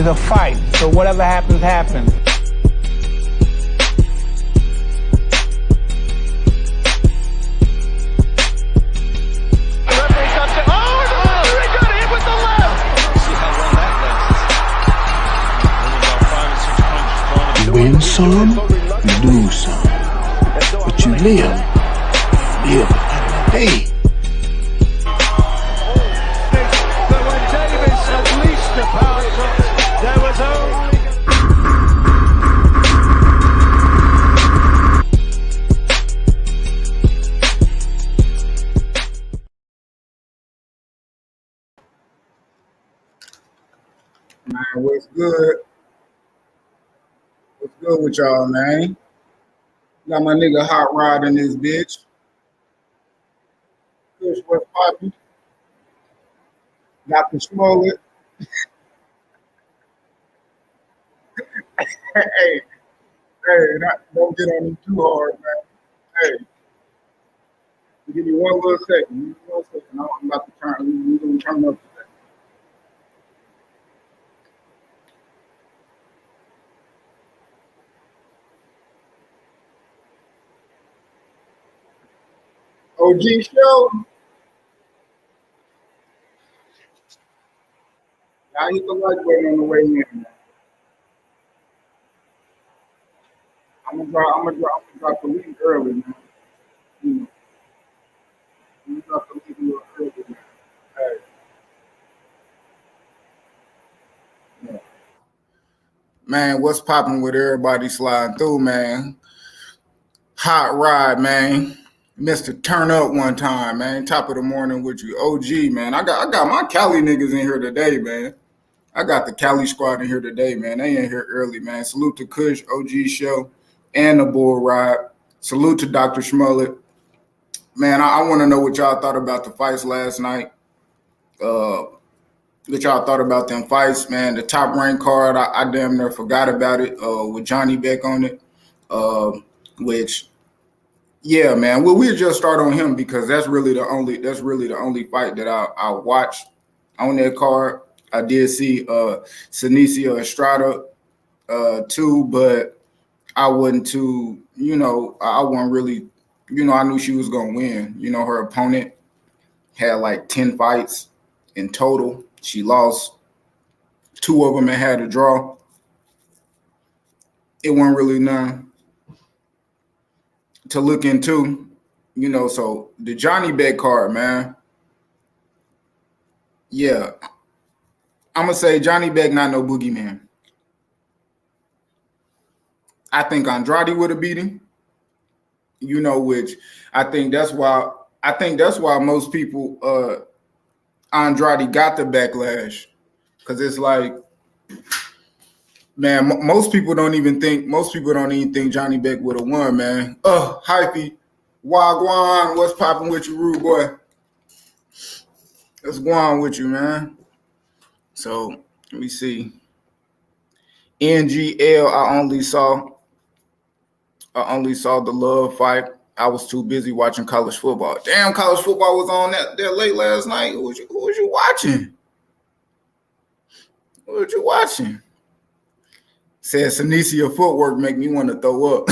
is a fight. So whatever happens, happens. Win some, you lose some. But you live another day. Man, what's good? What's good with y'all, man? Got my nigga Hot Rod in this bitch. Kush, what's poppin'? Got the Smollett. Hey, don't get on him too hard, man. Hey, give me one little second. I'm about to turn. We're gonna turn up. OG show. I hit the like button on the way in. Man. I'm gonna drop the link early, man. You know, I'm gonna drop the link a little early, man. Hey. Yeah. Man, what's popping with everybody sliding through, man? Hot Rod, man. Mr. Turn Up one time, man. Top of the morning with you. OG, man. I got my Cali niggas in here today, man. I got the Cali squad in here today, man. They in here early, man. Salute to Kush, OG Show, and the Bull Ride. Salute to Dr. Smollett. Man, I want to know what y'all thought about the fights last night. What y'all thought about them fights, man. The top ranked card, I damn near forgot about it with Janibek on it, which... Yeah, man. Well, we'll just start on him because that's really the only fight that I watched on that card. I did see Senicia Estrada too, but I wasn't too, I wasn't really, I knew she was gonna win. Her opponent had like 10 fights in total. She lost 2 of them and had a draw. It wasn't really none to look into, so the Janibek card, man. Yeah. I'm going to say Janibek not no boogeyman. I think Andrade would have beat him, which I think that's why most people, Andrade got the backlash because it's like, man, most people don't even think Janibek would have won, man. Hypey, Wagwan, what's popping with you, rude boy? What's going on with you, man? So let me see. NGL, I only saw the love fight. I was too busy watching college football. Damn, college football was on that late last night. Who was you watching? Who was you watching? Said Senicia footwork make me want to throw up.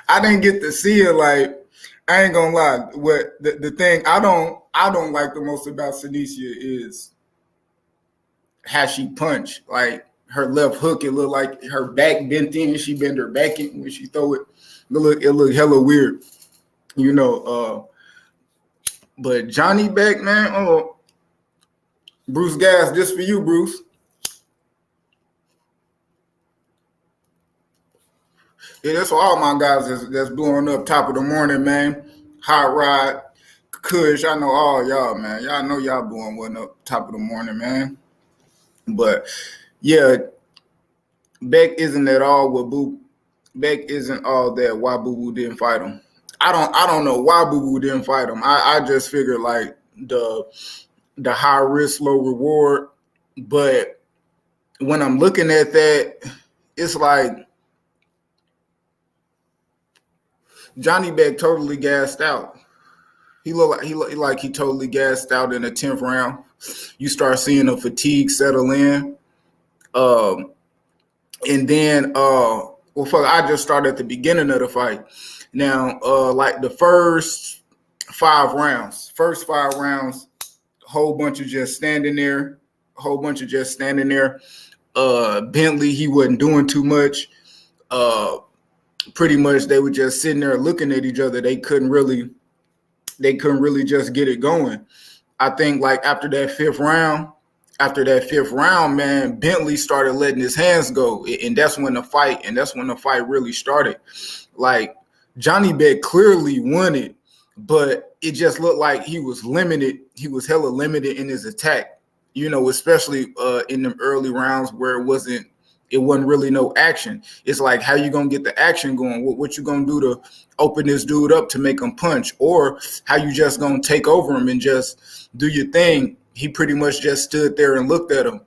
I didn't get to see it. Like, I ain't gonna lie. What the thing I don't like the most about Senicia is how she punch. Like her left hook, it looked like her back bent in. She bend her back in when she throw it. It look hella weird, But Janibek, man. Bruce Gas, this for you, Bruce. Yeah, that's for all my guys that's blowing up top of the morning, man. Hot Rod, Kush, I know all y'all, man. Y'all know y'all blowing one up top of the morning, man. But yeah, Beck isn't at all what Boo. Beck isn't all that. Why Boo Boo didn't fight him? I don't know why Boo Boo didn't fight him. I just figured like the high risk, low reward. But when I'm looking at that, it's like Janibek totally gassed out. He looked like he totally gassed out in the 10th round. You start seeing the fatigue settle in. And then I just started at the beginning of the fight. Now, like the first 5 rounds, whole bunch of just standing there. Bentley, he wasn't doing too much. Pretty much they were just sitting there looking at each other. They couldn't really just get it going. I think like after that fifth round, man, Bentley started letting his hands go. And that's when the fight really started. Like Janibek clearly won it, but it just looked like he was limited. He was hella limited in his attack, especially in the early rounds where it wasn't really no action. It's like, how you gonna get the action going? What you gonna do to open this dude up to make him punch? Or how you just gonna take over him and just do your thing? He pretty much just stood there and looked at him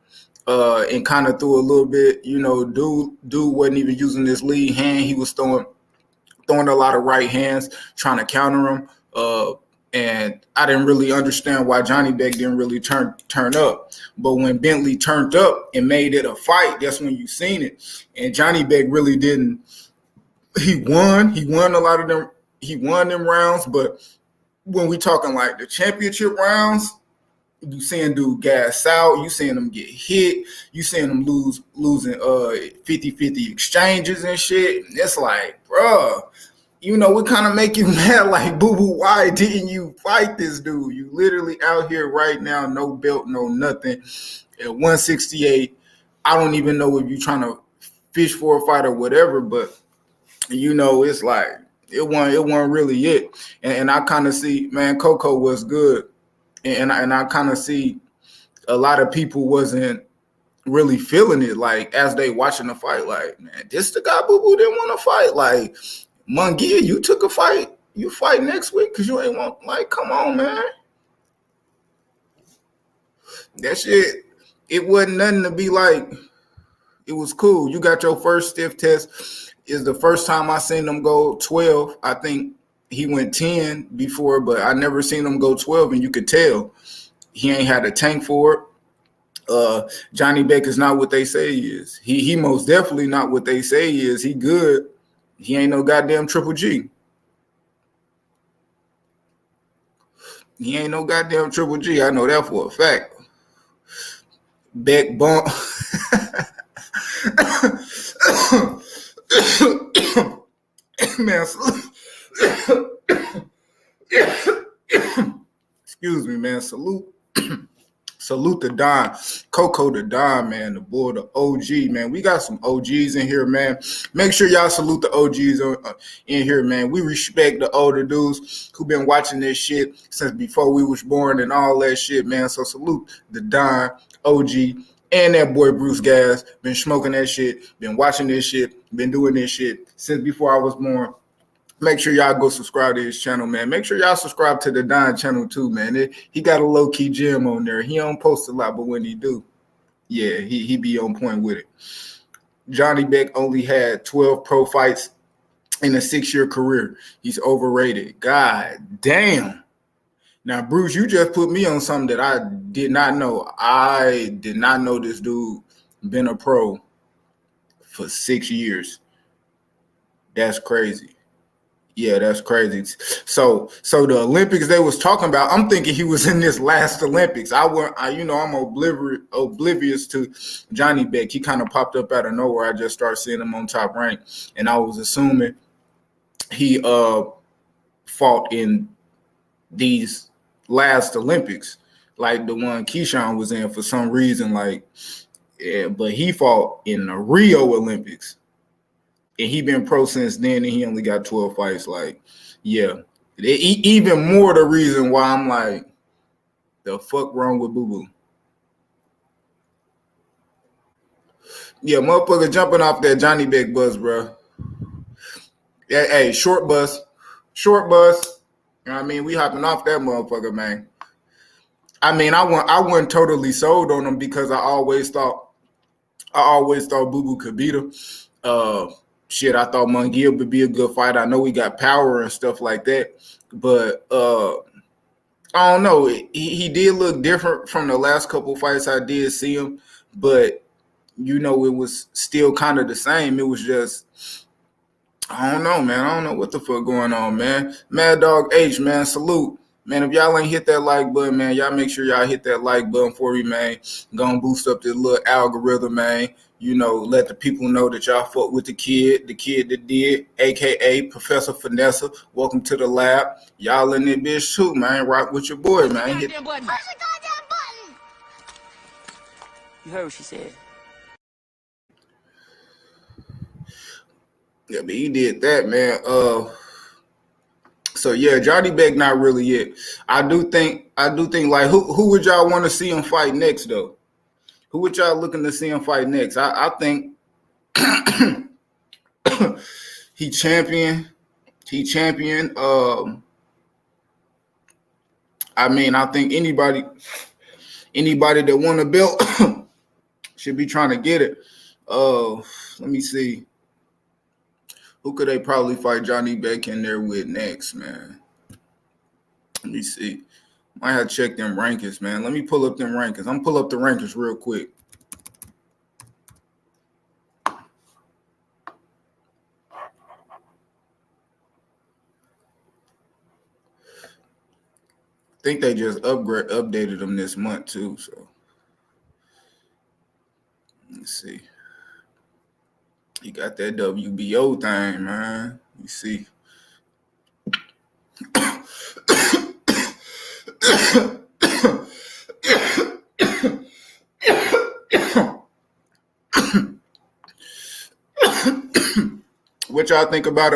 and kind of threw a little bit. Dude wasn't even using his lead hand. He was throwing a lot of right hands, trying to counter him. And I didn't really understand why Janibek didn't really turn up. But when Bentley turned up and made it a fight, that's when you seen it. And Janibek really didn't. He won a lot of them. He won them rounds. But when we talking like the championship rounds, you seeing dude gas out. You seeing them get hit. You seeing them losing 50-50 exchanges and shit. It's like, bruh. It kind of make you mad, like, boo-boo, why didn't you fight this dude? You literally out here right now, no belt, no nothing, at 168. I don't even know if you're trying to fish for a fight or whatever, but, it's like, it wasn't really it. And I kind of see, man, Coco was good. And I kind of see a lot of people wasn't really feeling it, like, as they watching the fight, like, man, this the guy boo-boo didn't want to fight, like, Mungia, you took a fight. You fight next week because you ain't want, like, come on, man. That shit, it wasn't nothing to be like. It was cool. You got your first stiff test. Is the first time I seen him go 12. I think he went 10 before, but I never seen him go 12, and you could tell he ain't had a tank for it. Janibek is not what they say he is. He most definitely not what they say he is. He good. He ain't no goddamn Triple G. He ain't no goddamn Triple G. I know that for a fact. Beck bump. Man, excuse me, man. Salute the Don, Coco the Don, man, the boy, the OG, man. We got some OGs in here, man. Make sure y'all salute the OGs in here, man. We respect the older dudes who been watching this shit since before we was born and all that shit, man. So salute the Don, OG, and that boy Bruce Gas. Been smoking that shit, been watching this shit, been doing this shit since before I was born. Make sure y'all go subscribe to his channel, man. Make sure y'all subscribe to the Don channel too, man. He got a low-key gem on there. He don't post a lot, but when he do, yeah, he be on point with it. Janibek only had 12 pro fights in a 6-year career. He's overrated. God damn. Now, Bruce, you just put me on something that I did not know. I did not know this dude been a pro for 6 years. That's crazy. Yeah, that's crazy. So the Olympics they was talking about, I'm thinking he was in this last Olympics. I'm oblivious to Janibek. He kind of popped up out of nowhere. I just started seeing him on Top Rank, and I was assuming he fought in these last Olympics, like the one Keyshawn was in for some reason. But he fought in the Rio Olympics. And he been pro since then, and he only got 12 fights. Like, yeah. Even more the reason why I'm like, the fuck wrong with Boo-Boo? Yeah, motherfucker jumping off that Janibek bus, bro. Yeah, hey, short bus. You know what I mean? We hopping off that motherfucker, man. I mean, I wasn't totally sold on him because I always thought Boo-Boo could beat him. Shit, I thought Mungia would be a good fighter. I know he got power and stuff like that, but I don't know. He did look different from the last couple fights I did see him, but you know, it was still kind of the same. It was just, I don't know, man. I don't know what the fuck going on, man. Mad Dog H, man, salute. Man, if y'all ain't hit that like button, man, y'all make sure y'all hit that like button for me, man. Gonna boost up this little algorithm, man. You know, let the people know that y'all fuck with the kid that did, a.k.a. Professor Finessa. Welcome to the lab. Y'all in that bitch too, man. Rock with your boy, man. Hit. Press the goddamn button! You heard what she said. Yeah, but he did that, man. So yeah, Janibek not really it. I do think like who would y'all want to see him fight next though? Who would y'all looking to see him fight next? I think he champion. I mean, I think anybody that won a belt should be trying to get it. Let me see. Who could they probably fight Janibek in there with next, man? Let me see. Might have to check them rankings, man. Let me pull up them rankings. I'm going to pull up the rankings real quick. I think they just updated them this month, too. So, let's see. He got that WBO thing, man. Let me see. What y'all think about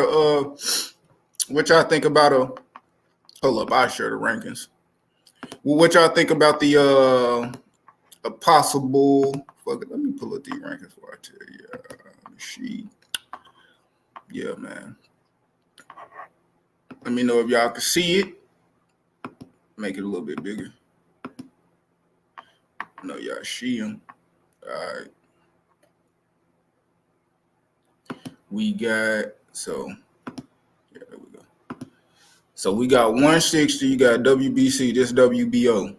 hold up, I share the rankings. Well, what y'all think about the a possible fuck it, let me pull up these rankings before I tell you. Yeah, man. Let me know if y'all can see it. Make it a little bit bigger. No, y'all see them. All right. We got, so, yeah, there we go. So we got 160, you got WBC, this WBO.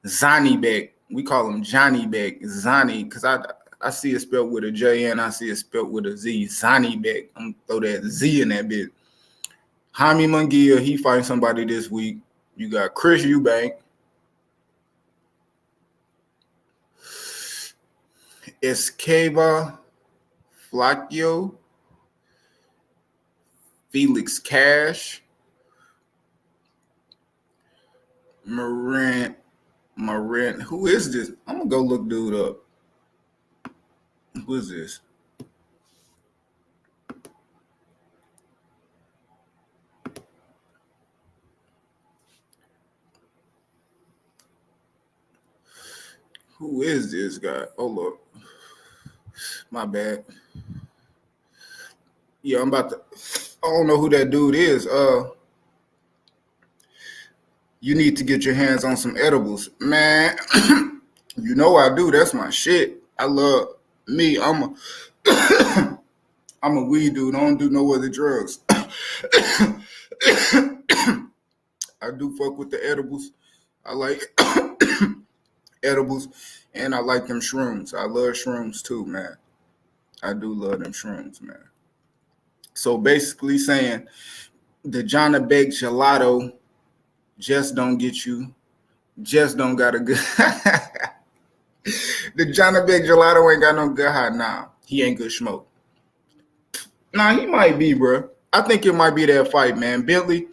Janibek, we call him Janibek, Zani, because I see it spelled with a J and I see it spelled with a Z. Janibek, I'm going to throw that Z in that bit. Jaime Munguia, he fighting somebody this week. You got Chris Eubank. Escava Flacchio. Felix Cash. Marin. Who is this? I'm going to go look dude up. Who is this? Who is this guy? Oh, look. My bad. Yeah, I don't know who that dude is. You need to get your hands on some edibles. Man, you know I do. That's my shit. I love me. I'm a weed dude. I don't do no other drugs. I do fuck with the edibles. I like edibles, and I like them shrooms. I love shrooms too, man. I do love them shrooms, man. So basically saying the Janibek gelato just don't get you, just don't got a good. The Janibek gelato ain't got no good high now. He ain't good smoke. Nah, he might be, bro. I think it might be that fight, man. Bentley,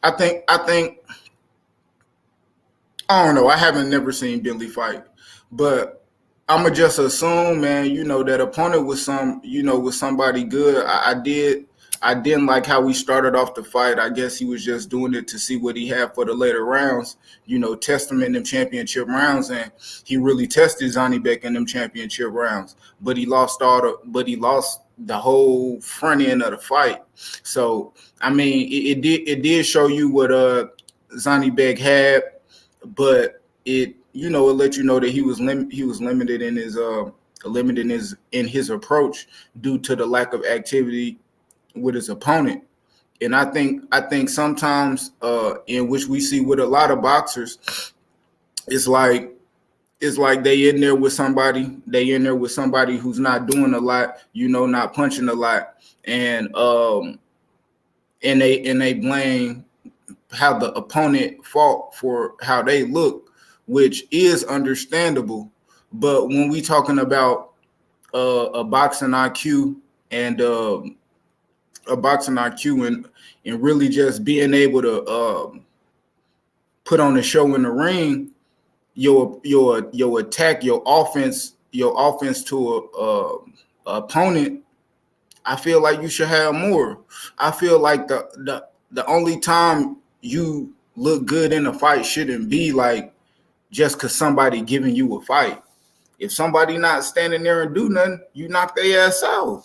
I think I don't know. I haven't never seen Bentley fight, but I'ma just assume, man, you know, that opponent was somebody good. I didn't like how he started off the fight. I guess he was just doing it to see what he had for the later rounds, you know, test him in them championship rounds, and he really tested Janibek in them championship rounds. But he lost the whole front end of the fight. So I mean, it did show you what Janibek had. But it let you know that he was limited in his approach due to the lack of activity with his opponent. And I think sometimes in which we see with a lot of boxers, it's like it's like they in there with somebody. They in there with somebody who's not doing a lot, not punching a lot, and they blame how the opponent fought for how they look, which is understandable. But when we talking about a boxing IQ and and really just being able to put on a show in the ring, your attack, your offense to a opponent, I feel like you should have more. I feel like the only time you look good in a fight shouldn't be like just because somebody giving you a fight. If somebody not standing there and do nothing, you knock their ass out.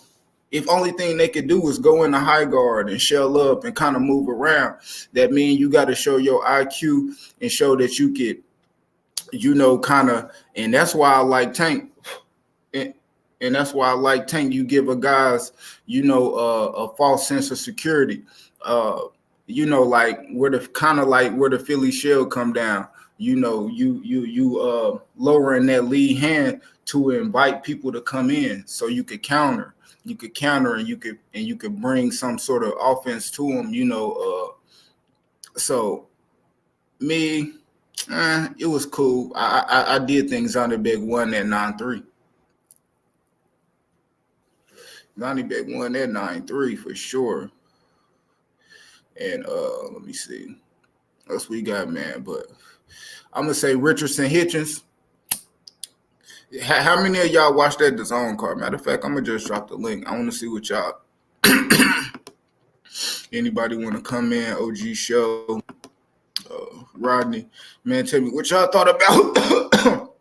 If only thing they could do is go in the high guard and shell up and kind of move around, that means you got to show your IQ and show that you could, kind of, and that's why I like Tank. And that's why I like Tank. You give a guys, a false sense of security. Like where the Philly shell come down. You lowering that lead hand to invite people to come in, so you could counter. You could counter, and you could bring some sort of offense to them. So me, it was cool. I did think Janibek won that 9-3. Janibek won that 9-3 for sure. And let me see. What else we got, man? But I'm gonna say Richardson Hitchins. How many of y'all watched that DAZN card? Matter of fact, I'm gonna just drop the link. I want to see what y'all. Anybody want to come in? OG Show, Rodney, man, tell me what y'all thought about.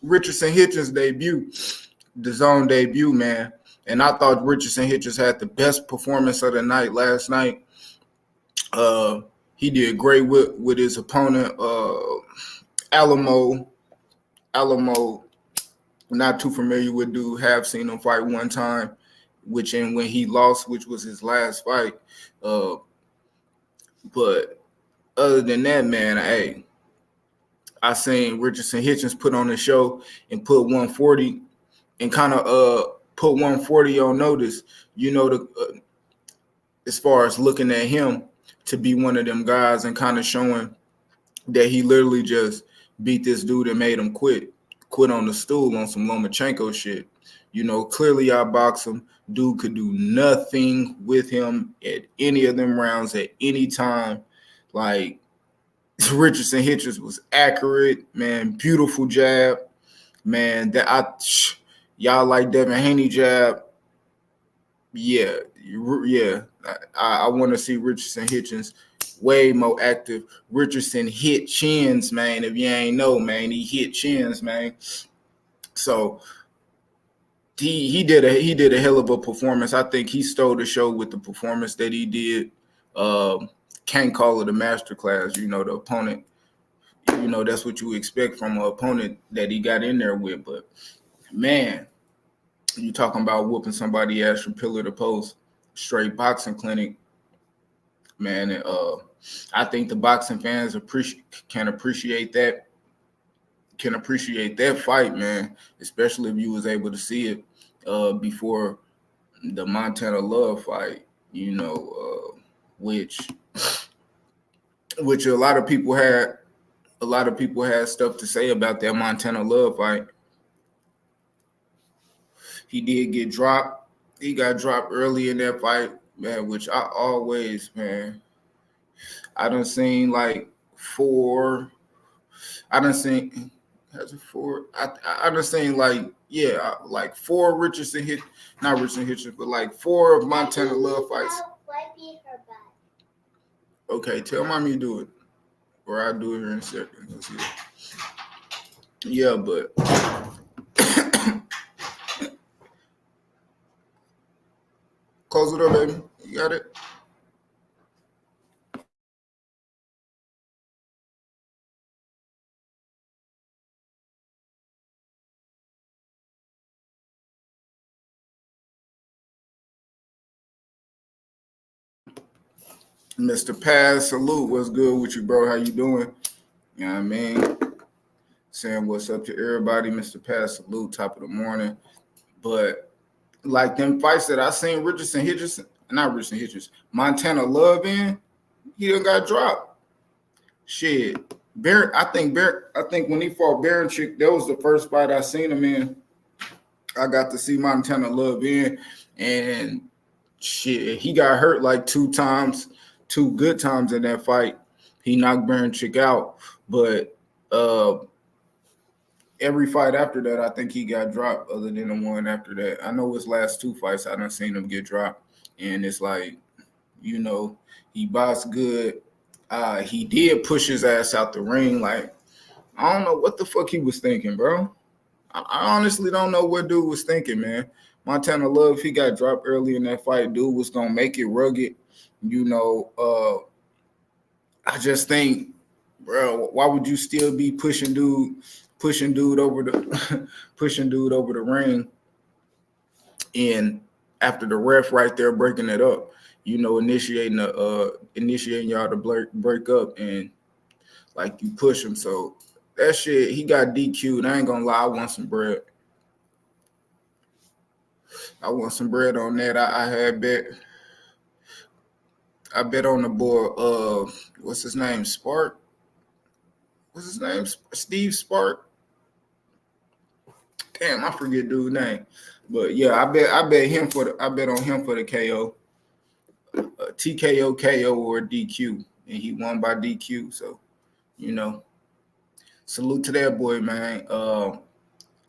Richardson Hitchins debut, DAZN debut, man. And I thought Richardson Hitchins had the best performance of the night last night. He did great with his opponent, Alamo. Not too familiar with dude. Have seen him fight one time, when he lost, which was his last fight. But other than that, man, hey, I seen Richardson Hitchins put on the show and put 140 and kind of put 140 on notice. As far as looking at him to be one of them guys and kind of showing that he literally just beat this dude and made him quit on the stool on some Lomachenko shit. Clearly outbox him. Dude could do nothing with him at any of them rounds at any time. Like, Richardson Hitchins was accurate, man. Beautiful jab, man. Y'all like Devin Haney jab. Yeah. I want to see Richardson Hitchins way more active. Richardson hit chins, man. If you ain't know, man, he hit chins, man. So he did a hell of a performance. I think he stole the show with the performance that he did. Can't call it a masterclass. The opponent, that's what you expect from an opponent that he got in there with. But man, you talking about whooping somebody ass from pillar to post, straight boxing clinic, man. And, I think the boxing fans can appreciate that fight, man. Especially if you was able to see it before the Montano Love fight, which a lot of people had stuff to say about that Montano Love fight. He did get dropped. He got dropped early in that fight, man, which I always, man, I done seen like four. I done seen, has it four? I done seen like four Richardson hit, not Richardson Hitchens, but like four of Montana Love fights. Okay, tell mommy do it, or I'll do it here in a second. Let's see. Yeah, but close it up, baby. You got it. Mr. Paz, salute. What's good with you, bro? How you doing? You know what I mean? Saying what's up to everybody. Mr. Paz, salute. Top of the morning. But like them fights that I seen Hitchins, Montana Love in, he done got dropped. Shit. I think when he fought Baranchik, that was the first fight I seen him in. I got to see Montana Love in, and shit, he got hurt like 2 times, 2 good times in that fight. He knocked Baranchik out, but every fight after that, I think he got dropped other than the one after that. I know his last 2 fights, I done seen him get dropped, and it's like, you know, he boxed good. He did push his ass out the ring. Like, I don't know what the fuck he was thinking, bro. I honestly don't know what dude was thinking, man. Montana Love, he got dropped early in that fight. Dude was gonna make it rugged. You know, I just think, bro, why would you still be pushing dude over the pushing dude over the ring, and after the ref right there breaking it up, you know, initiating y'all to break up, and like you push him. So that shit, he got DQ'd. I ain't gonna lie, I want some bread. I want some bread on that. I bet on the boy, what's his name? Spark? What's his name? Steve Spark? Damn, I forget dude's name. But yeah, I bet on him for the KO. TKO, KO, or DQ. And he won by DQ. So, you know, salute to that boy, man.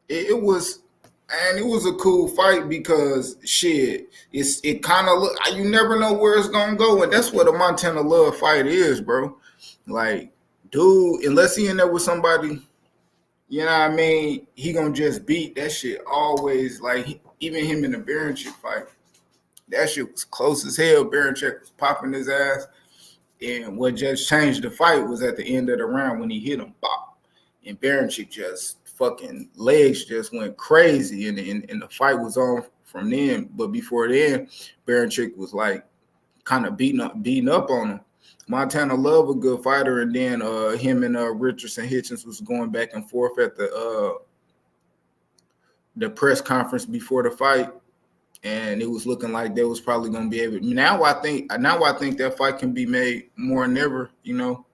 It was a cool fight because shit, it kind of look, you never know where it's gonna go, and that's what a Montana Love fight is, bro. Like, dude, unless he in there with somebody, you know what I mean, he gonna just beat that shit always. Like, even him in the Baranchik fight, that shit was close as hell. Baranchik was popping his ass, and what just changed the fight was at the end of the round when he hit him, bop, and Baranchik just fucking legs just went crazy, and the fight was on from then. But before then, Baranchik was like kind of beating up on him. Montana Love, a good fighter, and then him and Richardson Hitchins was going back and forth at the press conference before the fight, and it was looking like they was probably going to be able. Now I think that fight can be made more than ever, you know.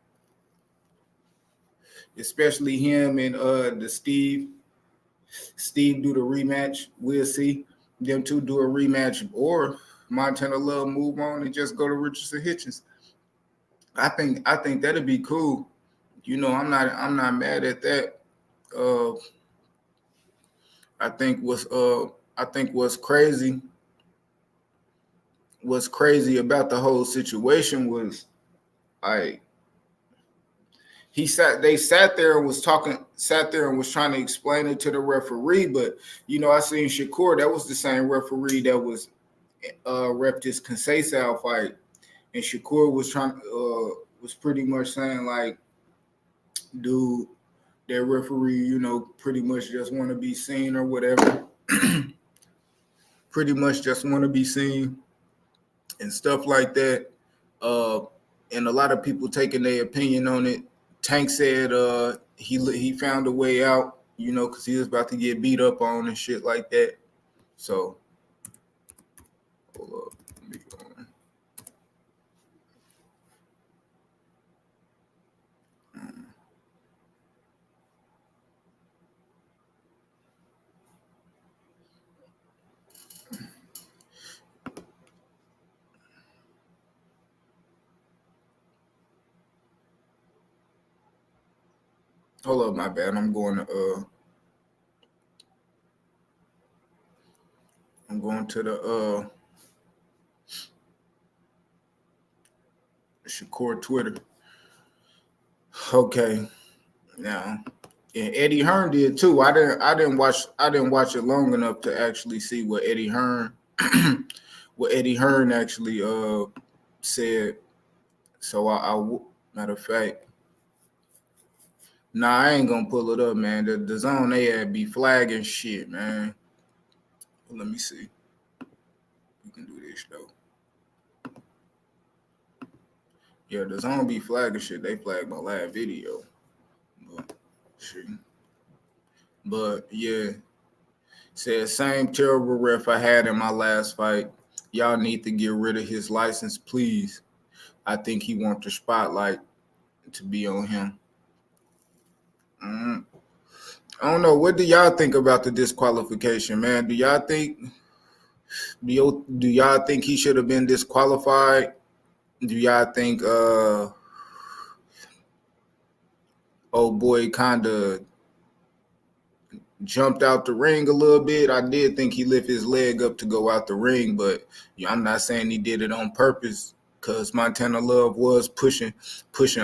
Especially him and the Steve do the rematch. We'll see them two do a rematch, or Montana Love move on and just go to Richardson Hitchins. I think that'd be cool. You know, I'm not mad at that. I think what's crazy about the whole situation was like they sat there and was trying to explain it to the referee, but you know, I seen Shakur, that was the same referee that was ref this Conceição fight, and Shakur was pretty much saying like, dude, that referee, you know, pretty much just want to be seen or whatever. Pretty much just want to be seen and stuff like that. And a lot of people taking their opinion on it. Tank said he found a way out, you know, because he was about to get beat up on and shit like that. So, hold up. Let me go on. Hold up, my bad. I'm going to the Shakur Twitter. Okay, now, and Eddie Hearn did too. I didn't watch it long enough to actually see what Eddie Hearn actually said. So I matter of fact, nah, I ain't gonna pull it up, man. The DAZN they be flagging shit, man. Let me see. We can do this though. Yeah, the DAZN be flagging shit. They flagged my last video. But, shit. But yeah, said same terrible ref I had in my last fight. Y'all need to get rid of his license, please. I think he wants the spotlight to be on him. I don't know. What do y'all think about the disqualification, man? Do y'all think he should have been disqualified? Do y'all think old boy kind of jumped out the ring a little bit? I did think he lifted his leg up to go out the ring, but I'm not saying he did it on purpose, because Montana Love was pushing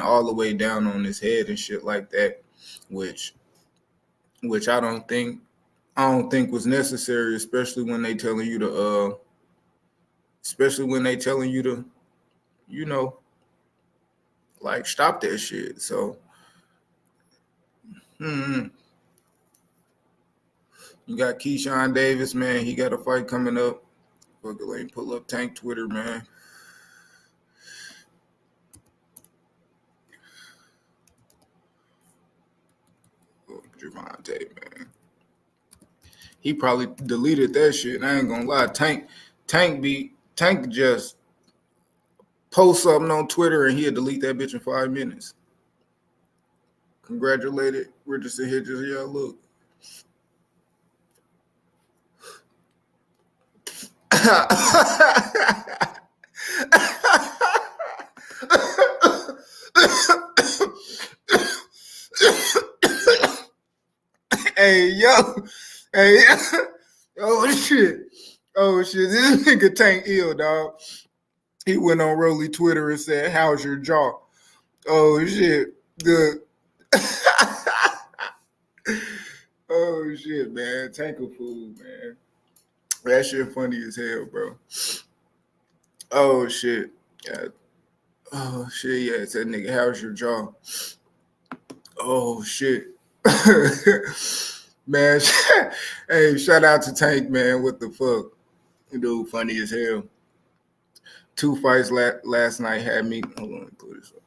all the way down on his head and shit like that, which I don't think was necessary, especially when they telling you to you know, like, stop that shit. So you got Keyshawn Davis, man. He got a fight coming up. Fucking like, pull up Tank Twitter, man. Javante, man. He probably deleted that shit. I ain't gonna lie. Tank just post something on Twitter and he'll delete that bitch in 5 minutes. Congratulated Richardson, Hitchins. Yeah, look. Hey, yo. Oh shit. This nigga Tank ill, dog. He went on Rolly Twitter and said, "How's your jaw?" Oh shit. Good. Oh shit, man. Tank a fool, man. That shit funny as hell, bro. Oh shit. Yeah. Oh shit, yeah. It's that nigga, how's your jaw? Oh shit. Man, hey, shout out to Tank, man. What the fuck? Dude, funny as hell. 2 fights last night had me. Hold on, put this up.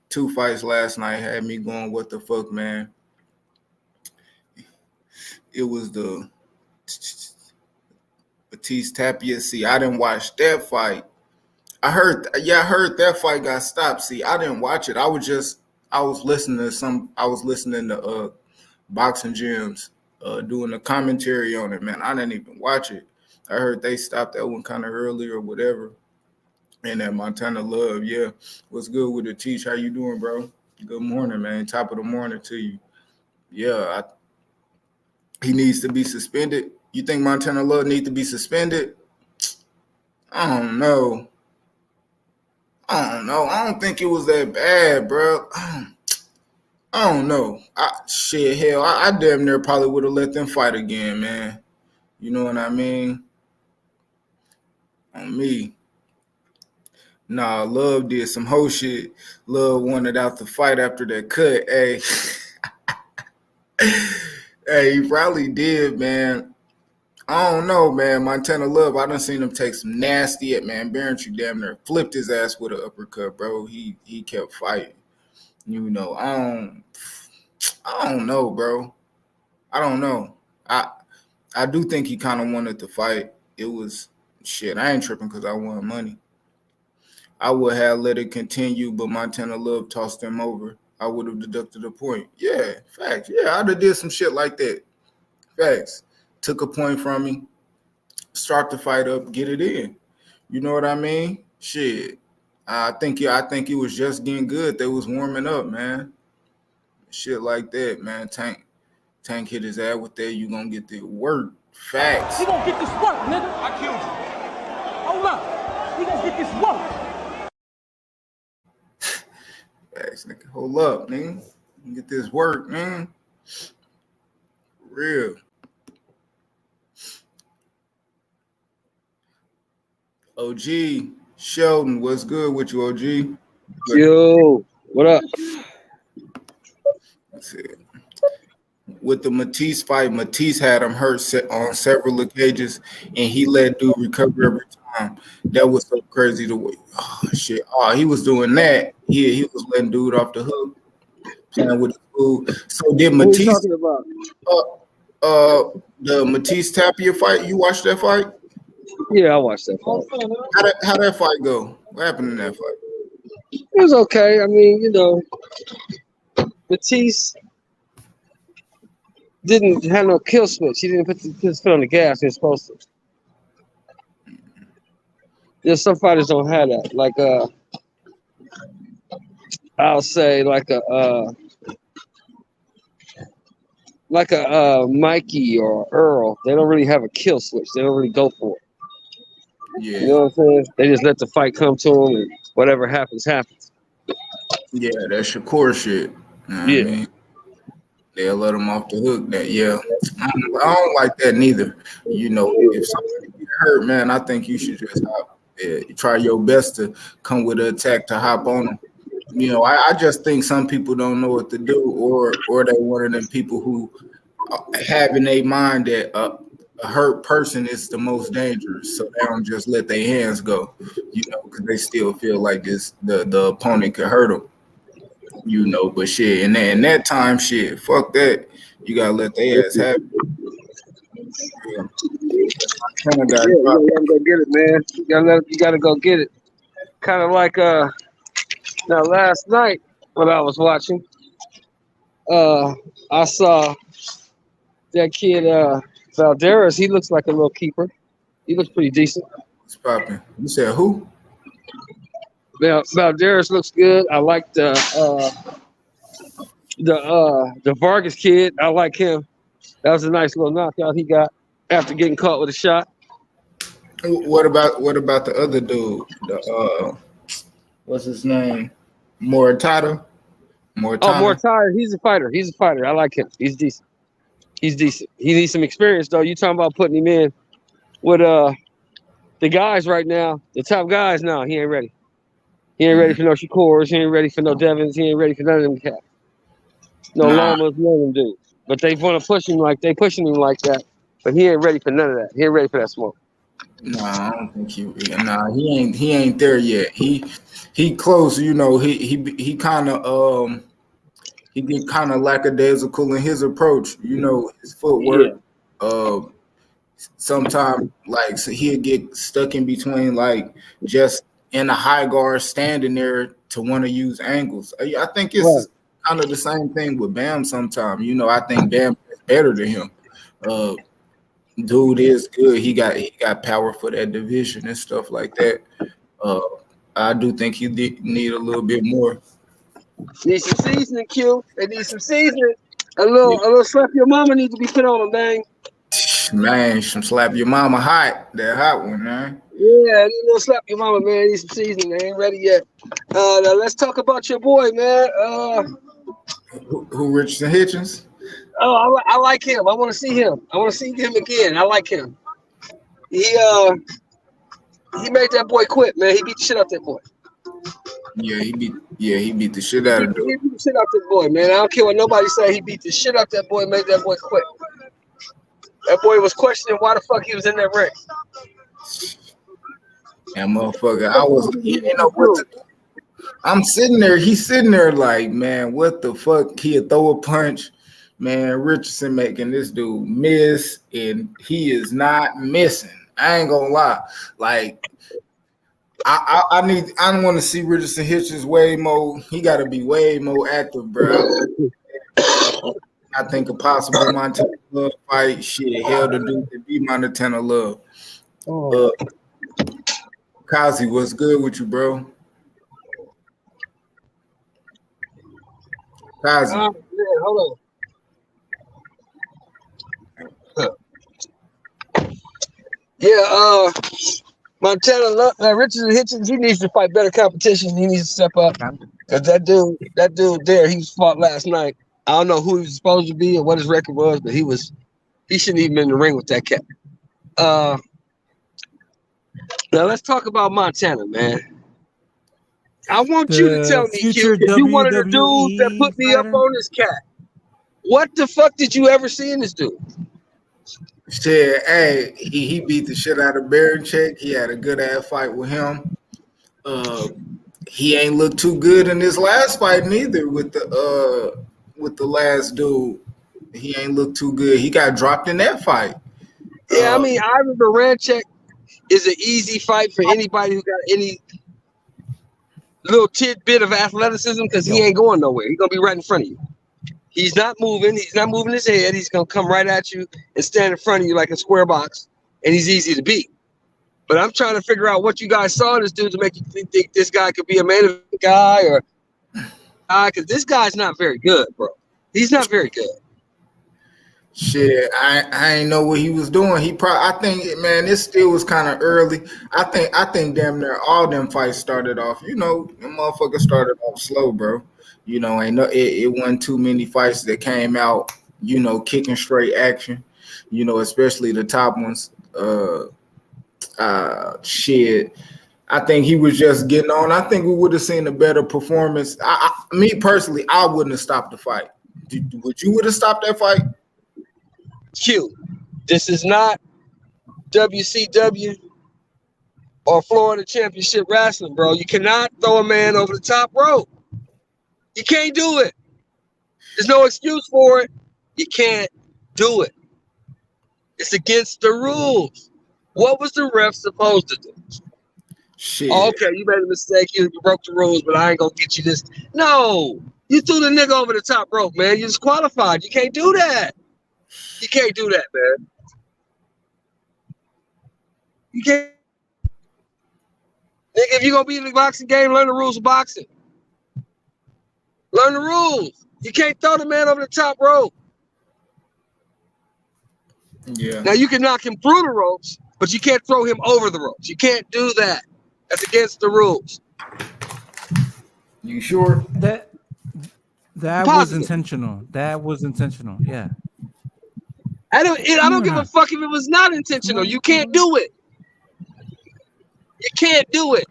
2 fights last night had me going, what the fuck, man? It was the Batiste Tapia. See, I didn't watch that fight. I heard that fight got stopped. See, I didn't watch it. I was listening to Boxing Gyms doing the commentary on it, man. I didn't even watch it. I heard they stopped that one kind of early or whatever. And that Montana Love, yeah. What's good with the Teach? How you doing, bro? Good morning, man. Top of the morning to you. Yeah, he needs to be suspended. You think Montana Love needs to be suspended? I don't know. I don't think it was that bad, bro. I don't know. I damn near probably would have let them fight again, man. You know what I mean? On me. Nah, Love did some whole shit. Love wanted out the fight after that cut. Hey. Hey, he probably did, man. I don't know, man. Montana Love, I done seen him take some nasty at, man. Barrington damn near flipped his ass with an uppercut, bro. He kept fighting. You know, I don't know, bro. I don't know. I do think he kind of wanted to fight. It was shit. I ain't tripping because I won money. I would have let it continue, but Montana Love tossed him over. I would have deducted a point. Yeah, facts. Yeah, I'd have did some shit like that. Facts. Took a point from me. Start the fight up. Get it in. You know what I mean? Shit. I think it was just getting good. They was warming up, man. Shit like that, man. Tank hit his ass with that. You gonna get the work. Facts. We gonna get this work, nigga. I killed you. Hold up. We gonna get this work. Facts, nigga. Hold up, nigga. Get this work, man. Real. OG Sheldon, what's good with you, OG? Yo, what up? That's it. with the Matisse fight, Matisse had him hurt on several occasions, and he let dude recover every time. That was so crazy to wait. Oh shit! Oh, he was doing that. He was letting dude off the hook, playing with the food. So did What are you Matisse? talking about? The Matisse Tapia fight. You watched that fight? Yeah, I watched that fight. How that fight go? What happened in that fight? It was okay. I mean, you know, Matisse didn't have no kill switch. He didn't put his foot on the gas. He was supposed to. Yeah, some fighters don't have that. Like I'll say like a Mikey or Earl. They don't really have a kill switch. They don't really go for it. Yeah. You know what I'm saying? They just let the fight come to them, and whatever happens, happens. Yeah, that's Shakur shit. You know what I mean? They'll let them off the hook. That I don't like that neither. You know, if somebody get hurt, man, I think you should just try your best to come with an attack to hop on them. You know, I just think some people don't know what to do, or they one of them people who have in their mind that a hurt person is the most dangerous, so they don't just let their hands go. You know, because they still feel like the opponent could hurt them. You know, but shit, and in that time, shit, fuck that. You gotta let their ass have it. Yeah. You gotta go get it, man. You gotta go get it. Kind of like now last night when I was watching, I saw that kid Valderas. He looks like a little keeper. He looks pretty decent. What's popping? You said who? Valderas looks good. I like the Vargas kid. I like him. That was a nice little knockout he got after getting caught with a shot. What about the other dude? The what's his name? Moritano. Oh, Moritano. He's a fighter. I like him. He's decent. He needs some experience though. You talking about putting him in with the guys right now, the top guys now. He ain't ready. He ain't ready for no Shakurs. He ain't ready for no Devins. He ain't ready for none of them cats. No Lomas, none of them dudes. But they want to push him like they pushing him like that. But he ain't ready for none of that. He ain't ready for that smoke. I don't think he ain't there yet. He close. You know, he kind of he get kind of lackadaisical in his approach. You know, his footwork. Yeah. Sometimes like so he'll get stuck in between like just in a high guard standing there to want to use angles. I think it's kind of the same thing with Bam sometimes. You know, I think Bam is better than him. Dude is good. He got power for that division and stuff like that. I do think he need a little bit more. Need some seasoning, Q. They need some seasoning. A little slap your mama needs to be put on him, bang. Man, some slap your mama hot. That hot one, man. Yeah, a little slap your mama, man. Need some seasoning. They ain't ready yet. Now let's talk about your boy, man. Who Richardson Hitchins? Oh, I like him. I want to see him. I want to see him again. I like him. He made that boy quit, man. He beat the shit out that boy. Yeah, he beat the shit out of him. He beat the shit out that boy, man. I don't care what nobody say. He beat the shit out that boy, made that boy quit. That boy was questioning why the fuck he was in that ring. That motherfucker, you know what to do. I'm sitting there, he's sitting there like, man, what the fuck? He'll throw a punch. Man, Richardson making this dude miss, and he is not missing. I ain't gonna lie. Like, I don't want to see Richardson Hitchins way more. He got to be way more active, bro. I think a possible Montano Love fight, shit, hell to do to be Montano Love. Kazi, what's good with you, bro? Kazi. Yeah, hold on. Yeah, Montano Richardson Hitchins, he needs to fight better competition. He needs to step up. Cause that dude there, he was fought last night. I don't know who he was supposed to be or what his record was, but he shouldn't even been in the ring with that cat. Now let's talk about Montana, man. I want you to tell me, Q, if you one of the dudes that put me up on this cat. What the fuck did you ever see in this dude? Shit, hey, he beat the shit out of Barichek. He had a good ass fight with him. He ain't looked too good in this last fight neither with the last dude. He ain't looked too good. He got dropped in that fight. Yeah, I mean, Ivan Barancek is an easy fight for anybody who got any little tidbit of athleticism because he ain't going nowhere. He's gonna be right in front of you. He's not moving. He's not moving his head. He's gonna come right at you and stand in front of you like a square box, and he's easy to beat. But I'm trying to figure out what you guys saw in this dude to make you think this guy could be a main event guy or because this guy's not very good, bro. He's not very good. Shit, I ain't know what he was doing. I think, man, this still was kind of early. I think damn near all them fights started off. You know, them motherfuckers started off slow, bro. You know, it wasn't too many fights that came out, you know, kicking straight action. You know, especially the top ones. Shit. I think he was just getting on. I think we would have seen a better performance. Me personally, I wouldn't have stopped the fight. Would you have stopped that fight? Q, this is not WCW or Florida Championship Wrestling, bro. You cannot throw a man over the top rope. You can't do it. There's no excuse for it. You can't do it. It's against the rules. What was the ref supposed to do? Shit. Oh, okay, you made a mistake. You broke the rules, but I ain't gonna get you this. No, you threw the nigga over the top rope, man. You disqualified. You can't do that. You can't do that, man. You can't. Nigga, if you're gonna be in the boxing game, learn the rules of boxing. Learn the rules. You can't throw the man over the top rope. Yeah. Now you can knock him through the ropes, but you can't throw him over the ropes. You can't do that. That's against the rules. You sure? That was intentional. That was intentional. Yeah. I don't give a fuck if it was not intentional. You can't do it. You can't do it.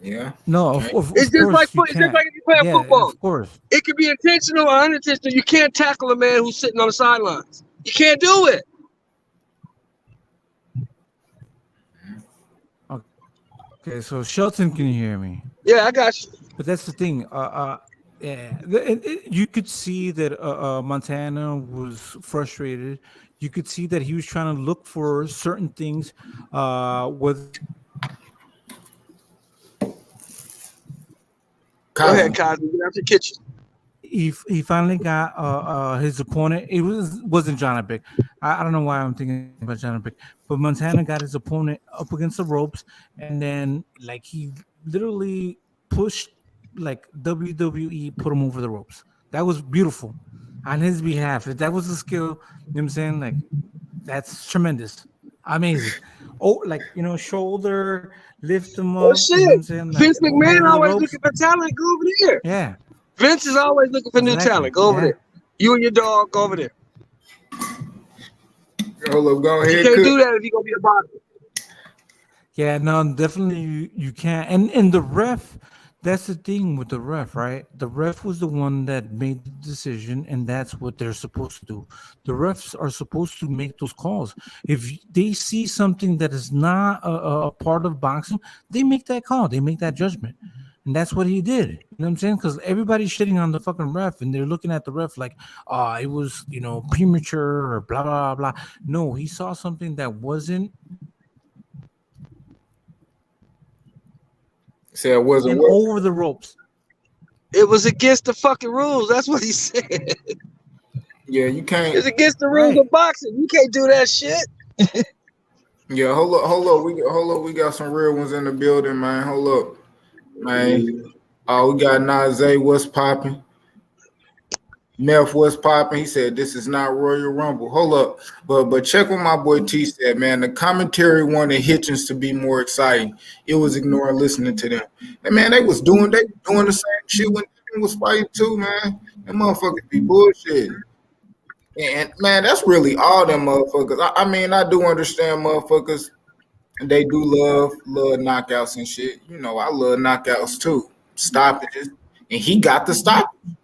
Yeah. No, it's just like if you play football. Of course. It could be intentional or unintentional. You can't tackle a man who's sitting on the sidelines. You can't do it. Okay, so Shelton can hear me. Yeah, I got you. But that's the thing. You could see that Montana was frustrated. You could see that he was trying to look for certain things with. Go ahead, Cosby. Get out the kitchen. He finally got his opponent. It wasn't Janibek. I don't know why I'm thinking about Janibek, but Montana got his opponent up against the ropes, and then like he literally pushed like WWE put him over the ropes. That was beautiful on his behalf. If that was a skill, you know what I'm saying? Like that's tremendous, amazing. Oh, like shoulder lift him up. Oh shit! You know what I'm saying? Like, Vince McMahon always looking for talent. Go over there. Yeah. Vince is always looking for new talent. Go over there. You and your dog, go over there. Hold up, go ahead. You can't do that if you're gonna be a boxer. Yeah, no, definitely you can't. And the ref, that's the thing with the ref, right? The ref was the one that made the decision, and that's what they're supposed to do. The refs are supposed to make those calls. If they see something that is not a part of boxing, they make that call. They make that judgment. And that's what he did. You know what I'm saying? Because everybody's shitting on the fucking ref, and they're looking at the ref like, it was, premature or blah, blah, blah. No, he saw something that wasn't. Say it wasn't over the ropes. It was against the fucking rules. That's what he said. Yeah, you can't. It's against the rules of boxing. You can't do that shit. Yeah, hold up. We got some real ones in the building, man. Hold up. Man, we got Nazay, what's popping? Neff, what's popping? He said this is not Royal Rumble. Hold up, but check what my boy T said, man. The commentary wanted Hitchins to be more exciting. It was ignoring listening to them. And man, they doing the same shit when they was fighting too, man. Them motherfuckers be bullshit. And man, that's really all them motherfuckers. I mean, I do understand motherfuckers. And they do love knockouts and shit. I love knockouts too. Stoppages. And he got the stoppage.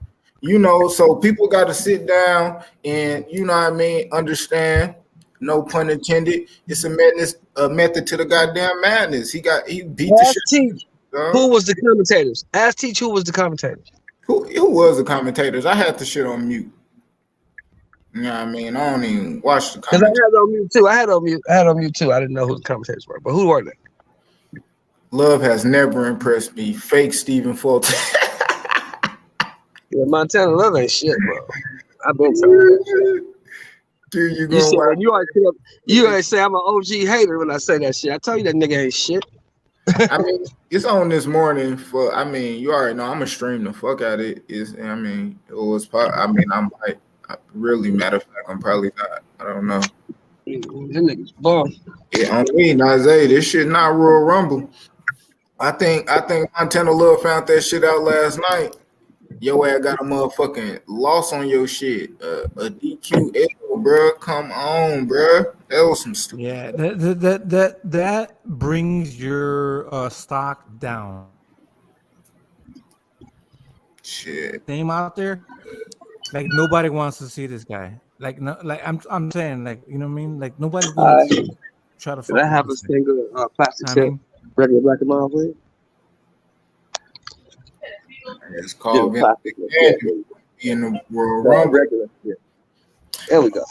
You know, so people got to sit down and you know what I mean, understand. No pun intended. It's a method to the goddamn madness. He beat the Ask shit. Teach who was the commentators. Ask Teach who was the commentators. Who was the commentators? I had the shit on mute. You know what I mean? I don't even watch the Because I commentators. had on mute too. I had on mute too. I didn't know who the commentators were, but who were they? Love has never impressed me. Fake Stephen Fulton. Yeah, Montana Love ain't shit, bro. I've been telling you. Dude, You said when you always say I'm an OG hater when I say that shit. I tell you that nigga ain't shit. I mean, it's on this morning for. I mean, you already know I'm gonna stream the fuck out of it. I mean, it was. I mean, I'm like, really. Matter of fact, I'm probably not. I don't know. That nigga's bum. Yeah, on me, Nazay. This shit not Royal Rumble. I think Montana Love found that shit out last night. Your ass got a motherfucking loss on your shit. A DQL, bro. Come on, bro. That was some stupid. Yeah, that brings your stock down. Shit. Name out there, like nobody wants to see this guy. Like no, like I'm saying, like you know what I mean. Like nobody's gonna try to. Did I have a single plastic set, regular black and mild, please? It's called in the World Rumble. Regular. Yeah. There we go.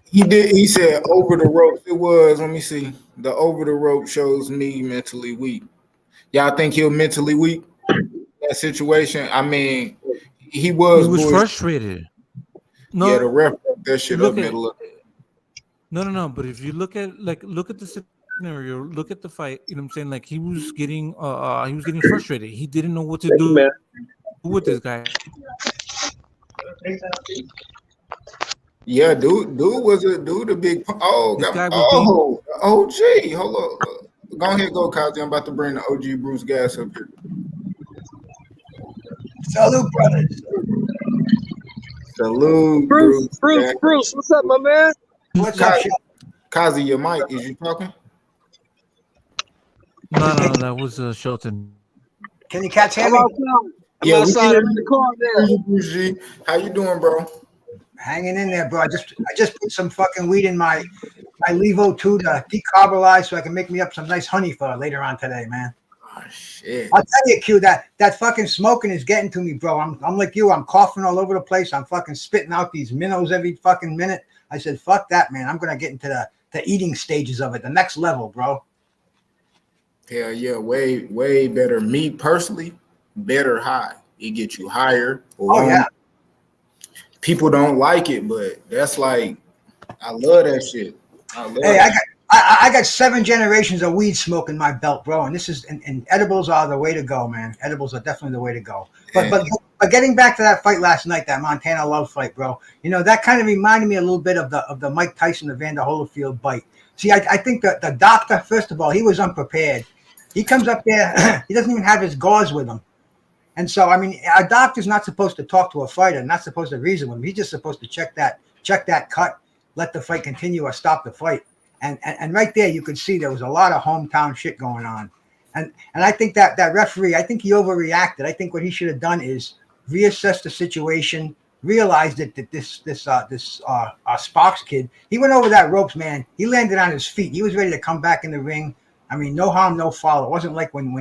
He said over the ropes. It was, let me see. The over the rope shows me mentally weak. Y'all think he'll mentally weak? That situation. I mean, he was frustrated. No, yeah, the ref fucked that shit up middle of. No. But if you look at the scenario, look at the fight. You know what I'm saying? Like he was getting frustrated. He didn't know what to do with this guy. Yeah, dude was a big. Oh, OG. Hold on. Go ahead, go, Kazi. I'm about to bring the OG Bruce Gas up here. Salute, brothers. Salute, Bruce. What's up, my man? What's up, Kazi, your mic, is you talking? No, that was Shelton. Can you catch him? Yeah, outside in the car there. Bruce G. How you doing, bro? Hanging in there, bro. I just put some fucking weed in my Levo 2 to decarbolize so I can make me up some nice honey for later on today, man. Oh shit! I'll tell you, Q, that fucking smoking is getting to me, bro. I'm like you. I'm coughing all over the place. I'm fucking spitting out these minnows every fucking minute. I said, fuck that, man. I'm gonna get into the eating stages of it, the next level, bro. Hell yeah, way better. Me personally, better high. It gets you higher. Yeah. People don't like it, but that's like, I love that shit. I got 7 generations of weed smoke in my belt, bro. And this is and edibles are the way to go, man. Edibles are definitely the way to go. But getting back to that fight last night, that Montana Love fight, bro. You know, that kind of reminded me a little bit of the Mike Tyson, Evander Holyfield bite. See, I think that the doctor, first of all, he was unprepared. He comes up there, he doesn't even have his gauze with him. And so, I mean, a doctor's not supposed to talk to a fighter, not supposed to reason with him. He's just supposed to check that cut, let the fight continue or stop the fight. And right there, you could see there was a lot of hometown shit going on. And I think that referee, I think he overreacted. I think what he should have done is reassess the situation, realize that this Sparks kid, he went over that ropes, man. He landed on his feet. He was ready to come back in the ring. I mean, no harm, no foul. It wasn't like when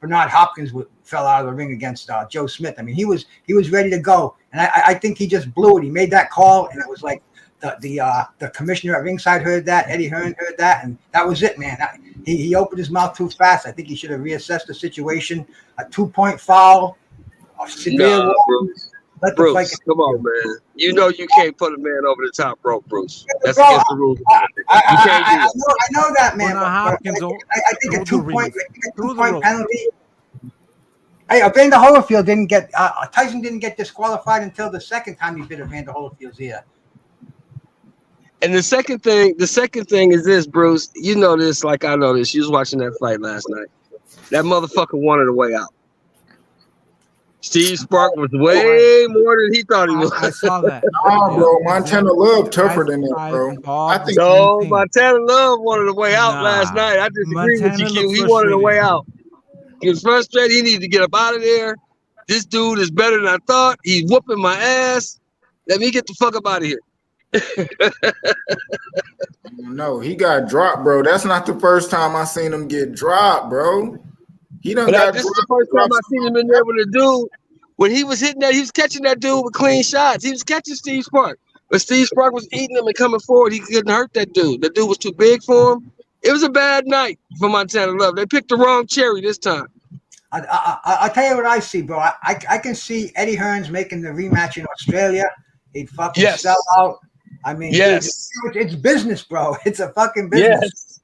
Bernard Hopkins fell out of the ring against Joe Smith. I mean, he was ready to go. And I think he just blew it. He made that call, and it was like the commissioner at ringside heard that, Eddie Hearn heard that, and that was it, man. He opened his mouth too fast. I think he should have reassessed the situation. A 2-point foul, a severe Bruce, come on, man. You know you can't put a man over the top rope, Bruce. That's against the rules. You can't do that. I know that, man. I think a 2-point penalty. Hey, Evander Holyfield didn't get Tyson didn't get disqualified until the second time he bit Evander Holyfield's ear. And the second thing is this, Bruce. You know this, like I know this. You was watching that fight last night. That motherfucker wanted a way out. Steve Spark was way more than he thought he was. I saw that. Nah, bro, Montana Love tougher than that, bro. I think Montana Love wanted a way out last night. I disagree with you, Q. He wanted a way out. He was frustrated. He needed to get up out of there. This dude is better than I thought. He's whooping my ass. Let me get the fuck up out of here. No, he got dropped, bro. That's not the first time I seen him get dropped, bro. He done got This is dropped. the first time I seen him in there with a dude. When he was hitting that, he was catching that dude with clean shots. He was catching Steve Spark. But Steve Spark was eating him and coming forward. He couldn't hurt that dude. That dude was too big for him. It was a bad night for Montana Love. They picked the wrong cherry this time. I'll tell you what I see, bro. I can see Eddie Hearns making the rematch in Australia. He'd fucking sell out. I mean, dude, it's business, bro. It's a fucking business. Yes.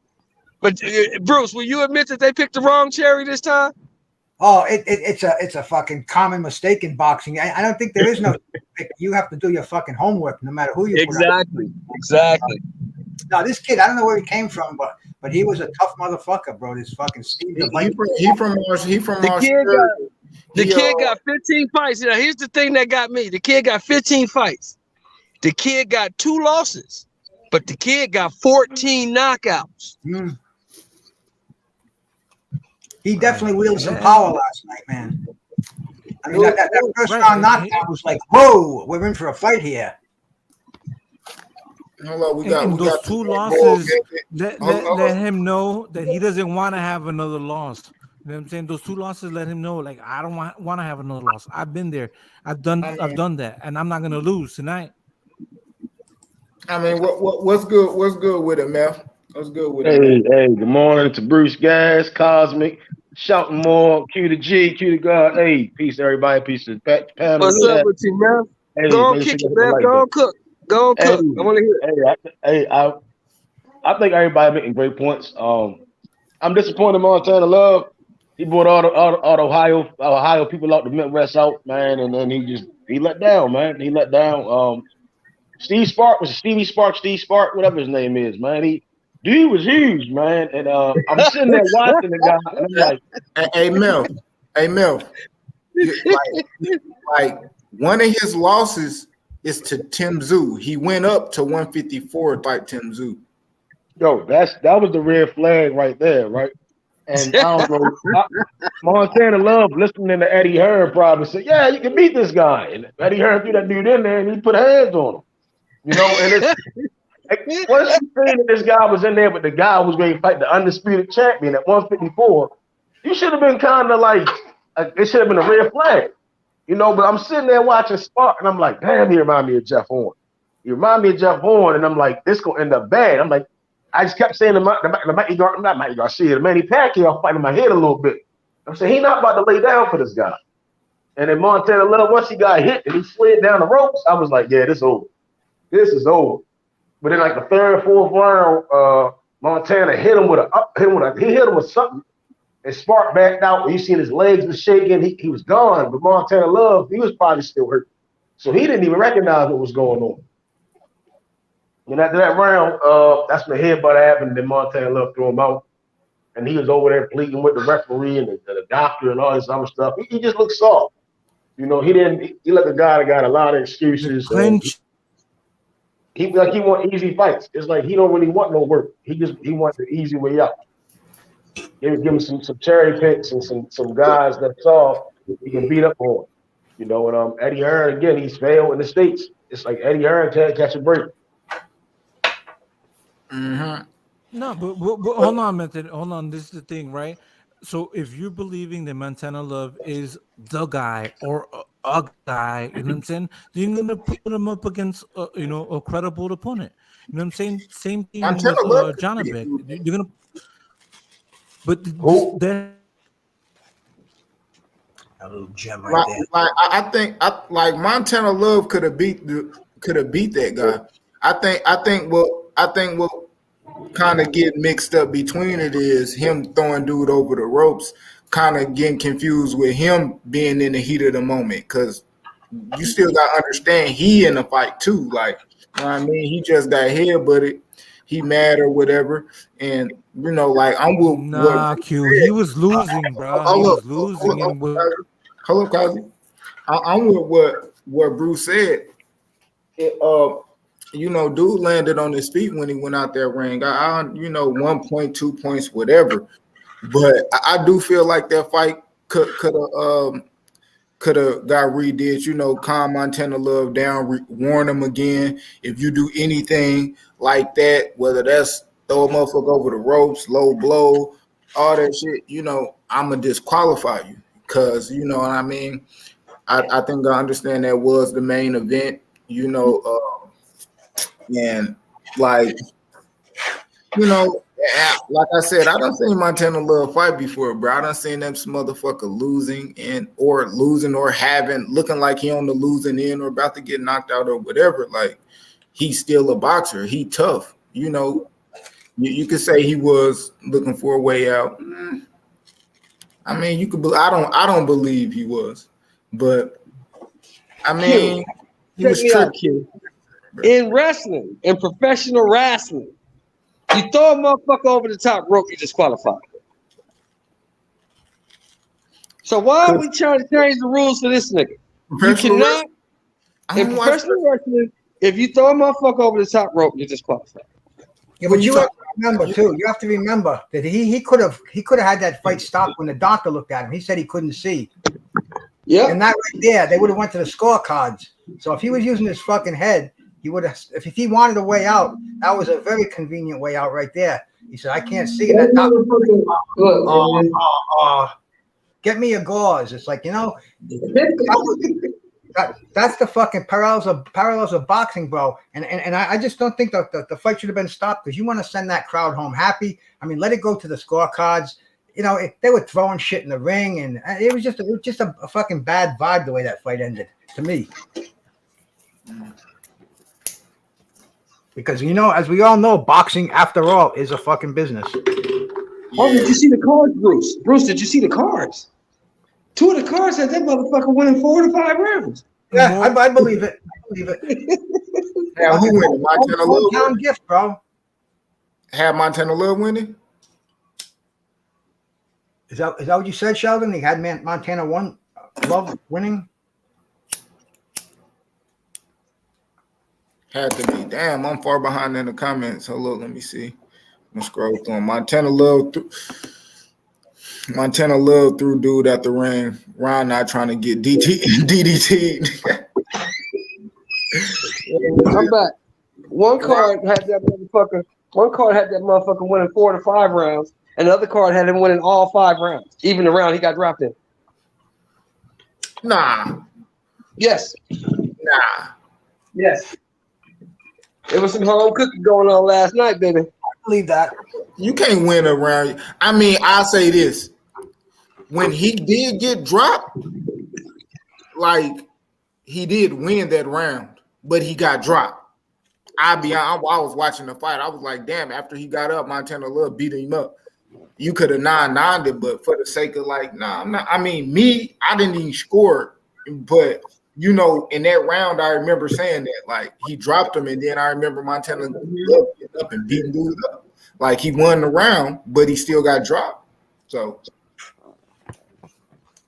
But Bruce, will you admit that they picked the wrong cherry this time? Oh, it's a fucking common mistake in boxing. I don't think there is no pick. You have to do your fucking homework, no matter who you put out. Exactly. No, this kid, I don't know where he came from, but he was a tough motherfucker, bro. This fucking Steve. He from Australia. The kid got 15 fights. Now, here's the thing that got me. The kid got 15 fights. The kid got 2 losses, but the kid got 14 knockouts. Mm. He definitely wielded some power last night, man. I mean, that first round knockout was like, whoa, we're in for a fight here. Hold on, and those 2 losses let him know that he doesn't want to have another loss. You know what I'm saying? Those 2 losses let him know, like, I don't want to have another loss. I've been there. I've done that, and I'm not gonna lose tonight. I mean, what's good? What's good with it, Meth? What's good with it? Hey, good morning to Bruce Gas, Cosmic, Shouting More, Q to G, Q to God. Hey, peace to everybody, peace to the panel. What's up with you, man? Hey, go on, kick it, man. Go on, cook. Go on, cook. I want to hear it. I think everybody making great points. I'm disappointed in Montana Love. He brought all the Ohio people out, the Midwest out, man, and then he let down, man. He let down. Steve Spark, whatever his name is, man. Dude was huge, man. And I'm sitting there watching the guy, and I'm like, hey Mel. Like one of his losses is to Tim Tszyu. He went up to 154 like Tim Tszyu. Yo, that was the red flag right there, right? And I don't know, Montana Love listening to Eddie Hearn probably said, yeah, you can beat this guy. And Eddie Hearn threw that dude in there and he put hands on him. You know, and it's once you say that this guy was in there, but the guy was ready to fight the undisputed champion at 154, you should have been kind of like, it should have been a red flag. You know, but I'm sitting there watching Spark and I'm like, damn, he remind me of Jeff Horn. He remind me of Jeff Horn, and I'm like, this gonna end up bad. I'm like, I just kept saying the Manny Pacquiao fighting my head a little bit. I'm saying he's not about to lay down for this guy. And then Montana Love, once he got hit and he slid down the ropes, I was like, yeah, this is over. This is over. But then like the third, fourth round, Montana hit him with something, and Spark backed out. You seen his legs was shaking. He was gone. But Montana Love, he was probably still hurt, so he didn't even recognize what was going on. And after that round, that's when the headbutt happened. And then Montana Love threw him out, and he was over there pleading with the referee and the doctor and all this other stuff. He just looked soft. You know, he let the guy that got a lot of excuses. He want easy fights. It's like he don't really want no work. He wants the easy way out. Give him some cherry picks and some guys that soft he can beat up on. You know, and Eddie Hearn, again, he's failed in the States. It's like Eddie Hearn can't catch a break. Mm-hmm. No, but hold on, Method. Hold on. This is the thing, right? So if you're believing that Montana Love is the guy or a guy, you know what I'm saying? You're gonna put him up against a credible opponent. You know what I'm saying? Same thing with Janibek. You're gonna, but then a little gem right there. Like I think Montana Love could have beat that guy. I think what kind of get mixed up between it is him throwing dude over the ropes, kind of getting confused with him being in the heat of the moment, because you still got to understand he in the fight too. Like, you know what I mean, he just got headbutted, he mad or whatever, and you know, like I'm with Q. He was losing, bro. Hold up, Kazi. I'm with what Bruce said. You know, dude landed on his feet when he went out there ring. 1 point, 2 points, whatever. But I do feel like that fight could have could have got redid, you know, calm Montana Love down, warn him again. If you do anything like that, whether that's throw a motherfucker over the ropes, low blow, all that shit, you know, I'm going to disqualify you. Because, you know what I mean? I think I understand that was the main event, you know, and like, you know, like I said, I done seen Montana Love fight before, bro. I done seen them motherfucker losing or having, looking like he on the losing end or about to get knocked out or whatever. Like, he's still a boxer. He tough. You know, you could say he was looking for a way out. I mean, you could. I don't believe he was, but I mean, he was tricky. In wrestling, in professional wrestling, you throw a motherfucker over the top rope, you disqualified. So why are we trying to change the rules for this nigga? You cannot. In professional wrestling, if you throw a motherfucker over the top rope, you're disqualified. Yeah, but you have to remember too. You have to remember that he could have had that fight stopped when the doctor looked at him. He said he couldn't see. Yeah, and that right there, they would have went to the scorecards. So if he was using his fucking head, he would have. If he wanted a way out, that was a very convenient way out right there. He said, "I can't see." And that doctor, get me a gauze. It's like, you know, that's the fucking parallels of boxing, bro. And I just don't think the fight should have been stopped because you want to send that crowd home happy. I mean, let it go to the scorecards. You know, they were throwing shit in the ring, and it was just a fucking bad vibe the way that fight ended to me. Because, you know, as we all know, boxing, after all, is a fucking business. Oh, did you see the cards, Bruce? Bruce, did you see the cards? 2 of the cards had that motherfucker winning 4 to 5 rounds. Yeah, I believe it. I believe it. Yeah, who winning? Montana Love? Hometown gift, bro. Had Montana Love winning? Is that what you said, Sheldon? He had Montana Love winning? Had to be. Damn, I'm far behind in the comments. Hold on, let me see. I'm gonna scroll through them. Montana Love threw dude at the ring. Ron not trying to get DDT. I'm back. One card had that motherfucker winning 4 to 5 rounds, and the other card had him winning all 5 rounds. Even the round he got dropped in. Nah. Yes. Nah. Yes. There was some home cooking going on last night, baby. I believe that. You can't win a round. I mean, I'll say this. When he did get dropped, like, he did win that round, but he got dropped. I was watching the fight. I was like, damn, after he got up, Montana Love beat him up. You could have 9-9'd it, but for the sake of like, nah, I'm not. I mean, I didn't even score, but you know, in that round, I remember saying that, like, he dropped him, and then I remember Montana Love getting up and beating dude up. Like, he won the round, but he still got dropped. So,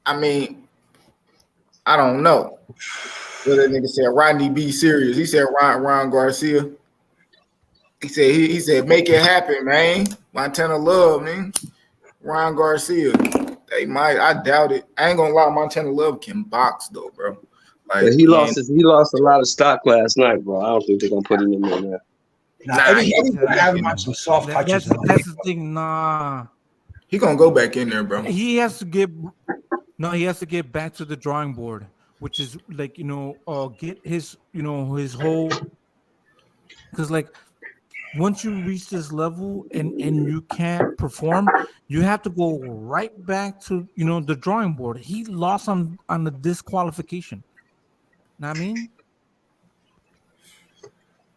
I mean, I don't know. What that nigga said, Rodney B. Serious. He said Ron Garcia. He said, make it happen, man. Montana Love, man. Ron Garcia. They might. I doubt it. I ain't gonna lie, Montana Love can box though, bro. Like, yeah, he lost a lot of stock last night, bro. I don't think they're gonna put him in there. Eddie have him on some soft touches. That's the thing. Nah, he gonna go back in there, bro. He has to get back to the drawing board, which is like, you know, get his, you know, his whole, because like once you reach this level and you can't perform, you have to go right back to, you know, the drawing board. He lost on the disqualification. Know what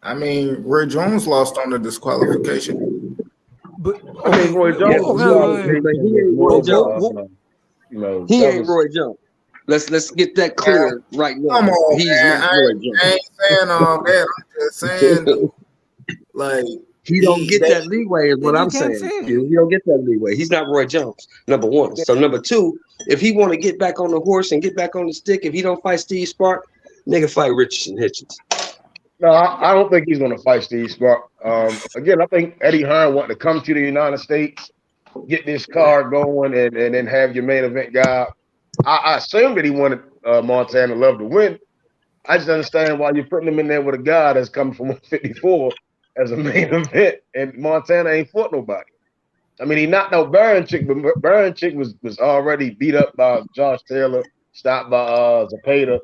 I mean, Roy Jones lost on the disqualification. But I mean, Roy Jones. He ain't Roy Jones. Let's get that clear right now. Come on, He's man. I ain't saying all that. I'm just saying, like, he don't get that leeway is what I'm saying. He don't get that leeway. He's not Roy Jones, number one. So number two, if he want to get back on the horse and get back on the stick, if he don't fight Steve Spark, nigga fight Richardson Hitchins. No, I don't think he's going to fight Steve Spark. Again, I think Eddie Hearn wanted to come to the United States, get this card going, and then have your main event guy I assumed that he wanted Montana Love to win. I just understand why you're putting him in there with a guy that's coming from 154 as a main event, and Montana ain't fought nobody. I mean, he knocked out Baranchik, but Baranchik was already beat up by Josh Taylor, stopped by Zapata,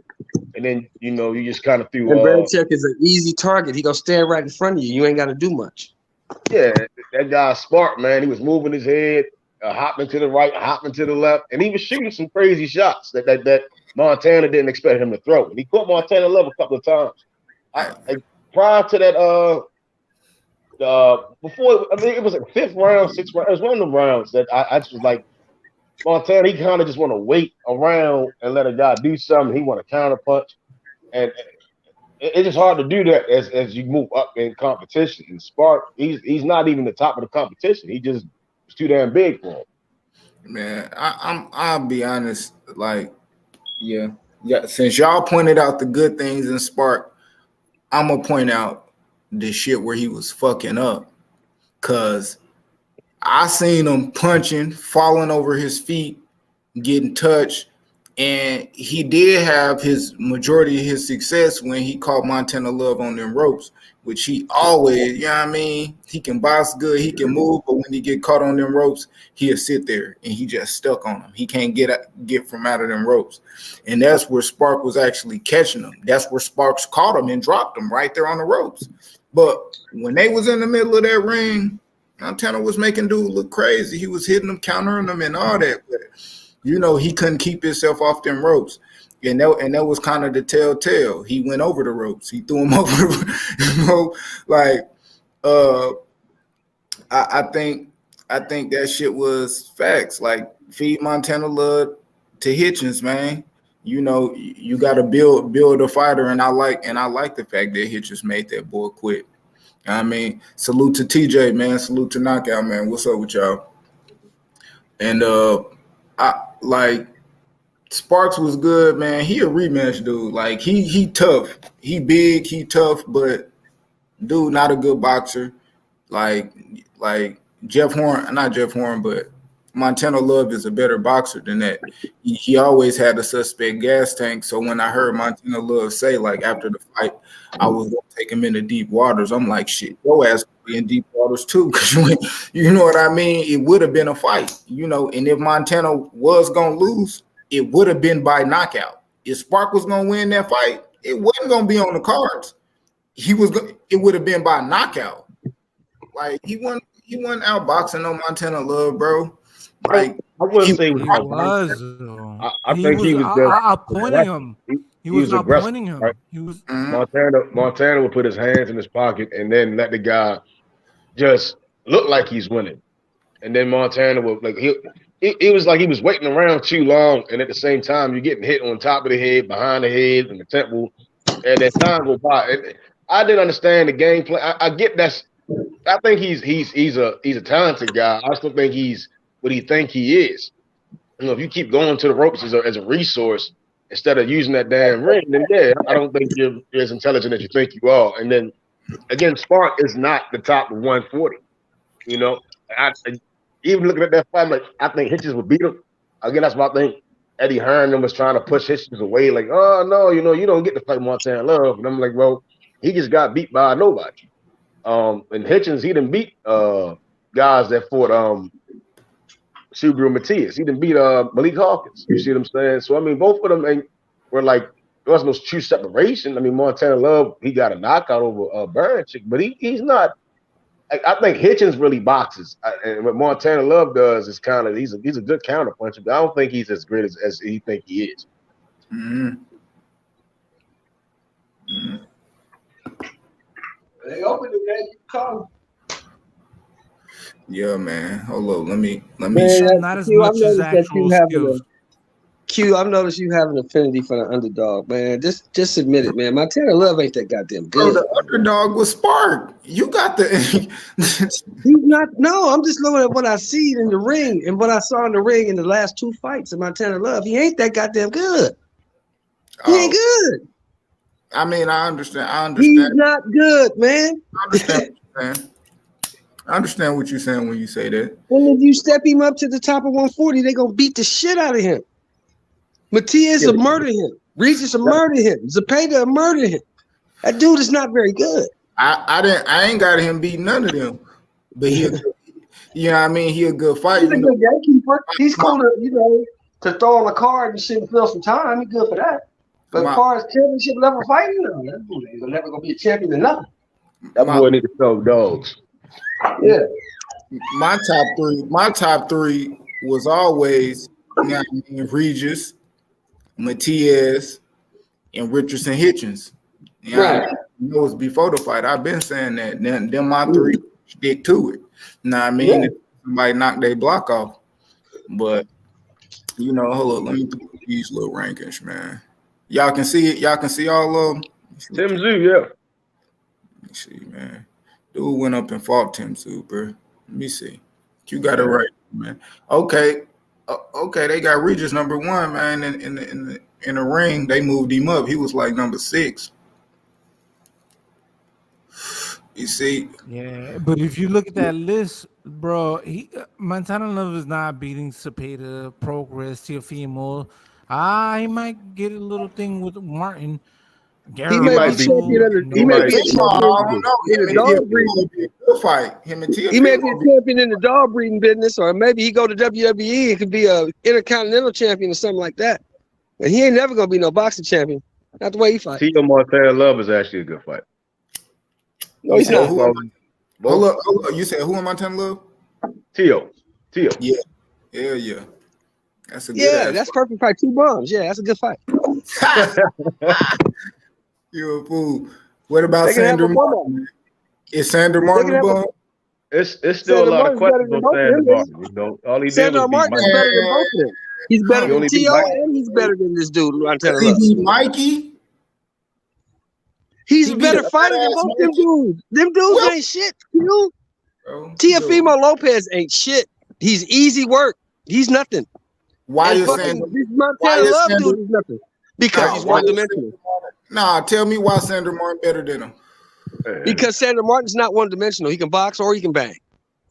and then you just kind of threw. And Belichick is an easy target. He gonna stand right in front of you. You ain't got to do much. Yeah, that guy's smart, man. He was moving his head, hopping to the right, hopping to the left, and he was shooting some crazy shots that Montana didn't expect him to throw. And he caught Montana Love a couple of times. Prior to that, before, I mean, it was like 5th round, 6th round. It was one of them rounds that I just was like, Montana, he kind of just want to wait around and let a guy do something. He want to counter punch, and it's just hard to do that as you move up in competition. And Spark, he's not even the top of the competition. He just is too damn big for him. Man, I'll be honest. Like, yeah. Since y'all pointed out the good things in Spark, I'm gonna point out the shit where he was fucking up, cause I seen him punching, falling over his feet, getting touched, and he did have his majority of his success when he caught Montana Love on them ropes, which he always, you know what I mean? He can box good, he can move, but when he get caught on them ropes, he'll sit there and he just stuck on them. He can't get from out of them ropes. And that's where Spark was actually catching him. That's where Sparks caught him and dropped him right there on the ropes. But when they was in the middle of that ring, Montana was making dude look crazy. He was hitting them, countering them, and all that. But, he couldn't keep himself off them ropes. And that was kind of the telltale. He went over the ropes. He threw him over, I think that shit was facts. Like, feed Montana Love to Hitchins, man. You got to build a fighter, and I like the fact that Hitchins made that boy quit. I mean, salute to TJ, man. Salute to Knockout, man. What's up with y'all? And Sparks was good, man. He a rematch dude. Like, he tough. He big, he tough, but dude not a good boxer. Like Jeff Horn, not Jeff Horn, but Montana Love is a better boxer than that. He always had a suspect gas tank. So when I heard Montana Love say, like, after the fight, I was going to take him into deep waters, I'm like, shit, your ass will be in deep waters too. Because you know what I mean? It would have been a fight, and if Montana was going to lose, it would have been by knockout. If Spark was going to win that fight, it wasn't going to be on the cards. It would have been by knockout. Like, he wasn't outboxing no Montana Love, bro. Like, I wouldn't say he was. I think he was just pointing him. He was not pointing him. Right? He was Montana would put his hands in his pocket and then let the guy just look like he's winning. And then Montana would, like, it was like he was waiting around too long, and at the same time you're getting hit on top of the head, behind the head, and the temple, and that time go by. And I didn't understand the game plan. I get that. I think he's a talented guy. I still think he's what he think he is. If you keep going to the ropes as a resource instead of using that damn ring, then yeah, I don't think you're as intelligent as you think you are. And then again, Spark is not the top of 140. I even looking at that fight, like, I think Hitchins would beat him. Again, that's why I think Eddie Hearn was trying to push Hitchins away. Like, oh no, you don't get to fight Montana Love. And I'm like, well, he just got beat by nobody. And Hitchins, he didn't beat guys that fought Subaru Matias. He didn't beat Malik Hawkins. You see what I'm saying? So I mean, both of them were like, there wasn't no true separation. I mean, Montana Love, he got a knockout over Baranchik, but he's not. I think Hitchins really boxes, and what Montana Love does is kind of he's a good counter puncher, but I don't think he's as great as he think he is. Mm-hmm. They opened it, man. You come. Yeah, man. Hold on. Let me. Man, not as much as actual skills. Q, I've noticed you have an affinity for the underdog, man. Just admit it, man. Montana Love ain't that goddamn good. Bro, the underdog was Spark. You got the. He's not. No, I'm just looking at what I see in the ring and what I saw in the ring in the last 2 fights of Montana Love. He ain't that goddamn good. He ain't good. I mean, I understand. He's not good, man. I understand what you're saying when you say that. And if you step him up to the top of 140, they're gonna beat the shit out of him. Matias will murder him. Regis will murder him. Zepeda will murder him. That dude is not very good. I ain't got him beat none of them, but he, you know what I mean. He a good fighter. He's a good gatekeeper. He's cool to to throw on a card and shit and fill some time. He's good for that. But as far as championship level fighting, no, that dude ain't never gonna be a champion or nothing. That boy need to throw dogs. Yeah. My top three was always, you know what I mean, Regis, Matias, and Richardson Hitchins. You know, right. It was before the fight. I've been saying that. Then my three stick to it. You know what I mean? If somebody knock their block off. But, you know, hold up. Let me put these little rankings, man. Y'all can see it. Y'all can see all of them. Tim Tszyu, yeah. Let me see, man. Dude went up and fought Tim Tszyu, bro. Let me see. You got it right, man. Okay. Okay, they got Regis number 1, man. In the ring, they moved him up. He was like number 6. You see? Yeah, but if you look at that list, bro, Montano Love is not beating Zepeda, Progress, Teofimo. He might get a little thing with Martin. He may be champion in the dog breeding. He may be a champion in the dog breeding business, or maybe he go to WWE and could be a intercontinental champion or something like that. And he ain't never gonna be no boxing champion. Not the way he fights. Tio Montana Love is actually a good fight. No, he's not. Hold up. You said who am I telling Love? Tio. Yeah. That's a good. Yeah, that's perfect fight. 2 bombs. Yeah, that's a good fight. You a fool. What about Sandra Martin? Is Sandra Martin a bum? It's still Sandra a lot of Martin's questions on Sandra Martin. You know, all he did was Martin is better than both of them. He's better than Tio, and he's better than this dude. Does he beat Mikey? He's a better fighter than both them dudes. Them dudes ain't shit, you. Teofimo Lopez ain't shit. He's easy work. He's nothing. Why is Sandra? This Montana Love dude is nothing. Because he's one-dimensional. Nah, tell me why Sandra Martin better than him. Because Sandra Martin's not one-dimensional. He can box or he can bang.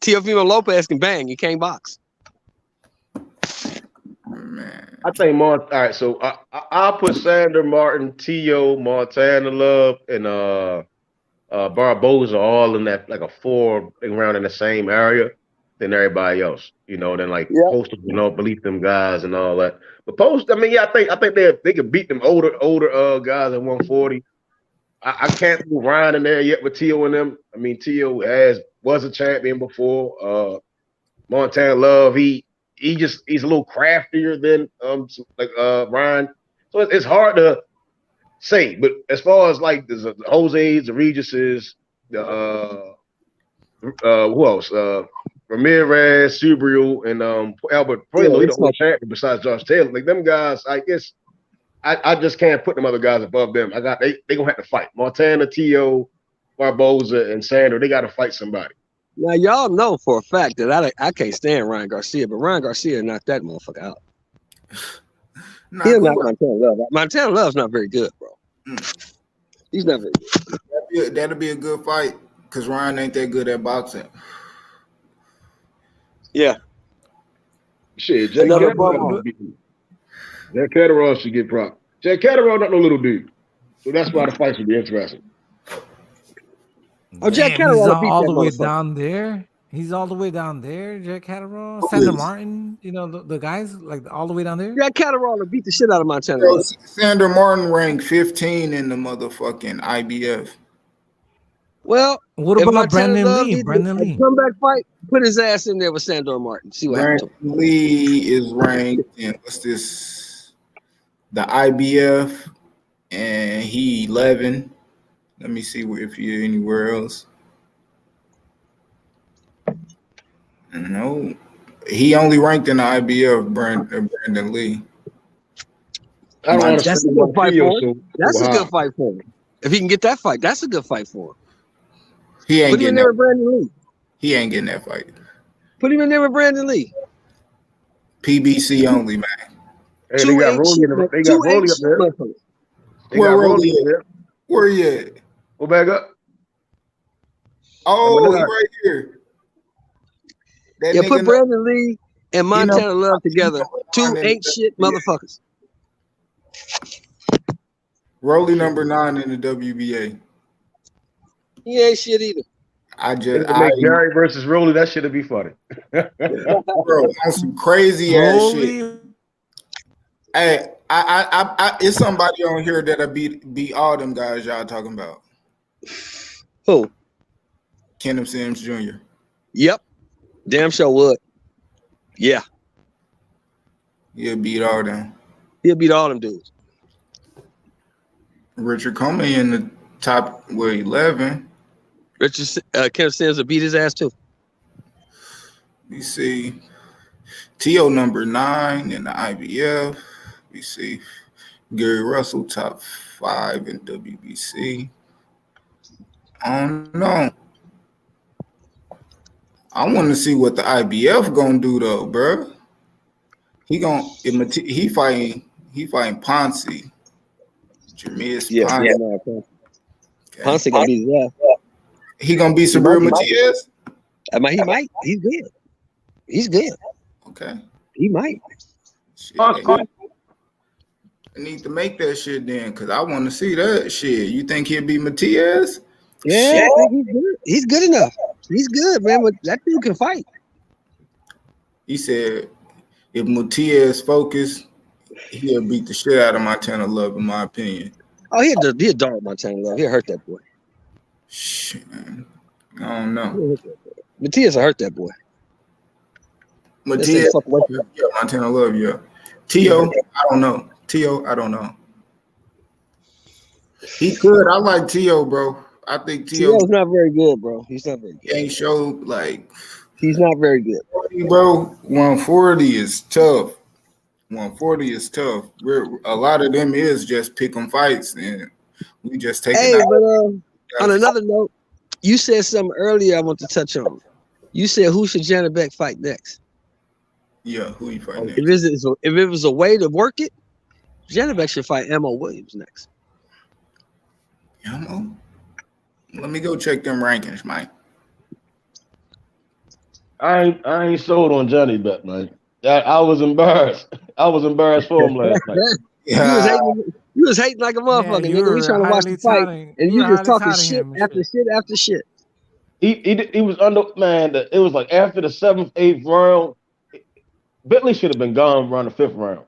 Teofimo Lopez can bang. He can't box. Man. I think all right, so I'll put Sandra Martin, Tio, Montana Love, and Barboza all in that like a 4 around in the same area than everybody else. You know, then like Postal, you know, believe them guys and all that. But Post, I mean, yeah, I think they could beat them older guys at 140. I can't move Ryan in there yet with Tio and them. I mean, Tio was a champion before. Montana Love, he's a little craftier than Ryan. So it's hard to say. But as far as like the Jose's, the Regises, the who else? Ramirez, Subaru, and Albert Puello, he the only champion besides Josh Taylor. Like them guys, I guess I just can't put them other guys above them. They gonna have to fight. Montana, Tio, Barboza, and Sandra, they gotta fight somebody. Now y'all know for a fact that I can't stand Ryan Garcia, but Ryan Garcia knocked that motherfucker out. He'll knock Montana Love out. Montana Love's not very good, bro. He's not very good. That'll be a good fight because Ryan ain't that good at boxing. Yeah. Shit, Jack Catterall should get propped. Jack Catterall not no little dude. So that's why the fight should be interesting. Oh, Jack Catterall he's all the way down there. He's all the way down there, Jack Catterall. Sandra Martin, you know, the guys like all the way down there. Jack Catterall will beat the shit out of Montana. Sandra Martin ranked 15 in the motherfucking IBF. Well, what about Brandon Lee? Brandon Lee. Comeback fight, put his ass in there with Sandor Martin. See what happens. Brandon Lee is ranked in what's this? The IBF, and he 11. Let me see if you're anywhere else. No, he only ranked in the IBF. Brandon Lee. That's a good fight for him. That's a good fight for him. If he can get that fight, that's a good fight for him. He ain't Put him in there with Brandon Lee. He ain't getting that fight. Put him in there with Brandon Lee. PBC only, man. Hey, they got Rolly up there. Where Rolly at? Where he at? Go back up. Oh, he right here. Put Brandon Lee and Montana Love together. 2 ain't shit motherfuckers. Rolly number 9 in the WBA. He ain't shit either. Make Jerry versus Rolly. That shit'd be funny. Bro, on some crazy ass shit. Hey, I it's somebody on here that'll beat all them guys y'all talking about. Who? Kenneth Sims Jr. Yep. Damn sure would. Yeah. He'll beat all them. He'll beat all them dudes. Richard Comey in the top 11. Kenneth Sims will beat his ass too. We see T.O. number 9 in the IBF. We see Gary Russell top 5 in WBC. I don't know. I want to see what the IBF gonna do though, bro. He fighting Ponce. Jameis Ponce. No, Ponce gonna beat his ass. He gonna beat Sabir Matias? He might. He's good. He's good. Okay. He might. Shit, I need to make that shit then, cause I want to see that shit. You think he'll beat Matias? Yeah, I think he's good. He's good enough. He's good, man. But that dude can fight. He said if Matias focused, he'll beat the shit out of Montano L.A.B, in my opinion. Oh, he'll dog Montano L.A.B. He'll hurt that boy. Shit, man. I don't know. Matias will hurt that boy. Matias, yeah, Montano L.A.B, yeah. T.O., I don't know. T.O., I don't know. He could. I like T.O., bro. I think T.O.'s not very good, bro. He's not very good. He ain't showed like. He's not very good. Bro, 140 is tough. 140 is tough. A lot of them is just pick 'em fights, and we just take it out. But on another note, you said something earlier I want to touch on. You said who should Janibek fight next? Yeah, who he fight next? If it was a way to work it, Janibek should fight Emo Williams next. Emo? Let me go check them rankings, Mike. I ain't sold on Janibek, man. I was embarrassed. I was embarrassed for him last night. Yeah. You was hating like a motherfucker, nigga. We trying to watch the fight, and you just talking shit after shit after shit. He was under, man. It was like after the 7th, 8th round, Bentley should have been gone around the 5th round.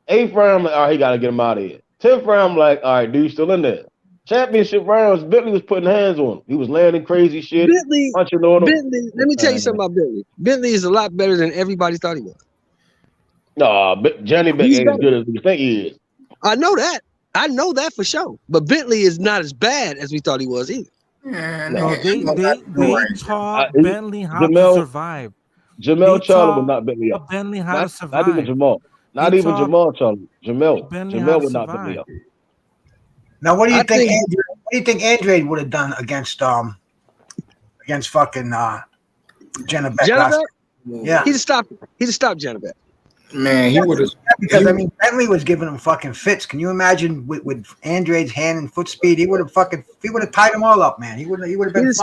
8th round, I'm like, all right, he got to get him out of here. 10th round, I'm like, all right, dude, still in there. Championship rounds, Bentley was putting hands on him. He was landing crazy shit. Punching on him. Bentley, let me tell you something about Bentley. Bentley is a lot better than everybody thought he was. Nah, but Janibek ain't as good as we think he is. I know that. I know that for sure. But Bentley is not as bad as we thought he was either. No, they taught Bentley how to survive. Jamel Charlo would not Bentley up. Bentley how to survive. Not even Jamal. Not even Jamal Charlo. Jamel would not Bentley up. Now, what do you think? What do you think Andrade would have done against fucking Janibek? Yeah, he'd have stopped Janibek. Man, he would have, because I mean Bentley was giving him fucking fits. Can you imagine with Andrade's hand and foot speed? He would have tied them all up, man. He would have been. He'd have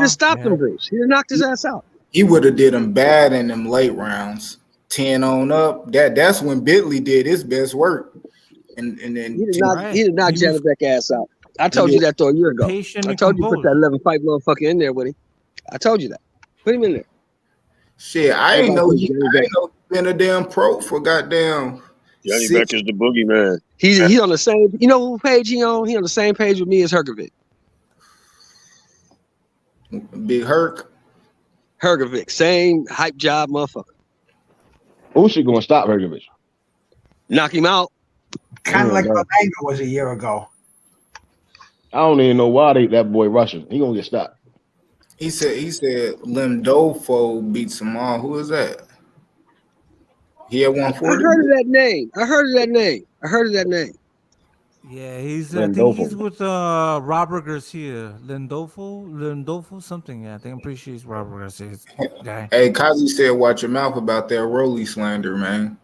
stopped him, Bruce. He'd have knocked his ass out. He would have did him bad in them late rounds. 10 on up. That's when Bentley did his best work. And then he did not Janibek ass out. I told you that though a year ago. I told you put that 11 fight motherfucker in there with him. I told you that. Put him in there. Shit, I ain't know he been a damn pro for goddamn. Janibek is the boogeyman. He's on the same. You know who page he on? He on the same page with me as Hergovic. Big Hergovic, same hype job, motherfucker. Who's she gonna stop Hergovic? Knock him out. Kind of like Orlando was a year ago. I don't even know why that boy rushing. He gonna get stopped. He said Lindolfo beats them all. Who is that? He had 140. I heard of that name. Yeah, I think he's with Robert Garcia. Lindolfo something. Yeah, I think I'm pretty sure he's Robert Garcia's guy. Hey, Kazi said, watch your mouth about that Rolly slander, man.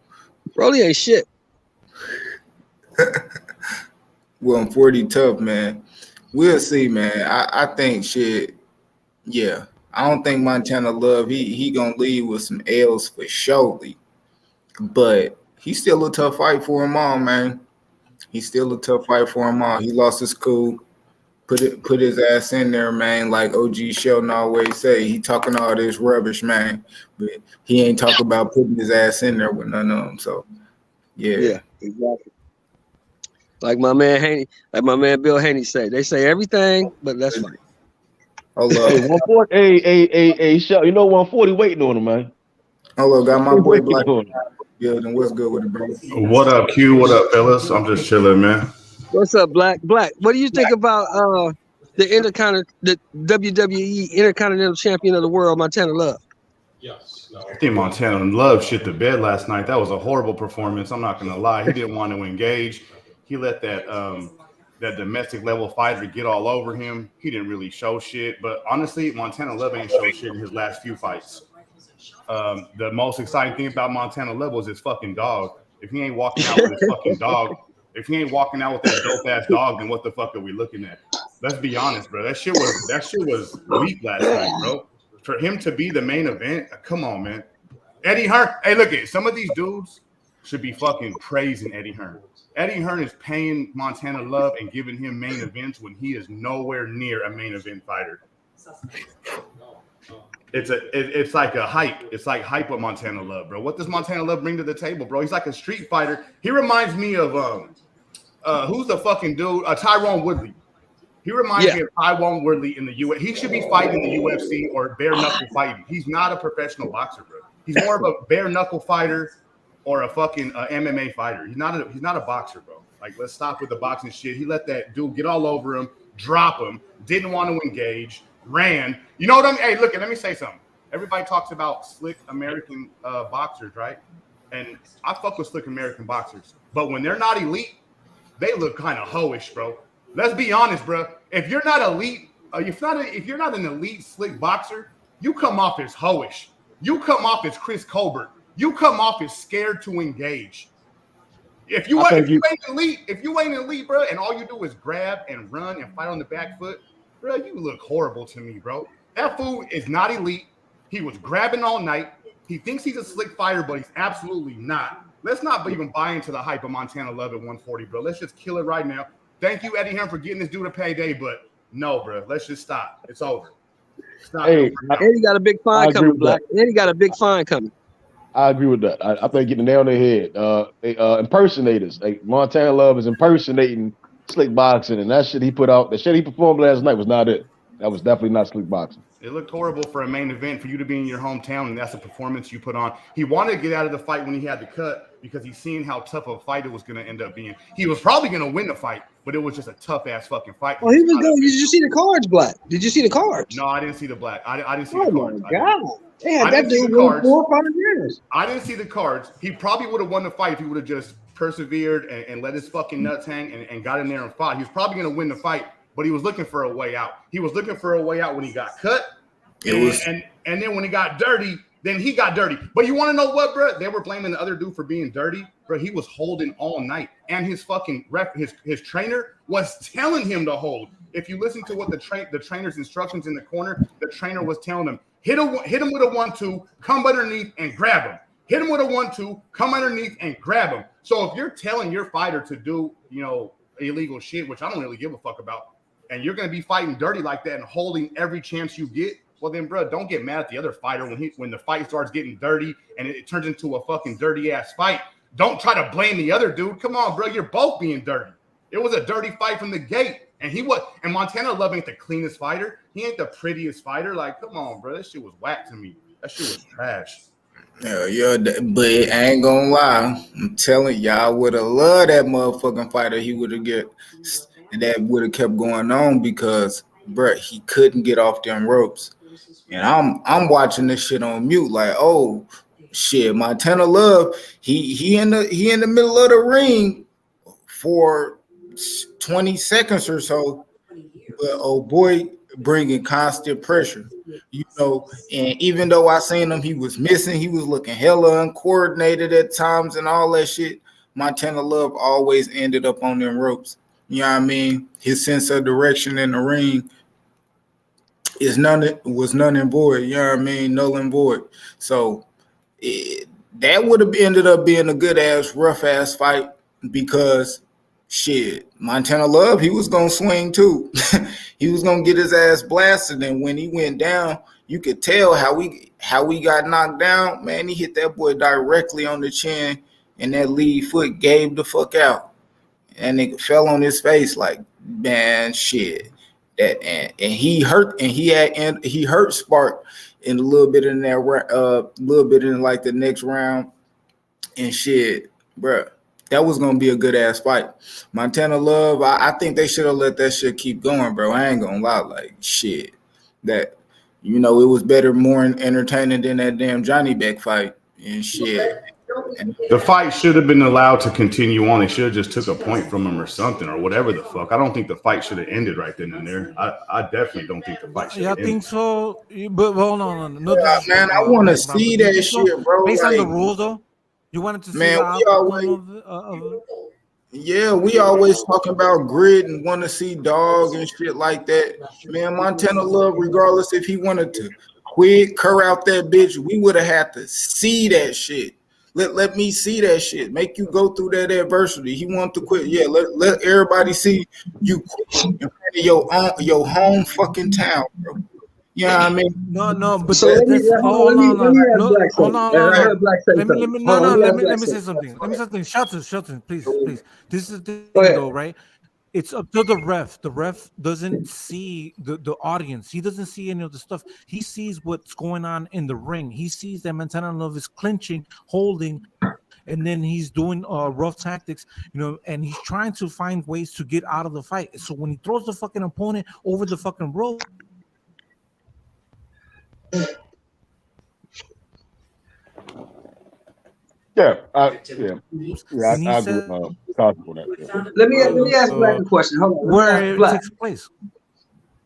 Rolly ain't shit. 140 tough, man. We'll see, man. I think shit. Yeah, I don't think Montano L.A.B. He gonna leave with some L's for surely, but he's still a tough fight for him all, man. He's still a tough fight for him all. He lost his cool. Put his ass in there, man. Like OG Sheldon always say, he talking all this rubbish, man. But he ain't talking about putting his ass in there with none of them. So, Yeah, exactly. Like my man Haney, like my man Bill Haney say, they say everything, but that's fine. Oh, Hey, 140, hey, Shell, you know 140 waiting on him, man. Hello, got my boy Black building. What's good with it, bro? What up, Q? What up, fellas? I'm just chilling, man. What's up, Black? Black, what do you think about the WWE Intercontinental Champion of the World, Montana Love? I think Montana Love shit the bed last night. That was a horrible performance. I'm not gonna lie. He didn't want to engage. He let that that domestic level fighter get all over him. He didn't really show shit. But honestly, Montana Love ain't show shit in his last few fights. The most exciting thing about Montana Love was his fucking dog. If he ain't walking out with his fucking dog, if he ain't walking out with that dope ass dog, then what the fuck are we looking at? Let's be honest, bro. That shit was weak last night, bro. For him to be the main event, come on, man. Eddie Hearn. Hey, look at some of these dudes should be fucking praising Eddie Hearn. Eddie Hearn is paying Montana Love and giving him main events when he is nowhere near a main event fighter. It's like a hype. It's like hype with Montana Love, bro. What does Montana Love bring to the table, bro? He's like a street fighter. He reminds me of who's the fucking dude? Tyrone Woodley. He reminds me of Tyrone Woodley in the UFC. He should be fighting in the UFC or bare knuckle fighting. He's not a professional boxer, bro. He's more of a bare knuckle fighter or a fucking MMA fighter. He's not a boxer, bro. Like, let's stop with the boxing shit. He let that dude get all over him, drop him, didn't want to engage, ran. You know what I mean? Hey, look, let me say something. Everybody talks about slick American boxers, right? And I fuck with slick American boxers. But when they're not elite, they look kind of hoish, bro. Let's be honest, bro. If you're not elite, if you're not an elite slick boxer, you come off as hoish. You come off as Chris Colbert. You come off as scared to engage. If you ain't elite, bro, and all you do is grab and run and fight on the back foot, bro, you look horrible to me, bro. That fool is not elite. He was grabbing all night. He thinks he's a slick fighter, but he's absolutely not. Let's not even buy into the hype of Montana Love at 140, bro. Let's just kill it right now. Thank you, Eddie Hearn, for getting this dude a payday, but no, bro. Let's just stop. It's over. Hey, Eddie got a big fine coming, Black. Eddie got a big fine coming. I agree with that. I think getting the nail on their head. Impersonators. Like Montana Love is impersonating slick boxing, and that shit he put out, the shit he performed last night was not it. That was definitely not slick boxing. It looked horrible for a main event for you to be in your hometown, and that's a performance you put on. He wanted to get out of the fight when he had the cut because he's seen how tough of a fight it was going to end up being. He was probably going to win the fight, but it was just a tough ass fucking fight. Well, he was going. Did you see the cards, Black? Did you see the cards? No, I didn't see the Black. I didn't see the cards. Oh my god! They had that dude win 4 or 5 years. I didn't see the cards. He probably would have won the fight if he would have just persevered and let his fucking nuts hang and got in there and fought. He was probably going to win the fight, but he was looking for a way out. He was looking for a way out when he got cut. And then when he got dirty, then he got dirty. But you want to know what, bro? They were blaming the other dude for being dirty. Bro, he was holding all night. And his fucking his trainer was telling him to hold. If you listen to what the trainer's instructions in the corner, the trainer was telling him, hit him with a 1-2, come underneath and grab him. Hit him with a 1-2, come underneath and grab him. So if you're telling your fighter to do, illegal shit, which I don't really give a fuck about, and you're going to be fighting dirty like that and holding every chance you get, well then, bro, don't get mad at the other fighter when the fight starts getting dirty and it turns into a fucking dirty ass fight. Don't try to blame the other dude. Come on, bro, you're both being dirty. It was a dirty fight from the gate, and Montana Love ain't the cleanest fighter. He ain't the prettiest fighter. Like, come on, bro, that shit was whack to me. That shit was trash. Yeah, but I ain't gonna lie. I'm telling y'all, would have loved that motherfucking fighter. He would have kept going on because, bro, he couldn't get off them ropes. And I'm watching this shit on mute, like, oh shit, Montana Love, he in the middle of the ring for 20 seconds or so, but oh boy, bringing constant pressure, and even though I seen him, he was missing, he was looking hella uncoordinated at times and all that shit. Montana Love always ended up on them ropes. You know what I mean? His sense of direction in the ring was none and void. You know what I mean? Null and void. So that would have ended up being a good ass, rough ass fight because shit, Montana Love, he was gonna swing too. He was gonna get his ass blasted, and when he went down, you could tell how he got knocked down. Man, he hit that boy directly on the chin, and that lead foot gave the fuck out, and nigga fell on his face like, man, shit. That and he hurt, and he hurt Spark in a little bit in that little bit in like the next round, and shit, bruh. That was gonna be a good ass fight. Montana Love, I think they should have let that shit keep going, bro. I ain't gonna lie, like shit. That it was better, more entertaining than that damn Janibek fight and shit. The fight should have been allowed to continue on. They should have just took a point from him or something or whatever the fuck. I don't think the fight should have ended right then and there. I definitely don't think the fight should have ended. I think so. But hold on. No, man, I want to see that shit, bro. Based on the rules, though, you wanted to see the outcome we always talking about grit and want to see dog and shit like that. Man, Montana Love, regardless if he wanted to quit, cur out that bitch, we would have had to see that shit. Let me see that shit. Make you go through that adversity. He wanted to quit. Yeah, let everybody see you quit in front of your home fucking town, bro. You know what I mean? No, but so let me say something. Let me say something. Shelton, please. This is the thing, though, right? It's up to the ref. The ref doesn't see the audience. He doesn't see any of the stuff. He sees what's going on in the ring. He sees that Montana Love is clinching, holding, and then he's doing rough tactics, and he's trying to find ways to get out of the fight. So when he throws the fucking opponent over the fucking rope, I agree with Cosmo that. Yeah. Let me ask Black a question. Hold on. Where it takes place.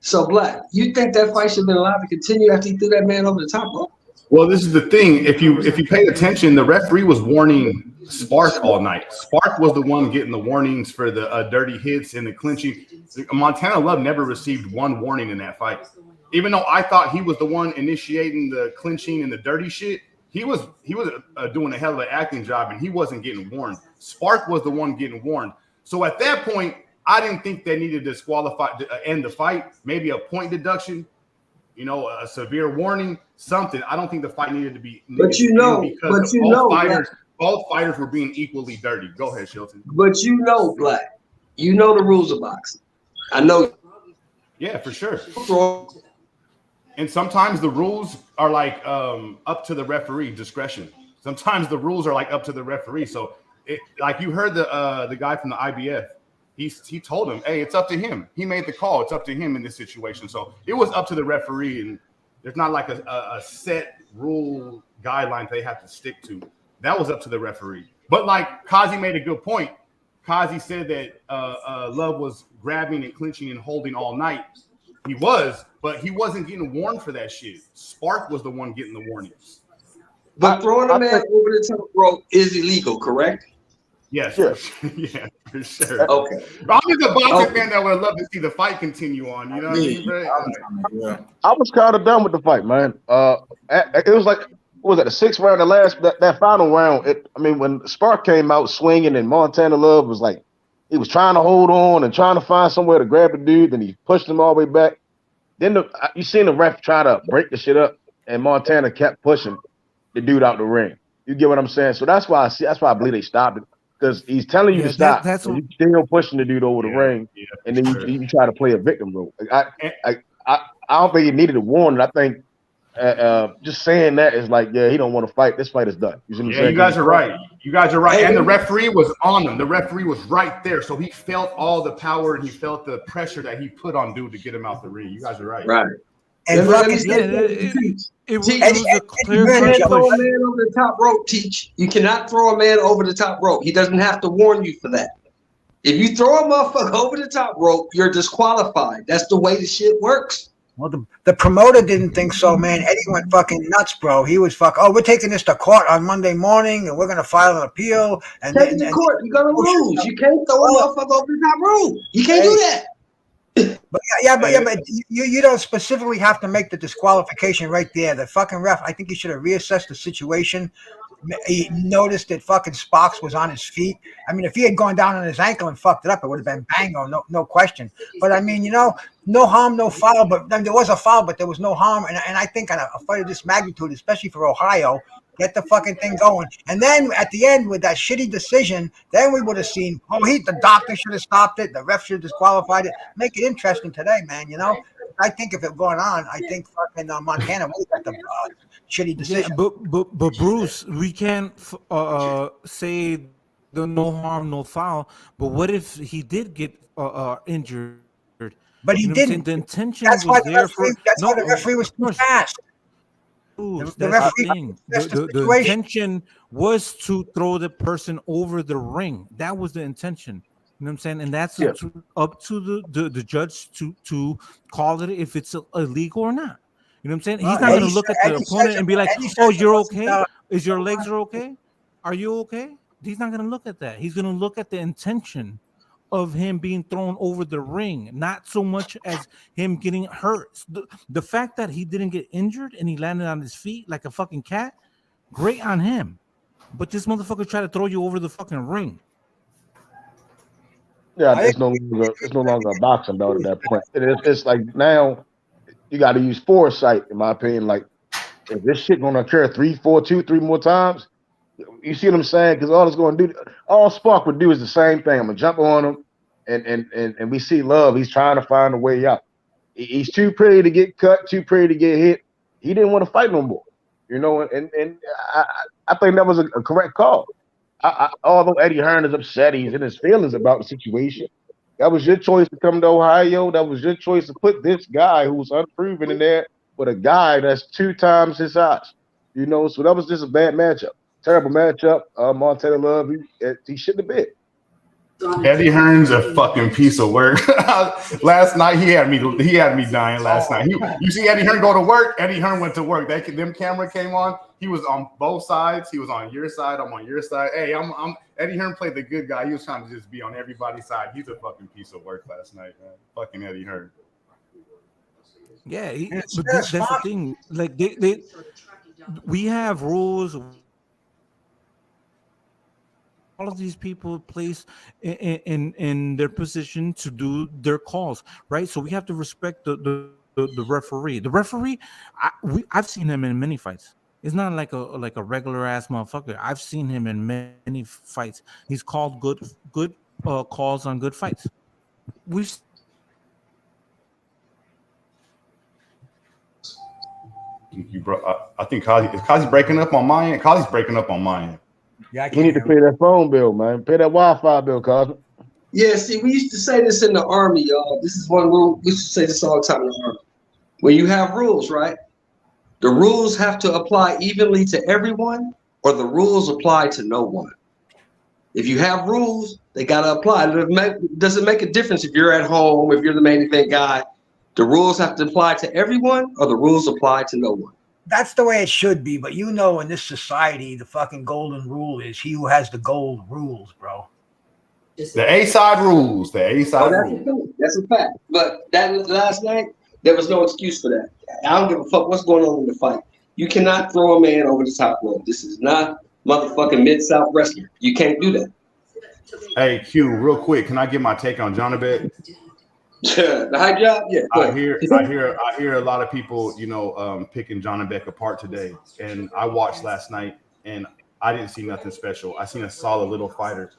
So, Black, you think that fight should have been allowed to continue after he threw that man over the top rope? Well, this is the thing. If you paid attention, the referee was warning Spark all night. Spark was the one getting the warnings for the dirty hits and the clinching. Montana Love never received one warning in that fight. Even though I thought he was the one initiating the clinching and the dirty shit, he was doing a hell of an acting job, and he wasn't getting warned. Spark was the one getting warned. So at that point, I didn't think they needed to disqualify to end the fight. Maybe a point deduction, a severe warning, something. I don't think the fight needed to be. Both fighters were being equally dirty. Go ahead, Shelton. But Black, the rules of boxing. I know. Yeah, for sure. And sometimes the rules are like up to the referee discretion. Sometimes the rules are like up to the referee. So, like you heard the guy from the IBF, he told him, "Hey, it's up to him. He made the call. It's up to him in this situation." So it was up to the referee, and there's not like a set rule guideline they have to stick to. That was up to the referee. But like Kazi made a good point. Kazi said that Love was grabbing and clinching and holding all night. He was, but he wasn't getting warned for that shit. Spark was the one getting the warnings. But throwing a man over the top rope is illegal, correct? Yes. Yeah, for sure. Okay. I'm just a boxing fan that would love to see the fight continue on. You know what I mean? Right? I was kind of done with the fight, man. It was like, what was that, the sixth round, that final round? When Spark came out swinging and Montana Love was like, he was trying to hold on and trying to find somewhere to grab the dude, then he pushed him all the way back. Then you seen the ref try to break the shit up, and Montana kept pushing the dude out the ring. You get what I'm saying? So that's why I believe they stopped it, because he's telling you to stop. That's what, you still pushing the dude over the ring, and then you try to play a victim role. I don't think he needed a warning. I think just saying that is like, he don't want to fight. This fight is done. You guys are right. And the referee was on him. The referee was right there. So he felt all the power and he felt the pressure that he put on dude to get him out the ring. You guys are right. Right. And it was a clear throw a man over the top rope, Teach. You cannot throw a man over the top rope. He doesn't have to warn you for that. If you throw a motherfucker over the top rope, you're disqualified. That's the way the shit works. Well, the promoter didn't think so, man. Eddie went fucking nuts, bro. He was we're taking this to court on Monday morning, and we're going to file an appeal. And take it to court. You're going to lose. You can't throw a motherfucker over the top rope. You can't do that. But you don't specifically have to make the disqualification right there. The fucking ref, I think he should have reassessed the situation he noticed that fucking Sparks was on his feet. I mean, if he had gone down on his ankle and fucked it up, it would have been bango, no question. But I mean, no harm, no foul. But I mean, there was a foul, but there was no harm. And I think on a fight of this magnitude, especially for Ohio, get the fucking thing going. And then at the end with that shitty decision, then we would have seen, the doctor should have stopped it. The ref should have disqualified it. Make it interesting today, man. I think if it going on, I think fucking Montana would have got the shitty decision. Yeah, but Bruce, we can't say the no harm, no foul. But what if he did get injured? But he didn't. The intention that's was why there why the referee was too fast. That's the thing. The intention was to throw the person over the ring. That was the intention. You know what I'm saying? And that's up to the judge to call it if it's illegal or not. You know what I'm saying? He's not going to look at the opponent and be like, "Oh, you're okay? Is your legs are okay? Are you okay?" He's not going to look at that. He's going to look at the intention of him being thrown over the ring, not so much as him getting hurt. The fact that he didn't get injured and he landed on his feet like a fucking cat, great on him. But this motherfucker tried to throw you over the fucking ring. Yeah, it's no longer a boxing belt at that point. It's like now you got to use foresight, in my opinion. Like, if this shit gonna occur 3 more times, you see what I'm saying? Because all Spark would do is the same thing. I'm gonna jump on him, and we see Love. He's trying to find a way out. He's too pretty to get cut, too pretty to get hit. He didn't want to fight no more, and I think that was a correct call. Although Eddie Hearn is upset, he's in his feelings about the situation. That was your choice to come to Ohio. That was your choice to put this guy who's unproven in there with a guy that's 2 times his size. So that was just a bad matchup. Terrible matchup. Montana Love, he shouldn't have been. Eddie Hearn's a fucking piece of work. Last night he had me dying. Last night, you see Eddie Hearn go to work. Eddie Hearn went to work. Them camera came on. He was on both sides. He was on your side. I'm on your side. Hey, I'm Eddie Hearn played the good guy. He was trying to just be on everybody's side. He's a fucking piece of work last night, man. Fucking Eddie Hearn. Yeah, but that's the thing. Like we have rules. All of these people placed in their position to do their calls, right? So we have to respect the referee. The referee, I've seen him in many fights. It's not like a regular ass motherfucker. I've seen him in many fights. He's called good calls on good fights. I think Kazi's breaking up on my end. Kazi's breaking up on my end. Yeah, you need to pay that phone bill, man. Pay that Wi-Fi bill, Kazi. Yeah, see, we used to say this in the Army, y'all. This is one rule. We used to say this all the time in the Army. When you have rules, right? The rules have to apply evenly to everyone, or the rules apply to no one. If you have rules, they got to apply. It doesn't make a difference if you're at home, if you're the main event guy. The rules have to apply to everyone, or the rules apply to no one. That's the way it should be. But in this society, the fucking golden rule is he who has the gold rules, bro. The A-side rules. The A-side rules. That's a fact. But that last night, there was no excuse for that. I don't give a fuck what's going on in the fight. You cannot throw a man over the top rope. This is not motherfucking Mid-South wrestling. You can't do that. Hey, Q, real quick, can I get my take on Janibek? The high job, yeah. I hear a lot of people, picking Janibek apart today. And I watched last night, and I didn't see nothing special. I seen a solid little fighter.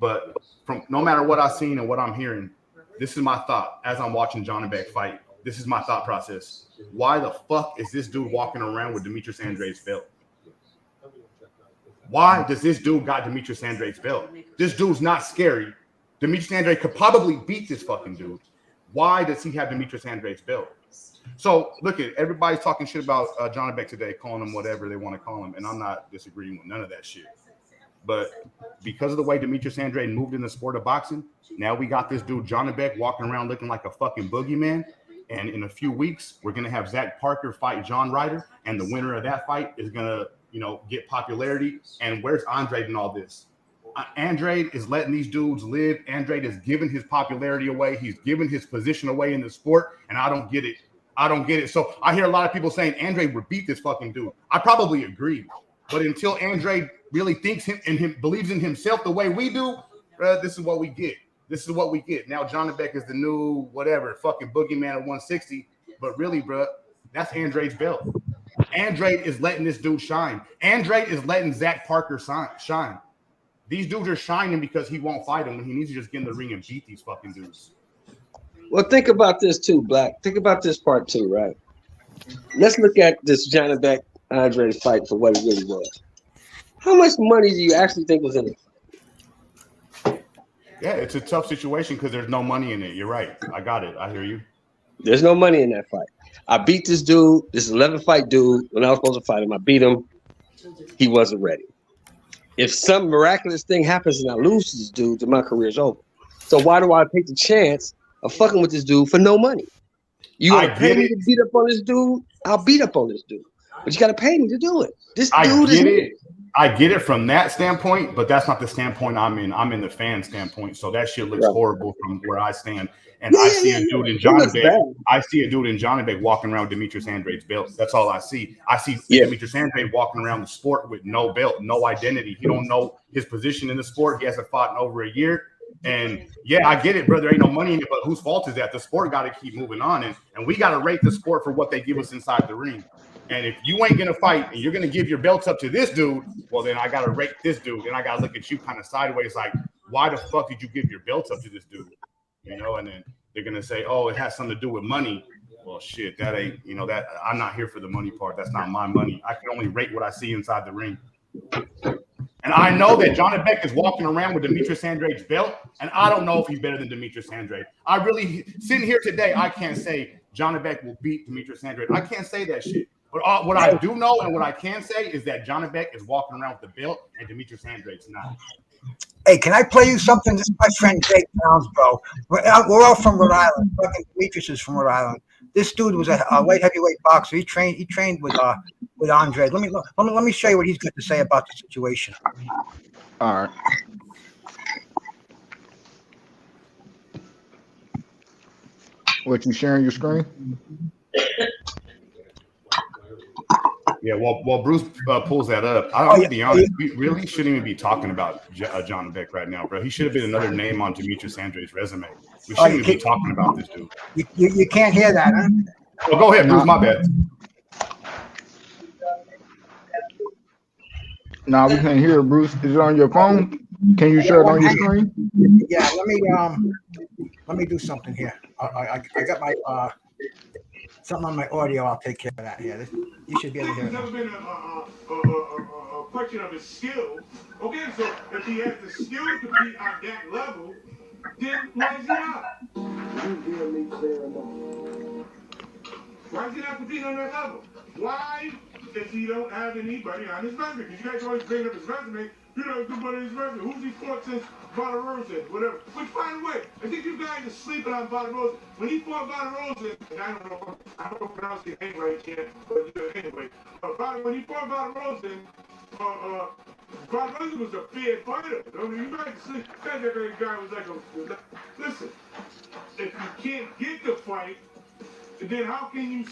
But from no matter what I've seen and what I'm hearing, this is my thought as I'm watching Janibek fight. This is my thought process. Why the fuck is this dude walking around with Demetrius Andrade's belt? Why does this dude got Demetrius Andrade's belt? This dude's not scary. Demetrius Andrade could probably beat this fucking dude. Why does he have Demetrius Andrade's belt? So look at everybody's talking shit about Janibek today, calling him whatever they want to call him, and I'm not disagreeing with none of that shit. But because of the way Demetrius Andrade moved in the sport of boxing, now we got this dude Janibek walking around looking like a fucking boogeyman. And in a few weeks, we're gonna have Zach Parker fight John Ryder, and the winner of that fight is gonna, get popularity. And where's Andrade in all this? Andrade is letting these dudes live. Andrade is giving his popularity away. He's giving his position away in the sport, and I don't get it. So I hear a lot of people saying Andrade would beat this fucking dude. I probably agree. But until Andre really thinks believes in himself the way we do, this is what we get. This is what we get. Now Janibek is the new whatever fucking boogeyman at 160. But really, bro, that's Andre's belt. Andre is letting this dude shine. Andre is letting Zach Parker shine. These dudes are shining because he won't fight him when he needs to just get in the ring and beat these fucking dudes. Well, think about this too, Black. Think about this part too, right? Let's look at this Janibek Andre fight for what it really was. How much money do you actually think was in it? Yeah, it's a tough situation because there's no money in it. You're right. I got it. I hear you. There's no money in that fight. I beat this dude, this 11-fight dude, when I was supposed to fight him. I beat him. He wasn't ready. If some miraculous thing happens and I lose to this dude, then my career's over. So why do I take the chance of fucking with this dude for no money? You gonna pay me to beat up on this dude? I'll beat up on this dude. But you gotta pay me to do it. This dude is I get it from that standpoint, but that's not the standpoint I'm in. I'm in the fan standpoint. So that shit looks horrible from where I stand. And I see a dude in Janibek. I see a dude in Janibek walking around Demetrius Andre's belt. That's all I see. I see Demetrius Andre walking around the sport with no belt, no identity. He don't know his position in the sport. He hasn't fought in over a year. And yeah, I get it, brother. Ain't no money in it, but whose fault is that? The sport got to keep moving on, and we got to rate the sport for what they give us inside the ring. And if you ain't gonna fight and you're gonna give your belts up to this dude, well then I gotta rate this dude, and I gotta look at you kind of sideways, like, why the fuck did you give your belts up to this dude? You know, and then they're gonna say, oh, it has something to do with money. Well, shit, that ain't, you know, that I'm not here for the money part. That's not my money. I can only rate what I see inside the ring. And I know that Janibek is walking around with Demetrius Andre's belt, and I don't know if he's better than Demetrius Andre. I really, sitting here today, I can't say Janibek will beat Demetrius Andre. I can't say that shit. But what I do know and what I can say is that Janibek is walking around with the belt, and Demetrius Andre is not. Hey, can I play you something? This is my friend Jake Towns, bro. We're all from Rhode Island. Fucking Demetrius is from Rhode Island. This dude was a light heavyweight boxer. He trained with Andre. Let me show you what he's got to say about the situation. All right. What, you sharing your screen? Yeah, well, Bruce pulls that up. I'm gonna be honest. We really shouldn't even be talking about Janibek right now, bro. He should have been another name on Demetrius Andre's resume. We shouldn't even be talking about this dude. You can't hear that, huh? Oh, go ahead, Bruce. My bad. No, we can't hear it, Bruce. Is it on your phone? Can you share it on your screen? Yeah, let me do something here. I got my something on my audio. I'll take care of that here. You should be able to hear it. It's never been a question of his skill. Okay, so if he has the skill to be at that level, then why is he not? Why is he not competing on that level? Why if he don't have anybody on his resume? Because you guys always bring up his resume. You know, somebody on his resume. Who's he fought since Bonarosa, whatever. Which, by the way, I think you guys are sleeping on Bonarosa. When he fought Bonarosa, and I don't pronounce his name right here, but anyway, when he fought Bonarosa, Bonarosa was a fair fighter. I mean, you guys are sleeping. That guy was like a. Listen, if you can't get the fight, then how can you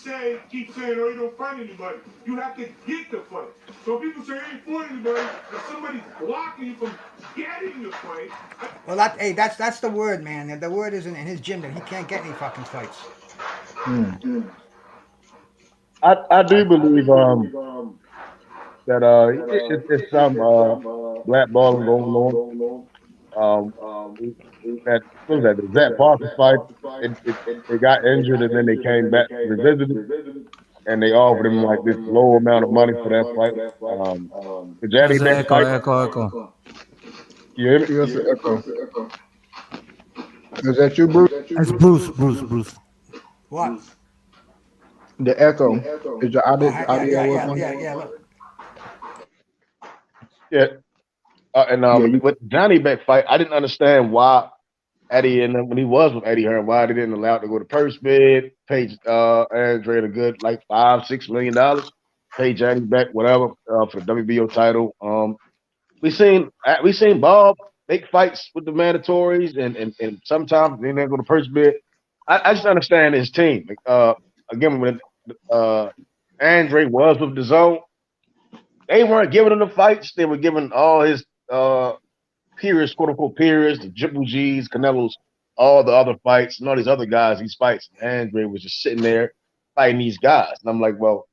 keep saying, oh, you don't fight anybody? You have to get the fight. So people say, hey, you fought anybody, if somebody's blocking you from getting the fight. Well, that's the word, man. The word isn't in his gym that he can't get any fucking fights. I do believe that it's some blackballing going on. The Zach Parker fight, they got injured and then they came back revisited, and they offered him like this low amount of money for that fight. The Janibek fight. Echo. You hear me? Yes, echo. Is that you, Bruce? It's Bruce. What? The echo. Is your audio? Yeah. With Janibek fight, I didn't understand why Eddie and when he was with Eddie Hearn, why they didn't allow it to go to purse bid, pay Andre a good like $5-6 million, pay Janibek whatever for the WBO title. We seen Bob make fights with the mandatories and sometimes they didn't go to purse bid. I just understand his team. Again, when Andre was with DAZN, they weren't giving him the fights. They were giving all his peers, quote unquote peers, the Triple G's, Canelo's, all the other fights, and all these other guys, these fights. Andre was just sitting there fighting these guys. And I'm like, well,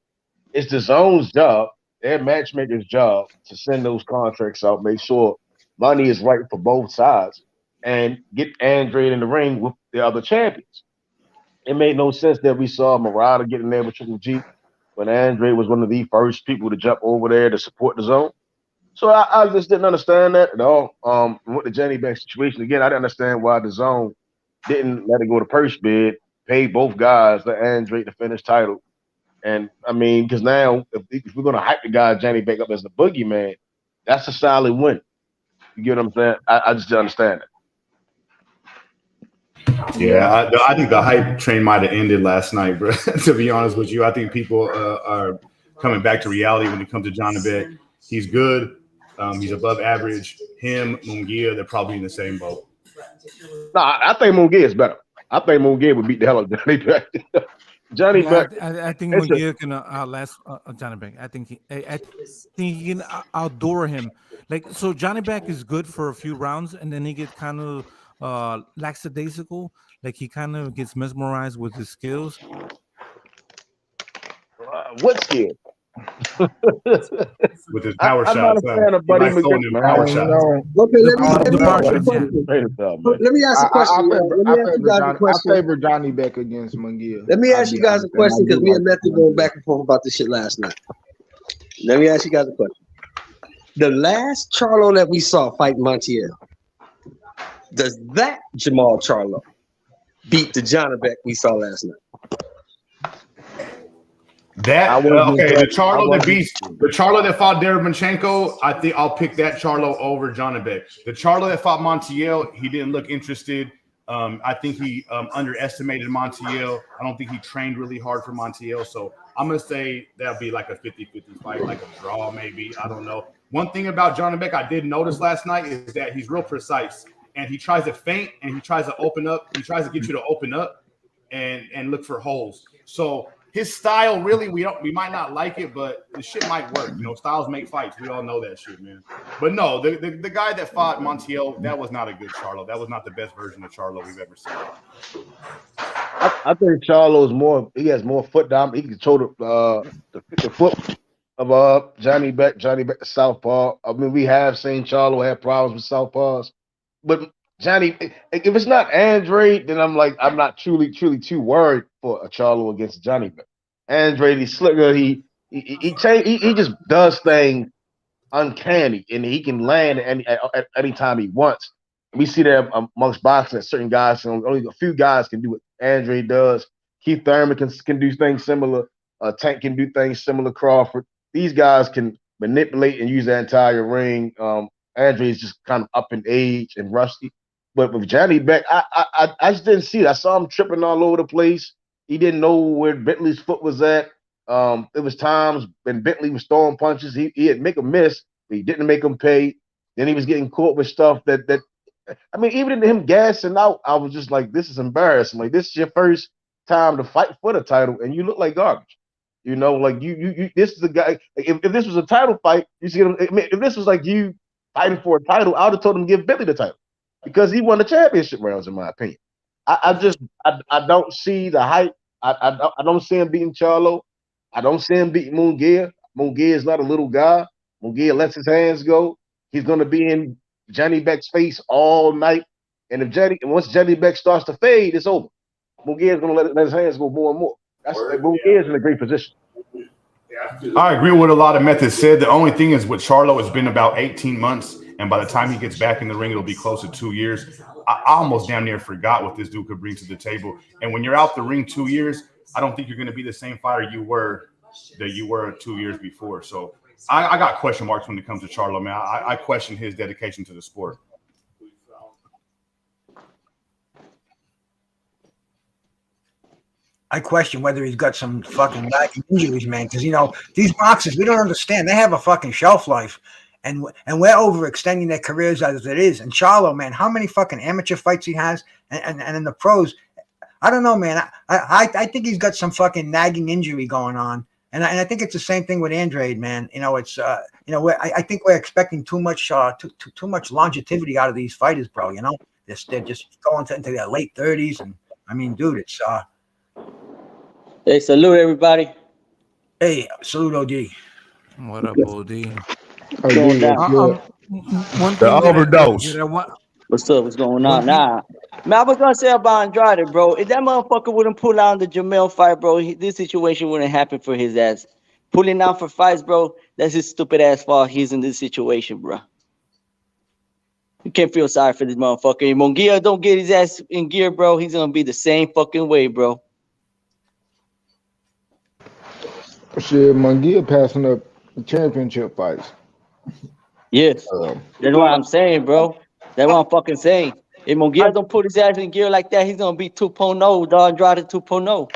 it's the DAZN's job, their matchmaker's job to send those contracts out, make sure money is right for both sides, and get Andre in the ring with the other champions. It made no sense that we saw Murata get in there with Triple G when Andre was one of the first people to jump over there to support the zone. So I just didn't understand that at all. With the Janibek situation again, I didn't understand why the zone didn't let it go to purse bid, pay both guys, let Andre to finish title. And I mean, because now if we're gonna hype the guy Janibek up as the boogeyman, that's a solid win. You get what I'm saying? I just didn't understand it. Yeah, I think the hype train might have ended last night, bro. To be honest with you, I think people are coming back to reality when it comes to Janibek. He's good. He's above average. Him, Munguia, they're probably in the same boat. No, I think Munguia is better. I think Munguia would beat the hell out of Janibek. Janibek. I think Munguia can outlast Janibek. I think he can outdoor him. Like, so Janibek is good for a few rounds, and then he gets kind of lackadaisical. Like, he kind of gets mesmerized with his skills. What skill? With his power shots. I'm not a fan of Buddy McGregor. Power shots. Okay, let me ask a question. I favor Janibek against Munguia. Let me ask you guys a question because me and Method going back and forth about this shit last night. Let me ask you guys a question. The last Charlo that we saw fight Montiel, does that Jamal Charlo beat the Janibek we saw last night? That okay, the Charlo that beats the Charlo that fought Derevyanchenko, I think I'll pick that Charlo over Janibek. The Charlo that fought Montiel, he didn't look interested. I think he underestimated Montiel. I don't think he trained really hard for Montiel. So I'm gonna say that'll be like a 50-50 fight, like a draw, maybe. I don't know. One thing about Janibek I did notice last night is that he's real precise, and he tries to feint and he tries to open up. He tries to get you to open up and look for holes. So his style, really, we might not like it, but the shit might work. You know, styles make fights. We all know that shit, man. But no, the guy that fought Montiel, that was not a good Charlo. That was not the best version of Charlo we've ever seen. I think Charlo is more. He has more foot down. He can control the foot of Janibek the southpaw. I mean, we have seen Charlo have problems with southpaws, but Johnny, if it's not Andre, then I'm not truly too worried for a Charlo against Janibek. Andre, he's slicker. He just does things uncanny, and he can land at any time he wants. We see that amongst boxing that certain guys, only a few guys can do what Andre does. Keith Thurman can do things similar. Tank can do things similar. Crawford. These guys can manipulate and use the entire ring. Andre is just kind of up in age and rusty. But with Janibek, I just didn't see it. I saw him tripping all over the place. He didn't know where Bentley's foot was at. There was times when Bentley was throwing punches. He'd make a miss, but he didn't make him pay. Then he was getting caught with stuff that I mean, even him gassing out, I was just like, this is embarrassing. Like, this is your first time to fight for the title, and you look like garbage. You know, like you this is the guy. If this was a title fight, you see him. If this was like you fighting for a title, I would have told him to give Bentley the title because he won the championship rounds, in my opinion. I don't see the hype. I don't see him beating Charlo. I don't see him beating Munguia. Munguia is not a little guy. Munguia lets his hands go. He's going to be in Janibek's face all night. And once Janibek starts to fade, it's over. Munguia is going to let his hands go more and more. Munguia is in a great position. I agree with what a lot of methods said. The only thing is with Charlo, it's been about 18 months. And by the time he gets back in the ring, it'll be close to 2 years. I almost damn near forgot what this dude could bring to the table. And when you're out the ring 2 years, I don't think you're going to be the same fighter you were 2 years before. So I got question marks when it comes to Charlo, man. I question his dedication to the sport. I question whether he's got some fucking injuries, man. Because, you know, these boxers, we don't understand. They have a fucking shelf life. And we're overextending their careers as it is. And Charlo, man, how many fucking amateur fights he has? And in the pros, I don't know, man. I think he's got some fucking nagging injury going on. And I think it's the same thing with Andrade, man. You know, it's I think we're expecting too much longevity out of these fighters, bro. You know, they're just going into their late 30s, and I mean, dude, it's Hey, salute everybody. Hey, salute OD. What up, OD? What's going down? One The thing overdose. that I want. What's up? What's going One on? thing- Nah. Man, I was gonna say about Andrade, bro. If that motherfucker wouldn't pull out the Jamel fight, bro, this situation wouldn't happen for his ass. Pulling out for fights, bro, that's his stupid ass fault. He's in this situation, bro. You can't feel sorry for this motherfucker. If Munguia don't get his ass in gear, bro, he's gonna be the same fucking way, bro. Shit, Munguia passing up championship fights. Yes. That's what I'm saying, bro. That's what I'm fucking saying. If Munguia don't put his ass in gear like that, he's gonna be 2.0, dog. Andrade 2.0.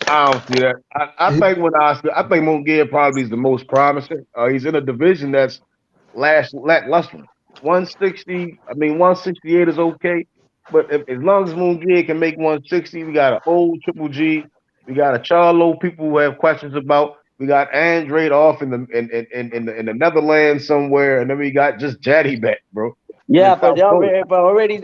I don't see that. I think Munguia probably is the most promising. He's in a division that's lackluster. 160, 168 is okay. But as long as Munguia can make 160, we got an old Triple G. We got a Charlo people who have questions about. We got Andrade off in the Netherlands somewhere, and then we got just Janibek, bro. Yeah, but they already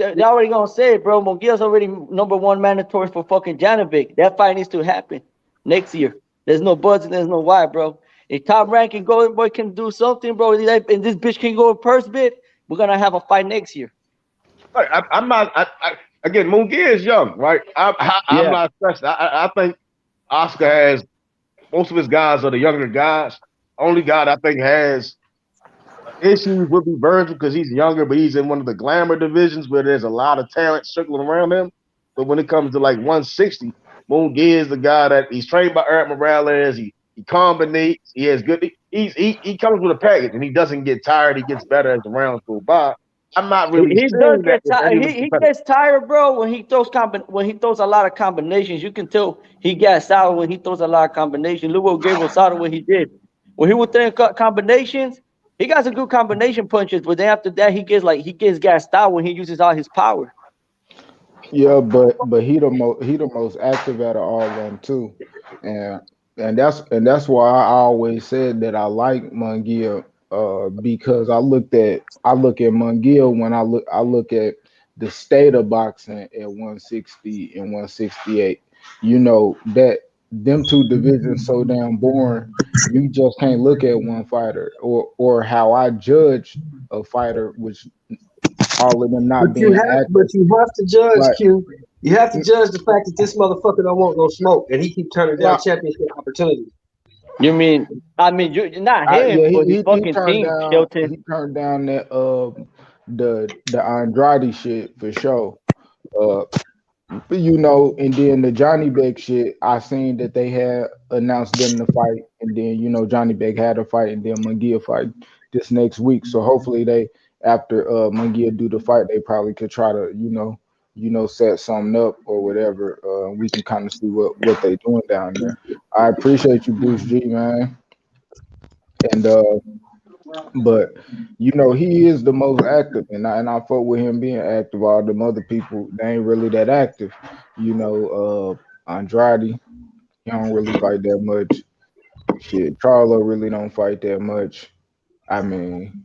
gonna say it, bro. Munguia's already #1 mandatory for fucking Janibek. That fight needs to happen next year. There's no buts and there's no why, bro. If Top Rank and Golden Boy can do something, bro, and this bitch can go first bit, we're gonna have a fight next year. I'm not. Again, Munguia is young, right? I'm not stressed. I think Oscar has most of his guys are the younger guys. Only guy that I think has issues would be Virgil because he's younger, but he's in one of the glamour divisions where there's a lot of talent circling around him. But when it comes to like 160, Munguia is the guy that he's trained by Eric Morales. He combinates. He has good. He comes with a package, and he doesn't get tired. He gets better as the rounds go by. I'm not really. He does get tired. He gets tired, bro. When he throws a lot of combinations, you can tell he gets out when he throws a lot of combinations. Look what Gabriel Sada what he did. When he was throwing combinations, he got some good combination punches. But then after that, he gets gassed out when he uses all his power. Yeah, but he the most active out of all of them too, and that's why I always said that I like Munguia. Because I look at Munguia when I look at the state of boxing at 160 and 168. You know that them two divisions so damn boring. You just can't look at one fighter or how I judge a fighter, which all of them not being active. But you have to judge, Like, Q. You have to judge the fact that this motherfucker don't want no smoke, and he keep turning down championship opportunities. You mean? You're not him, but his fucking team, Shelton. He turned down that the Andrade shit for sure. You know, and then the Janibek shit, I seen that they had announced them to fight, and then Janibek had a fight, and then Munguia fight this next week. So hopefully they, after Munguia do the fight, they probably could try to set something up or whatever. We can kind of see what they doing down there. I appreciate you, Bruce G, man. And but he is the most active, and I fuck with him being active. All them other people, they ain't really that active. Andrade, he don't really fight that much. Shit, Charlo really don't fight that much. I mean,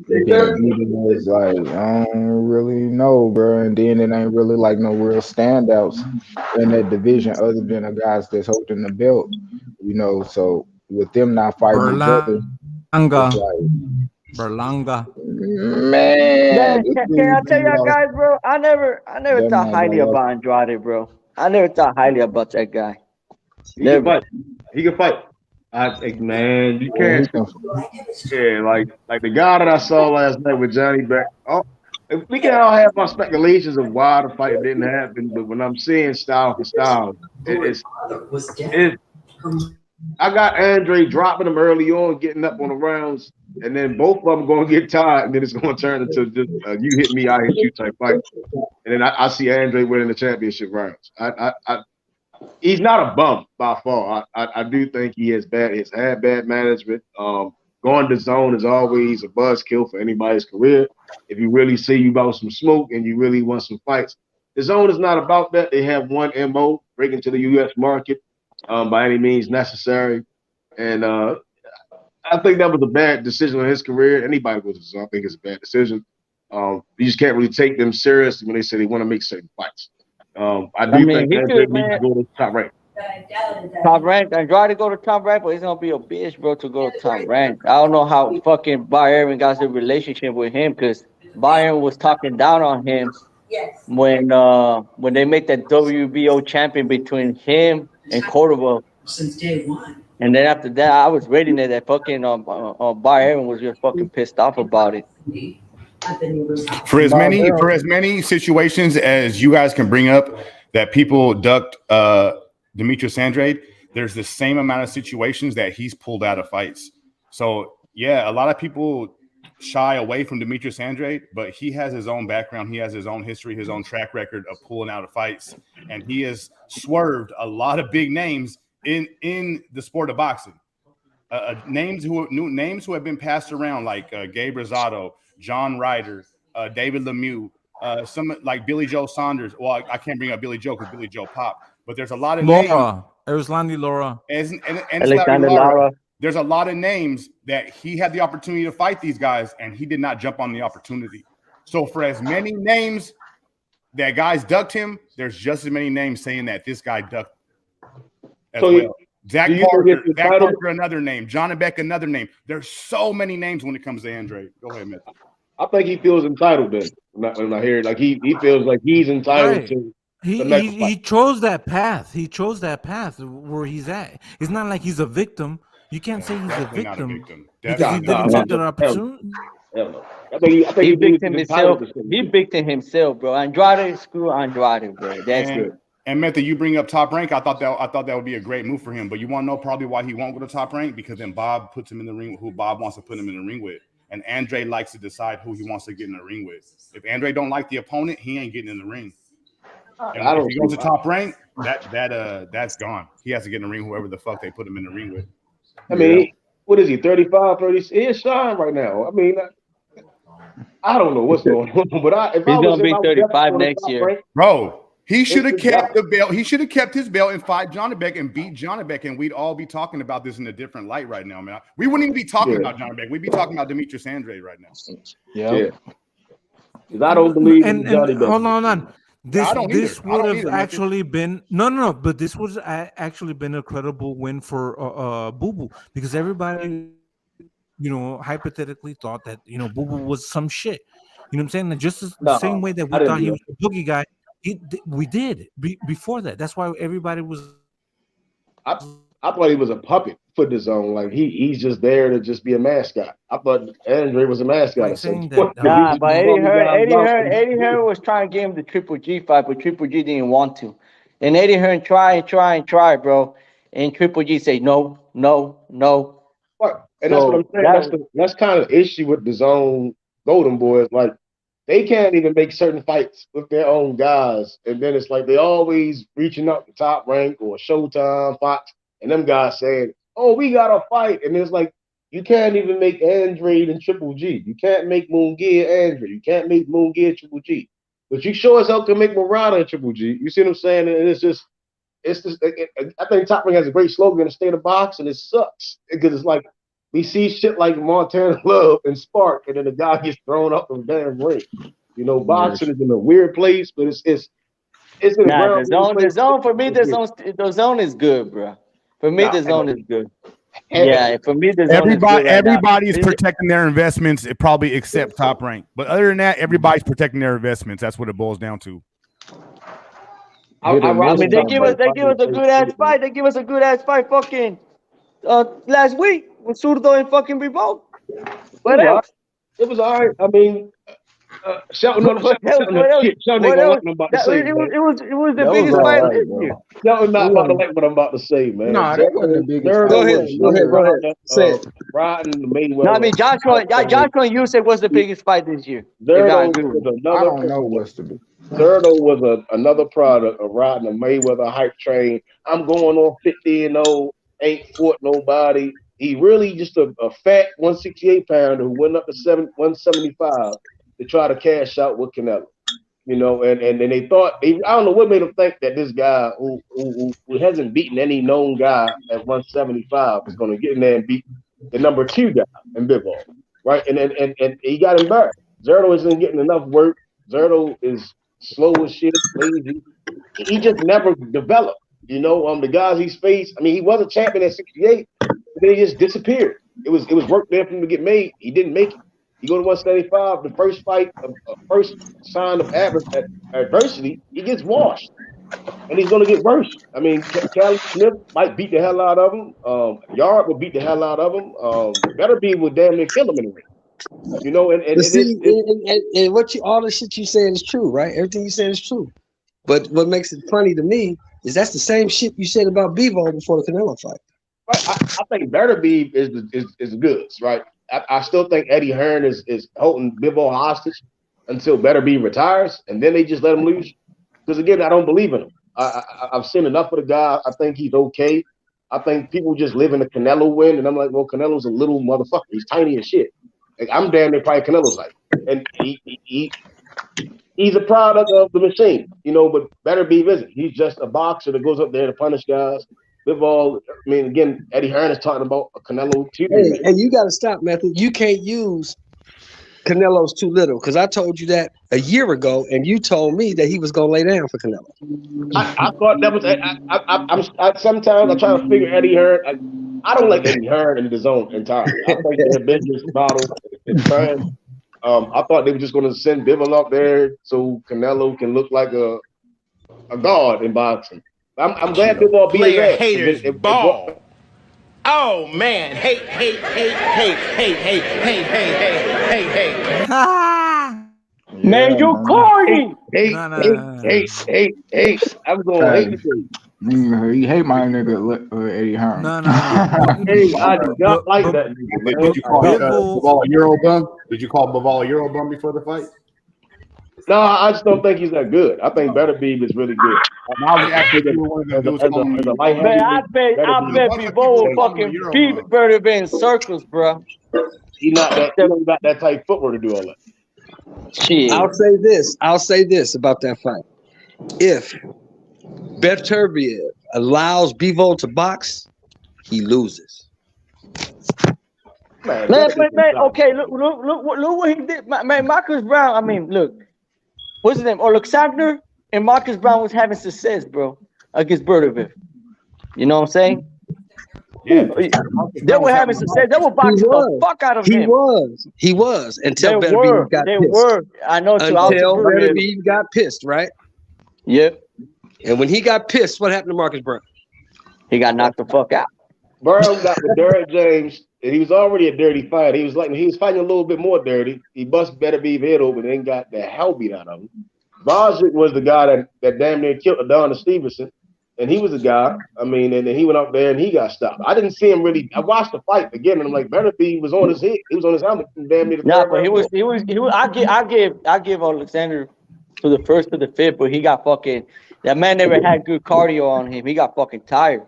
is like, I don't really know, bro. And then it ain't really like no real standouts in that division other than the guys that's holding the belt, So with them not fighting each other, Berlanga. Man, can I tell y'all guys, bro? I never thought highly about Andrade, bro. I never thought highly about that guy. He can fight. I think, man, you can't. Yeah, like the guy that I saw last night with Janibek. Oh, we can all have our speculations of why the fight didn't happen, but when I'm seeing style for style, I got Andre dropping him early on, getting up on the rounds, and then both of them going to get tired, and then it's going to turn into just you hit me, I hit you type fight. And then I see Andre winning the championship rounds. He's not a bum by far. I do think he's had bad management. Going to zone is always a buzzkill for anybody's career. If you really see you about some smoke and you really want some fights, the zone is not about that. They have one MO, break into the U.S. market, by any means necessary. And I think that was a bad decision on his career. Anybody would, I think it's a bad decision. You just can't really take them serious when they say they want to make certain fights. I think Andrade needs to go to top rank. Top rank. Andrade go to top rank, but he's gonna be a bitch, bro, to go to top rank. I don't know how fucking Byron got the relationship with him, because Byron was talking down on him when they make that WBO champion between him and Cordova. Since day one. And then after that, I was reading that fucking Byron was just fucking pissed off about it. For as many situations as you guys can bring up that people ducked Demetrius Andrade, there's the same amount of situations that he's pulled out of fights. So yeah, a lot of people shy away from Demetrius Andrade, but he has his own background, he has his own history, his own track record of pulling out of fights, and he has swerved a lot of big names in the sport of boxing. Names who have been passed around, like Gabe Rosado, John Ryder, David Lemieux, some like Billy Joe Saunders. Well, I can't bring up Billy Joe because Billy Joe popped, but there's a lot of names. Eruslandi Lara. And Lara. There's a lot of names that he had the opportunity to fight these guys, and he did not jump on the opportunity. So for as many names that guys ducked him, there's just as many names saying that this guy ducked as well. Zach Parker, another name. Janibek, another name. There's so many names when it comes to Andrade. Go ahead, man. I think he feels entitled then. When I hear it, like he feels like he's entitled to. He chose that path. He chose that path where he's at. It's not like he's a victim. You can't say he's a victim because he didn't take that opportunity. I think he victim himself. He victim himself, bro. Andrade, screw Andrade, bro. That's it. And Method, you bring up Top Rank. I thought that would be a great move for him. But you want to know probably why he won't go to Top Rank? Because then Bob puts him in the ring with who Bob wants to put him in the ring with. And Andre likes to decide who he wants to get in the ring with. If Andre don't like the opponent, he ain't getting in the ring. And if he goes to Top Rank, that's gone. He has to get in the ring whoever the fuck they put him in the ring with. I mean, what is he, 35, 30? He is shine right now. I mean, I don't know what's going on, but he's going to be 35 next year. Bro. He should have kept the belt. He should have kept his belt and fought Janibek and beat Janibek, and we'd all be talking about this in a different light right now, man. We wouldn't even be talking about Janibek. We'd be talking about Demetrius Andrade right now. Yeah. Because I don't believe in Janibek. Hold on. This would have actually been but this would have actually been a credible win for Boo Boo, because everybody, hypothetically thought that Boo Boo was some shit. You know what I'm saying? Just the same way that we thought he was a boogie guy. We did before that. That's why everybody was. I thought he was a puppet for the zone. Like he's just there to just be a mascot. I thought Andre was a mascot. But Eddie Hearn was trying to get him the Triple G fight, but Triple G didn't want to. And Eddie Hearn tried, bro. And Triple G said no. What? And that's what I'm saying. That's kind of the issue with the zone Golden Boys. Like, they can't even make certain fights with their own guys. And then it's like they always reaching up to Top Rank or Showtime, Fox, and them guys saying, oh, we got to fight. And it's like, you can't even make Andrade and Triple G. You can't make Munguia Andrade. You can't make Munguia Triple G. But you sure as hell can make Murata and Triple G. You see what I'm saying? And it's just I think Top Rank has a great slogan, the state of box, and it sucks. Because it's like, we see shit like Montana Love and Spark, and then the guy gets thrown up from the damn ring. Boxing is in a weird place, but it's in the zone for me. The zone is good, bro. For me, the zone is good. Yeah, for me, the zone is good. Everybody's protecting their investments, probably except Top Rank. But other than that, everybody's protecting their investments. That's what it boils down to. I mean, they give us a good ass fight. They give us a good ass fight, fucking last week with Zurdo and fucking Revolt. What else? It was all right. I mean, Shelton ain't gonna like what I'm about to say. It was the biggest fight this year. Shelton not about to like what I'm about to say, man. No, that wasn't the biggest. Go ahead. Say it. Riding the Mayweather. No, I mean, Joshua and Usyk was the biggest fight this year. I don't know what's the biggest. Zurdo was another product of riding the Mayweather hype train. I'm going on 50-0, ain't fought nobody. He really just a fat 168 pounder who went up to 175 to try to cash out with Canelo. you know, and they thought I don't know what made them think that this guy who hasn't beaten any known guy at 175 was going to get in there and beat the number 2 guy in Bivol, right? And he got embarrassed. Zerto isn't getting enough work. Zerto is slow as shit, lazy. He just never developed. You know, the guys he's faced. I mean, he was a champion at 68, but then he just disappeared. It was work there for him to get made. He didn't make it. You go to 175, the first fight, first sign of adversity, he gets washed, and he's going to get worse. I mean, Callum Smith might beat the hell out of him. Yard will beat the hell out of him. Beterbiev would damn near kill him in the ring. You know, and what all the shit you saying is true, right? Everything you saying is true. But what makes it funny to me is that's the same shit you said about Bivol before the Canelo fight. I think Beterbiev is the goods, right? I still think Eddie Hearn is holding Bivol hostage until Beterbiev retires, and then they just let him lose. Because again, I don't believe in him. I've seen enough of the guy. I think he's okay. I think people just live in the Canelo win, and I'm like, well, Canelo's a little motherfucker. He's tiny as shit. Like, I'm damn near probably Canelo's like, and he's a product of the machine, you know. But Beterbiev isn't. He's just a boxer that goes up there to punish guys. Bivol, I mean, again, Eddie Hearn is talking about a Canelo too. Hey, you got to stop, Method. You can't use Canelo's too little, because I told you that a year ago, and you told me that he was gonna lay down for Canelo. I thought that was. Sometimes I try to figure Eddie Hearn. I don't like Eddie Hearn in the zone entirely. I think their business model is trying. I thought they were just going to send Bivol up there so Canelo can look like a god in boxing. I'm glad Bivol beat his ass. Haters ball. Oh man, hey. Man, you corny. Hey. I'm going to hate you. You hate my nigga Eddie Hearn. No. Hey, I do not like that nigga. Did you call Bivol a Eurobum? Did you call Bivol a Eurobum before the fight? No, I just don't think he's that good. I think Beterbiev is really good. Man, I bet Bivol will fucking beat Beterbiev in circles, bro. He not that type footwork to do all that. Shit. I'll say this about that fight. If Beterbiev allows Bivol to box, he loses. Man, okay, look what he did. Man, Marcus Brown, I mean, look, what's his name? Alexander and Marcus Brown was having success, bro, against Beterbiev. You know what I'm saying? Yeah. They were having success. They were boxing the fuck out of him. He was until Beterbiev got pissed. I know too. Until Beterbiev got pissed, right? Yep. And when he got pissed, what happened to Marcus Brown? He got knocked the fuck out. Brown got with Derek James, and he was already a dirty fighter. He was fighting a little bit more dirty. He bust Beterbiev head open and then got the hell beat out of him. Bozic was the guy that damn near killed Adonis Stevenson, and he was a guy. I mean, and then he went up there and he got stopped. I didn't see him really. I watched the fight again, and I'm like, Beterbiev was on his head. He was on his helmet. Damn near the but he was. I give Alexander to the first to the fifth, but he got fucking. That man never had good cardio on him. He got fucking tired,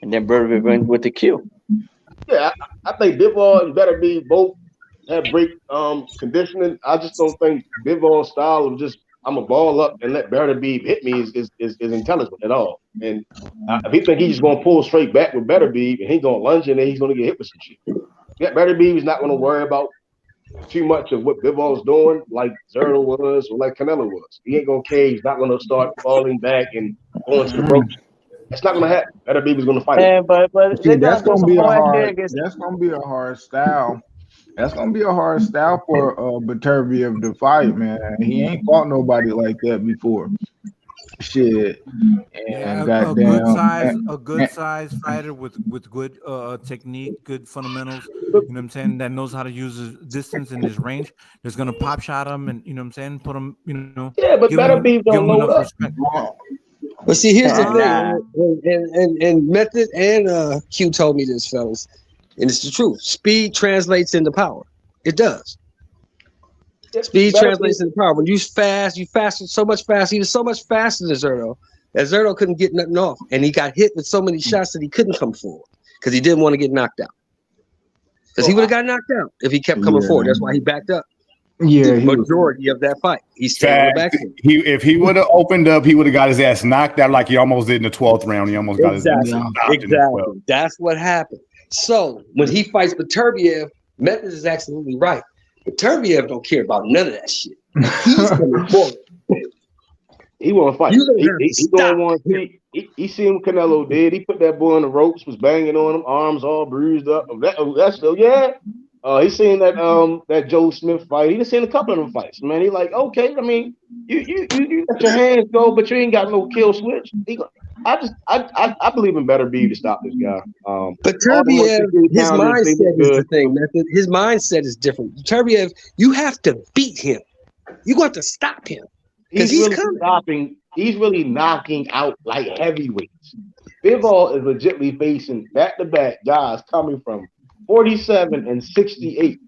and then Beterbiev went with the kill. Yeah, I think Bivol and Beterbiev both have great conditioning. I just don't think Bivol's style of just I'm a ball up and let Beterbiev hit me is intelligent at all. And if he think he's just gonna pull straight back with Beterbiev and he's gonna lunge in there, he's gonna get hit with some shit. Yeah, Beterbiev is not gonna worry about too much of what Bivol's doing, like Zerto was or like Canelo was. He ain't gonna cave. He's not gonna start falling back and going to the ropes. That's not gonna happen. Beterbiev is gonna fight. But see, that's gonna be a hard style. That's gonna be a hard style for Beterbiev to fight, man. He ain't fought nobody like that before. Shit. And a good size fighter with good technique, good fundamentals, you know what I'm saying, that knows how to use his distance and his range. That's gonna pop shot him and you know what I'm saying, put him, you know. Yeah, but Beterbiev don't know that. But see, here's the thing, and Method and Q told me this, fellas, and it's the truth. Speed translates into power. It does. Speed translates into power. When you fast so much faster. He was so much faster than Zerto. That Zerto couldn't get nothing off, and he got hit with so many shots that he couldn't come forward because he didn't want to get knocked out. Because he would have got knocked out if he kept coming forward. That's why he backed up. the majority of that fight. He's staying on the back foot. If he would have opened up, he would have got his ass knocked out like he almost did in the 12th round. He almost got his ass stopped in the 12th. That's what happened. So when he fights Beterbiev, Method is absolutely right. Beterbiev don't care about none of that shit. He's coming forward. He want to fight. He seen what Canelo did. He put that boy on the ropes, was banging on him, arms all bruised up. That's still he seen that Joe Smith fight. He done seen a couple of them fights. Man, he like, okay. I mean, you let your hands go, but you ain't got no kill switch. I believe in better be to stop this guy. But Beterbiev, his mindset is the thing, Method. His mindset is different. Beterbiev, you have to beat him. You got to stop him. He's really knocking out like heavyweights. Bivol is legitimately facing back-to-back guys coming from 47 and 68.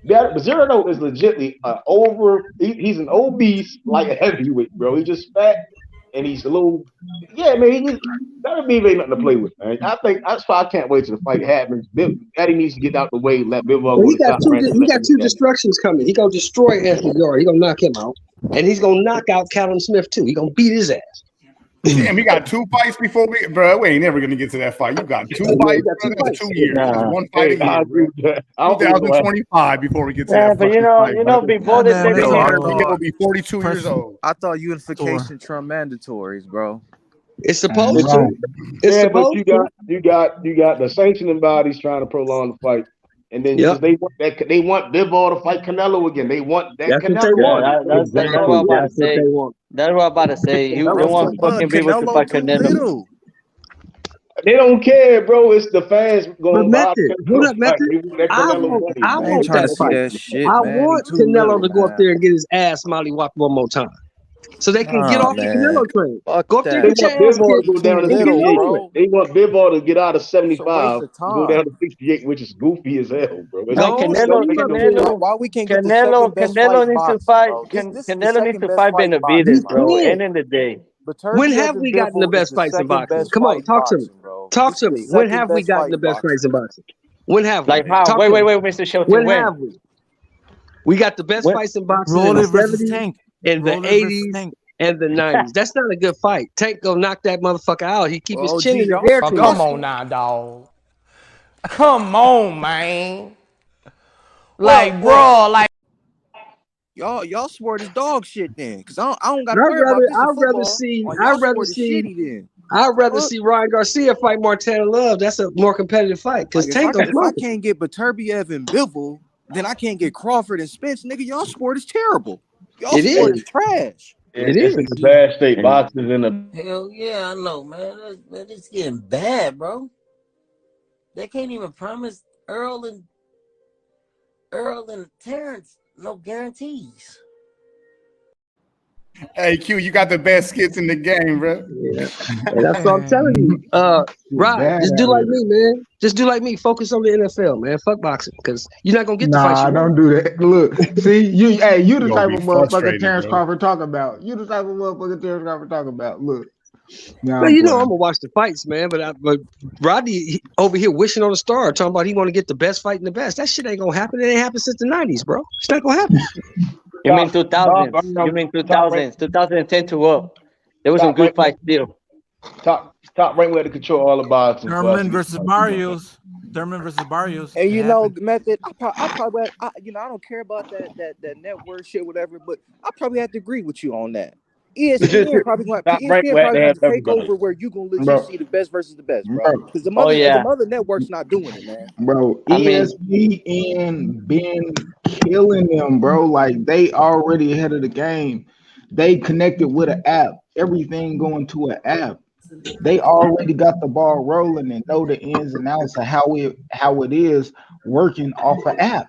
Zerno is legitimately he's an obese like a heavyweight, bro. He's just fat and he's a little, man. That'll be nothing to play with, man. I think that's why I can't wait till the fight happens. Eddie needs to get out the way, let Bivol go. He got two destructions coming. He gonna destroy Anthony Yarde. He gonna knock him out, and he's gonna knock out Callum Smith too. He gonna beat his ass. Damn, we got 2 fights before we ain't never gonna get to that fight. You got 2 fights, that's 2 years. One fight a year. 2025 before we get to that. But you know, before this, will be 42 years old. I thought unification trump mandatories, bro. It's supposed to. It's supposed but you got the sanctioning bodies trying to prolong the fight. And then they want Bivol to fight Canelo again. They want that Canelo. That's what I'm about to say. That's what I'm about to say. They want fucking people to fight Canelo. They don't care, bro. It's the fans going. Hold up, Method. I want that fight. I want Canelo to go up there and get his ass mollywhopped one more time, so they can get off the Canelo train. Go up there and get your ass kicked. They want Bivol to get out of 75, go down to 68, which is goofy as hell, bro. Canelo, why we can't get Canelo needs to fight. Canelo needs to fight Benavidez, bro. End of the day. When have we gotten the best fights in boxing? Come on, talk to me. Talk to me. When have we gotten the best fights in boxing? When have we? Like how? Wait, Mr. Shelton. When have we? We got the best fights in boxing in the 70s, in the 80s, and the 90s. That's not a good fight. Tank go knock that motherfucker out. He keep his chin in the air. Come on now, dog. Come on, man. Like, bro, like. Y'all swore this dog shit then, cause I don't got to worry about this. I'd rather see Ryan Garcia fight Montano Love. That's a more competitive fight. Cause if I can't get Beterbiev and Bivol, then I can't get Crawford and Spence. Nigga, y'all sport is terrible. Y'all sport is trash. It is a bad state. Boxing in the hell yeah, I know, man. It's getting bad, bro. They can't even promise Earl and Terrence no guarantees. Hey Q, you got the best skits in the game, bro. Yeah, that's what I'm telling you. Rod, just do like me, man. Just do like me. Focus on the NFL, man. Fuck boxing, because you're not gonna get the fight. Nah, don't do that. Look, see, you the type of motherfucker Terrence Crawford talk about. You the type of motherfucker Terrence Crawford talk about. Look. Well, you know I'm gonna watch the fights, man. But Rodney over here wishing on a star, talking about he want to get the best fight in the best. That shit ain't gonna happen. It ain't happened since the 90s, bro. It's not gonna happen. You mean 2000s? You mean 2000s? 2010 to up. There was some good fights still. Top right where to control all the boxing. Thurman versus Barrios. And you know, Method, I probably I don't care about that network shit, whatever. But I probably have to agree with you on that. ESPN probably going to take over where you gonna legit see the best versus the best, bro. Because the other networks not doing it, man. Bro, ESPN been killing them, bro. Like they already ahead of the game. They connected with an app. Everything going to an app. They already got the ball rolling and know the ins and outs of how it is working off an app.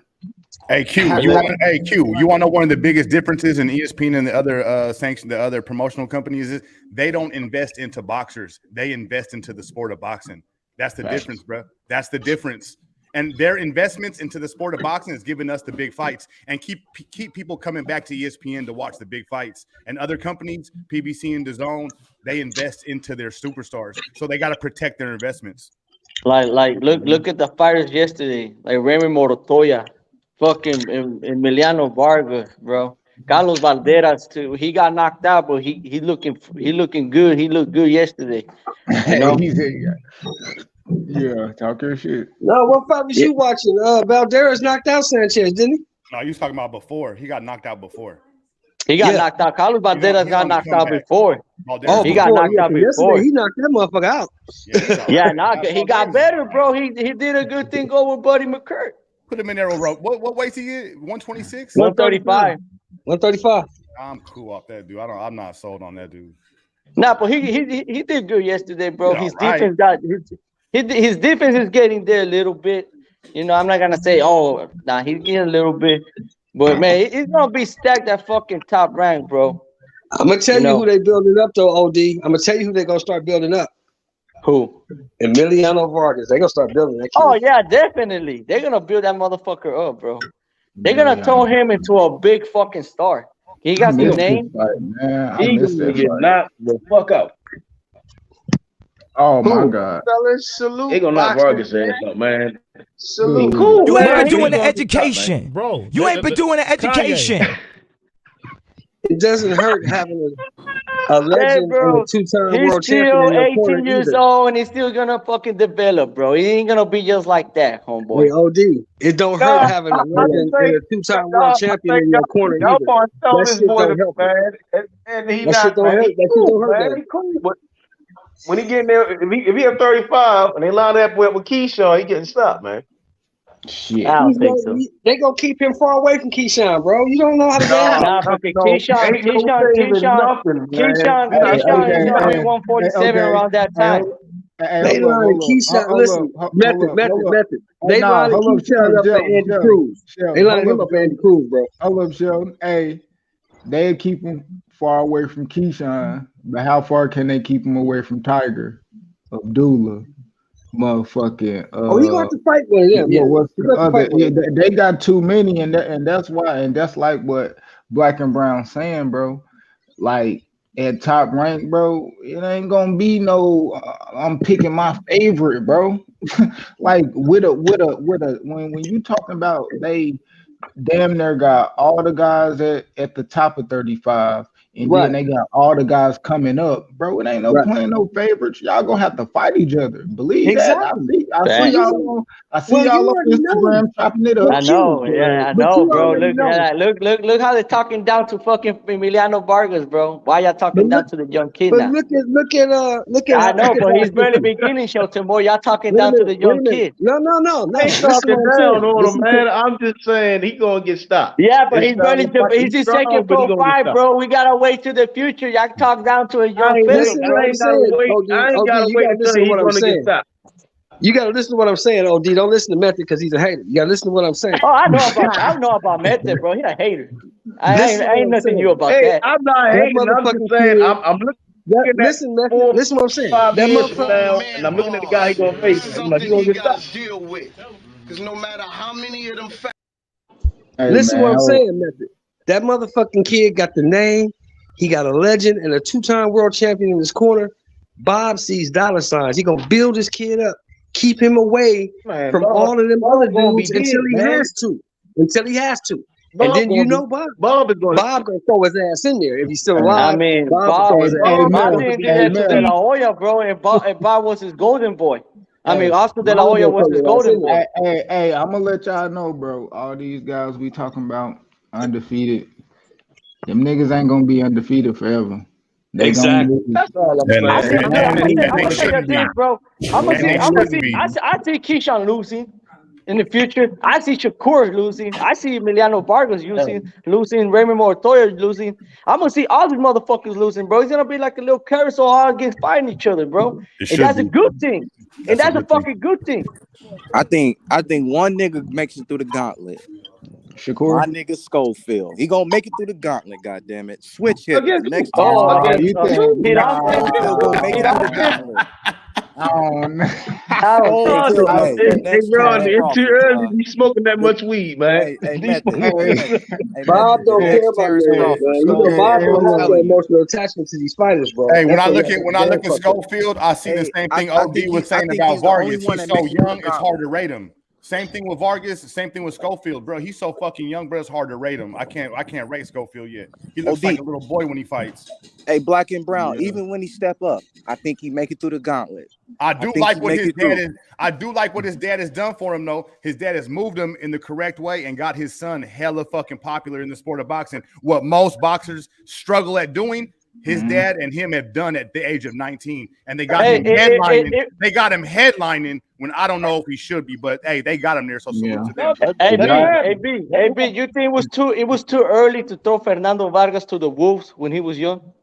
Hey Q, you want to know one of the biggest differences in ESPN and the other the other promotional companies is they don't invest into boxers. They invest into the sport of boxing. That's the difference, bro. That's the difference. And their investments into the sport of boxing has given us the big fights and keep people coming back to ESPN to watch the big fights. And other companies, PBC and DAZN, they invest into their superstars. So they got to protect their investments. Like look at the fighters yesterday, like Remy Morotoya. fucking Emiliano Vargas, bro. Carlos Valderas too. He got knocked out, but he looking good. He looked good yesterday. You know? Yeah, talking shit. No, what fight was you watching? Valderas knocked out Sanchez, didn't he? No, you was talking about before. He got knocked out before. He got knocked out. Carlos Valderas got knocked out before. He got knocked out before. He knocked that motherfucker out. Yeah, he got better, bro. He did a good thing over Buddy McCurt. Put him in there, bro. What weight he get? 126? 135. 135. I'm cool off that dude. I'm not sold on that dude. Nah, but he did good yesterday, bro. Yeah, His right. defense got his defense is getting there a little bit. You know, I'm not gonna say he's getting a little bit, but man, it's gonna be stacked at fucking top rank, bro. I'm gonna tell you who they building up though, OD. I'm gonna tell you who they gonna start building up. Who? Emiliano Vargas. They gonna start building that kid. Oh yeah, definitely. They're gonna build that motherfucker up, bro. They're gonna turn him into a big fucking star. He got the name. He gonna get knocked the fuck out. Oh my God! Salute. They gonna knock Vargas ass up, man. Salute. Cool. You ain't man. been doing the He gonna get education, bro. You ain't been doing the education. It doesn't hurt having a legend Hey, bro, and a two-time he's world still champion in your 18 corner years either. old and he's still gonna fucking develop, bro. He ain't gonna be just like that, homeboy. Hey, OD, it don't hurt having a legend and a two-time world champion in your corner either. That shit don't help, man. And he That shit don't hurt. That shit don't hurt, man. though. He cool, but when he get in there, if he at 35 and they line up with Keyshawn, he getting stopped, man. Shit. I don't think so. They gonna keep him far away from Keyshawn, bro. You don't know how to game. Nah, fucking Keyshawn is gonna be 147 around that time. They line Keyshawn. Listen, method. They line Keyshawn up for Andy Cruz. They line him up for Andy Cruz, bro. Hold up, Sheldon. Hey, they keep him far away from Keyshawn, but how far can they keep him away from Tiger, Abdullah, motherfucking? He got to fight with him. Yeah, what's the other? Yeah, they got too many, and that's why, and that's like what Black and Brown saying, bro. Like at top rank, bro, it ain't gonna be no. I'm picking my favorite, bro. Like with a when you talking about they damn near got all the guys at the top of 35. And then they got all the guys coming up, bro. It ain't no playing no favorites. Y'all gonna have to fight each other. Believe that. I see y'all. I see y'all on Instagram chopping it up. I know, I know, bro. Look how they're talking down to fucking Emiliano Vargas, bro. Why y'all talking down to the young kid now? Look at. I know, but he's barely beginning, Shelton boy. Y'all talking down to the young kid. No. I ain't talking down on him, man. I'm just saying he gonna get stopped. Yeah, but he's just taking pro five, bro. We gotta wait to the future. Y'all talk down to a young fella. I ain't gotta wait. I ain't gotta wait until he's gonna get stopped. You gotta listen to what I'm saying, OD. Don't listen to Method because he's a hater. You gotta listen to what I'm saying. Oh, I know about Method, bro. He's a hater. I ain't nothing new about that. I'm not hating. I'm just saying. I'm looking. Listen, Method. Listen what I'm saying. 5 years now, and I'm looking at the guy he gonna face. I'm like, he gonna get stopped. Because no matter how many of them listen what I'm saying, Method. That motherfucking kid got the name. He got a legend and a two-time world champion in his corner. Bob sees dollar signs. He gonna build this kid up, keep him away from all of them other dudes until he has to. And then Bob gonna throw his ass in there if he's still alive. I mean, Bob didn't do that to De La Hoya, bro. And Bob was his golden boy. I mean, Oscar De La Hoya was his golden boy. Hey, I'm gonna let y'all know, bro. All these guys we talking about undefeated. Them niggas ain't gonna be undefeated forever. Exactly. That's all I'm saying. I see Keyshawn losing in the future. I see Shakur losing. I see Emiliano Vargas losing. Raymond Montoya losing. I'm gonna see all these motherfuckers losing, bro. It's gonna be like a little carousel all against fighting each other, bro. And that's a good thing. And that's a fucking good thing. I think one nigga makes it through the gauntlet. Shakur, my nigga Schofield. He gonna make it through the gauntlet, goddammit. Switch hit next time. gonna make it through the gauntlet. Hey, bro, it's too early to be smoking that much weed, man. Bob don't care about that, man. You know, Bob don't have an emotional attachment to these fighters, bro. Hey, when I look at Schofield, I see the same thing OD was saying about Vargas. He's so young, it's hard to rate him. Same thing with Vargas. Same thing with Schofield, bro. He's so fucking young, bro. It's hard to rate him. I can't rate Schofield yet. He looks like a little boy when he fights. Hey, Black and Brown. Yeah. Even when he step up, I think he make it through the gauntlet. I do like what his dad is. I do like what his dad has done for him, though. His dad has moved him in the correct way and got his son hella fucking popular in the sport of boxing. What most boxers struggle at doing, his dad and him have done at the age of 19, and they got him headlining. They got him headlining when I don't know if he should be, but hey, they got him there. So salute to them. Hey, B, you think it was too early to throw Fernando Vargas to the wolves when he was young?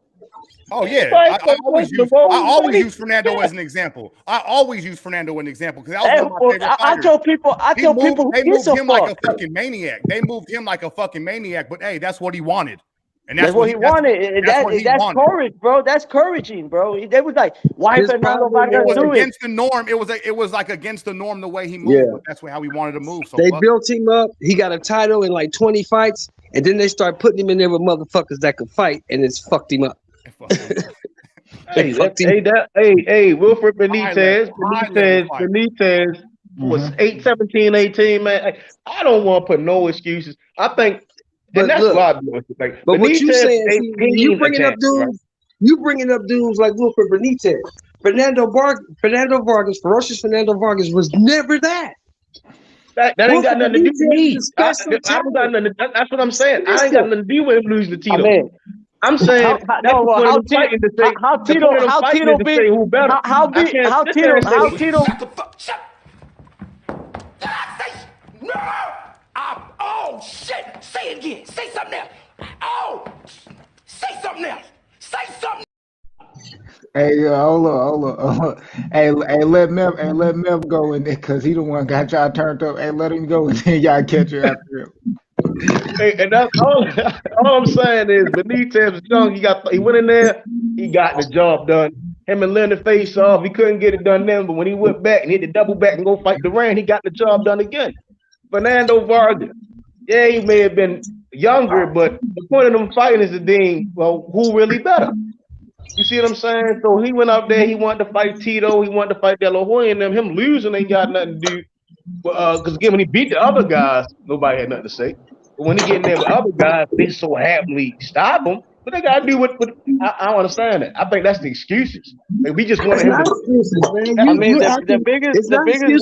Oh yeah, I always use Fernando as an example. Because that was one of my favorite fighters. I tell people they moved him like a fucking maniac. They moved him like a fucking maniac, but hey, that's what he wanted. And that's what he wanted. That's courage, bro. That's couraging, bro. They was like, why Fernando Vargas do it? Against the norm. It was like against the norm the way he moved. But that's how he wanted to move. So they built him up. He got a title in like 20 fights, and then they start putting him in there with motherfuckers that could fight, and it's fucked him up. Wilfred Benitez was 17, 18, man. I don't want to put no excuses. I think. And that's what I do. Like, but what you saying, you bringing up dudes, right? You bringing up dudes like Wilfred Benitez, Fernando Vargas, ferocious Fernando Vargas was never that. That ain't got nothing to do with me. I don't got nothing. That's what I'm saying. I ain't got nothing to do with him losing to Tito. I'm saying how Tito Oh shit! Say it again. Say something else. Oh, say something else. Say something. Hey, hold on. Hey, let Mev go in there because he the one got y'all turned up. Hey, let him go and then y'all catch it after him. Hey, and that's all I'm saying is Benitez was young. He went in there. He got the job done. Him and Leonard face off. He couldn't get it done then, but when he went back and hit the double back and go fight Duran, he got the job done again. Fernando Vargas. Yeah, he may have been younger, but the point of them fighting is the thing, well, who really better? You see what I'm saying? So he went out there, he wanted to fight Tito, he wanted to fight De La Hoya and them. Him losing ain't got nothing to do. Because again, when he beat the other guys, nobody had nothing to say. But when he get in there with other guys, they so happily stop him. But they gotta do what I don't understand that. I think that's the excuses. Like, we just want to the biggest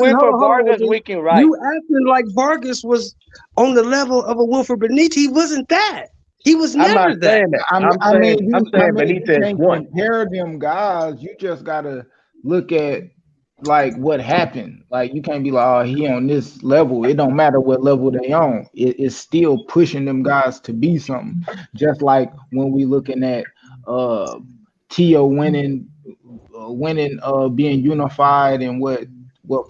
win for Vargas weekend, right? You acting like Vargas was on the level of a Wilfred Benitez. He wasn't that. He was never that. I'm saying Benitez won. Compare them guys. You just gotta look at like what happened. Like you can't be like, oh, he on this level. It don't matter what level they on. It's still pushing them guys to be something. Just like when we looking at Tio winning, being unified in what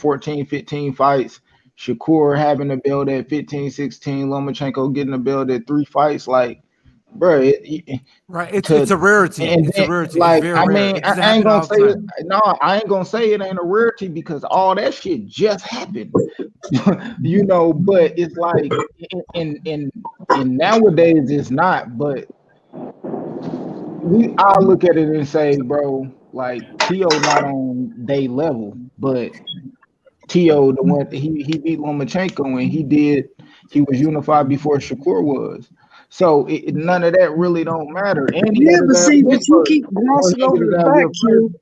14, 15 fights. Shakur having a belt at 15, 16. Lomachenko getting a belt at 3 fights. Like, bro, it's a rarity. It's a rarity. Like, I mean, I ain't gonna say it. No, I ain't gonna say it ain't a rarity because all that shit just happened. You know, but it's like in nowadays it's not. But I look at it and say, bro, like Tio not on day level, but Tio the one he beat Lomachenko and he was unified before Shakur was. So none of that really don't matter. But you keep glossing over the fact, Q.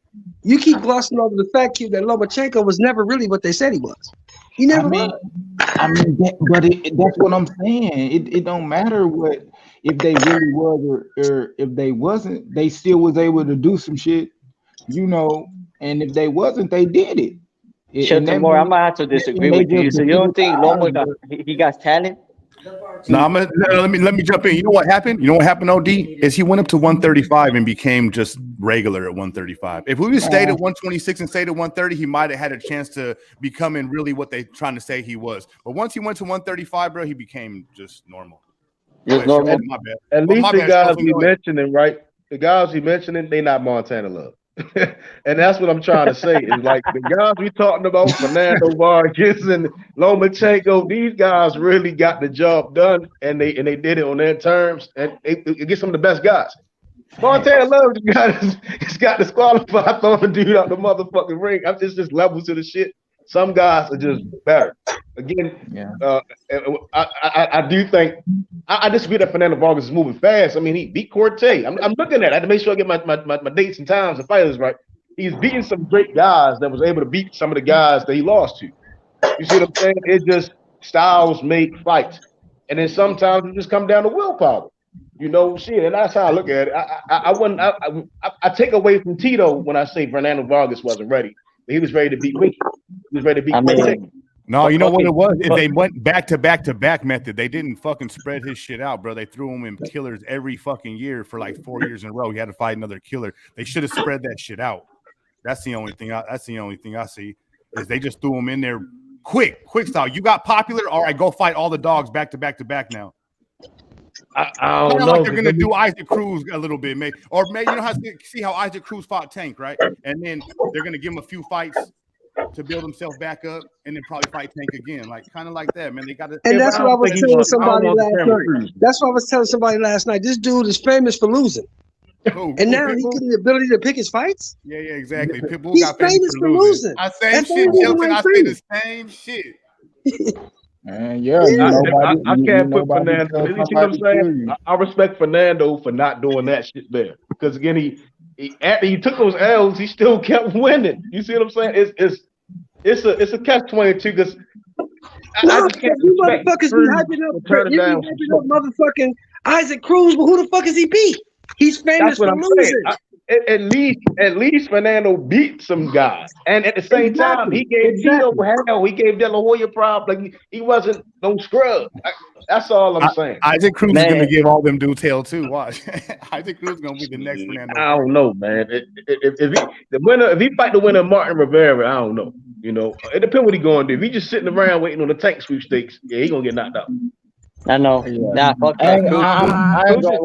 You keep glossing over the fact, Q, that Lomachenko was never really what they said he was. He never was. That's what I'm saying. It don't matter what if they really was or if they wasn't. They still was able to do some shit, you know. And if they wasn't, they did it. More, I'm gonna have to disagree with you. So you don't think Loma he got talent? No, let me jump in. You know what happened? OD is he went up to 135 and became just regular at 135. If we would stayed at 126 and stayed at 130, he might have had a chance to becoming really what they trying to say he was. But once he went to 135, bro, he became just normal. My bad. At least the guys we mentioning, right? The guys we mentioning, they not Montana Love. And that's what I'm trying to say. Is like the guys we talking about, Fernando Vargas and Lomachenko, these guys really got the job done, and they did it on their terms, and it gets some of the best guys. Montana Love just got disqualified throwing a dude out the motherfucking ring. It's just levels to the shit. Some guys are just better. Again, Yeah. I do think I disagree that Fernando Vargas is moving fast. I mean, he beat Corte. I'm looking at it. I had to make sure I get my dates and times and fighters right. He's beating some great guys that was able to beat some of the guys that he lost to. You see what I'm saying? It just styles make fights, and then sometimes it just come down to willpower. You know, shit, and that's how I look at it. I take away from Tito when I say Fernando Vargas wasn't ready. But he was ready to beat Wiki. He was ready to beat Corte. No, you know what it was? If they went back to back method, they didn't fucking spread his shit out, bro. They threw him in killers every fucking year for like 4 years in a row. He had to fight another killer. They should have spread that shit out. That's the only thing. That's the only thing I see is they just threw him in there quick style. You got popular, all right, go fight all the dogs back to back now. I don't know. Like they're gonna do Isaac Cruz a little bit, maybe, or maybe you know how see how Isaac Cruz fought Tank, right? And then they're gonna give him a few fights to build himself back up, and then probably fight Tank again, like kind of like that, man. They got to. And that's what I was telling somebody last night. That's what I was telling somebody last night. This dude is famous for losing, and now he's getting the ability to pick his fights. Yeah, exactly. Pitbull He's got famous for losing. I same shit, Hilton. I say the same shit. Man, yeah, I can't put Fernando. You see what I'm saying? I respect Fernando for not doing that shit there, because again, he after he took those L's, he still kept winning. You see what I'm saying? It's a catch-22 because I just can't you motherfuckers be hyping up motherfucking Isaac Cruz, but who the fuck is he beat? He's famous for losing. At least Fernando beat some guys, and at the same time, he gave Tito hell. He gave De La Hoya problem. Like he wasn't no scrub. That's all I'm saying. Isaac Cruz is gonna give all them dudes hell too. Watch, Isaac Cruz is gonna be the next Fernando. I don't know, man. If he fight the winner Martin Rivera, I don't know. You know, it depends what he going to do. If he just sitting around waiting on the Tank sweepstakes, yeah, he gonna get knocked out. I know. Nah, fuck that.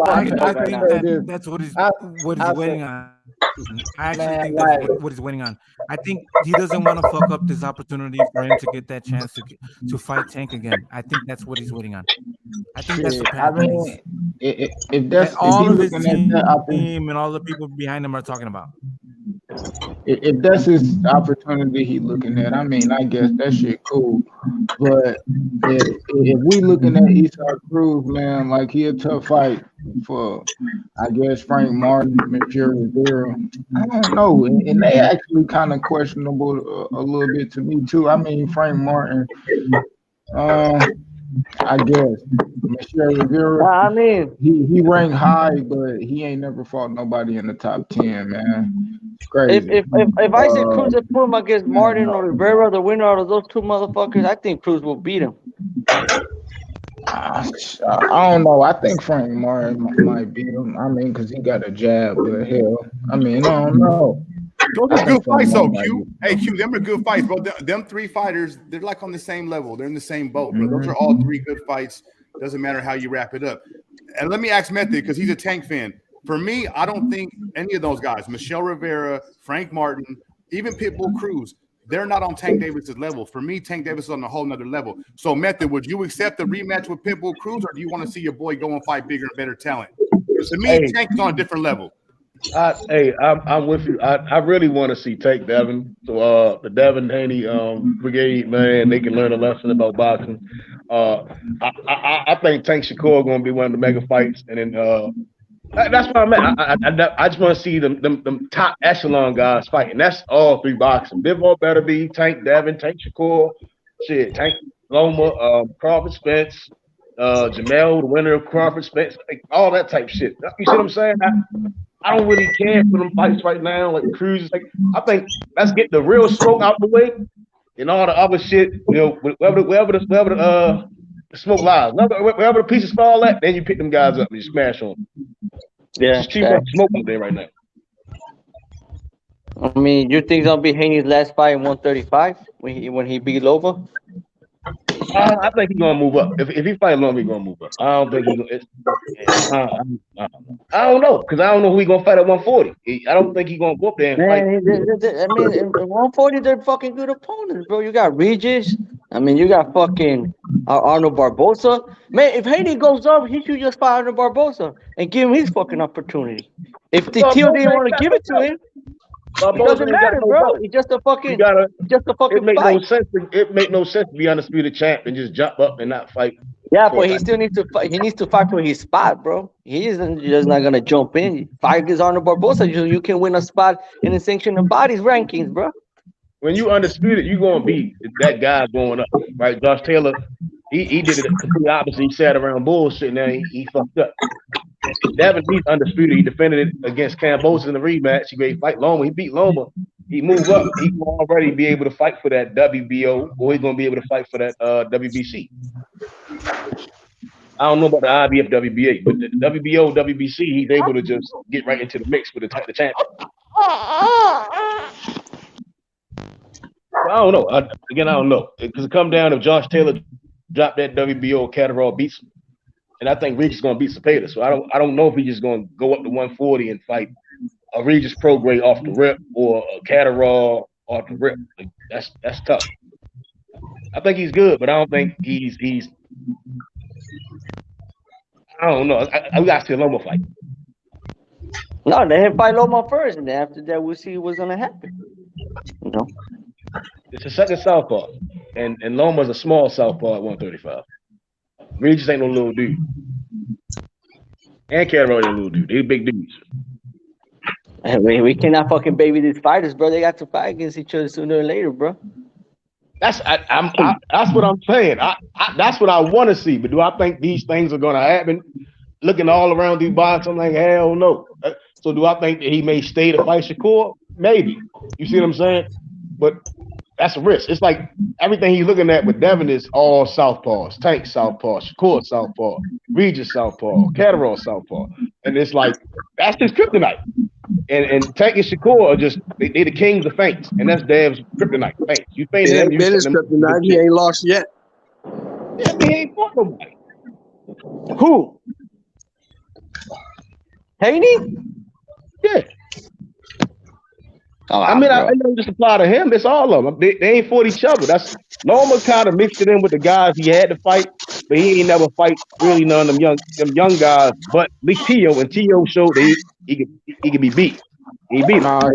I think that's what he's waiting on. I actually think that's what he's waiting on. I think he doesn't want to fuck up this opportunity for him to get that chance to fight Tank again. I think that's what he's waiting on. I think that's the plan. I mean, if that's all of his team and all the people behind him are talking about. If that's his opportunity he looking at, I mean, I guess that shit cool. But if we looking at Isaac Cruz, man, like he a tough fight for, I guess, Frank Martin, Michelle Rivera. I don't know, and they actually kind of questionable a little bit to me too. I mean, Frank Martin, I guess Michelle Rivera. I mean, he ranked high, but he ain't never fought nobody in the top 10, man. It's crazy. If Isaac Cruz had put him against Martin or Rivera, the winner out of those two motherfuckers, I think Cruz will beat him. I don't know. I think Frank Martin might beat him. I mean, because he got a jab, but hell, I mean, I don't know. Those are good fights, though, Q. Hey, Q, them are good fights, bro. Them three fighters, they're like on the same level. They're in the same boat, bro. Those are all three good fights. Doesn't matter how you wrap it up. And let me ask Method, because he's a Tank fan. For me, I don't think any of those guys, Michelle Rivera, Frank Martin, even Pitbull Cruz, they're not on Tank Davis's level. For me, Tank Davis is on a whole nother level. So, Method, would you accept the rematch with Pitbull Cruz, or do you want to see your boy go and fight bigger and better talent? Because to me, Tank is on a different level. I'm with you. I really want to see Tank Devin. So the Devin Haney brigade, man, they can learn a lesson about boxing. I think Tank Shakur going to be one of the mega fights, and then that's what I'm at. I just want to see them top echelon guys fighting. That's all three boxing. Bivol better be Tank Devin, Tank Shakur, shit, Tank Loma, Crawford Spence, Jamel, the winner of Crawford Spence, like, all that type shit. You see what I'm saying? I don't really care for them fights right now. Like Cruz, like I think let's get the real smoke out the way, and all the other shit. You know, wherever the smoke lies, wherever the pieces fall at, then you pick them guys up and you smash on them. Yeah, it's too much smoke out there right now. I mean, you think it'll be Haney's last fight in 135 when he beat Lova? I think he's gonna move up. If he fight long, he's gonna move up. I don't think he's gonna. I don't know because I don't know who he's gonna fight at 140. I don't think he's gonna go up there and fight. I mean, at 140, they're fucking good opponents, bro. You got Regis. I mean, you got fucking Arnold Barboza. Man, if Haney goes up, he should just fight Arnold Barboza and give him his fucking opportunity. If the Teal didn't want to give it to him. It doesn't matter, bro. It's just a fucking, It make fight. no sense. It make no sense to be undisputed champ and just jump up and not fight. Yeah, but he still needs to fight. He needs to fight for his spot, bro. He isn't just not gonna jump in. Fight against Arnold Barbosa, you can win a spot in the sanctioned bodies rankings, bro. When you undisputed, you gonna be that guy going up, right? Josh Taylor, he did it completely opposite. He sat around bullshit, and then he fucked up. Devin, he's undisputed. He defended it against Cambosa in the rematch. He made fight Loma. He beat Loma. He moved up. He will already be able to fight for that WBO, or he's gonna be able to fight for that WBC. I don't know about the IBF WBA, but the WBO, WBC, he's able to just get right into the mix with the champion. I don't know. I don't know. Because it come down if Josh Taylor dropped that WBO, Catterall beats him. And I think Regis is going to beat Cepeda. So I don't know if he's just going to go up to 140 and fight a Regis Prograis off the rip or a Catterall off the rip. Like, that's tough. I think he's good, but I don't think he's I don't know. I got to see a Loma fight. No, they have fight Loma first, and then after that, we'll see what's gonna happen. You know, it's a second southpaw, and Loma's a small southpaw at 135. Regis ain't no little dude, and Catterall ain't no little dude. They big dudes. We cannot fucking baby these fighters, bro. They got to fight against each other sooner or later, bro. That's what I'm saying. That's what I want to see. But do I think these things are going to happen? Looking all around these bouts, I'm like, hell no. So do I think that he may stay to fight Shakur? Maybe. You see what I'm saying? But that's a risk. It's like everything he's looking at with Devin is all southpaws. Tank southpaw, Shakur southpaw, Regis southpaw, Catterall southpaw. And it's like, that's his kryptonite. And Tank and Shakur are just they the kings of feints, and that's Dev's kryptonite. Feints. You feint him, you been his kryptonite. He ain't lost yet. Yeah, he ain't fought nobody. Who? Haney? Yeah. I don't just apply to him. It's all of them. They ain't fought each other. That's Loma kind of mixed it in with the guys he had to fight, but he ain't never fight really none of them young guys. But at least Tio, and Tio showed that he could be beat. He beat him. Nah,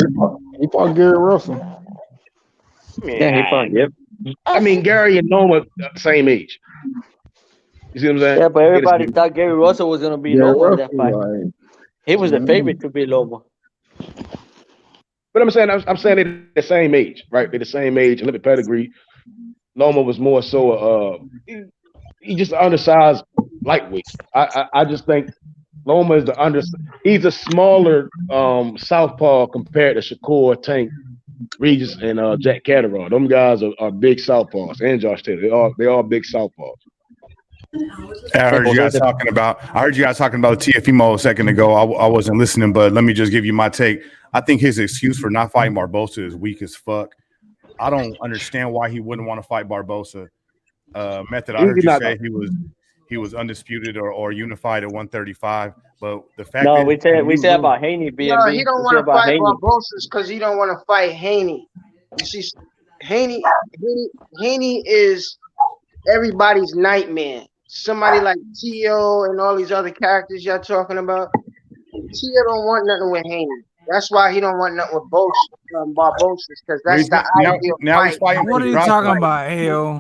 he fought Gary Russell. Yeah, he fought. Yep. I mean, Gary and Loma same age. You see what I'm saying? Yeah, but everybody thought Gary Russell was gonna be Loma in that fight. Right. He was the favorite to be Loma. But I'm saying they're the same age, right? They're the same age. Olympic pedigree. Loma was more so he just undersized lightweight. I just think Loma is he's a smaller southpaw compared to Shakur, Tank, Regis, and Jack Catterall. Them guys are big southpaws, and Josh Taylor. They all big southpaws. I heard you guys talking about Tiafimo a second ago. I wasn't listening, but let me just give you my take. I think his excuse for not fighting Barbosa is weak as fuck. I don't understand why he wouldn't want to fight Barbosa. Method, I heard you say he was undisputed or unified at 135, but the fact we say about Haney being no, he don't want to fight Barbosa because he don't want to fight Haney. You see, Haney is everybody's nightmare. Somebody like Tio and all these other characters y'all talking about. Tio don't want nothing with Haney. That's why he don't want nothing with Barbosa, because that's the ideal fight. What are you talking about, Ayo?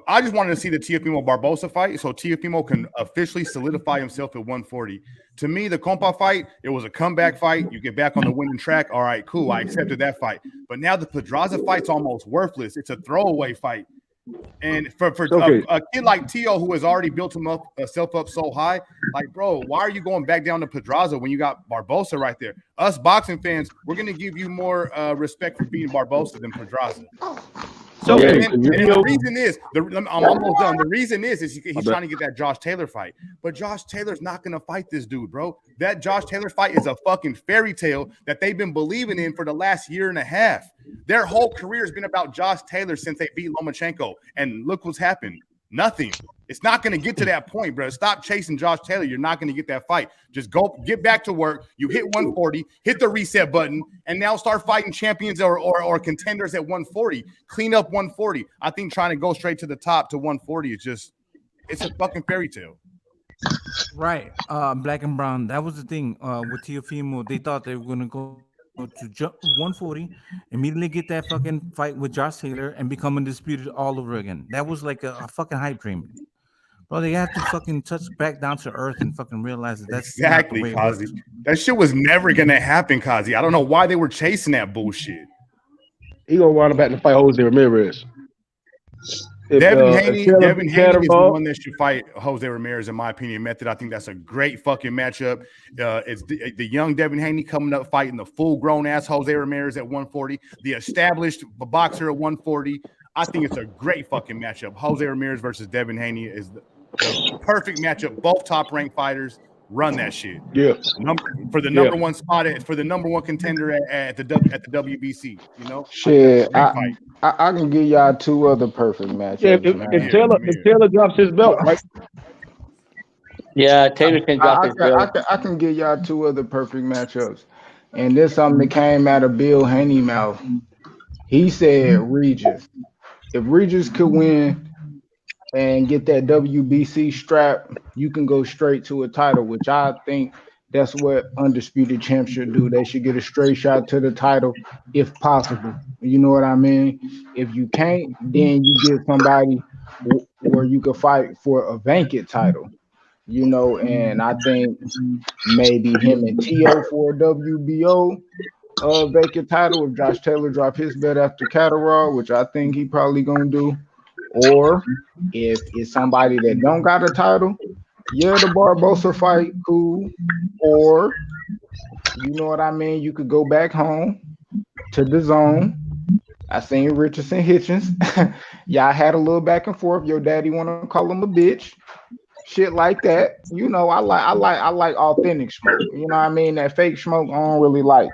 I just wanted to see the Tiafimo Barbosa fight, so Tiafimo can officially solidify himself at 140. To me, the Compa fight, it was a comeback fight. You get back on the winning track. All right, cool. I accepted that fight. But now the Pedraza fight's almost worthless. It's a throwaway fight. And for a kid like Tio, who has already built himself up so high, like, bro, why are you going back down to Pedraza when you got Barbosa right there? Us boxing fans, we're going to give you more respect for beating Barbosa than Pedraza. So the reason is, I'm almost done. The reason is he's trying to get that Josh Taylor fight. But Josh Taylor's not going to fight this dude, bro. That Josh Taylor fight is a fucking fairy tale that they've been believing in for the last year and a half. Their whole career has been about Josh Taylor since they beat Lomachenko. And look what's happened. Nothing. It's not going to get to that point, bro. Stop chasing Josh Taylor. You're not going to get that fight. Just go get back to work. You hit 140, hit the reset button, and now start fighting champions or contenders at 140. Clean up 140. I think trying to go straight to the top to 140 is it's a fucking fairy tale. Right. Black and brown. That was the thing. With Teofimo, they thought they were gonna go to 140, immediately get that fucking fight with Josh Taylor, and become undisputed all over again. That was like a fucking hype dream. Bro, they have to fucking touch back down to earth and fucking realize that that's not the Exactly, way it Kazi. works. That shit was never gonna happen, Kazi. I don't know why they were chasing that bullshit. He gonna wind up having to fight Jose Ramirez. Devin Haney is the Catterall, one that should fight Jose Ramirez, in my opinion. Method, I think that's a great fucking matchup. It's the young Devin Haney coming up fighting the full-grown ass Jose Ramirez at 140, the established boxer at 140. I think it's a great fucking matchup. Jose Ramirez versus Devin Haney is the perfect matchup. Both top-ranked fighters. Run that shit. Yeah. For the number one spot for the number one contender at the WBC. You know. Shit, I can give y'all two other perfect matchups. Yeah, if Taylor drops his belt, right? Yeah, Taylor can drop his belt. I can give y'all two other perfect matchups, and this something that came out of Bill Haney mouth. He said Regis. If Regis could win and get that WBC strap, you can go straight to a title, which I think that's what undisputed champs should do. They should get a straight shot to the title if possible. You know what I mean? If you can't, then you get somebody where you could fight for a vacant title. You know, and I think maybe him and Tio for a WBO vacant title if Josh Taylor drop his bet after Catterall, which I think he probably gonna do. Or if it's somebody that don't got a title, yeah, the Barbosa fight, cool. Or, you know what I mean? You could go back home to the zone. I seen Richardson Hitchins. Y'all had a little back and forth. Your daddy want to call him a bitch. Shit like that. You know, I like authentic smoke. You know what I mean? That fake smoke I don't really like.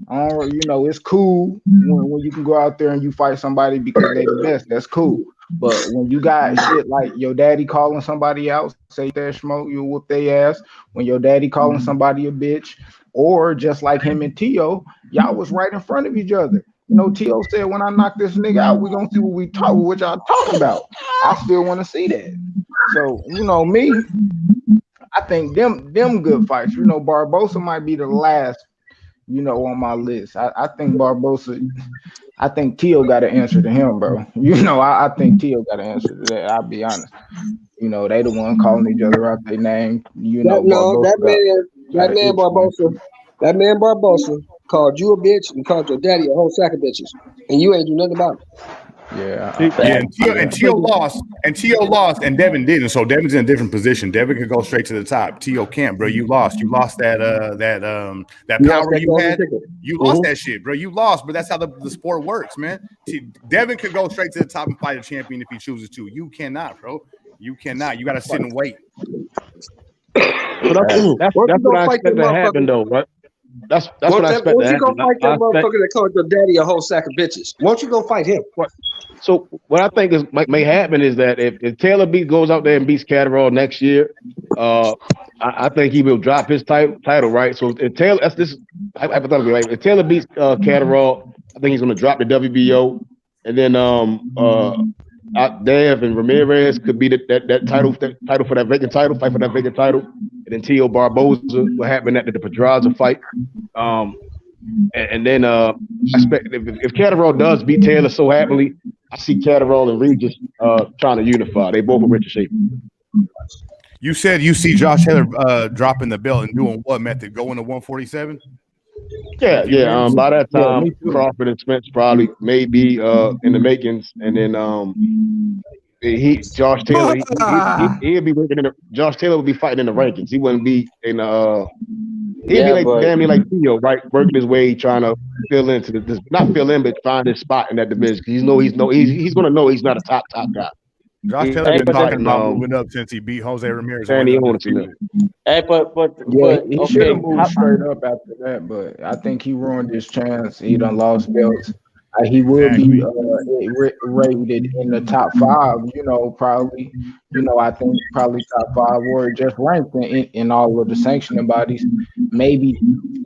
You know, it's cool when you can go out there and you fight somebody because they the best. That's cool. But when you got shit like your daddy calling somebody out, say that smoke, you whoop their ass. When your daddy calling somebody a bitch, or just like him and Tio, y'all was right in front of each other. You know, Tio said, when I knock this nigga out, we gonna see what y'all talking about. I still want to see that. So, you know, me, I think them good fights. You know, Barbosa might be the last, you know, on my list. I think Barbosa, I think Tio got an answer to him, bro. You know, I think Tio got an answer to that. I'll be honest. You know, they the one calling each other out their name. You know, that man Barbosa called you a bitch and called your daddy a whole sack of bitches, and you ain't do nothing about it. And Tio lost, and Devin didn't. So Devin's in a different position. Devin could go straight to the top. Tio can't, bro. You lost. You lost that power you had. You lost that shit, bro. You lost, but that's how the sport works, man. Devin could go straight to the top and fight a champion if he chooses to. You cannot, bro. You cannot. You got to sit and wait. That's what I expect to happen, though, right? That's what I expect to happen. Won't you go fight that motherfucker that called your daddy a whole sack of bitches? Won't you go fight him? So what I think may happen is that if Taylor goes out there and beats Catterall next year, I think he will drop his title, right? So if Taylor, that's this hypothetically, right? If Taylor beats Catterall, I think he's going to drop the WBO, and then Dev and Ramirez could be that title for that vacant title, fight for that vacant title, and then Tio Barbosa will happen at the Pedraza fight. And then I expect if Catterall does beat Taylor so happily, I see Catterall and Regis trying to unify. They both are rich shape. You said you see Josh Taylor dropping the belt and doing what method? Going to 147? Yeah. A lot of that time, Crawford and Spence probably may be in the makings, and then Josh Taylor he'll be working in Josh Taylor will be fighting in the rankings. He wouldn't be in he'd be like damn near like Theo, right? Working his way, trying to fill into this, not fill in, but find his spot in that division. He's gonna know he's not a top guy. Josh Taylor been talking about moving up since he beat Jose Ramirez. But he should have moved straight up after that, but I think he ruined his chance. He done lost belts. He will be rated in the top 5, you know, probably. You know, I think probably top 5 or just ranked in all of the sanctioning bodies. maybe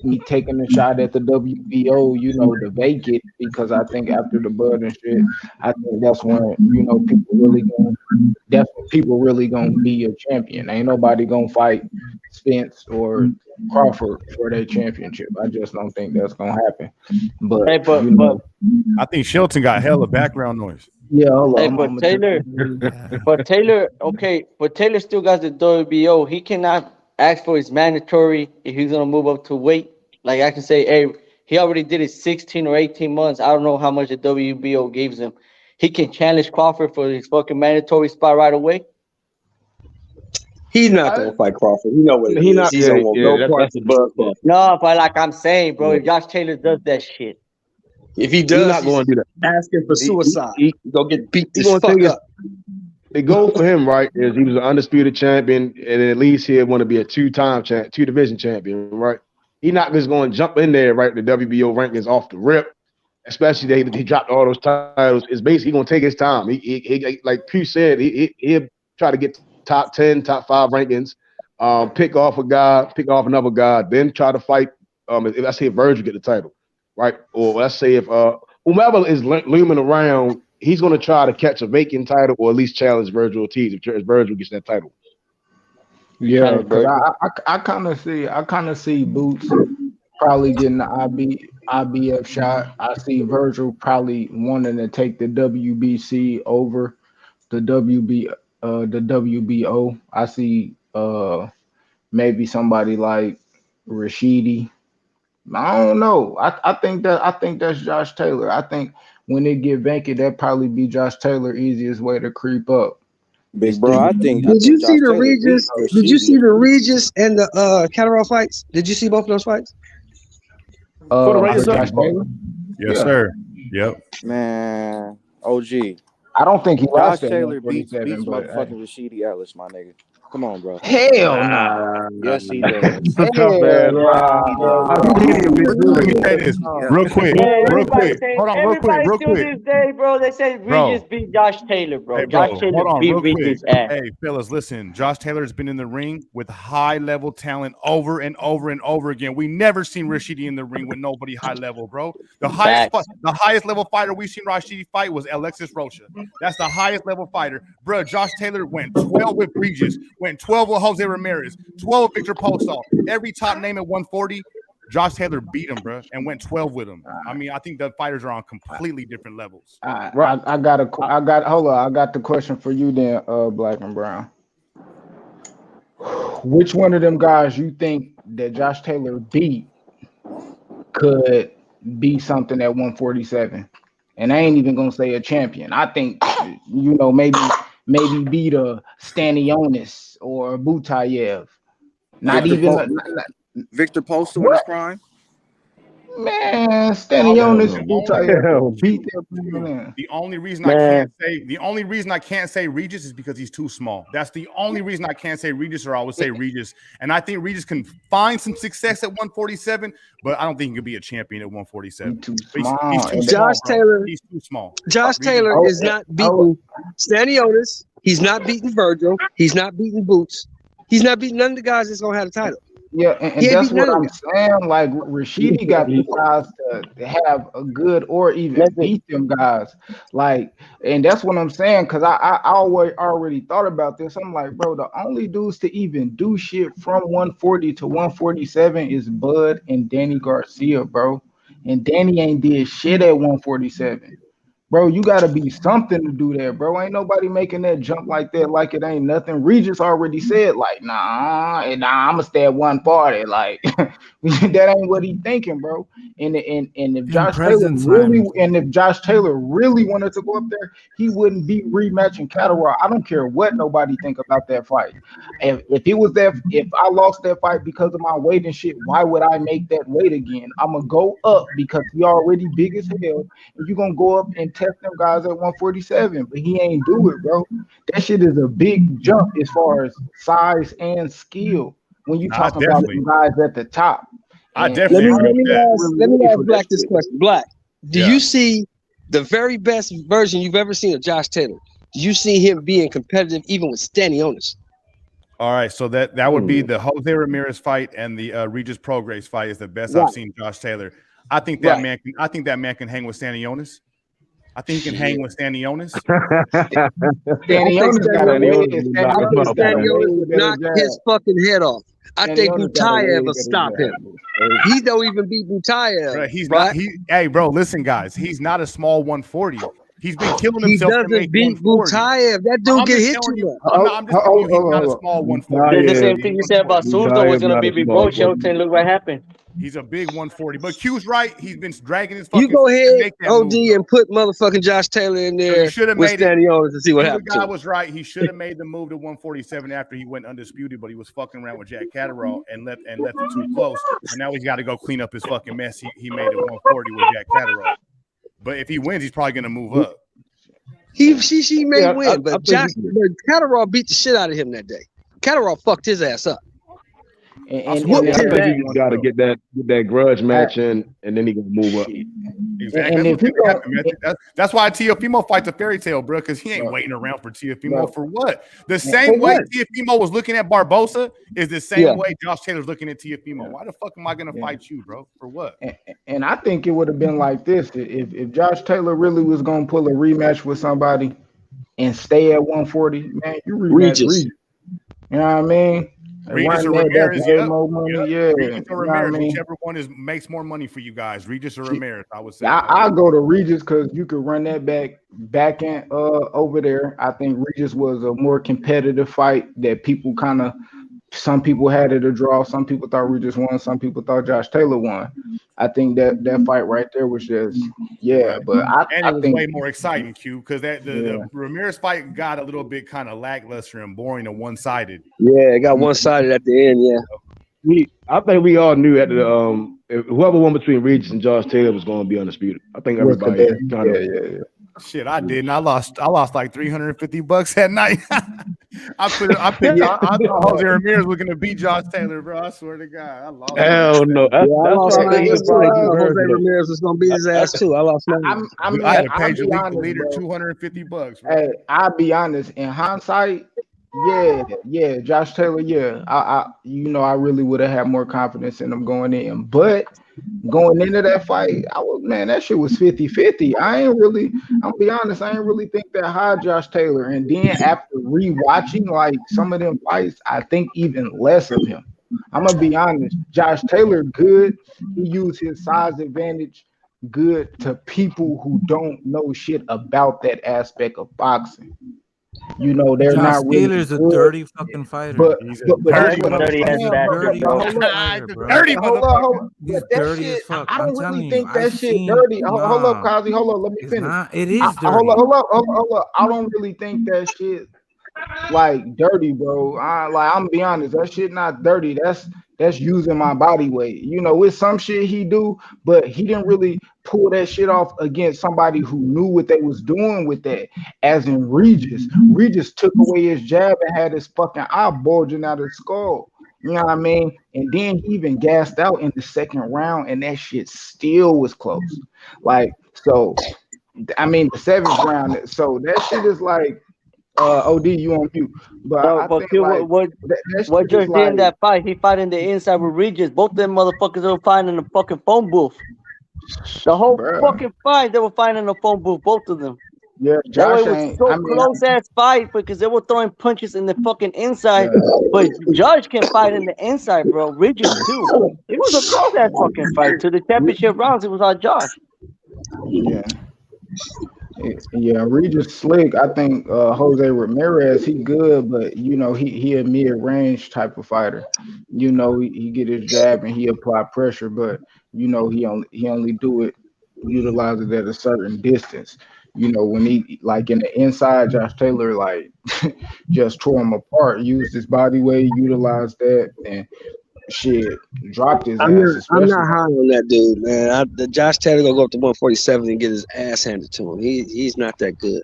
me taking a shot at the WBO, you know, to vacate, because I think after the Bud and shit, I think that's when, you know, people really gonna be a champion. Ain't nobody gonna fight Spence or Crawford for their championship. I just don't think that's gonna happen. But, you know, I think Shelton got hella background noise. Yeah, hold on. But Taylor, okay, but Taylor still got the WBO. He cannot ask for his mandatory if he's gonna move up to weight. Like I can say, hey, he already did it 16 or 18 months. I don't know how much the WBO gives him. He can challenge Crawford for his fucking mandatory spot right away. He's not gonna fight Crawford. You know what it is. He's gonna go parts of Bud Crawford. No, but like I'm saying, bro, if Josh Taylor does that shit. If he does, he's not going to do that. Asking for suicide. He's going to get beat He's the fuck up. The goal for him, right, is he was an undisputed champion, and at least he'd want to be a two-division champion, right? He's not just going to jump in there, right, the WBO rankings off the rip, especially that he dropped all those titles. It's basically going to take his time. He like Pew said, he'll try to get top 10, top 5 rankings, pick off another guy, then try to fight. If I say Virgil get the title. Right, or let's say if whomever is looming around, he's going to try to catch a vacant title or at least challenge Virgil Ortiz if Virgil gets that title. Yeah, because I kind of see Boots probably getting the IBF shot. I see Virgil probably wanting to take the WBC over the WBO. I see maybe somebody like Rashidi. I don't know. I think that's Josh Taylor. I think when it get vacant, that'd probably be Josh Taylor easiest way to creep up. Big bro, I think. Did you see the Regis? Did you see the Regis and the Catterall fights? Did you see both of those fights? Josh Taylor? Yes, sir. Yep. Man, OG. I don't think he Josh lost that Taylor beats 147, but motherfucking Rashidi Ellis, my nigga. Come on, bro. Hell nah. Yes, he does. Tough ass. Let me say this real quick. Hold on, real quick. This day, bro, they say Regis beat Josh Taylor, bro. Hey, bro, Josh Taylor hold on, beat real quick. Regis' ass. Hey, fellas, listen. Josh Taylor has been in the ring with high-level talent over and over and over again. We never seen Rashidi in the ring with nobody high level, bro. The highest level fighter we've seen Rashidi fight was Alexis Rocha. That's the highest level fighter, bro. Josh Taylor went 12 with Regis, went 12 with Jose Ramirez, 12 with Victor Postol. Every top name at 140. Josh Taylor beat him, bro, and went 12 with him. I mean, I think the fighters are on completely different levels. I got the question for you then, Black and Brown. Which one of them guys you think that Josh Taylor beat could be something at 147? And I ain't even gonna say a champion. I think maybe beat a Stanionis or a Butayev. Not even Victor Postol in his prime. Man, Stanionis beat them. The only reason I can't say Regis is because he's too small. That's the only reason I can't say Regis, or I would say Regis. And I think Regis can find some success at 147, but I don't think he can be a champion at 147. He's too Taylor. He's too small. Josh Taylor is not beating Stanionis. He's not beating Virgil. He's not beating Boots. He's not beating none of the guys that's gonna have the title. Yeah, and that's what I'm saying. Like Rashidi got the guys to have a good or even beat them guys. Like, and that's what I'm saying, because I already thought about this. I'm like, bro, the only dudes to even do shit from 140 to 147 is Bud and Danny Garcia, bro. And Danny ain't did shit at 147. Bro, you gotta be something to do that, bro. Ain't nobody making that jump like that, like it ain't nothing. Regis already said, like, nah, I'ma stay at 140. Like, that ain't what he thinking, bro. And if Josh Taylor really wanted to go up there, he wouldn't be rematching Catterall. I don't care what nobody think about that fight. If I lost that fight because of my weight and shit, why would I make that weight again? I'm gonna go up because he already big as hell, and you're gonna go up and test them guys at 147, but he ain't do it, bro. That shit is a big jump as far as size and skill when you talk about the guys at the top. I definitely let me ask Black this question. Black, do you see the very best version you've ever seen of Josh Taylor? Do you see him being competitive even with Stanionis? All right, so that would be the Jose Ramirez fight and the Regis Prograis fight is the best I've seen Josh Taylor. I think that man can hang with Stanionis. I think he can hang with Stanionis. Stanionis got a way. Stanionis would knock his fucking head off. I think Butayev will stop him. He don't even beat Butayev. Bro, he's not. Hey, bro, listen, guys. He's not a small 140. He's been killing himself. He doesn't beat Butayev. That dude get hit too much. I'm just telling you, he's not a small 140. The same thing you said about Souza was gonna be remote. And look what happened. He's a big 140. But Q's right. He's been dragging his fucking. You go ahead, OD, and put motherfucking Josh Taylor in there with Stanionis to see what happens. The guy was right. He should have made the move to 147 after he went undisputed, but he was fucking around with Jack Catterall and left the two close. And now he's got to go clean up his fucking mess he made at 140 with Jack Catterall. But if he wins, he's probably gonna move up. She may win, but Catterall beat the shit out of him that day. Catterall fucked his ass up. And I think he got to get that grudge match in, and then he gonna move up. Exactly. That's why Teofimo fights a fairy tale, bro, because he ain't waiting around for Teofimo for what? The same way Teofimo was looking at Barbosa is the same way Josh Taylor's looking at Teofimo. Why the fuck am I gonna fight you, bro? For what? And I think it would have been like this if Josh Taylor really was gonna pull a rematch with somebody and stay at 140, man. You rematch Regis. You know what I mean? Regis or Ramirez, Regis or Ramirez, whichever one makes more money for you guys. Regis or Ramirez, I would say. I'll go to Regis because you could run that back end over there. I think Regis was a more competitive fight that people some people had it a draw. Some people thought Regis won. Some people thought Josh Taylor won. I think that fight right there was just but I was way more exciting, Q, because the Ramirez fight got a little bit kind of lackluster and boring and one-sided. Yeah, it got one-sided at the end. I think we all knew that whoever won between Regis and Josh Taylor was going to be undisputed. I think everybody kind of. Shit, I didn't. I lost like $350 that night. I thought Jose Ramirez was gonna beat Josh Taylor, bro. I swear to God, I lost. Hell no. Jose Ramirez was gonna beat his ass too. I lost money. I had to pay the leader $250. Bro. Hey, I'll be honest. In hindsight, Josh Taylor, I really would have had more confidence in him going in, but going into that fight, that shit was 50-50. I'll be honest, I ain't really think that high Josh Taylor. And then after rewatching like some of them fights, I think even less of him. I'm gonna be honest, Josh Taylor good. He used his size advantage good to people who don't know shit about that aspect of boxing. You know, they're Josh not really Taylor's a dirty fucking fighter. But dirty as fuck. I don't really think that shit dirty. Hold up, Kazi. Hold up. Let me finish. It is dirty. Hold up. I don't really think that shit like dirty, bro. I'm gonna be honest. That shit not dirty. That's using my body weight. You know, it's some shit he do, but he didn't really pull that shit off against somebody who knew what they was doing with that. As in Regis. Regis took away his jab and had his fucking eye bulging out of his skull. You know what I mean? And then he even gassed out in the second round, and that shit still was close. The seventh round. So that shit is like OD, you on mute. But what just did in that fight? He fought in the inside with Regis. Both them motherfuckers were fighting in the fucking phone booth. The whole fucking fight, they were fighting in the phone booth, both of them. Yeah, Josh was close ass fight because they were throwing punches in the fucking inside. But Josh can fight in the inside, bro. Regis too. It was a close ass fucking fight. To the championship rounds, it was on Josh. Yeah, Regis slick. I think Jose Ramirez, he good, but you know, he a mid-range type of fighter. You know, he get his jab and he apply pressure, but you know, he only utilize it at a certain distance. You know, when he like in the inside, Josh Taylor like just tore him apart, used his body weight, utilized that, and shit dropped his ass. I'm not high on that dude, man. The Josh Taylor gonna go up to 147 and get his ass handed to him. He's not that good.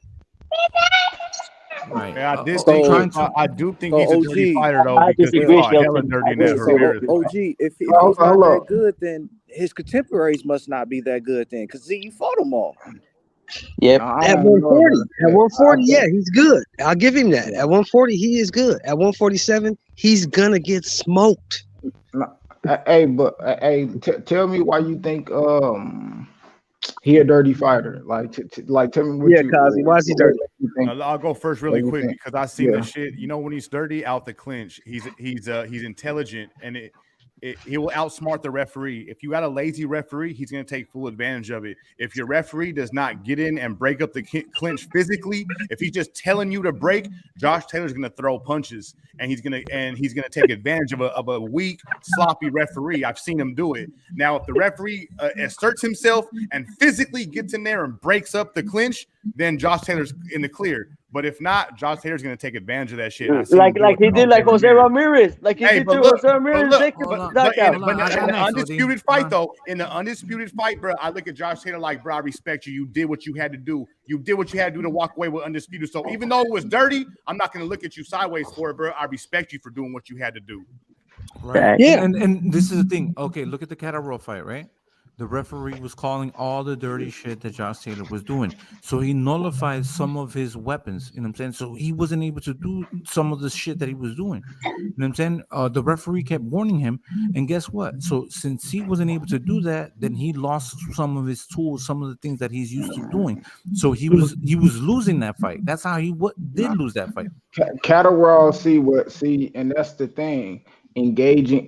Right. Yeah, I do think he's a dirty fighter though, because he's hella dirty in that OG, if he's not that good, then his contemporaries must not be that good then, because you fought them all. Yep. At 140, at 140, yeah, he's good. I'll give him that. At 140, he is good. At 147, he's gonna get smoked. Hey, tell me why you think he a dirty fighter. Like tell me what why is he dirty? You think? I'll go first really What you quick think? because I seen Yeah. the shit. You know, when he's dirty out the clinch, he's intelligent and he will outsmart the referee. If you got a lazy referee, he's going to take full advantage of it. If your referee does not get in and break up the clinch physically, if he's just telling you to break, Josh Taylor's going to throw punches and he's going to take advantage of a weak, sloppy referee. I've seen him do it. Now, if the referee asserts himself and physically gets in there and breaks up the clinch, then Josh Taylor's in the clear. But if not, Josh Taylor's going to take advantage of that shit. Like he did like Jose Ramirez. Like he did to Jose Ramirez. But in the undisputed fight, though, in the undisputed fight, bro, I look at Josh Taylor like, bro, I respect you. You did what you had to do. You did what you had to do to walk away with undisputed. So even though it was dirty, I'm not going to look at you sideways for it, bro. I respect you for doing what you had to do. Right. Yeah. And this is the thing. Okay, look at the Catterall fight, right? The referee was calling all the dirty shit that Josh Taylor was doing. So he nullified some of his weapons. You know what I'm saying? So he wasn't able to do some of the shit that he was doing. You know what I'm saying? The referee kept warning him. And guess what? So since he wasn't able to do that, then he lost some of his tools, some of the things that he's used to doing. So he was losing that fight. That's how he did lose that fight. Catterall, see, and that's the thing. Engaging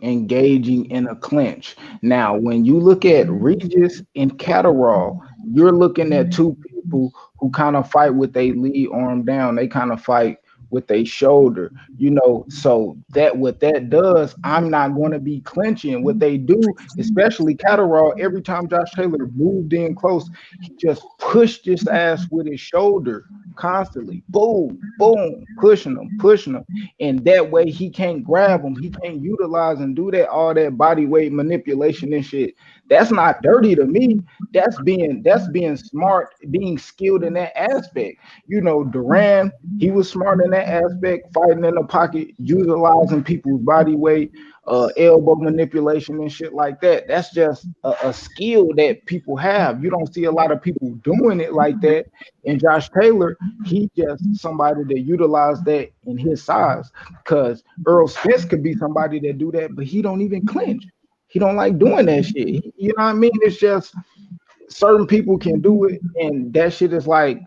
in a clinch. Now, when you look at Regis and Catterall, you're looking at two people who kind of fight with their lead arm down. They kind of fight with their shoulder, so that what that does, I'm not going to be clinching. What they do, especially Catterall, every time Josh Taylor moved in close, he just pushed his ass with his shoulder constantly. Boom, boom, pushing him. And that way he can't grab him. He can't utilize and do all that body weight manipulation and shit. That's not dirty to me. That's being smart, being skilled in that aspect. Duran, he was smart in that aspect, fighting in the pocket, utilizing people's body weight, elbow manipulation and shit like that. That's just a skill that people have. You don't see a lot of people doing it like that. And Josh Taylor, he just somebody that utilized that in his size. Because Earl Spence could be somebody that do that, but he don't even clinch. He don't like doing that shit. You know what I mean? It's just certain people can do it, and that shit is like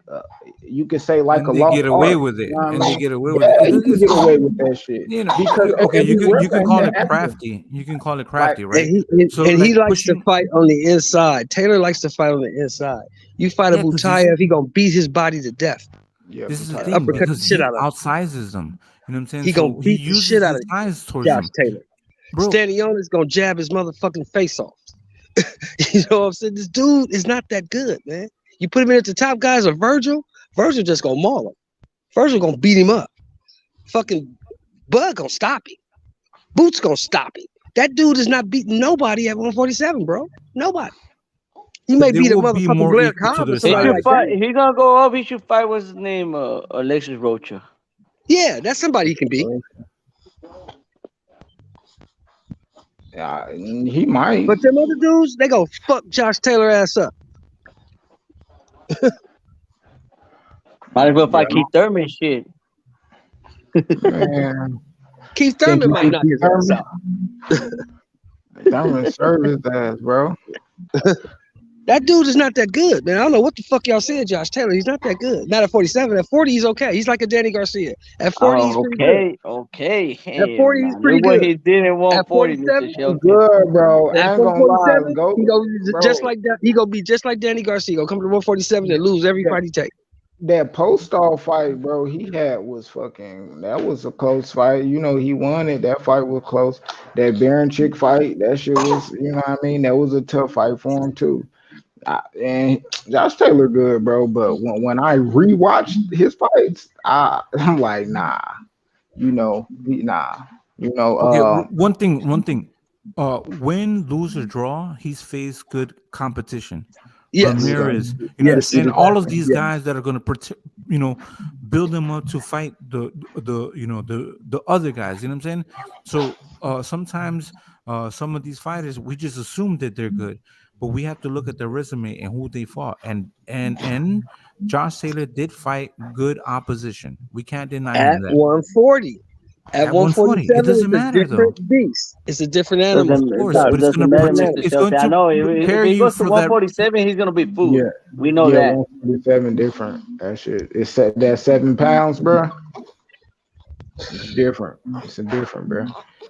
you could say like and they get away with it. And they get away with it. You can get away with that shit. Because okay, you can call it crafty. You can call it crafty, right? And he likes to fight on the inside. Taylor likes to fight on the inside. You fight a Butayev, he gonna beat his body to death. Yeah, this is the thing, because he outsizes them. You know what I'm saying? He gonna beat the shit out of Josh Taylor. Bro. Stanionis gonna jab his motherfucking face off. You know what I'm saying? This dude is not that good, man. You put him in at the top guys of Virgil just gonna maul him. Virgil gonna beat him up. Fucking Bud gonna stop him. Boots gonna stop him. That dude is not beating nobody at 147, bro. Nobody. He may beat a motherfucking Blair Cobb or somebody like that. If he's gonna go up, he should fight. What's his name? Alexis Rocha. Yeah, that's somebody he can beat. Yeah, he might. But them other dudes, they go fuck Josh Taylor ass up. Might as well fight Keith Thurman shit. Man. Keith Thurman might not his ass out. Thurman served his ass, bro. That dude is not that good, man. I don't know what the fuck y'all said, Josh Taylor. He's not that good. Not at 47. At 40, he's okay. He's like a Danny Garcia. At 40, he's pretty good. Okay. At 40, he's pretty good. What he did at 140, Mr. Shelton. Good, bro. At 147, he gonna be just like Danny Garcia. Gonna come to 147 and lose every fight he takes. That Postall fight, bro, he had that was a close fight. He won it. That fight was close. That Baranchik fight, that shit was, what I mean? That was a tough fight for him, too. And Josh Taylor good, bro. But when I rewatched his fights, I'm like, nah. Okay, one thing. Win, lose, or draw, he's faced good competition. Yes. Ramirez, and all of these guys that are going to, build them up to fight the other guys. You know what I'm saying? So sometimes some of these fighters, we just assume that they're good, but we have to look at their resume and who they fought. And Josh Taylor did fight good opposition. We can't deny at him that. 140. At 140, it 147, doesn't it's a matter though. different beast. It's a different animal. Of course, but it's going to protect. It's going I to know if prepare he you goes to for that. 147, he's gonna be food. Yeah, We know that. 147 different. That shit. It's that 7 pounds, bro. It's different. It's a different, bro.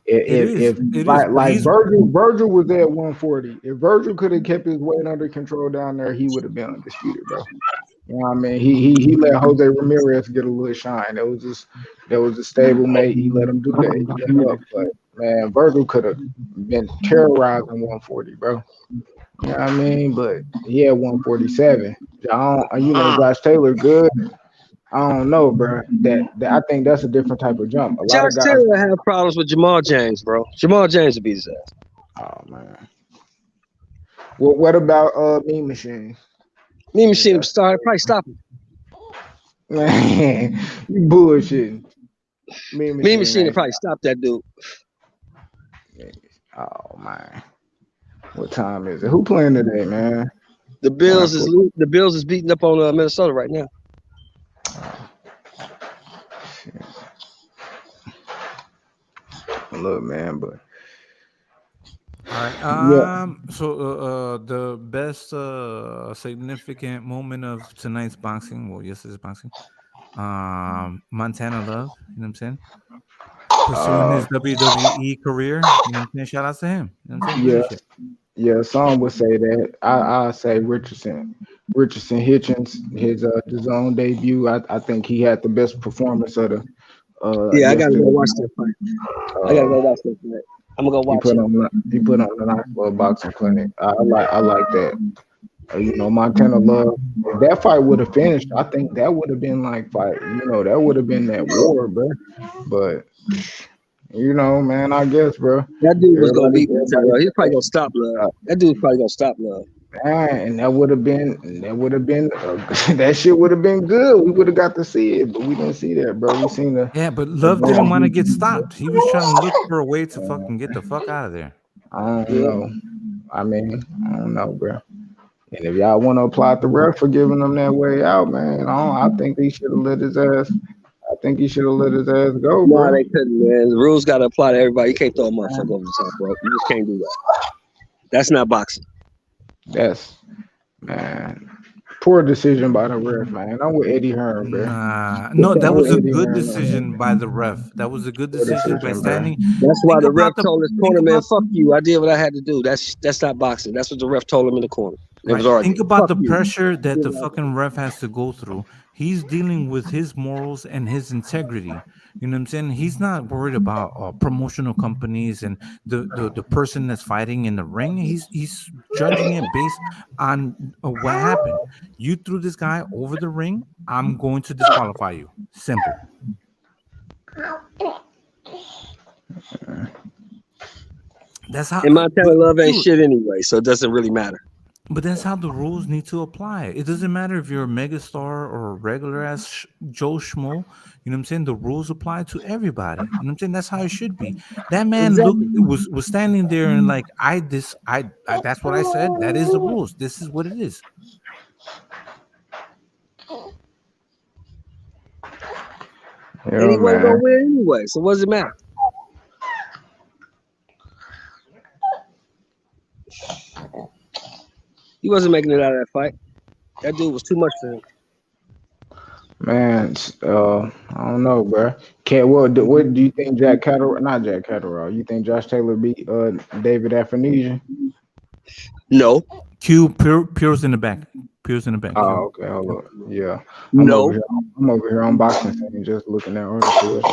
If like Virgil was at 140. If Virgil could have kept his weight under control down there, he would have been undisputed, bro. You know what I mean? He let Jose Ramirez get a little shine. That was a stable mate. He let him do that. He let him up. But man, Virgil could have been terrorizing 140, bro. You know what I mean? But he had 147. Josh Taylor good. I don't know, bro. That I think that's a different type of jump. A lot Josh of guys Taylor have problems with Jamal James, bro. Jamal James would beat his ass. Oh man. What about Mean Machine? Mean Machine probably stop him. Man, you bullshitting. Mean Machine would probably stop that dude. Oh man. What time is it? Who playing today, man? The Bills is beating up on Minnesota right now. Look, man, but all right. So the best significant moment of tonight's boxing, well, yesterday's boxing, Montana Love. You know what I'm saying? Pursuing his WWE career. You know what I'm saying? Shout out to him. You know what I'm saying? Yeah. Some would say that. I say Richardson Hitchins, his DAZN debut. I think he had the best performance of the. I gotta go watch that fight. I'm gonna go watch it. He put on a nice little boxing clinic. I like that. Montana Love. If that fight would have finished, I think that would have been like fight. That would have been that war, bro. But man, I guess, bro. That dude was gonna beat Montana. He's probably gonna stop Love. That dude's probably gonna stop Love. And that would have been that shit would have been good. We would have got to see it, but we didn't see that, bro. We seen the but Love didn't want to get stopped. He was trying to look for a way to fucking get the fuck out of there. I don't know. I mean, I don't know, bro. And if y'all want to apply the ref for giving them that way out, man, I think he should have let his ass. I think he should have let his ass go, bro. No, they couldn't, man. The rules got to apply to everybody. You can't throw a motherfucker over the top, bro. You just can't do that. That's not boxing. That's, man, poor decision by the ref, man. I'm with Eddie Hearn, bro. No, that was a good decision by the ref. That was a good decision by standing. That's why the ref told his corner, man, fuck you. I did what I had to do. That's not boxing. That's what the ref told him in the corner. Right. Think about the pressure that the fucking ref has to go through. He's dealing with his morals and his integrity. You know what I'm saying? He's not worried about promotional companies and the person that's fighting in the ring. He's judging it based on what happened. You threw this guy over the ring. I'm going to disqualify you. Simple. That's how. And Montana Love ain't shit anyway, so it doesn't really matter. But that's how the rules need to apply. It doesn't matter if you're a megastar or a regular ass Joe Schmo. You know what I'm saying? The rules apply to everybody. You know what I'm saying? That's how it should be. That man was standing there and like, that's what I said. That is the rules. This is what it is. And he wasn't gonna win anyway. So what does it matter? He wasn't making it out of that fight. That dude was too much for him. Man, I don't know, bro. What do you think Jack Catterall? Not Jack Catterall. You think Josh Taylor beat David Afanesian? No. Pure's in the back. Pure's in the back. Oh, okay. Hold on. Yeah. I'm over here on boxing and just looking at articles.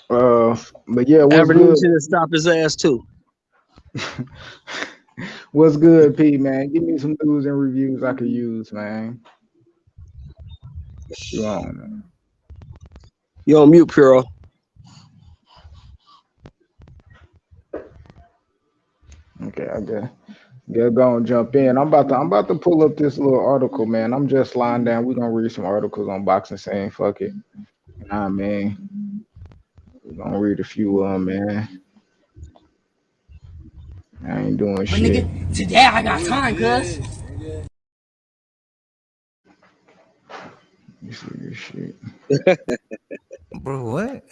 But yeah, what's good? Afanesian to stop his ass too. What's good, P, man? Give me some news and reviews I could use, man. You on, man? You on mute, Puro. Okay, I guess go and jump in. I'm about to pull up this little article, man. I'm just lying down. We're gonna read some articles on boxing saying fuck it. You know what I mean? We're gonna read a few of them, man. I ain't doing But shit. nigga, today I got time, cuz. You see this shit. Bro, what?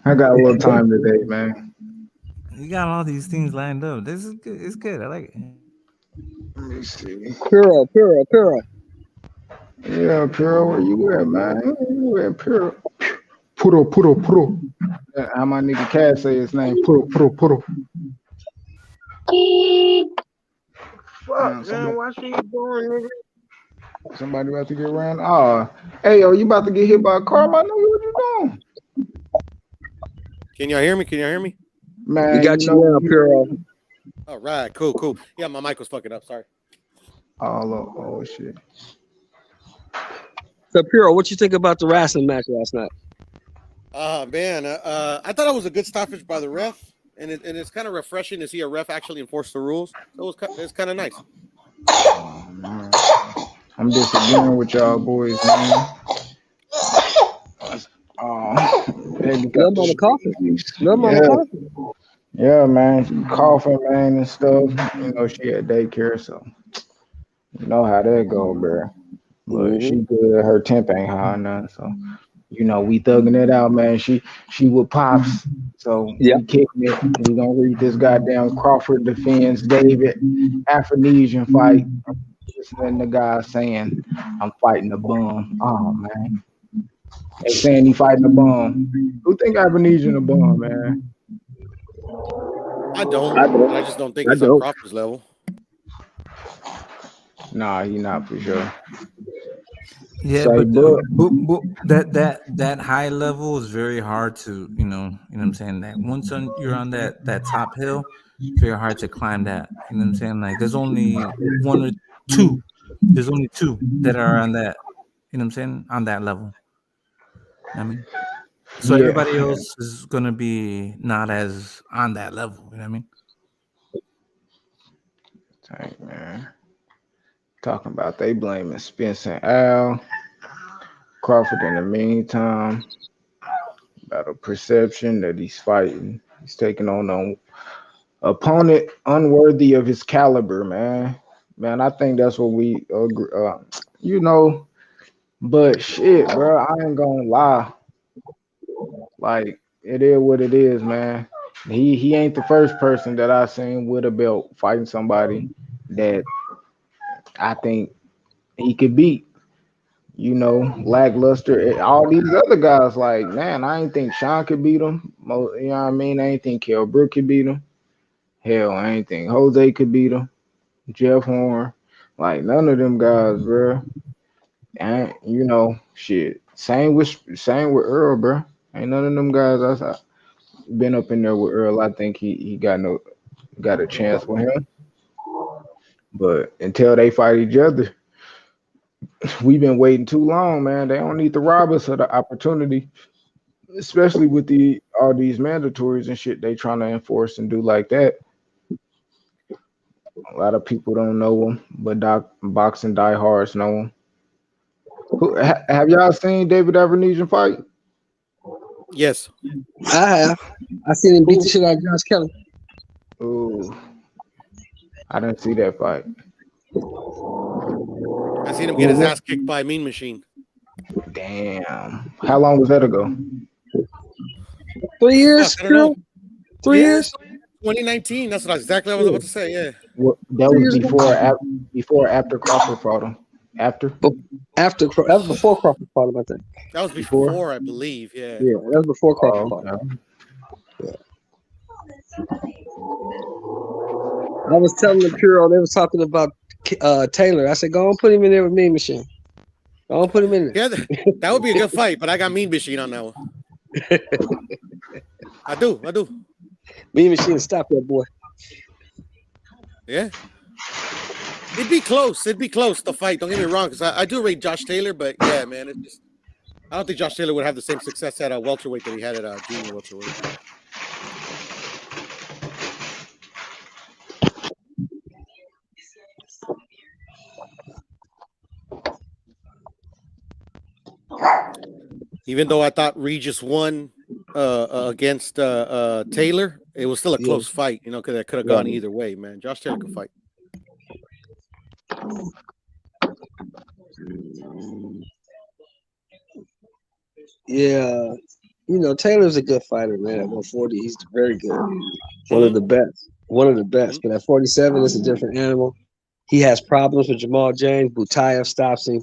I got a little time today, man. You got all these things lined up. This is good. It's good. I like it. Let me see. Puro. Yeah, Puro, where you at, man? Where you at, Puro? Puro. How my nigga Cass say his name? Puro. Fuck, man, why she going, nigga? Somebody about to get ran. Oh, hey, you about to get hit by a car, my nigga? What you doing? Can y'all hear me? Man, we got you now, Puro. All right, cool. Yeah, my mic was fucking up. Sorry. Oh shit. So, Puro, what you think about the wrestling match last night? Man, I thought it was a good stoppage by the ref, and it's kind of refreshing to see a ref actually enforce the rules. So it's kind of nice. Oh, man. I'm disagreeing with y'all boys, man. Baby got No mama coughing. Yeah, man. She coughing, man, and stuff. You know, she at daycare, so you know how that go, bro. But she good. Her temp ain't high enough, so you know we thugging it out, man. She with pops, so we kicking it. We gonna read this goddamn Crawford defends David Afronesian fight. Listening to guys saying I'm fighting a bum. Oh man, they saying he fighting a bum. Who think Afronesian a bum, man? I don't. I just don't think it's on Crawford's level. Nah, he not for sure. Yeah, Say, but that high level is very hard to you know what I'm saying. That once you're on that top hill, it's very hard to climb that. You know what I'm saying? Like there's only one or two. There's only two that are on that. You know what I'm saying? On that level. I mean, so everybody else is gonna be not as on that level. You know what I mean? Dang, man. Talking about they blaming Spence and Al. Crawford in the meantime, about a perception that he's fighting. He's taking on an opponent unworthy of his caliber, man. Man, I think that's what we agree. You know, but shit, bro, I ain't gonna lie. Like, it is what it is, man. He ain't the first person that I seen with a belt fighting somebody that I think he could beat. You know, lackluster. All these other guys, like, man, I ain't think Sean could beat him. You know what I mean? I ain't think Kell Brook could beat him. Hell, I ain't think Jose could beat him. Jeff Horn. Like, none of them guys, bro. And, you know, shit. Same with Earl, bro. Ain't none of them guys I been up in there with Earl. I think he got a chance with him. But until they fight each other, we've been waiting too long, man. They don't need to rob us of the opportunity, especially with all these mandatories and shit they trying to enforce and do like that. A lot of people don't know them, but boxing diehards know them. Have y'all seen David Avernesian fight? Yes, I have. I seen him beat the shit out of Josh Kelly. Ooh, I didn't see that fight. I seen him get his ass kicked by a Mean Machine. Damn. How long was that ago? 3 years. I don't know. 3 years. 2019. That's exactly what I was about to say. Yeah. Well, that was before after Crawford fought him. After that was before Crawford fought him, I think. That was before I believe. Yeah. Yeah, that was before Crawford fought him. Yeah. I was telling the Puro, they was talking about Taylor. I said, go on, put him in there with Mean Machine. Go on, put him in there. Yeah, that would be a good fight, but I got Mean Machine on that one. I do. Mean Machine, stop that boy. Yeah. It'd be close, the fight. Don't get me wrong, because I do rate Josh Taylor, but yeah, man, I don't think Josh Taylor would have the same success at welterweight that he had at junior welterweight. Even though I thought Regis won against Taylor, It was still a close fight, you know, because it could have gone either way, man. Josh Taylor could fight. Yeah, you know, Taylor's a good fighter, man. At 140, he's very good. One of the best. One of the best. But at 47, it's a different animal. He has problems with Jamal James. Butayev stops him.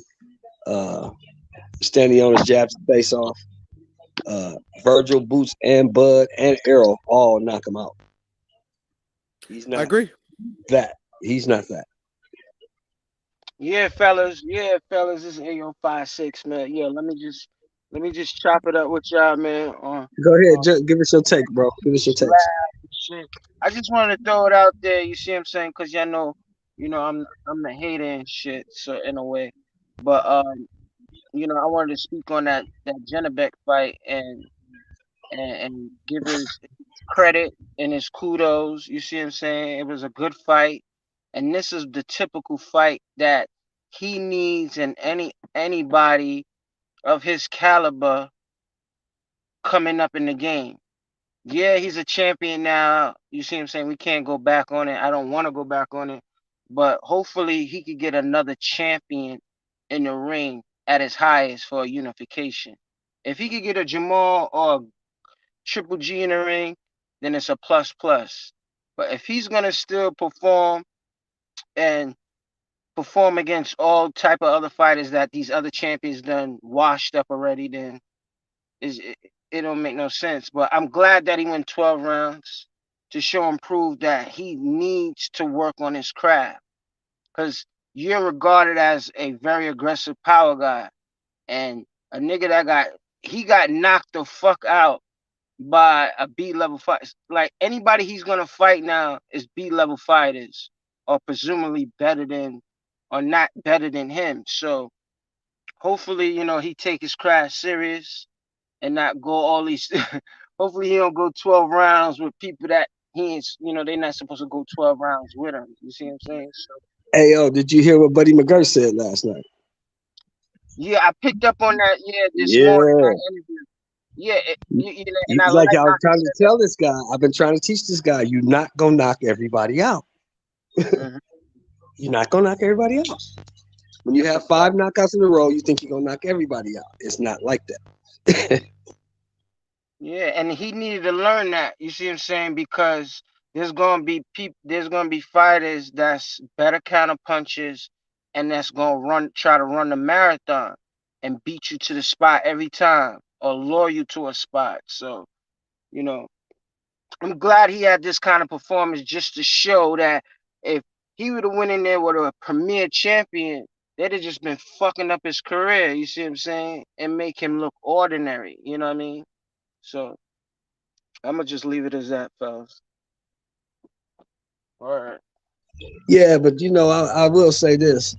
Standing on his jabs to face off. Virgil, Boots, and Bud and Errol all knock him out. He's not. I agree. That he's not that. Yeah, fellas. Yeah, fellas. This is AO56, man. Yeah, let me just chop it up with y'all, man. Go ahead, just give us your take, bro. Give us your take. Shit. I just wanted to throw it out there. You see what I'm saying? Cause y'all know, I'm the hater and shit. So in a way, but I wanted to speak on that Janibek fight and give his credit and his kudos. You see what I'm saying? It was a good fight, and this is the typical fight that he needs in anybody of his caliber coming up in the game. Yeah, he's a champion now. You see what I'm saying? We can't go back on it. I don't want to go back on it. But hopefully he could get another champion in the ring at his highest for a unification. If he could get a Jamal or a Triple G in the ring, then it's a plus plus. But if he's gonna still perform and perform against all type of other fighters that these other champions done washed up already, then it don't make no sense. But I'm glad that he went 12 rounds to show and prove that he needs to work on his craft. Because you're regarded as a very aggressive power guy. And a nigga that got knocked the fuck out by a B-level fight. Like anybody he's gonna fight now is B-level fighters, or presumably better than, or not better than him. So hopefully, he take his craft serious and not go all these. Hopefully, he don't go 12 rounds with people that he ain't. They're not supposed to go 12 rounds with him. You see what I'm saying? So, Hey, yo, did you hear what Buddy McGirt said last night? yeah, I picked up on that. Yeah, this Yeah. morning in the interview. Yeah, and I He's like like, I how was trying to tell this guy. I've been trying to teach this guy. You're not gonna knock everybody out. You're not gonna knock everybody out. When you have 5 knockouts in a row, you think you're gonna knock everybody out. It's not like that. Yeah, and he needed to learn that. You see what I'm saying? Because there's gonna be fighters that's better counter punches and that's gonna try to run the marathon and beat you to the spot every time or lure you to a spot. So, I'm glad he had this kind of performance just to show that if he would have went in there with a premier champion, they'd have just been fucking up his career. You see what I'm saying? And make him look ordinary. You know what I mean? So I'm gonna just leave it as that, fellas. All right. Yeah, but I will say this.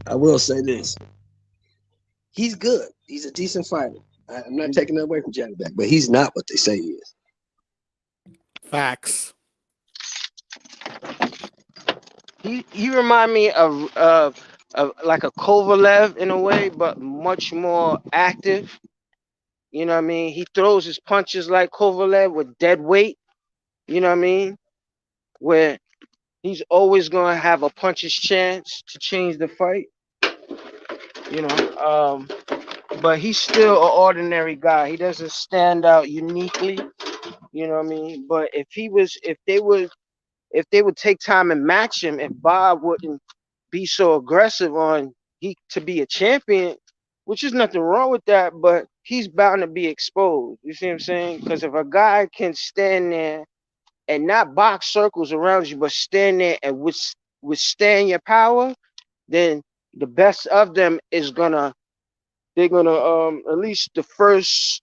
He's good. He's a decent fighter. I'm not taking that away from Janibek, but he's not what they say he is. Facts. He remind me of like a Kovalev in a way, but much more active. You know what I mean? He throws his punches like Kovalev with dead weight. You know what I mean? Where he's always gonna have a puncher's chance to change the fight. But he's still an ordinary guy. He doesn't stand out uniquely. You know what I mean? But if they would take time and match him, if Bob wouldn't be so aggressive to be a champion, which is nothing wrong with that, but he's bound to be exposed. You see what I'm saying? Because if a guy can stand there and not box circles around you, but stand there and withstand your power, then the best of them they're gonna at least the first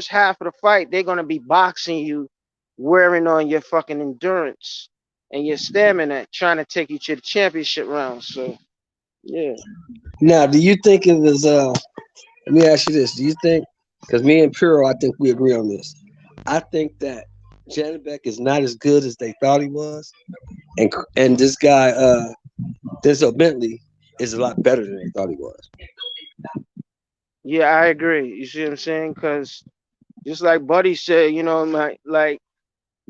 half of the fight, they're gonna be boxing you, wearing on your fucking endurance and your stamina, trying to take you to the championship round. So yeah. Now, do you think it was let me ask you this. Do you think, because me and Puro, I think we agree on this. I think that Janibek is not as good as they thought he was. And this guy, Denzel Bentley, is a lot better than they thought he was. Yeah, I agree. You see what I'm saying? Because just like Buddy said, like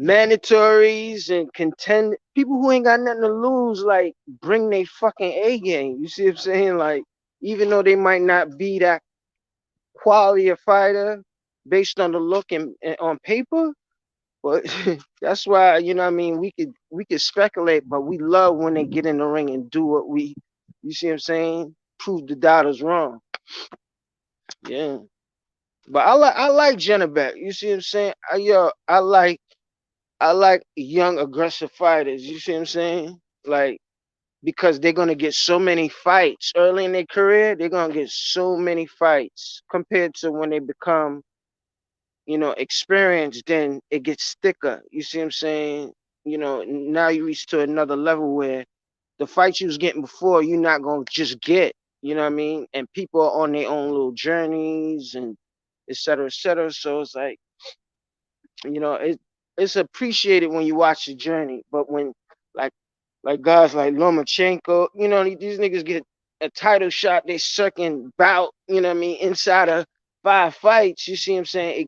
mandatories and contend people who ain't got nothing to lose, like bring their fucking A game. You see what I'm saying? Like, even though they might not be that quality of fighter based on the look and on paper, but that's why, you know what I mean, we could speculate, but we love when they get in the ring and do what we, you see what I'm saying? Prove the doubters wrong. Yeah. But I like Janibek. You see what I'm saying? I like young aggressive fighters. You see what I'm saying? Like, because they're gonna get so many fights early in their career. They're gonna get so many fights compared to when they become, you know, experienced. Then it gets thicker. You see what I'm saying? You know, now you reach to another level where the fights you was getting before, you're not gonna just get. You know what I mean? And people are on their own little journeys and et cetera, et cetera. So it's like, you know, it's appreciated when you watch the journey, but when like guys like Lomachenko, you know, these niggas get a title shot, they second bout, you know what I mean, inside of 5 fights, you see what I'm saying?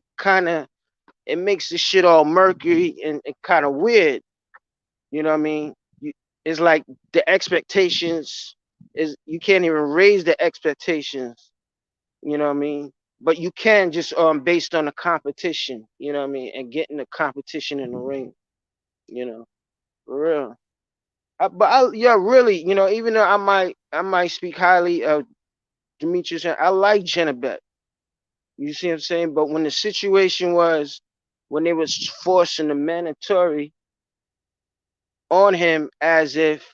It makes the shit all murky and kind of weird, you know what I mean? It's like the expectations you can't even raise the expectations, you know what I mean? But you can just based on the competition, you know what I mean, and getting the competition in the ring, you know, for real. Yeah, really, you know, even though I might speak highly of Demetrius, I like Janibek. You see what I'm saying? But when the situation was when they was forcing the mandatory on him as if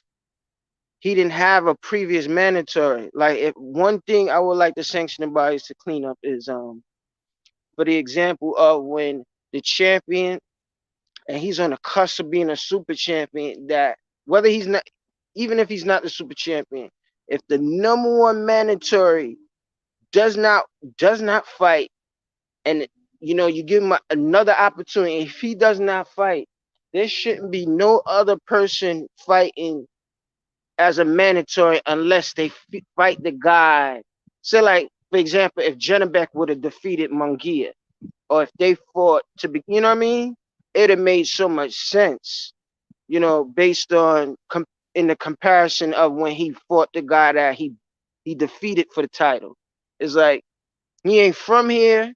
he didn't have a previous mandatory. Like, if one thing I would like the sanctioning bodies to clean up is for the example of when the champion and he's on the cusp of being a super champion, that whether he's not, even if he's not the super champion, if the number one mandatory does not fight, and you know, you give him another opportunity, if he does not fight, there shouldn't be no other person fighting as a mandatory unless they fight the guy. So, like, for example, if Janibek would have defeated Munguia, or if they fought to be, you know what I mean? It'd have made so much sense, you know, based on in the comparison of when he fought the guy that he defeated for the title. It's like, he ain't from here,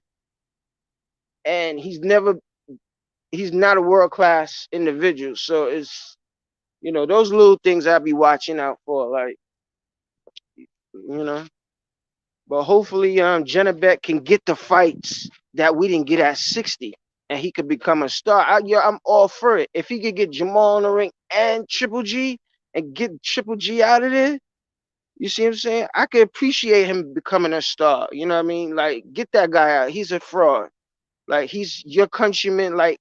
and he's not a world-class individual. So it's, you know, those little things I'll be watching out for, like, you know. But hopefully Janibek can get the fights that we didn't get at 60, and he could become a star. I'm all for it. If he could get Jamal in the ring and Triple G and get Triple G out of there, you see what I'm saying? I could appreciate him becoming a star. You know what I mean? Like, get that guy out. He's a fraud. Like, he's your countryman. Like,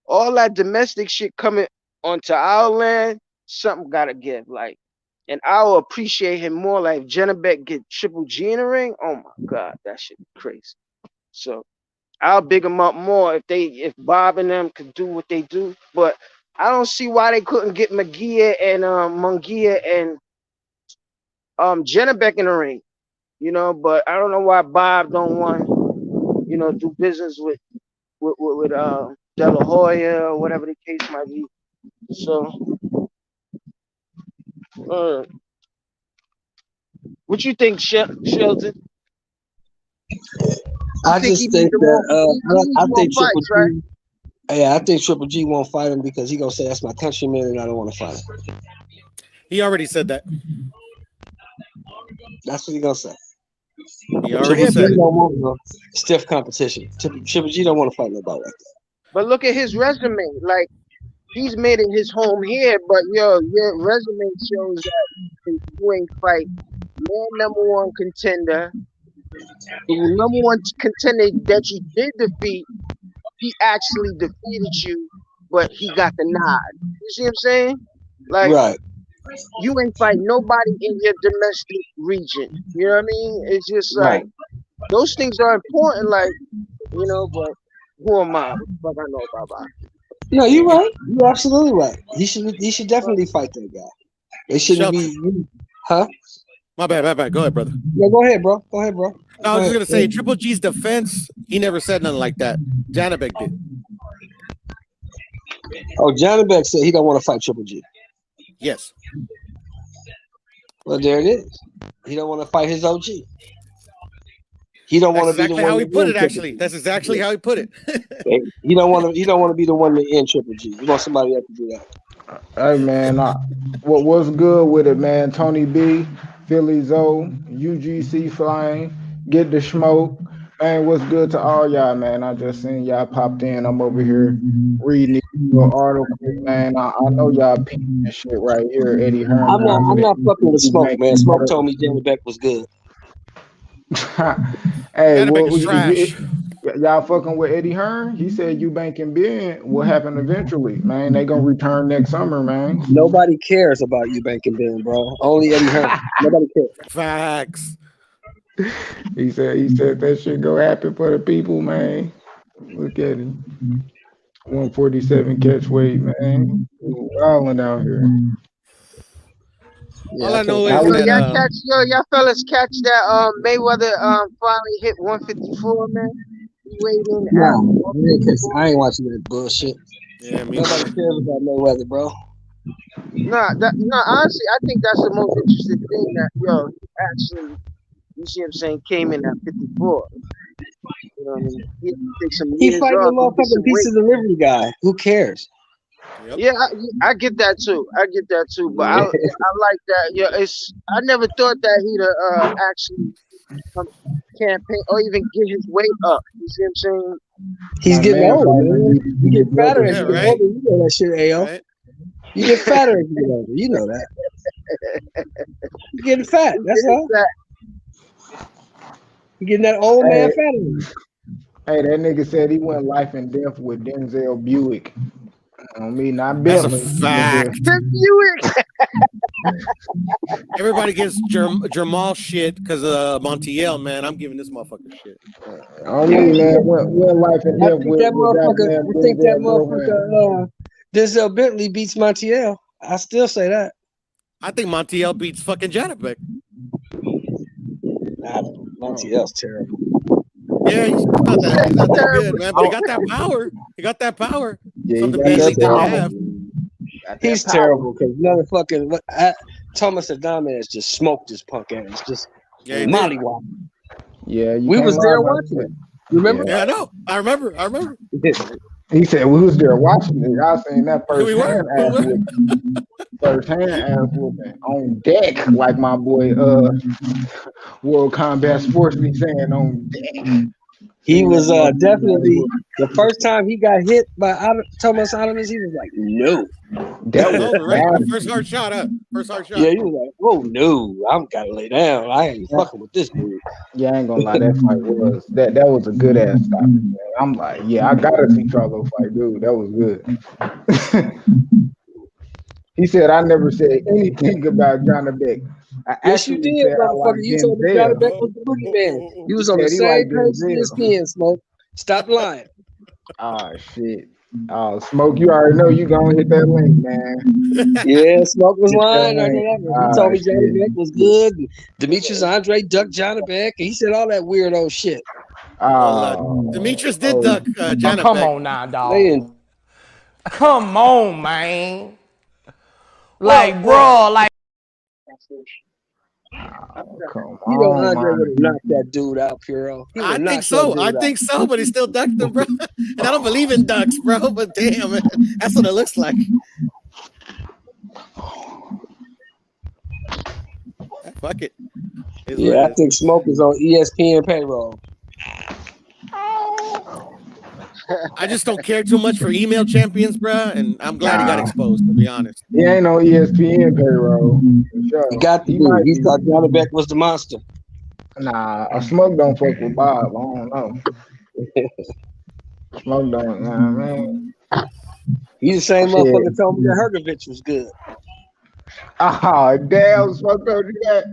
all that domestic shit coming onto our land, something gotta give. Like, and I'll appreciate him more. Like, if Janibek get Triple G in the ring, oh my God, that shit be crazy. So I'll big them up more if Bob and them could do what they do. But I don't see why they couldn't get Munguia and Janibek in the ring. You know, but I don't know why Bob don't want, you know, do business with De La Hoya or whatever the case might be. So what you think, Shelton? I just think that I think Triple G. Right? Yeah, I think Triple G won't fight him because he gonna say that's my countryman and I don't want to fight him. He already said that. That's what he gonna say. He already said it. Don't want no stiff competition. Triple G don't want to fight nobody like that. But look at his resume. Like, he's made it his home here, but your resume shows that you ain't fight your number one contender. The number one contender that you did defeat, he actually defeated you, but he got the nod. You see what I'm saying? Like, right. You ain't fight nobody in your domestic region. You know what I mean? It's just like, those things are important, like, you know, but who am I? What the fuck I know about that? No, you're right. You're absolutely right. He should definitely fight that guy. It shouldn't be, huh? My bad. Go ahead, brother. Yeah, go ahead, bro. No, I was just gonna say, Triple G's defense, he never said nothing like that. Janibek did. Oh, Janibek said he don't want to fight Triple G. Yes. Well, there it is. He don't want to fight his OG. He don't want to be the one. How he put it. Actually, that's exactly how he put it. He don't want to. He don't want to be the one to end Triple G. He wants somebody else to do that. Hey man, what's good with it, man? Tony B, Philly Zoe, UGC Flying, Get the Smoke. Man, what's good to all y'all, man? I just seen y'all popped in. I'm over here reading your article, man. I know y'all peeping this shit right here, Eddie Hearn. I'm not fucking with Smoke, man. Smoke told me Janibek was good. Hey, y'all fucking with Eddie Hearn? He said Eubank and Ben will happen eventually, man. They gonna return next summer, man. Nobody cares about Eubank and Ben, bro. Only Eddie Hearn. Nobody cares. Facts. He said that shit gonna happen for the people, man. Look at him. 147 catch weight, man. Wilding out here. Yeah, all I know is that y'all fellas catch that Mayweather finally hit 154, man. I ain't watching that bullshit. Yeah, nobody cares about Mayweather, bro. No, honestly, I think that's the most interesting thing that actually, you see what I'm saying, came in at 54. You know what I mean? He fighting a motherfucking pizza delivery guy. Who cares? Yep. Yeah, I get that too. But I like that. Yeah, I never thought that he'd actually campaign or even get his weight up. You see what I'm saying? He's getting old, man. You get fatter as you get older. You know that shit, AO. Right? You get fatter as you get older. You know that. You're getting fat. That's all. You're getting that old man fatter. Hey, that nigga said he went life and death with Denzel Buick. I mean, not Bentley. That's a fact. Buick. Everybody gives Jamal shit because of Montiel, man. I'm giving this motherfucker shit. I mean, man, went life and death with that motherfucker. I think that motherfucker Denzel Bentley beats Montiel. I still say that. I think Montiel beats fucking Janibek. Montiel's terrible. Yeah, he's not that good, man. But he got that power. Yeah, something Bentley didn't have. He's terrible because motherfucking Thomas Adames just smoked his punk ass. Just mollywop. Yeah, we was there watching it. Remember? Yeah, I know. I remember. He said we was there watching it. I seen that first-hand ass whooping on deck, like my boy World Combat Sports be saying on deck. He was definitely the first time he got hit by Thomas Adames. He was like, "No." That was right. First hard shot. Yeah, he was like, "Oh no, I'm gotta lay down. I ain't fucking with this dude." Yeah, I ain't gonna lie. That fight was that was a good ass stoppage, man. I'm like, yeah, I gotta see Charlo fight, dude. That was good. He said I never said anything about Janibek. Yes, you did, motherfucker. You told me Janibek was the boogeyman. You was on the same page as Skin, Smoke. Stop lying. Oh shit. Oh, Smoke, you already know you gonna hit that link, man. Yeah, Smoke was lying. He told me Janibek was good. Demetrius Andre ducked Janibek, and he said all that weirdo shit. Demetrius did duck Janibek. Come on now, dog. Come on, man. Like, bro, like. You know, Andre would have knocked that dude out, Puro. I think so, but he still ducked him, bro. And I don't believe in ducks, bro. But damn, man, that's what it looks like. Fuck it. I think Smoke is on ESPN payroll. I just don't care too much for email champions, bro, and I'm glad he got exposed, to be honest. He ain't on ESPN payroll. Sure. He got the dude. He thought Janibek was the monster. Nah, a Smoke don't fuck with Bob. I don't know. Smoke don't, man. He's the same motherfucker told me that Hergovich was good. Oh, damn, Smoke told you that?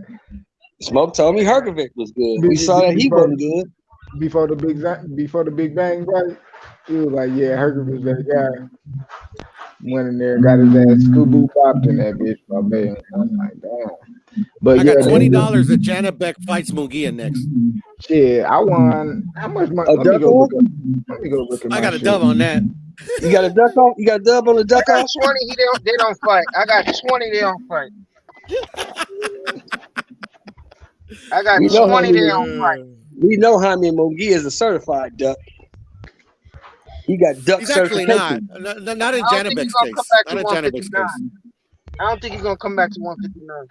Smoke told me Hergovich was good. We saw that he wasn't good. Before the Big Bang, right? He was like, yeah, Hergovich that guy. Went in there and got his ass scoop popped in that bitch, my man. I'm like, damn. But I got $20 that Janibek fights Munguia next. Shit, I won. How much money? Let me go look at I got a dub on that. You got a duck off? You got a dub on the duck I got off? 20. They don't fight. I got 20. They don't fight. I got We know 20. They Jaime. don't fight. We know Jaime Munguia is a certified duck. He got duck He's actually certification. not in I don't think Janibek's he's gonna come case. back Not to in Janibek's 159. case. I don't think he's gonna come back to 159.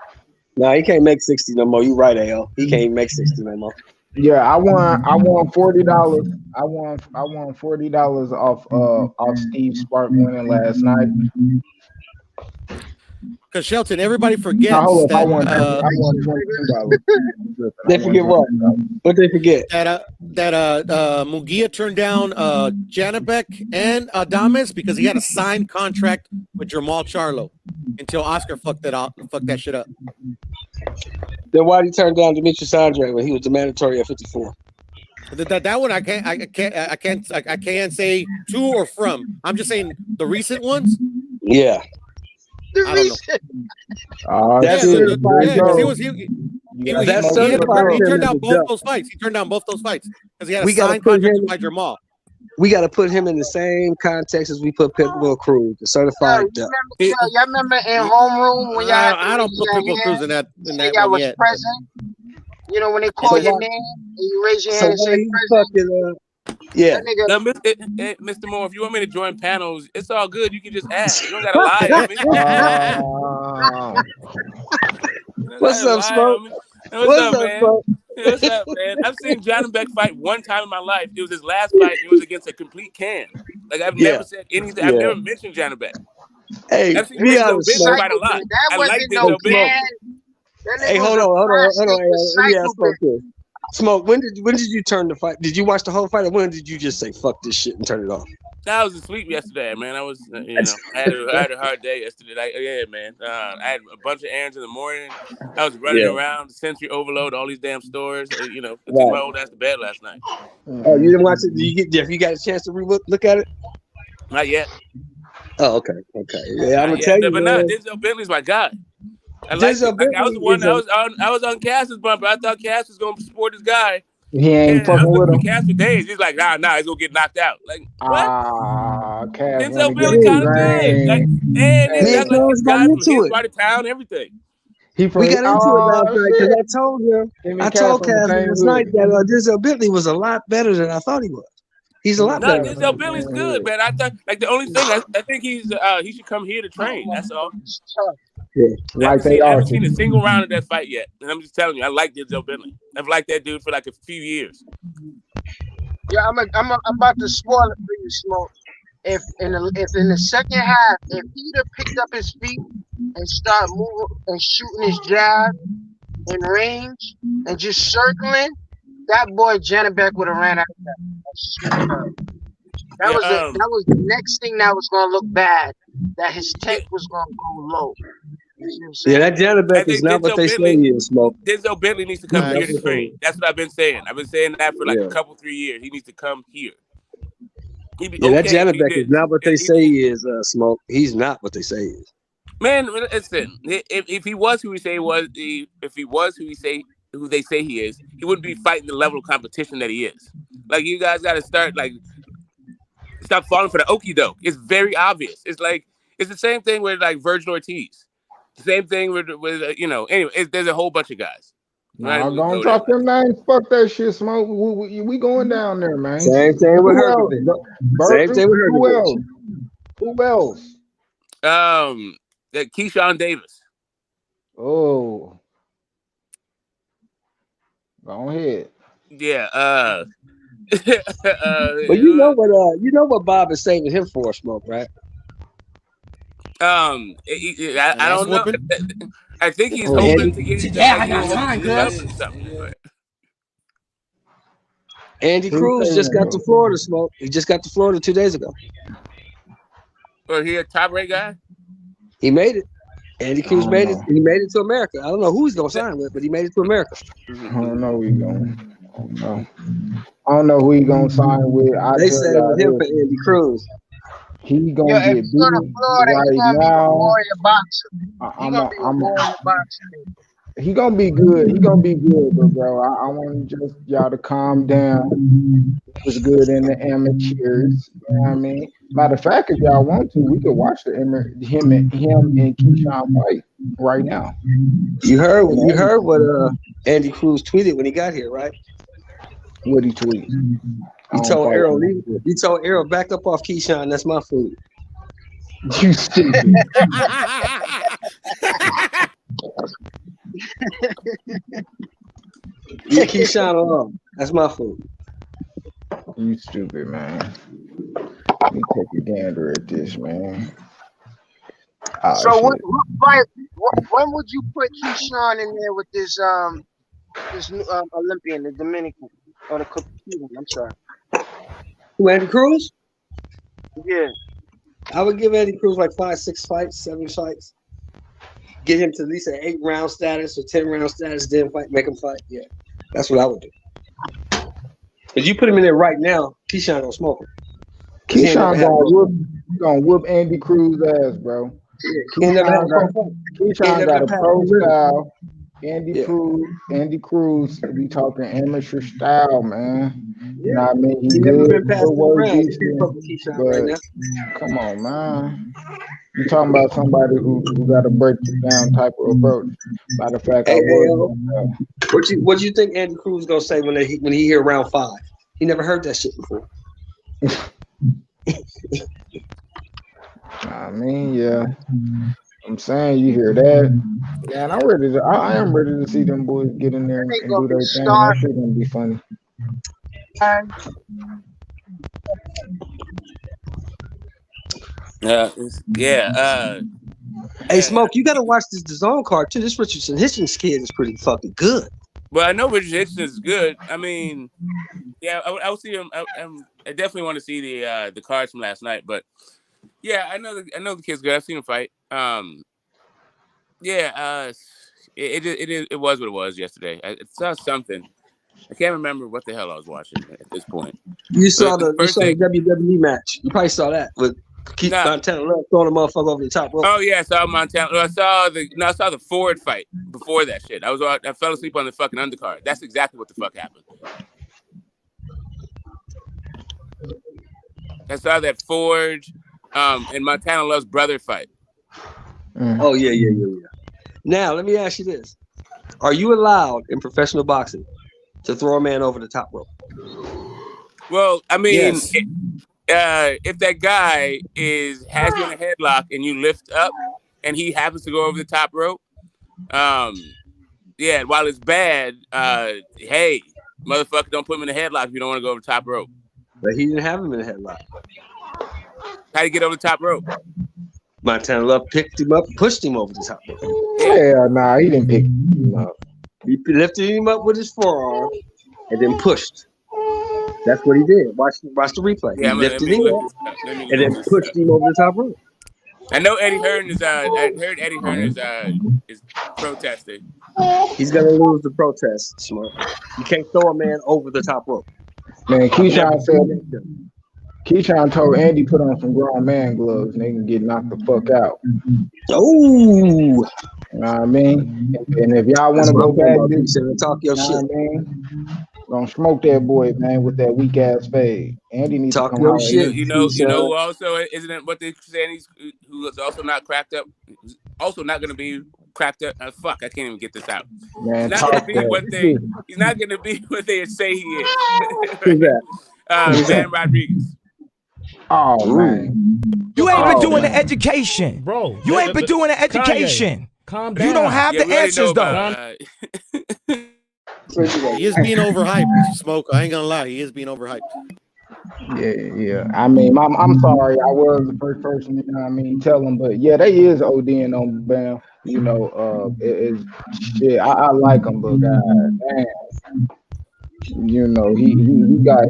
Nah, he can't make 60 no more. You right, AL. He can't even make 60 no more. Yeah, I won $40. I won $40 off Steve Spark winning last night. Because Shelton, everybody Now, forgets hold up, I that won $22. They forget what? What they forget? that Munguia turned down Janibek and Adames because he had a signed contract with Jamal Charlo until Oscar fucked that shit up. Then why did he turn down Demetrius Andre when he was the mandatory at 54? That one I can't say to or from. I'm just saying the recent ones. Yeah. The recent. That's certified. He turned down both those fights. He turned down both those fights because he had a signed contract by Jamal. We got to put him in the same context as we put Pitbull Cruz, the certified duck. Y'all remember in homeroom when y'all? I don't put Pitbull Cruz in that y'all one was yet. present. You know when they call your name and you raise your hand and say present. Yeah. Now, Mr. Moore, if you want me to join panels, it's all good. You can just ask. You don't gotta lie to me. What's up, Smoke? What's up, man? What's up, man? I've seen Janibek fight one time in my life. It was his last fight. It was against a complete can. Like I've never said anything. I've never mentioned Janibek. Hey, I've seen be Denzel honest, Bentley Smoke. fight a lot. That I like wasn't Denzel no Bentley. can. Hey, hold on. Let me ask Smoke this. Smoke, when did you turn the fight? Did you watch the whole fight, or when did you just say fuck this shit and turn it off? I was asleep yesterday, man. I was, I had a hard day yesterday. Man. I had a bunch of errands in the morning. I was running around the sensory overload, all these damn stores. I took my old ass to bed last night. Oh, you didn't watch it? Did you got a chance to look at it? Not yet. Oh, okay. Yeah, I'm gonna tell you, but man. no, Denzel Bentley's my guy. I liked him. Like, I was the one. I was on Cass's bumper. I thought Cass was gonna support this guy. He ain't I was fucking with looking him. for Cass for days. He's like, nah, he's gonna get knocked out. Like what? Cass Denzel Bentley kind of good. Like, and that's like his guy from his part of town. Everything. We got into it last night because I told Cass last night that Denzel Bentley was a lot better than I thought he was. He's a lot better. Denzel Bentley's good, man. I thought like the only thing I think he should come here to train. That's all. Yeah, I haven't seen a single round of that fight yet, and I'm just telling you, I like Denzel Bentley. I've liked that dude for like a few years. Yeah, I'm about to spoil it for you, Smoke. If in the second half, if he'd have picked up his feet and start moving and shooting his jab in range and just circling, that boy Janibek would have ran out of that. That was the next thing that was gonna look bad. That his tech was gonna go low. Yeah, that Janibek is not what they say he is, Smoke. Denzel Bentley needs to come here to train. That's what I've been saying. I've been saying that for like a couple, 3 years. He needs to come here. That Janibek is not what they say he is, Smoke. He's not what they say he is. Man, listen. If he was who he say he was, if he was who they say he is, he wouldn't be fighting the level of competition that he is. Like you guys got to start stop falling for the okie doke. It's very obvious. It's like it's the same thing with like Virgil Ortiz. The same thing with anyway. There's a whole bunch of guys. Right? I'm gonna talk them names. Fuck that shit, Smoke. We going down there, man. Same thing with her. Same thing with her. Who else? Keyshawn Davis. Oh, go ahead. Yeah. But you know what Bob is saving him for, Smoke, right? I don't know. I think he's hoping to get. I got time, Andy Cruz just got to Florida, Smoke. He just got to Florida 2 days ago. Or he a top rate guy? He made it. Andy Cruz made it. He made it to America. I don't know who he's gonna sign with, but he made it to America. I don't know who he's going. I don't know who he's gonna sign with. They said it was him for Andy Cruz. He gonna get beat right now. I'm He gonna be good. He gonna be good, bro. I want just y'all to calm down. He was good in the amateurs. You know what I mean? Matter of fact, if y'all want to, we could watch him and Keyshawn fight right now. You heard what Andy Cruz tweeted when he got here, right? What he tweet? He told Errol, back up off Keyshawn. That's my food. You stupid. Yeah, Keyshawn alone. That's my food. You stupid, man. Let me take a gander at this, man. So what fight? When would you put Keyshawn in there with this new Olympian, the Dominican or the Cuban? I'm sorry. Who, Andy Cruz? Yeah. I would give Andy Cruz like 5, 6 fights, 7 fights. Get him to at least an 8-round status or 10-round status, then make him fight. Yeah, that's what I would do. If you put him in there right now, Keyshawn gonna smoke him. Keyshawn gonna whoop Andy Cruz ass, bro. Keyshawn got a pro style. Andy Cruz, we talking amateur style, man. You know what I mean? He's good. But come on, man. You talking about somebody who got a break down type of approach. Matter of fact, what you think Andy Cruz gonna say when he hear round 5? He never heard that shit before. I mean, yeah. I'm saying you hear that. Yeah, and I am ready to see them boys get in there and do their thing. That shit gonna be funny. Hey, Smoke, you gotta watch this DAZN card too. This Richardson Hitchins kid is pretty fucking good. Well, I know Richardson is good. I mean, yeah, I will see him. I definitely want to see the cards from last night. But yeah, I know the kid's good. I've seen him fight. It was what it was yesterday. It saw something. I can't remember what the hell I was watching at this point. You saw the WWE match. You probably saw that with Montano throwing a motherfucker over the top rope. Oh yeah, I saw Montano. I saw the Ford fight before that shit. I fell asleep on the fucking undercard. That's exactly what the fuck happened. I saw that Ford and Montano Love's brother fight. Oh yeah. Now let me ask you this: are you allowed in professional boxing to throw a man over the top rope? Well, I mean, yes. If that guy has you in a headlock and you lift up and he happens to go over the top rope, while it's bad, hey, motherfucker, don't put him in a headlock if you don't want to go over the top rope. But he didn't have him in a headlock. How'd he get over the top rope? Montana Love picked him up, pushed him over the top rope. Yeah, nah, he didn't pick him up. He lifted him up with his forearm and then pushed. That's what he did. Watch the replay. Yeah, he lifted him up and then pushed him over the top rope. I know Eddie Hearn is. I heard Eddie Hearn is protesting. He's gonna lose the protest, Smart. You can't throw a man over the top rope. Man, Keyshawn told Andy put on some grown man gloves and they can get knocked the fuck out. Oh, you know what I mean? And if y'all want to go back and talk your shit, I mean? Gonna smoke that boy, man, with that weak ass fade. Andy needs talk to come your out. Shit. You know who also isn't it what they saying? Who is also not cracked up, also not going to be cracked up. Fuck, I can't even get this out. Man, he's not going to be what they. He's not going to be what they say he is. Who's that? Ben Rodriguez. Oh man, you ain't been doing the education, bro. You ain't been doing the education. Calm down. You don't have the answers though. He is being overhyped. Smoke. I ain't gonna lie. He is being overhyped. Yeah. I mean, I'm sorry. I was the first person, you know what I mean, tell him, but yeah, they is ODing on Bam. You know, it's shit. I like him, but god damn. You know, he got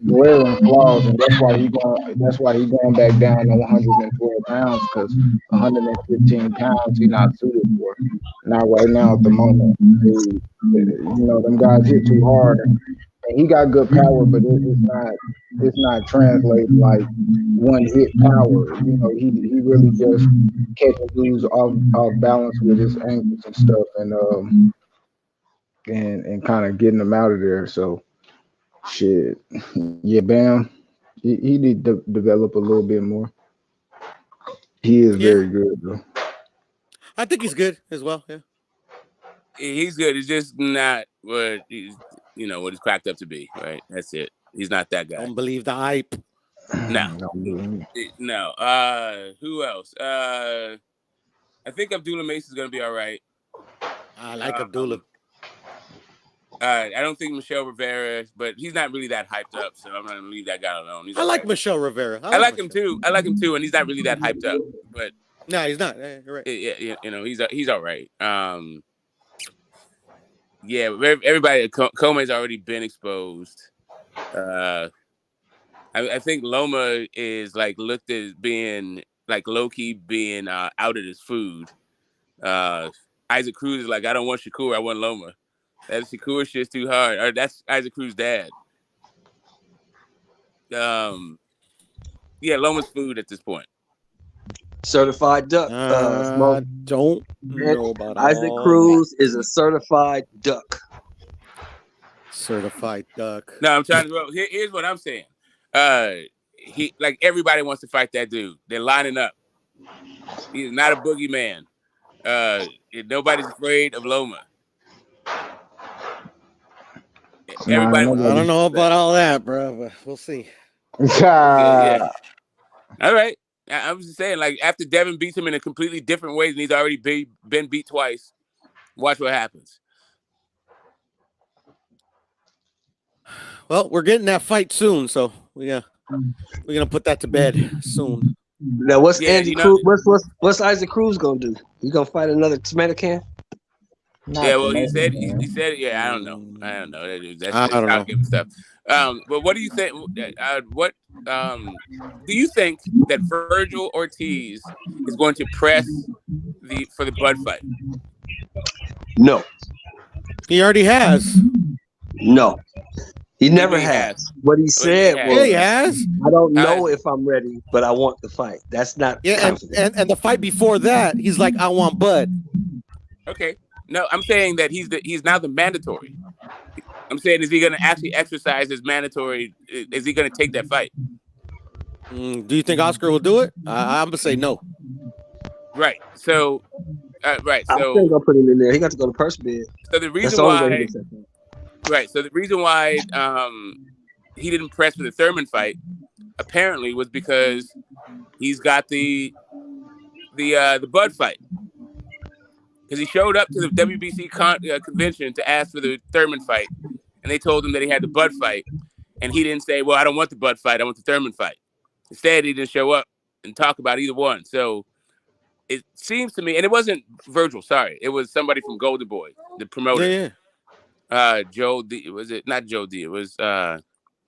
glaring flaws, and that's why he going back down to 112 pounds, because 115 pounds he's not suited for. Not right now at the moment. You know, them guys hit too hard, And he got good power, but it's not translated like one hit power. You know, he really just catching dudes off balance with his ankles and stuff, and kind of getting them out of there. So shit, yeah, Bam, he need to develop a little bit more. He is very good, though. I think he's good as well. Yeah, he's good. It's just not what he's, what he's cracked up to be. Right. That's it. He's not that guy. Don't believe the hype. No. No. Who else? I think Abdullah Mace is gonna be all right. I like Abdullah. I don't think Michelle Rivera, but he's not really that hyped up, so I'm gonna leave that guy alone. I like Michelle Rivera. I like him too. I like him too, and he's not really that hyped up. But no, he's not. You're right. Yeah, he's all right. Yeah, everybody. Come's already been exposed. I think Loma is like looked at being like low key being outed as food. Isaac Cruz is like, I don't want Shakur, I want Loma. That Shakur shit's too hard. Or that's Isaac Cruz's dad. Yeah, Loma's food at this point. Certified duck. Don't know about Isaac Cruz is a certified duck. Certified duck. No, I'm trying to. Well, here's what I'm saying. He like everybody wants to fight that dude. They're lining up. He's not a boogeyman. Nobody's afraid of Loma. Everybody. I don't know about all that, bro, but we'll see. Yeah. All right. I was just saying, like, after Devin beats him in a completely different way and he's already been beat twice, watch what happens. Well, we're getting that fight soon, so we're gonna put that to bed soon. Now, what's Andy Cruz? What's Isaac Cruz gonna do? He gonna fight another tomato can? Well, he said, yeah, I don't know. That's I don't know. Stuff. But what do you think? What do you think that Virgil Ortiz is going to press for the Bud fight? No, he already has. No, he never has. What he said was, he has. I don't know if I'm ready, but I want the fight. That's not. Yeah, and the fight before that, he's like, I want Bud. Okay. No, I'm saying that he's now the mandatory. I'm saying, is he going to actually exercise his mandatory? Is he going to take that fight? Do you think Oscar will do it? I'm gonna say no. Right. So, right. So I'm still gonna put him in there. He got to go to purse bid. So the reason why, right? So the reason why he didn't press for the Thurman fight apparently was because he's got the Bud fight. Because he showed up to the WBC convention to ask for the Thurman fight, and they told him that he had the Bud fight, and he didn't say, "Well, I don't want the Bud fight. I want the Thurman fight." Instead, he didn't show up and talk about either one. So it seems to me, and it wasn't Virgil. Sorry, it was somebody from Golden Boy, the promoter. Yeah. Joe D. Was it not Joe D? It was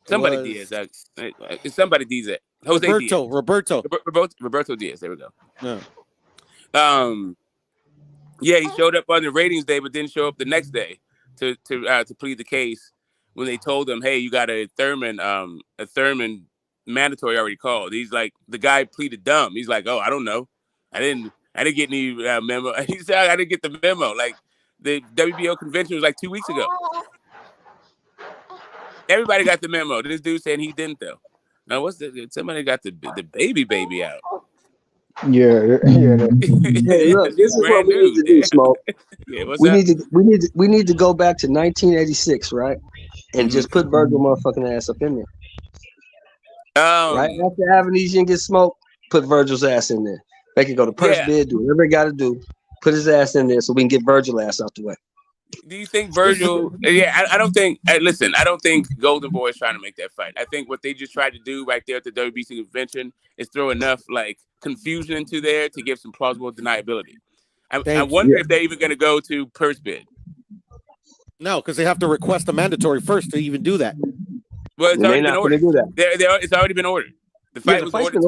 somebody Diaz. It's somebody Diaz. Roberto Diaz. There we go. Yeah. Yeah, he showed up on the ratings day, but didn't show up the next day to plead the case when they told him, "Hey, you got a Thurman mandatory already called." He's like, the guy pleaded dumb. He's like, "Oh, I don't know, I didn't get any memo." He said, "I didn't get the memo." Like the WBO convention was like 2 weeks ago. Everybody got the memo. This dude saying he didn't though. Now somebody got the baby out. Yeah. Hey, look, this is what we need to do, Smoke. Yeah, we need to go back to 1986, right? And just put Virgil motherfucking ass up in there. Right after Avenesian gets smoked, put Virgil's ass in there. They can go to purse bid, do whatever they got to do. Put his ass in there so we can get Virgil ass out the way. Do you think Virgil? Yeah, I don't think. Listen, I don't think Golden Boy is trying to make that fight. I think what they just tried to do right there at the WBC convention is throw enough like confusion into there to give some plausible deniability. I wonder if they're even going to go to purse bid. No, because they have to request a mandatory first to even do that. Well, it's already been ordered. Do that. It's already been ordered. The fight was ordered.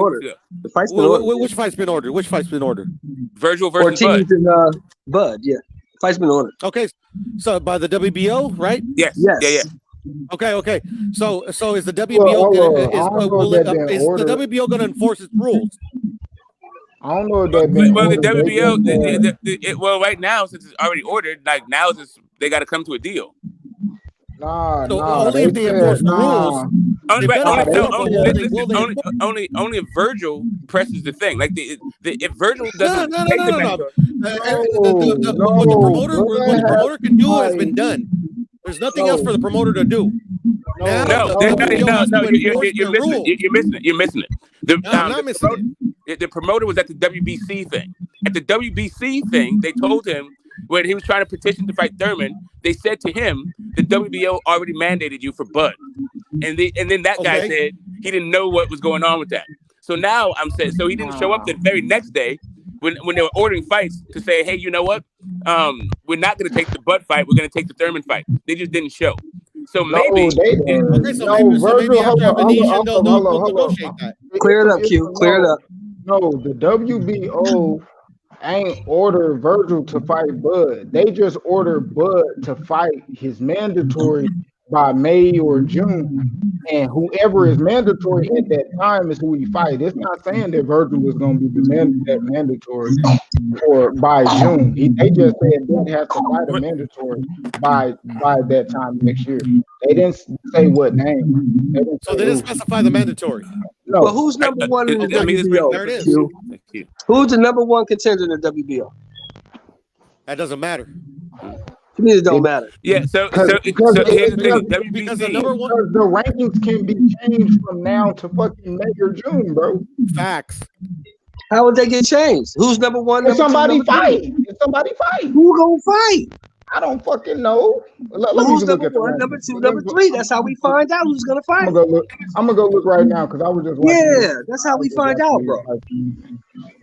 The fight's been ordered. Which fight's been ordered? Which fight's been ordered? Virgil versus Ortiz Bud. and Bud. Yeah, fight's been ordered. Okay, so by the WBO, right? Yes. Yes. Yeah. Okay. So is the WBO the WBO gonna enforce its rules? I don't know if they've been Well, the ordered. WBO, well, right now since it's already ordered, like now it's they got to come to a deal. Only if they enforce the rules. Only if Virgil presses the thing. Like if Virgil doesn't take the mandatory. What the promoter can do has been done. There's nothing else for the promoter to do. You're missing it. You're missing it. I'm not missing it. The promoter was at the WBC thing. At the WBC thing, they told him when he was trying to petition to fight Thurman, they said to him, the WBO already mandated you for Bud. And then that guy said he didn't know what was going on with that. So now I'm saying, so he didn't show up the very next day when they were ordering fights to say, hey, you know what? We're not going to take the Bud fight. We're going to take the Thurman fight. They just didn't show. So maybe. Maybe after Venetian, they'll negotiate that. Clear it up, Q. Clear it up. No, the WBO ain't order Virgil to fight Bud. They just order Bud to fight his mandatory by May or June. And whoever is mandatory at that time is who he fight. It's not saying that Virgil is going to be the mandatory or by June. They just said Bud has to fight a mandatory by that time next year. They didn't say what name. They didn't specify the mandatory. No. Well, who's number one in the WBO? There it is. Who's the number one contender in the WBO? That doesn't matter. To me, it don't matter. Yeah, so here's the thing. Because the number one, the rankings can be changed from now to fucking May or June, bro. Facts. How would they get changed? Who's number one? If somebody fight. Who gonna fight? I don't fucking know. Who's number one, number two, number three? That's how we find out who's gonna fight. I'm gonna go look right now because I was just watching. Yeah, that's how we find out, bro.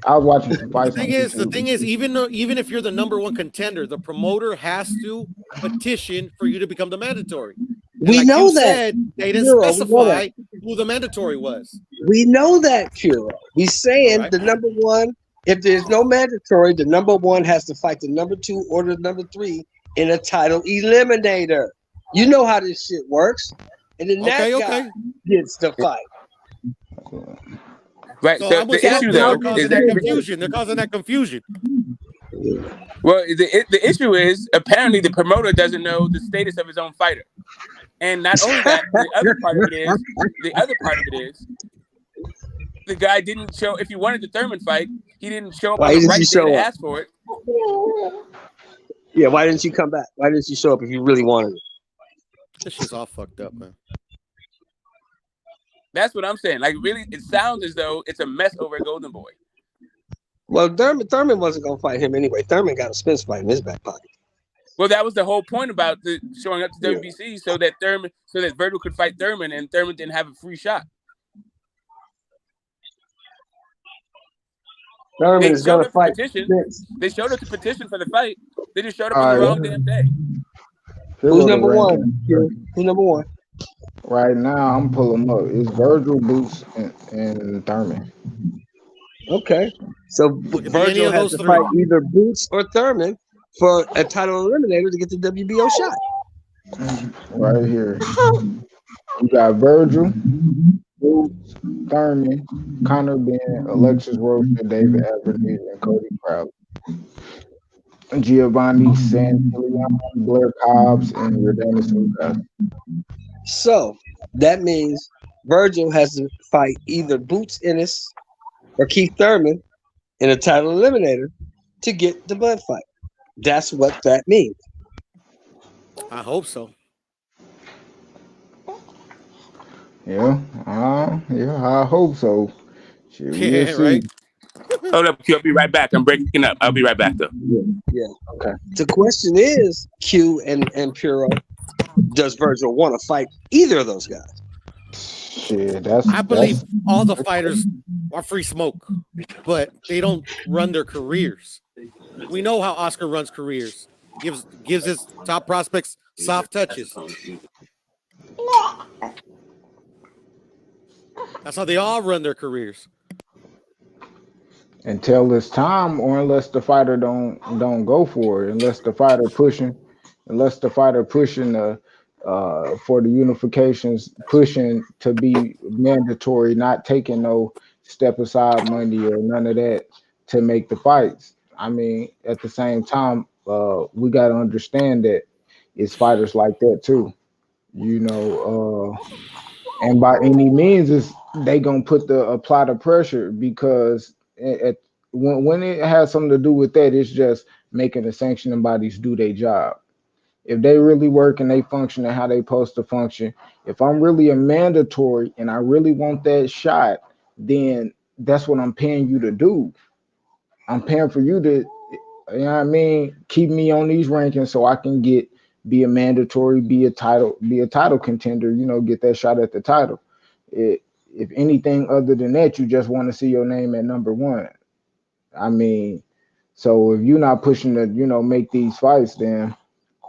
I was watching some fights. The thing is, even if you're the number one contender, the promoter has to petition for you to become the mandatory. And We know that. They didn't specify who the mandatory was. We know that, Kiro. He's saying the number one. If there's no mandatory, the number one has to fight the number two or the number three in a title eliminator. You know how this shit works. And then that guy gets the fight. Right. So the issue though is that confusion. They're causing that confusion. Well, the issue is apparently the promoter doesn't know the status of his own fighter. And not only that, the other part of it is the guy didn't show. If he wanted the Thurman fight, he didn't show up on the right day to ask for it. Yeah, why didn't you come back? Why didn't you show up if you really wanted it? This shit's all fucked up, man. That's what I'm saying. Like, really, it sounds as though it's a mess over at Golden Boy. Well, Thurman wasn't gonna fight him anyway. Thurman got a Spence fight in his back pocket. Well, that was the whole point about showing up to WBC so that Virgil could fight Thurman, and Thurman didn't have a free shot. Thurman is gonna fight. They showed up to petition for the fight. They just showed up on the wrong damn day. Who's number one? Who's number one? Right now, I'm pulling them up. It's Virgil, Boots, and Thurman. Okay, so Virgil has to fight either Boots or Thurman for a title eliminator to get the WBO shot. Right here, we got Virgil, Boots, Thurman, Conor Benn, Alexis Rocha, David Aberniz, and Cody Crowley. Giovanni Santillon, Blair Cobbs, and Yordanis Ugas. So that means Virgil has to fight either Boots Ennis or Keith Thurman in a title eliminator to get the blood fight. That's what that means. I hope so. Yeah, I hope so. Shit, yeah, right. Hold up, Q. I'll be right back. I'm breaking up. I'll be right back, though. Yeah. Okay. The question is, Q and Puro, does Virgil want to fight either of those guys? Shit, I believe all the fighters are free smoke, but they don't run their careers. We know how Oscar runs careers. Gives his top prospects soft touches. That's how they all run their careers. Until it's time, or unless the fighter don't go for it, unless the fighter pushing for the unifications pushing to be mandatory, not taking no step aside money or none of that to make the fights. I mean, at the same time, we got to understand that it's fighters like that too, you know, and by any means, is they gonna apply the pressure because when it has something to do with that, it's just making the sanctioning bodies do their job. If they really work and they function and how they supposed to function, if I'm really a mandatory and I really want that shot, then that's what I'm paying you to do. I'm paying for you to, you know what I mean, keep me on these rankings so I can be a mandatory, be a title contender, you know, get that shot at the title. If anything other than that, you just want to see your name at number one. I mean, so if you're not pushing to, you know, make these fights, then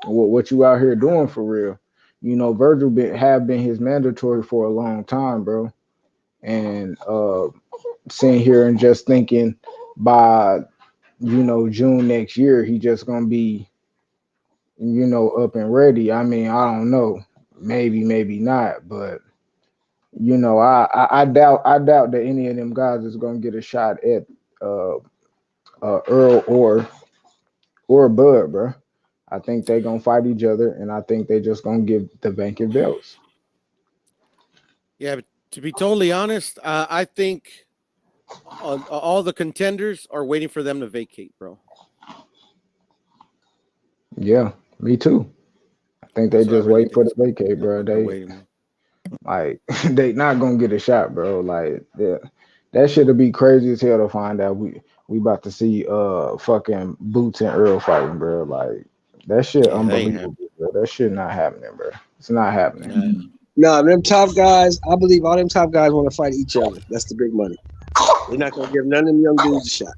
what you out here doing for real? You know, Virgil have been his mandatory for a long time, bro. And sitting here and just thinking by, you know, June next year, he just gonna be, you know, up and ready. I mean, I don't know, maybe not, but you know, I doubt that any of them guys is gonna get a shot at Earl or Bud, bro. I think they gonna fight each other, and I think they just gonna give the vacant belts. Yeah, but to be totally honest, I think all the contenders are waiting for them to vacate, bro. Yeah, me too. I think they just wait for the vacate, bro. They not gonna get a shot, bro. Like that shit'll be crazy as hell to find out we about to see fucking Boots and Earl fighting, bro. Like that shit unbelievable, bro. That shit not happening, bro. It's not happening. No, them top guys, I believe all them top guys want to fight each other. That's the big money. They're not gonna give none of them young dudes a shot.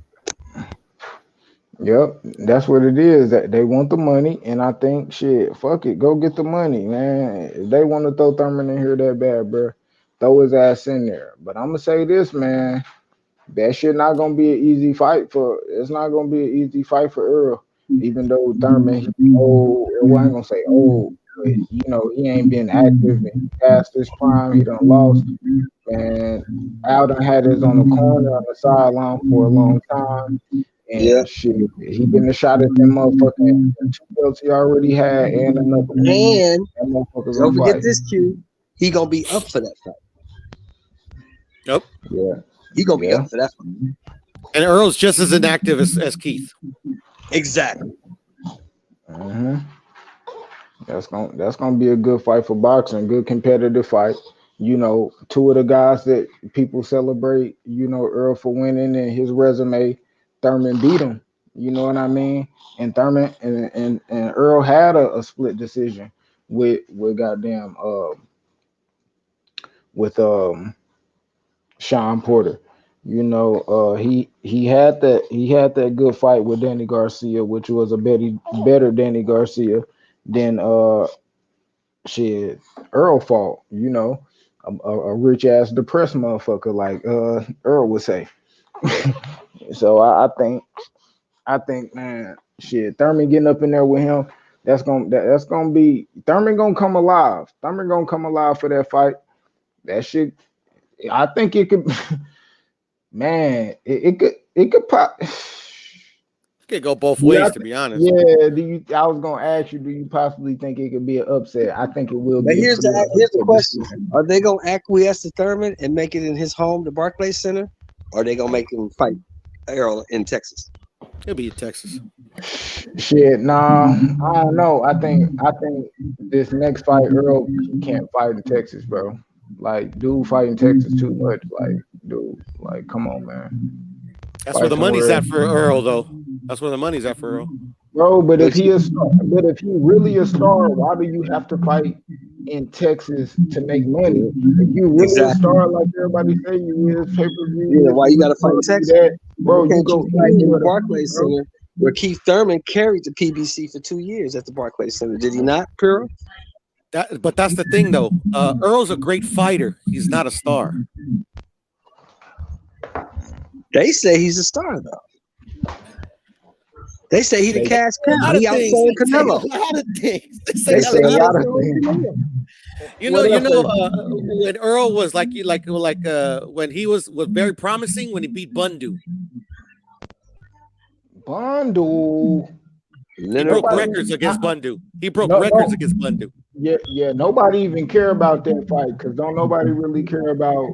Yep, that's what it is. That they want the money, and I think shit, fuck it, go get the money, man. If they want to throw Thurman in here that bad, bro, throw his ass in there. But I'm gonna say this, man, that shit not gonna be an easy fight for. It's not gonna be an easy fight for Earl, even though Thurman, old. Well, I ain't gonna say old, but you know he ain't been active and past his prime. He done lost, and Al done had his on the corner on the sideline for a long time. And shit, he getting a shot at them motherfucking 2 belts he already had and another one. And don't forget this, Q. He gonna be up for that fight. Nope. Yeah. He gonna be up for that fight. And Earl's just as inactive as Keith. Exactly. Mm-hmm. That's gonna be a good fight for boxing, good competitive fight. You know, 2 of the guys that people celebrate, you know, Earl for winning and his resume. Thurman beat him, you know what I mean? And Thurman and Earl had a split decision with goddamn Sean Porter. You know, he had that good fight with Danny Garcia, which was a better Danny Garcia than Earl fought, you know, a rich ass depressed motherfucker like Earl would say. So I think, man, shit, Thurman getting up in there with him, that's gonna be Thurman gonna come alive. Thurman gonna come alive for that fight. That shit, I think it could, man, it could pop. It could go both ways, to be honest. Yeah, I was gonna ask you, do you possibly think it could be an upset? I think it will But be. here's the question: are they gonna acquiesce to Thurman and make it in his home, the Barclays Center, or are they gonna make him fight Earl in Texas? He'll be in Texas. Shit, nah, I don't know. I think this next fight, Earl can't fight in Texas, bro. Like, dude, fighting Texas too much. Like, dude, like, come on, man. That's where the money's at for Earl, though. That's where the money's at for Earl. Bro, but if he really a star, why do you have to fight in Texas to make money? If you really a star like everybody say you is, pay-per-view. Yeah, why you gotta fight in Texas? Bro, you go fight in the Barclays Center where Keith Thurman carried the PBC for 2 years at the Barclays Center. Did he not, Puro? But that's the thing, though. Earl's a great fighter. He's not a star. They say he's a star, though. They say he the cash A cow. lot of He things. outsold They say a Canelo. lot of things. They say a lot of things. You What else know, when Earl was when he was very promising when he beat Bundu. Bundu. He broke records against Bundu. He broke records against Bundu. Yeah. Nobody even care about that fight because don't nobody really care about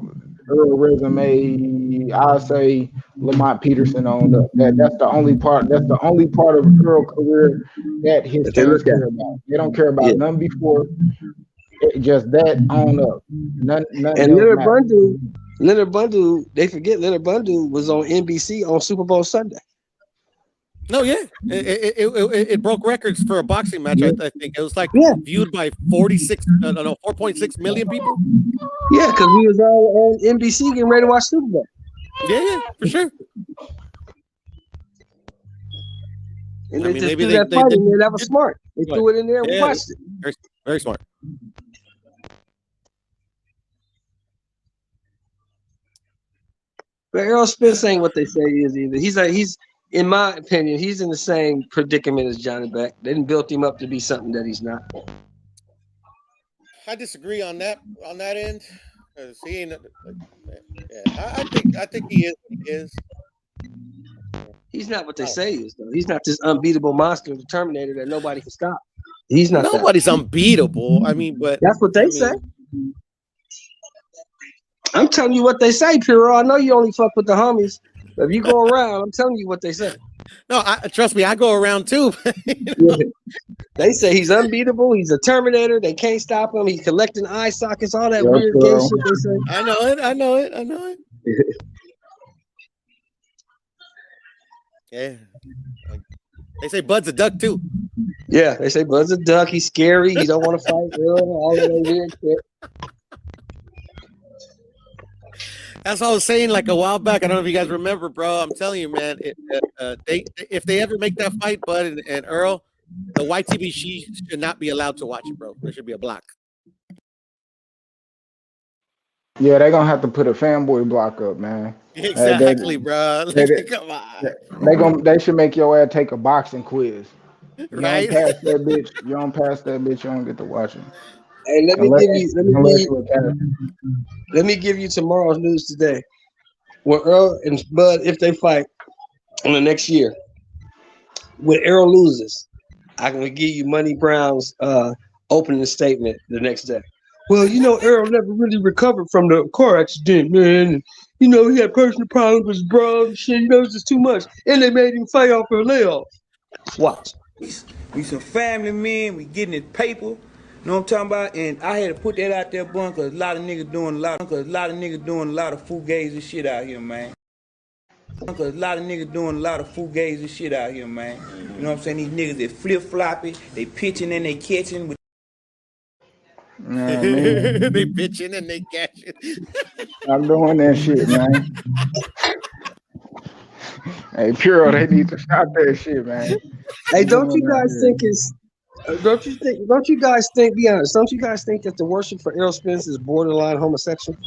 Earl resume. I'll say Lamont Peterson on up. That's the only part. That's the only part of Earl career that his fans care about. They don't care about none before. Just that on up. None and else matters. Leonard Bundu, they forget Leonard Bundu was on NBC on Super Bowl Sunday. No, yeah, it broke records for a boxing match. I think it was like viewed by 4.6 million people. Yeah, because we was all on NBC getting ready to watch Super Bowl. Yeah, for sure. And they just threw that fight in there. That was smart. They threw it in there and we watched it. Very, very smart. But Errol Spence ain't what they say he is either. He's in my opinion, he's in the same predicament as Janibek. They didn't build him up to be something that he's not. I disagree on that end. Because he ain't. I think he is. He is. He's not what they say he is, though. He's not this unbeatable monster, the Terminator that nobody can stop. He's not. Nobody's unbeatable. I mean, but that's what they say. I'm telling you what they say, Piro. I know you only fuck with the homies. But if you go around, I'm telling you what they say. No, trust me, I go around too. They say he's unbeatable. He's a Terminator. They can't stop him. He's collecting eye sockets, all that weird gay shit they say. I know it. Yeah. They say Bud's a duck too. Yeah, they say Bud's a duck. He's scary. He don't want to fight. All of that weird shit. That's what I was saying like a while back. I don't know if you guys remember, bro. I'm telling you, man. If they ever make that fight, Bud and Earl, the YTB should not be allowed to watch it, bro. There should be a block. Yeah, they're gonna have to put a fanboy block up, man. Exactly, bro. Come on. They should make your ass take a boxing quiz. You right? don't pass that bitch. You don't get to watch it. Hey, let me give you tomorrow's news today. When Earl and Bud, if they fight in the next year, when Earl loses, I'm gonna give you Money Brown's opening statement the next day. Well, you know, Earl never really recovered from the car accident, man. You know, he had personal problems with his bro and shit. He knows just too much, and they made him fight off a layoff. Watch. We some family men. We getting it paper. You know what I'm talking about? And I had to put that out there, bun, because a lot of niggas doing a lot of fugazi shit out here, man. Because a lot of niggas doing a lot of fugazi shit out here, man. You know what I'm saying? These niggas, they flip-floppy, they pitching and they catching. They pitching and they catching. I'm doing that shit, man. Hey, Puro, they need to stop that shit, man. Hey, don't you guys think it's... Don't you guys think, be honest, don't you guys think that the worship for Errol Spence is borderline homosexual?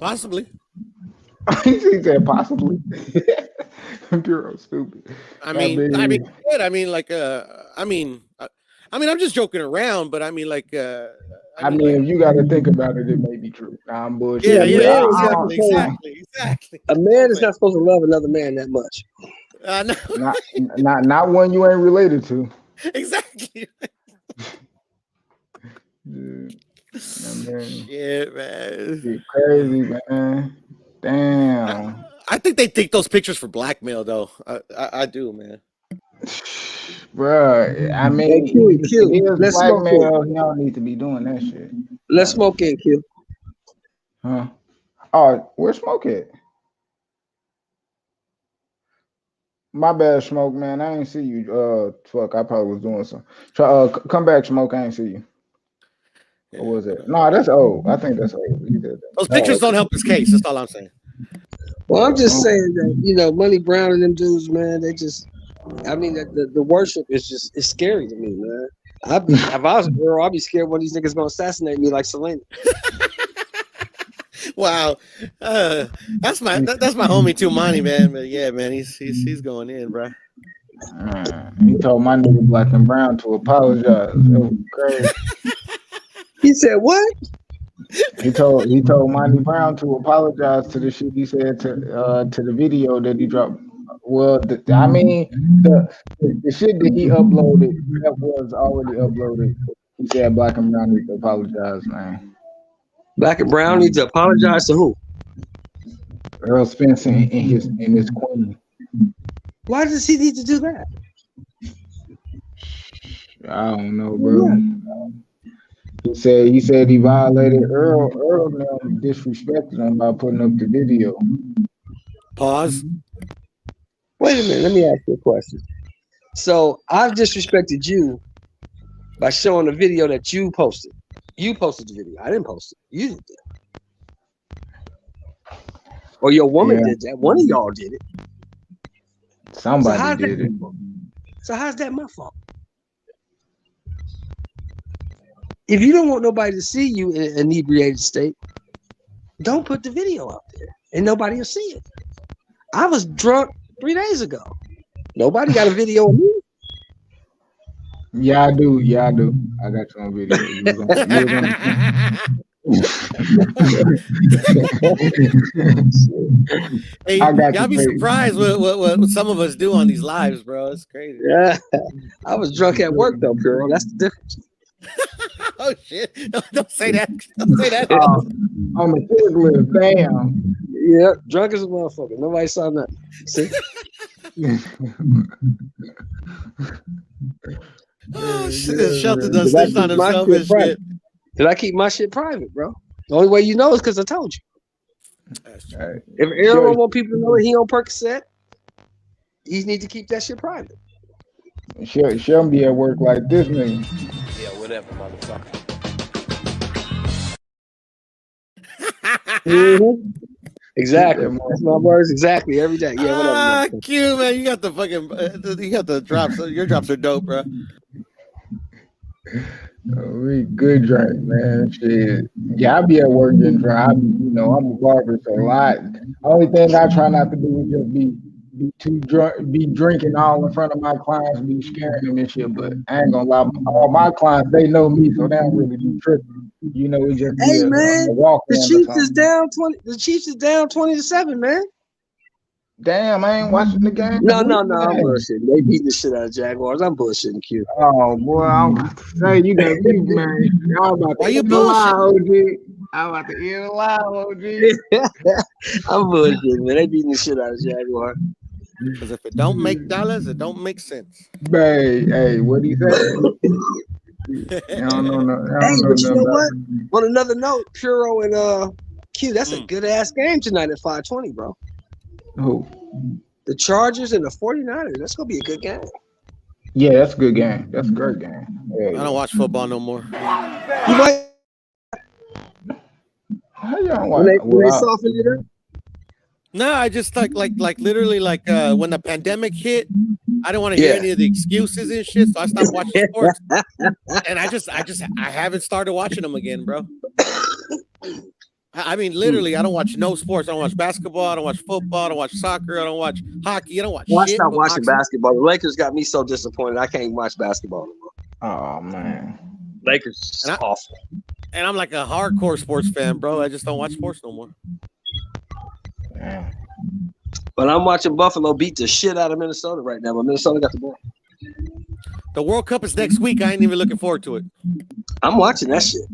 Possibly. He said possibly. Pure stupid. I'm just joking around, but I mean, like, if you got to think about it, it may be true. I'm bullshit. Yeah, exactly. A man is not supposed to love another man that much. Not one you ain't related to. Exactly. Shit, man. Crazy, man. Damn. I think they take those pictures for blackmail, though. I do, man. Bruh, I mean, Q. Let's blackmail. You don't need to be doing that shit. Let's smoke it, Q. Huh? Oh, where's Smoke at? My bad, Smoke, man. I ain't see you. Fuck, I probably was doing something. Come back, Smoke. I ain't see you. What was it? No, that's old. I think that's old. Those pictures don't help his case. That's all I'm saying. Well, I'm just saying that, you know, Money Brown and them dudes, man, they just, I mean, the worship is just, it's scary to me, man. If I was a girl, I'd be scared one of these niggas gonna assassinate me like Selena. Wow, that's my homie Tumani, man. But yeah, man, he's going in, bro. He told my nigga Black and Brown to apologize. That was crazy. He said what? He told Monty Brown to apologize to the shit he said to the video that he dropped. Well, the shit that he uploaded that was already uploaded. He said Black and Brown need to apologize, man. Black and Brown need to apologize to who? Earl Spence and his queen. Why does he need to do that? I don't know, bro. He said he violated Earl. Earl now disrespected him by putting up the video. Pause. Wait a minute. Let me ask you a question. So I've disrespected you by showing a video that you posted. You posted the video. I didn't post it. You did it. Or your woman did that. One of y'all did it. Somebody did it. So how's that my fault? If you don't want nobody to see you in an inebriated state, don't put the video out there and nobody will see it. I was drunk 3 days ago. Nobody got a video of me. Yeah, I do. I got you on video. Hey, y'all be surprised what some of us do on these lives, bro. It's crazy. Yeah, I was drunk at work though, girl. That's the difference. Oh shit! Don't say that. Don't say that. On the kids list, damn. Yeah, drunk as a motherfucker. Nobody saw nothing. See? Oh shit! Shelton does this on himself and shit. Did I keep my shit private, bro? The only way you know is because I told you. Right. If Aaron don't want people to know that he on Percocet, he need to keep that shit private. She'll be at work like this, nigga. Yeah, whatever, motherfucker. Mm-hmm. Exactly. That's my words exactly every day. Yeah, whatever. Q, man, you got the fucking, you got the drops. Your drops are dope, bro. We good drink, man. Shit. Yeah, I be at work getting drunk. I'm a barber, so a lot. Only thing I try not to do is just be too drunk, be drinking all in front of my clients, be scaring them and shit. But I ain't gonna lie, all my clients, they know me, so they don't really do tripping. It just be man, a walk. The Chiefs is down 20. The Chiefs is down 20-7, man. Damn, I ain't watching the game. No, I'm bullshitting. They beat the shit out of Jaguars. I'm bullshitting, Q. Oh boy, I'm about to say you got me, man. I'm about to eat a lie, OG. I'm about to eat a lie, OG. I'm bullshitting, man. They beating the shit out of Jaguars. Because if it don't make dollars, it don't make sense. Hey, what he say? But you know what? On another note, Puro and Q, that's a good ass game tonight at 5:20, bro. Who? The Chargers and the 49ers. That's gonna be a good game. Yeah, that's a good game. That's a great game. Yeah. I don't watch football no more. You might. How y'all watch? When they soften it up? No, I just like literally when the pandemic hit, I don't want to hear any of the excuses and shit, so I stopped watching sports. And I haven't started watching them again, bro. I mean, literally, I don't watch no sports. I don't watch basketball. I don't watch football. I don't watch soccer. I don't watch hockey. I don't watch shit. I stopped watching basketball. The Lakers got me so disappointed. I can't even watch basketball anymore. Oh man, Lakers is awful. And I'm like a hardcore sports fan, bro. I just don't watch sports no more. Yeah. But I'm watching Buffalo beat the shit out of Minnesota right now. But Minnesota got the ball. The World Cup is next week. I ain't even looking forward to it. I'm watching that shit.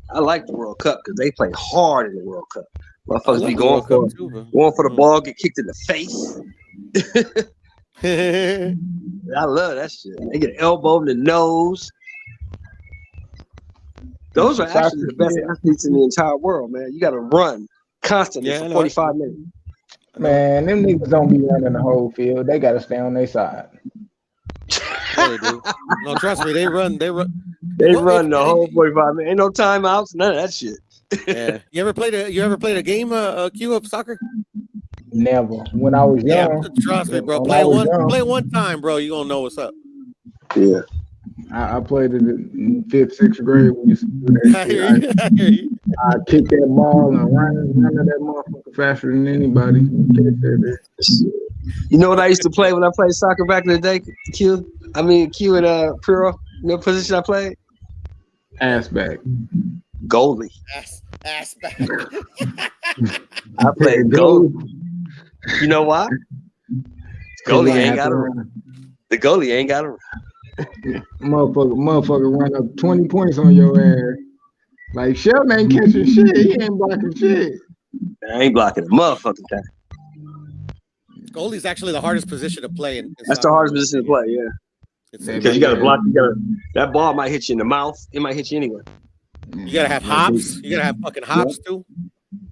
I like the World Cup because they play hard in the World Cup. Motherfuckers be going for the ball, get kicked in the face. I love that shit. They get elbowed in the nose. Those are actually the best athletes in the entire world, man. You got to run constantly for 45 minutes. Man, them niggas don't be running the whole field. They got to stay on their side. Yeah, they do. No, trust me, they run. They run the whole 45 minutes. Ain't no timeouts, none of that shit. Yeah. You ever played a game Q of soccer? Never. When I was young. Yeah, trust me, bro. Play one time, bro. You gonna know what's up. Yeah. I played it in 5th, 6th grade. We used to do that shit. I kicked that ball and ran that motherfucker faster than anybody. You know what I used to play when I played soccer back in the day? Q and Puro. You know what position I played? Ass back. Goalie. Ass back. I played goalie. You know why? Goalie ain't got a run. The goalie ain't got a run. Motherfucker run up 20 points on your ass. Like Sheldon ain't catching shit. He ain't blocking shit. I ain't blocking a motherfucking thing. Goalie's actually the hardest position to play in That's the hardest position to play, yeah. Because you got to block. That ball might hit you in the mouth. It might hit you anywhere. You gotta have hops. You gotta have fucking hops too.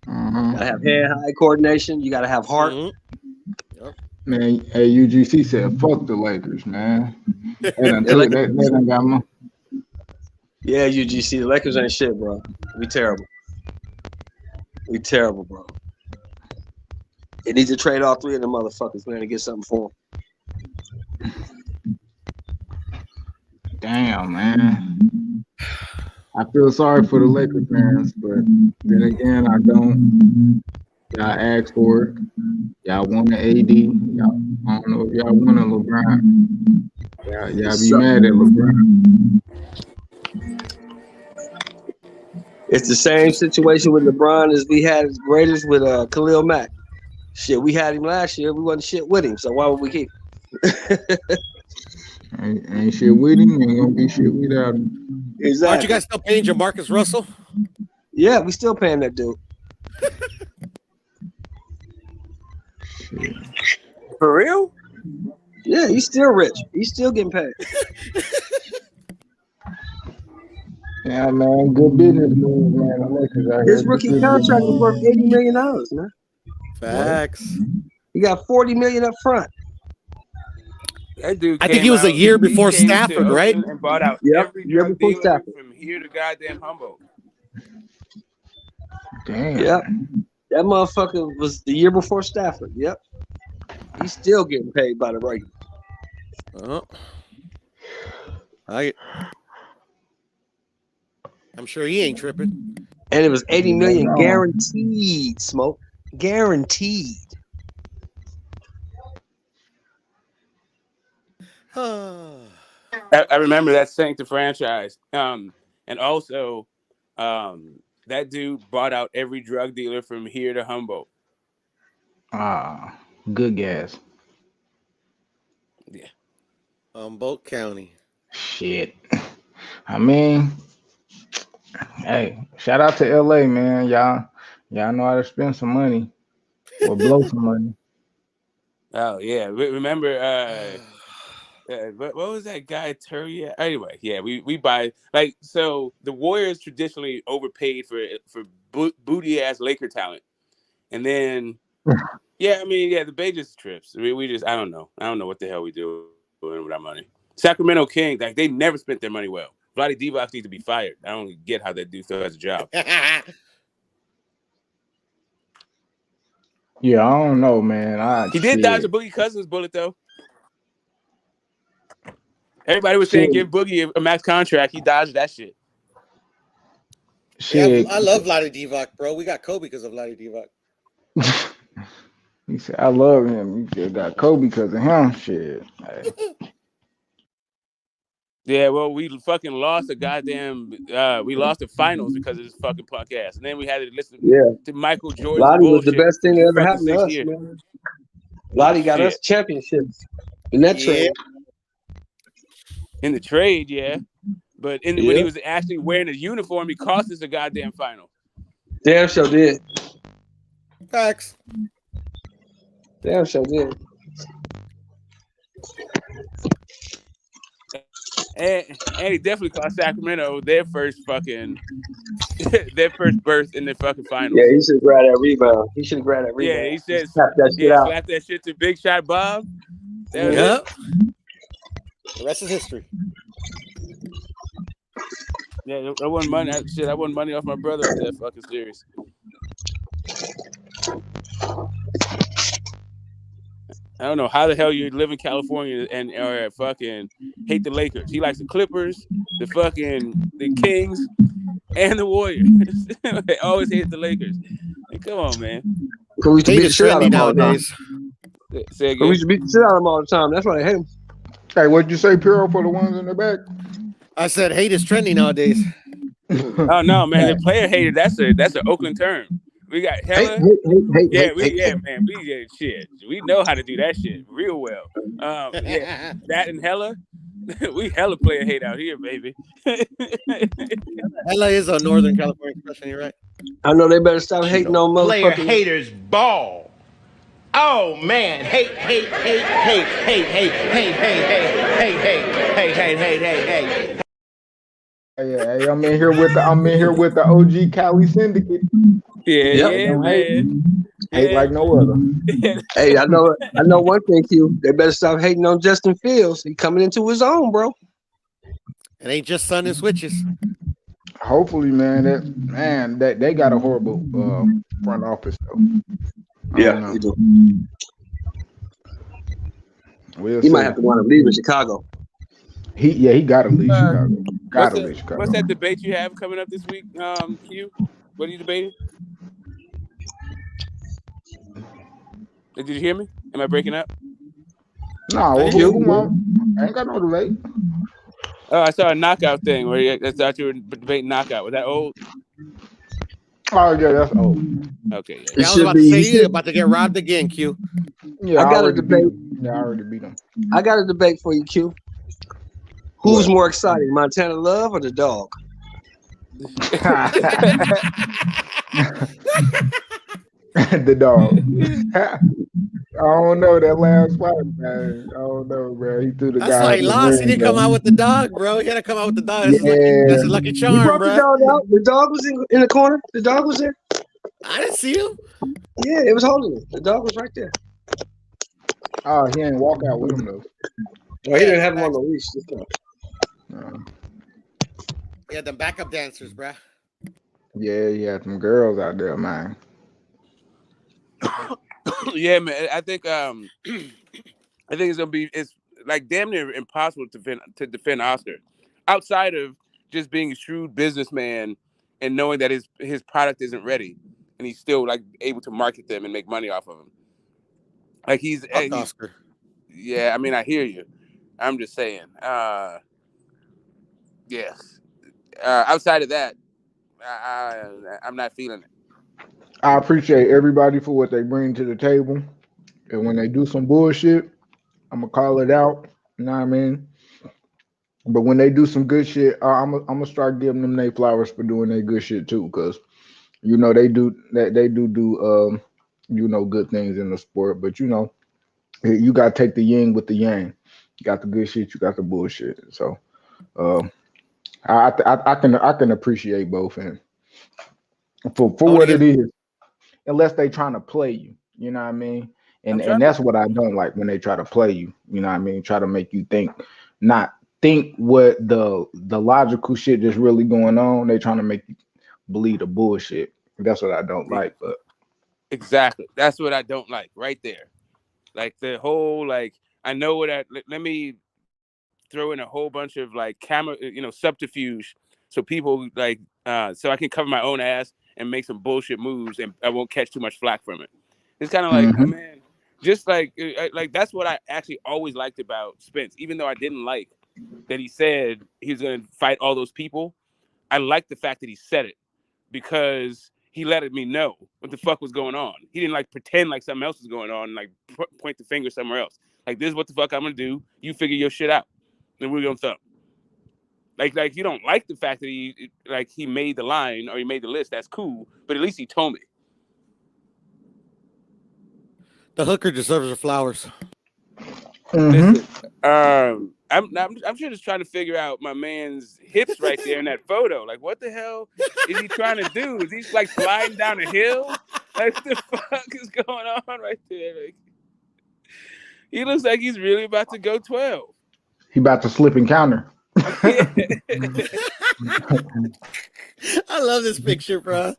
You gotta have hand-eye coordination. You gotta have heart. Man, hey, UGC said, "Fuck the Lakers, man." They done got my. Yeah, UGC. The Lakers ain't shit, bro. We terrible. We terrible, bro. They need to trade all three of them motherfuckers, man, to get something for them. Damn, man. I feel sorry for the Lakers fans, but then again, I don't. Y'all asked for it. Y'all want an AD. Y'all, I don't know if y'all want a LeBron. Y'all be mad at LeBron. It's the same situation with LeBron as we had as Raiders with Khalil Mack. Shit, we had him last year. We wasn't shit with him, so why would we keep him? ain't shit with him. Ain't gonna be shit without him. Exactly. Aren't you guys still paying Jamarcus Russell? Yeah, we still paying that dude. For real? Yeah, he's still rich. He's still getting paid. Yeah, man, good business move, man. His rookie contract was worth $80 million, man. Facts. He got $40 million up front. That dude I think he was a year before Stafford, right? And bought out every year drug before dealer Stafford. from here to goddamn Humboldt. Damn. Yep. That motherfucker was the year before Stafford. Yep. He's still getting paid by the Raiders. I'm sure he ain't tripping. And it was $80 million guaranteed, Smoke. Guaranteed. I remember that sank the franchise. And also, that dude bought out every drug dealer from here to Humboldt. Ah, good gas. Yeah. Humboldt County. Shit. I mean, hey, shout out to L.A., man. Y'all know how to spend some money or blow some money. Oh yeah, remember? What was that guy Turrier? Anyway, yeah, we buy like so. The Warriors traditionally overpaid for booty ass Laker talent, and then the Vegas trips. I mean, I don't know what the hell we do with our money. Sacramento Kings, like they never spent their money well. Vlade Divac needs to be fired. I don't get how that dude still has a job. Yeah, I don't know, man. He did dodge a Boogie Cousins bullet though. Everybody was saying give Boogie a max contract. He dodged that shit. Yeah, I love Vlade Divac, bro. We got Kobe because of Vlade Divac. He said, I love him. You just got Kobe because of him. Shit. Hey. Yeah, well, we fucking lost the goddamn. We lost the finals because of this fucking punk ass, and then we had to listen to Michael Jordan's Lottie was the bullshit best thing that ever happened to 6 us, years. man. Lottie got us championships in that trade. In the trade, yeah, but when he was actually wearing a uniform, he cost us a goddamn final. Damn sure did. Facts. Damn sure did. And he definitely cost Sacramento their first fucking berth in the fucking finals. Yeah, he should have grabbed that rebound. Yeah, he said, slap that shit out. Slap that shit to Big Shot Bob. Yep. The rest is history. Yeah, I won money. I won money off my brother off that fucking series. I don't know how the hell you live in California and fucking hate the Lakers. He likes the Clippers, the Kings, and the Warriors. They always hate the Lakers. Like, come on, man. We used to beat the shit out of him all the time. Say We again. used to beat the shit out of him all the time. That's why they hate him. Hey, what'd you say, Piro, for the ones in the back? I said hate is trendy nowadays. Oh no, man! The player hater. That's an Oakland term. We got hella. Man. Shit. We know how to do that shit real well. Yeah, that and hella. We hella player hate out here, baby. Hella is a Northern California expression. You're right. I know they better stop hating on Player motherfuckers. haters ball. Oh man, hate. Hey, I'm in here with the OG Cali Syndicate. Yeah, man. Hate like no other. Hey, I know one thing, Q. They better stop hating on Justin Fields. He coming into his own, bro. It ain't just sun and switches. Hopefully, man. That they got a horrible front office though. Yeah, they do. We'll He see. might have to want to leave in Chicago. He got to leave Chicago. What's that debate you have coming up this week, Q? What are you debating? Did you hear me? Am I breaking up? No, who I ain't got no debate. Oh, I saw a knockout thing where I thought you were debating knockout. Was that old? Oh yeah, that's old. Okay, yeah. I was about to say you're about to get robbed again, Q. Yeah, I got a debate. I already beat him. I got a debate for you, Q. Who's more exciting, Montana Love or the dog? The dog. I don't know that last fight, man. I don't know, man. He threw the That's guy. why he lost. He didn't come out with the dog, bro. He had to come out with the dog. That's his lucky He charm, brought bro. the dog out. The dog was in the corner. The dog was there. I didn't see him. Yeah, it was holding him. The dog was right there. Oh, he ain't walk out with him though. Well, he didn't have him on the leash this time. He had them backup dancers, bro. Yeah, he had some girls out there, man. Yeah, man. I think it's gonna be. It's like damn near impossible to defend Oscar, outside of just being a shrewd businessman and knowing that his product isn't ready, and he's still like able to market them and make money off of them. Like he's Oscar. Yeah, I mean, I hear you. I'm just saying. Yes. Outside of that, I'm not feeling it. I appreciate everybody for what they bring to the table, and when they do some bullshit, I'm gonna call it out. You know what I mean? But when they do some good shit, I'm gonna start giving them their flowers for doing their good shit too, because you know they do good things in the sport. But you know, you gotta take the yin with the yang. You got the good shit, you got the bullshit. So, I can appreciate both, and for what it is, unless they trying to play you. You know what I mean? And that's what I don't like when they try to play you. You know what I mean? Try to make you not think what the logical shit that's really going on. They trying to make you believe the bullshit. That's what I don't like. But exactly, that's what I don't like right there. Like the whole I know what let me throw in a whole bunch of camera, subterfuge, so people so I can cover my own ass and make some bullshit moves and I won't catch too much flack from it. It's kind of like, man, just like that's what I actually always liked about Spence, even though I didn't like that he said he was going to fight all those people. I liked the fact that he said it because he let me know what the fuck was going on. He didn't pretend like something else was going on and point the finger somewhere else. Like, this is what the fuck I'm going to do. You figure your shit out. And we're going to thump. Like you don't like the fact that he made the line or he made the list. That's cool. But at least he told me. The hooker deserves her flowers. Listen, I'm sure just trying to figure out my man's hips right there in that photo. Like, what the hell is he trying to do? Is he sliding down a hill? Like, what the fuck is going on right there? Like, he looks like he's really about to go 12. He about to slip and counter. I love this picture, bro.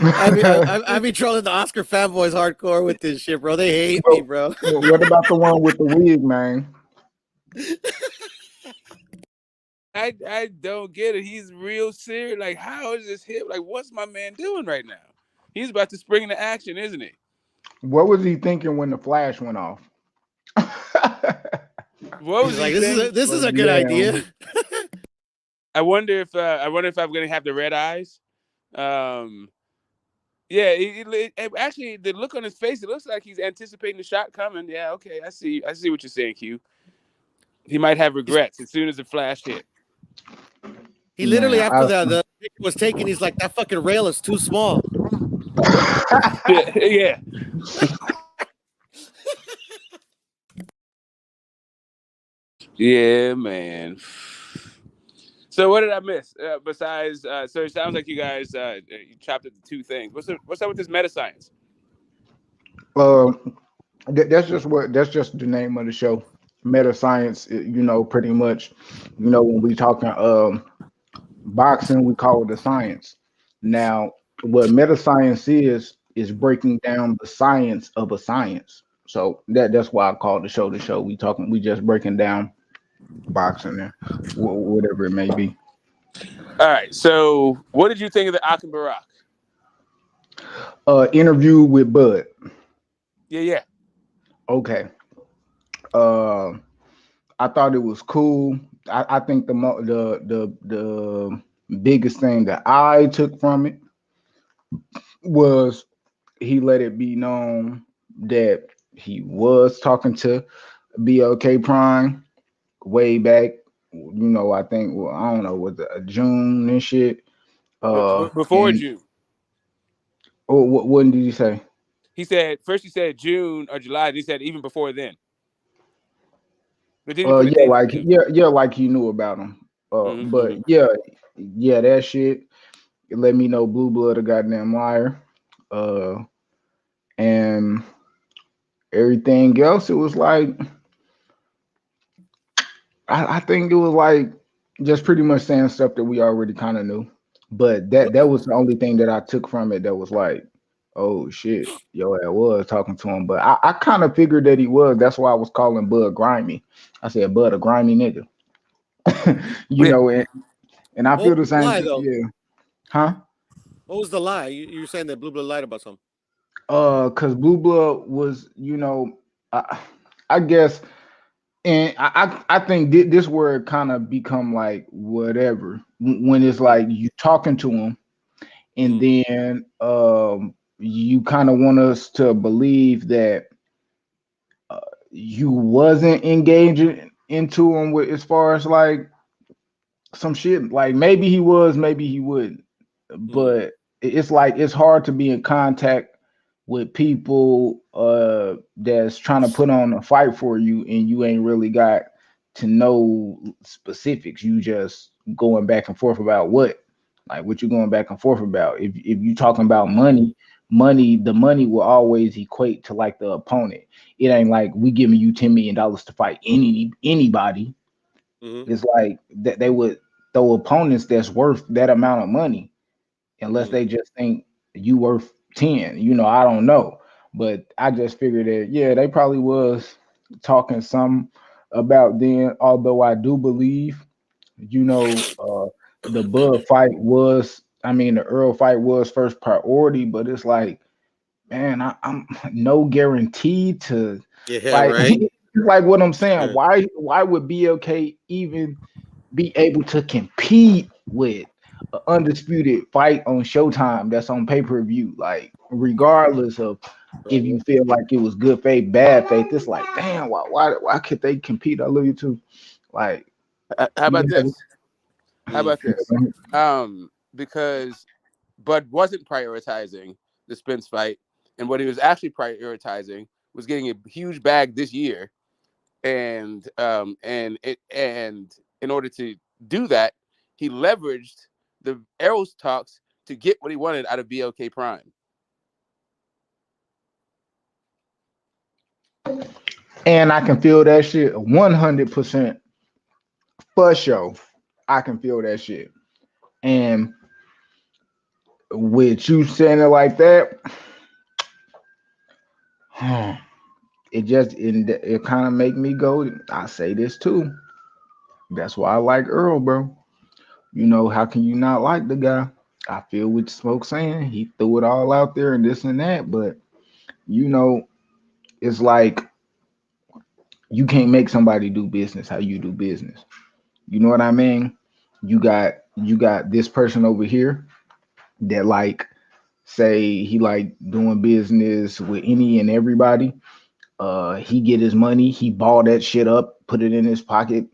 I be trolling the Oscar fanboys hardcore with this shit, bro. They hate me, bro. What about the one with the wig, man? I don't get it. He's real serious. Like, how is this hip? Like, what's my man doing right now? He's about to spring into action, isn't he? What was he thinking when the flash went off? What was He's he like, thinking? this is a good idea. I wonder if I'm gonna have the red eyes. Yeah, actually, the look on his face, it looks like he's anticipating the shot coming. Yeah, okay, I see what you're saying, Q. He might have regrets as soon as the flash hit. He literally, after the picture was taken, he's like, that fucking rail is too small. Yeah. Yeah, man. So what did I miss? Besides, so it sounds like you guys you chopped up the two things. What's up with this Metascience? That's just the name of the show. Metascience, pretty much, when we talking boxing, we call it the science. Now, what metascience is breaking down the science of a science. So that's why I call the show the show. We just breaking down boxing and whatever it may be. All right. So what did you think of the Akim Barak? Interview with Bud. Yeah. Okay. I thought it was cool. I think the biggest thing that I took from it was he let it be known that he was talking to BLK Prime way back. I think I don't know, was it June and shit. Before June. Oh, when did he say? He said first. He said June or July. And he said even before then. But didn't put a date on it. Like he knew about him. But Mm-hmm. yeah, that shit. It let me know Blue Blood a goddamn liar. And everything else, it was like I think it was like just pretty much saying stuff that we already kind of knew. But that was the only thing that I took from it that was like, oh shit, yo, I was talking to him. But I kind of figured that he was. That's why I was calling Bud grimy. I said, Bud, a grimy nigga. And I feel the same. Lie, though? Yeah. Huh? What was the lie? You're saying that Blue Blood lied about something? Because Blue Blood was, I guess, and I think this word kind of become like whatever when it's like you talking to him, and then you kind of want us to believe that you wasn't engaging into him with as far as like some shit. Like maybe he was, maybe he wouldn't, but it's like it's hard to be in contact with people that's trying to put on a fight for you and you ain't really got to know specifics. You just going back and forth about what you going back and forth about. If you talking about money, the money will always equate to like the opponent. It ain't like we giving you $10 million to fight anybody. It's like that they would throw opponents that's worth that amount of money unless they just think you worth 10. I don't know. But I just figured that, yeah, they probably was talking some about then, although I do believe, the Bud fight was, the Earl fight was first priority, but it's like, man, I'm no guarantee to fight. Right. Like what I'm saying, why would BLK even be able to compete with an undisputed fight on Showtime that's on pay-per-view? Like, regardless of if you feel like it was good faith, bad faith, it's like, damn, why could they compete? I love you too. Like, how about this? Because Bud wasn't prioritizing the Spence fight, and what he was actually prioritizing was getting a huge bag this year, and in order to do that, he leveraged the Arrows talks to get what he wanted out of BLK Prime. And I can feel that shit 100% for sure. I can feel that shit. And with you saying it like that, it kind of make me go, I say this too. That's why I like Earl, bro. How can you not like the guy? I feel what Smoke saying. He threw it all out there and this and that, but you know, it's like you can't make somebody do business how you do business. You know what I mean? You got this person over here that like say he like doing business with any and everybody. He get his money, he ball that shit up, put it in his pocket,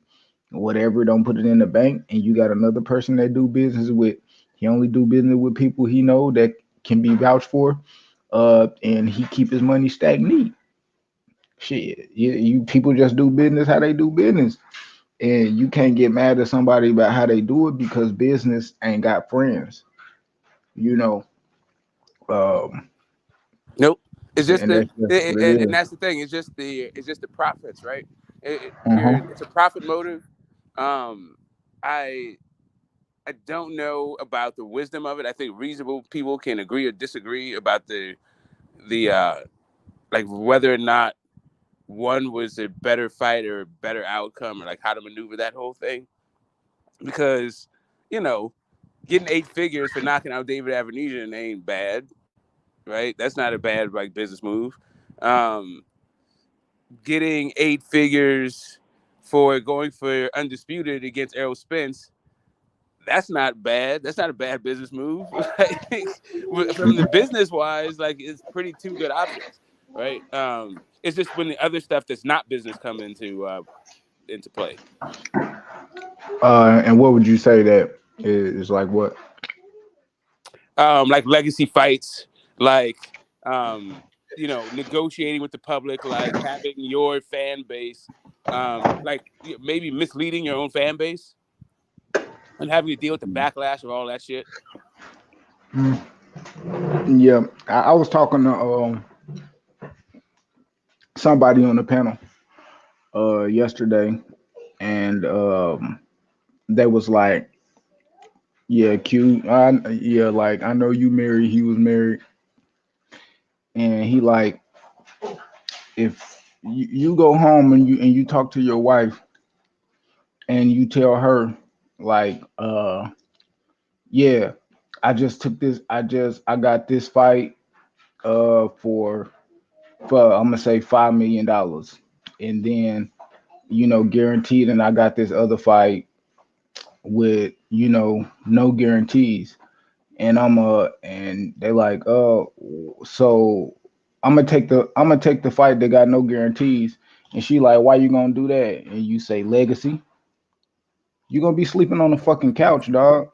whatever, don't put it in the bank. And you got another person that do business with, he only do business with people he know that can be vouched for. And he keep his money stacked neat. Shit, you people just do business how they do business. And you can't get mad at somebody about how they do it because business ain't got friends, you know. Um, Nope. It's just and the that's just what it and is. that's the thing. It's just the profits, right? Uh-huh. It's a profit motive. Um, I I don't know about the wisdom of it. I think reasonable people can agree or disagree about the like whether or not one was a better fight or a better outcome or like how to maneuver that whole thing. Because, you know, getting 8 figures for knocking out David Avenesian ain't bad, right? That's not a bad like business move. Um, Getting 8 figures for going for undisputed against Errol Spence, that's not bad. That's not a bad business move. Like, from the business wise, like it's pretty two good options, right? It's just when the other stuff that's not business come into play. And what would you say that is like what? Like legacy fights, like negotiating with the public, like having your fan base, like maybe misleading your own fan base and having to deal with the backlash of all that shit. Mm. Yeah, I was talking to somebody on the panel yesterday, and they was like, "Yeah, yeah, like I know you married. He was married, and he like if you go home and you talk to your wife and you tell her like, yeah, I just took this, I got this fight for I'm gonna say $5 million, and then guaranteed, and I got this other fight with no guarantees, and and they like, oh, so I'm gonna take the fight that got no guarantees, and she like, why you gonna do that? And you say legacy. You gonna be sleeping on the fucking couch, dog.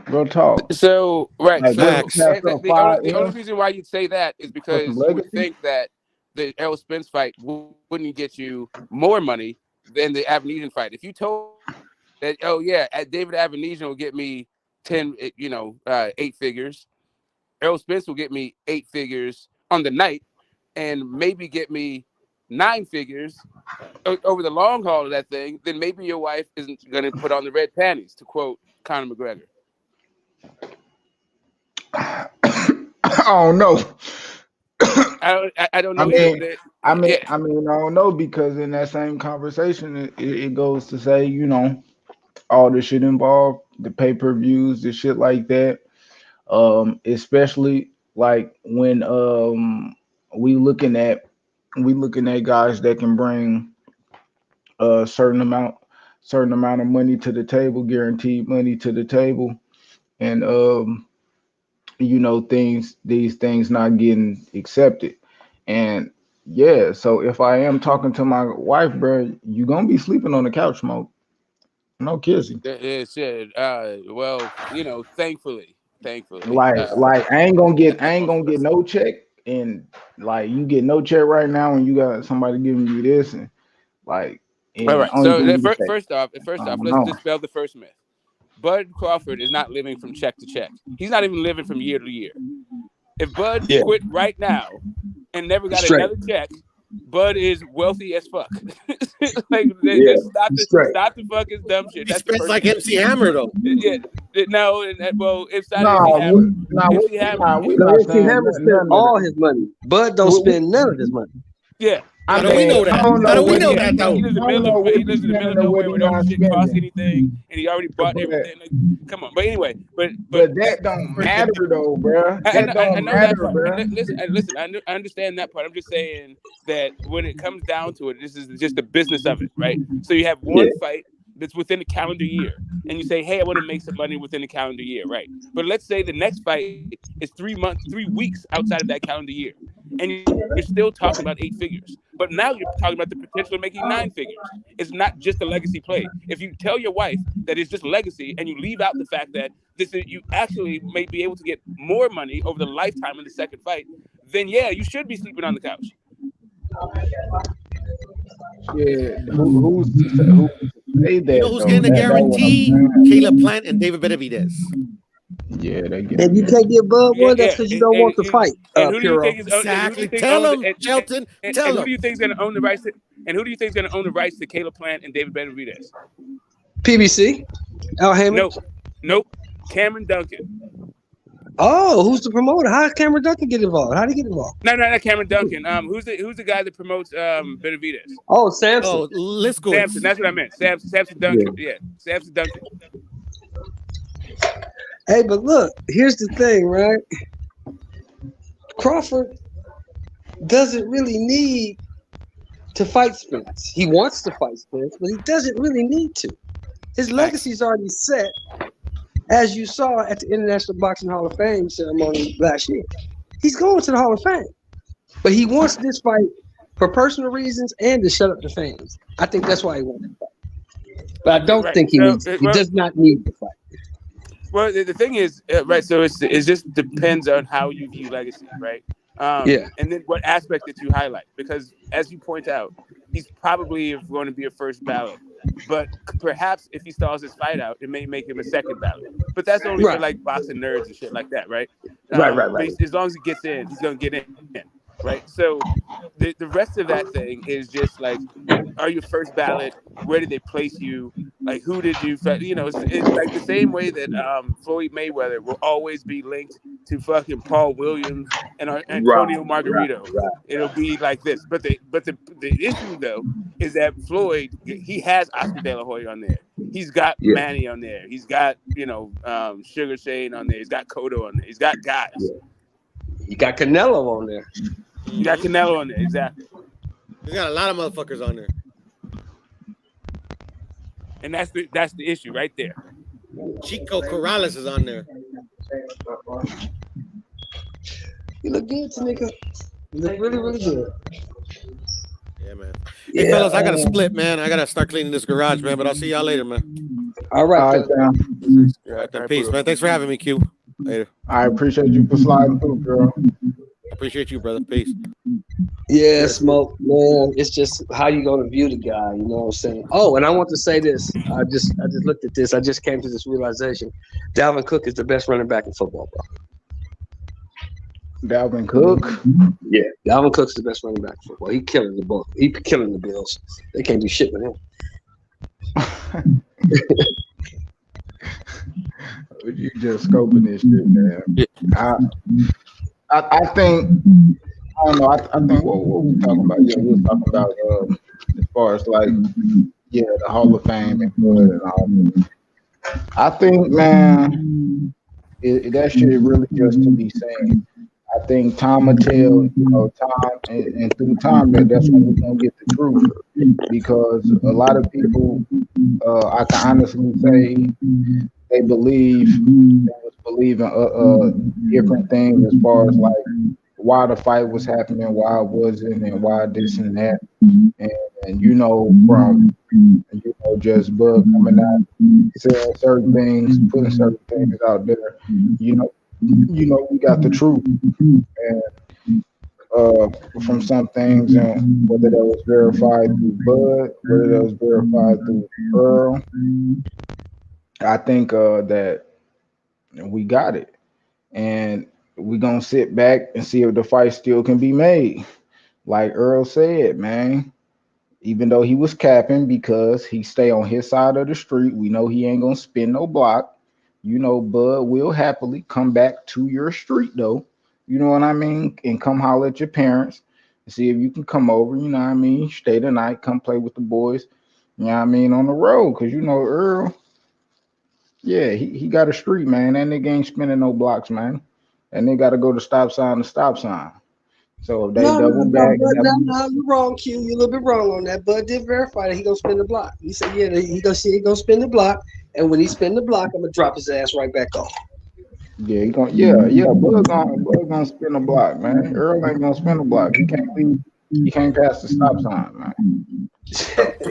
Real talk. So right, Like, what if so you pass up five the only M's reason why you'd say that is for some because you would legacy? think that the Errol Spence fight wouldn't get you more money than the Avenesian fight. If you told that, oh yeah, David Avenesian will get me 8 figures, Errol Spence will get me 8 figures on the night, and maybe get me 9 figures over the long haul of that thing, then maybe your wife isn't going to put on the red panties, to quote Conor McGregor. I don't know. I don't I know mean, either. I don't know, because in that same conversation, it goes to say, all the shit involved, the pay-per-views, the shit like that. Especially like when we looking at guys that can bring a certain amount of money to the table, guaranteed money to the table, and these things not getting accepted. And yeah, so if I am talking to my wife, bro, you gonna be sleeping on the couch, Smoke. No kissing. Yeah, shit. Well, thankfully. Like I ain't gonna get no check, and like you get no check right now, and you got somebody giving you this, and like, All and right. only So thing you can say, first off, I don't let's know. dispel the first myth. Bud Crawford is not living from check to check. He's not even living from year to year. If Bud Yeah, quit right now and never got straight. another check, Bud is wealthy as fuck. Like, Yeah, just he's straight. stop the fucking dumb shit. He That's the spends first like myth. MC Hammer though. Yeah, no, well, it's not Nah, MC Hammer. we MC Hammer. we No, not MC saying Hammer spent none of all that. his money. Bud don't spend none of his money. Yeah. How do we know that? How do we know that though? He lives in the middle of nowhere where no shit costs anything, and he already bought everything. Like, come on. But anyway, but that don't matter though, bro. That don't know that matter, part. bro. Listen. I understand that part. I'm just saying that when it comes down to it, this is just the business of it, right? So you have one fight that's within the calendar year, and you say, "Hey, I want to make some money within the calendar year," right? But let's say the next fight is 3 months, 3 weeks outside of that calendar year, and you're still talking about 8 figures. But now you're talking about the potential of making 9 figures. It's not just a legacy play. If you tell your wife that it's just legacy, and you leave out the fact that you actually may be able to get more money over the lifetime in the second fight, then yeah, you should be sleeping on the couch. Yeah, who say that? You know who's getting a guarantee? Caleb Plant and David Benavidez. Yeah, they get. And you can't get Bud one. That's because you don't want to fight. And who do you Piro. think is Exactly? Tell him, Shelton. Tell and him. who do you think is going to own the rights? And who do you think is going to own the rights to Caleb Plant and David Benavidez? PBC. Al Hammond. Nope. Cameron Duncan. Oh, who's the promoter? How did Cameron Duncan get involved? How did he get involved? No, not Cameron Duncan. Who's the guy that promotes Benavidez? Oh, Samson. Oh, Lisco. Samson. That's what I meant. Samson Duncan. Yeah, Samson Duncan. Hey, but look, here's the thing, right? Crawford doesn't really need to fight Spence. He wants to fight Spence, but he doesn't really need to. His legacy's already set, as you saw at the International Boxing Hall of Fame ceremony last year. He's going to the Hall of Fame, but he wants this fight for personal reasons and to shut up the fans. I think that's why he wants to fight. But I don't think he needs. He does not need to fight. Well, the thing is, right, so it just depends on how you view legacy, right? And then what aspect that you highlight. Because as you point out, he's probably going to be a first ballot. But perhaps if he stalls his fight out, it may make him a second ballot. But that's only for like boxing nerds and shit like that, right? Right. But as long as he gets in, he's going to get in, right? So the rest of that thing is just like, are you first ballot? Where did they place you? Like, who did you? You know, it's like the same way that Floyd Mayweather will always be linked to fucking Paul Williams and Antonio Margarito. It'll be like this. But the issue though is that Floyd, he has Oscar De La Hoya on there. He's got Manny on there. He's got Sugar Shane on there. He's got Cotto on there. He's got guys. You got Canelo on there. You got Canelo on there, exactly. He's got a lot of motherfuckers on there. And that's the issue right there. Chico Corrales is on there. You look good, nigga. You look really, really good. Yeah, man. Hey, fellas, I got to split, man. I got to start cleaning this garage, man. But I'll see y'all later, man. All right. All right, peace, man. Thanks for having me, Q. Later. I appreciate you for sliding through, girl. Appreciate you, brother. Peace. Yeah, Smoke, man. It's just how you gonna view the guy, you know what I'm saying? Oh, and I want to say this. I just looked at this. I just came to this realization. Dalvin Cook is the best running back in football, bro. Dalvin Cook? Yeah, Dalvin Cook's the best running back in football. He killing the ball. He killing the Bills. They can't do shit with him. You just scoping this shit, man. I think I don't know. I think what we talking about? Yeah, we was talking about as far as like the Hall of Fame and all. I think, man, that shit really just to be saying. I think time will tell, time and through time that's when we're gonna get the truth. Because a lot of people, I can honestly say, they believing different things as far as like why the fight was happening, why it wasn't, and why this and that. And from just Bud coming out, saying certain things, putting certain things out there, we got the truth. And from some things, and whether that was verified through Bud, whether that was verified through Earl, I think that we got it. And we're going to sit back and see if the fight still can be made. Like Earl said, man, even though he was capping because he stay on his side of the street, we know he ain't going to spin no block. Bud will happily come back to your street, though. You know what I mean? And come holler at your parents. See if you can come over. You know what I mean? Stay the night, come play with the boys. You know what I mean? On the road, cause you know Earl. Yeah, he got a street, man. That nigga ain't spinning no blocks, man. And they got to go to stop sign to stop sign. So if they No, double back, you're wrong, Q. You're a little bit wrong on that. Bud did verify that he gonna spin the block. He said, yeah, he gonna spin the block, and when he spin the block, I'm gonna drop his ass right back off. yeah, he gonna Bud gonna spin the block, man. Earl ain't gonna spin the block. He can't leave. He can't pass the stop sign, man.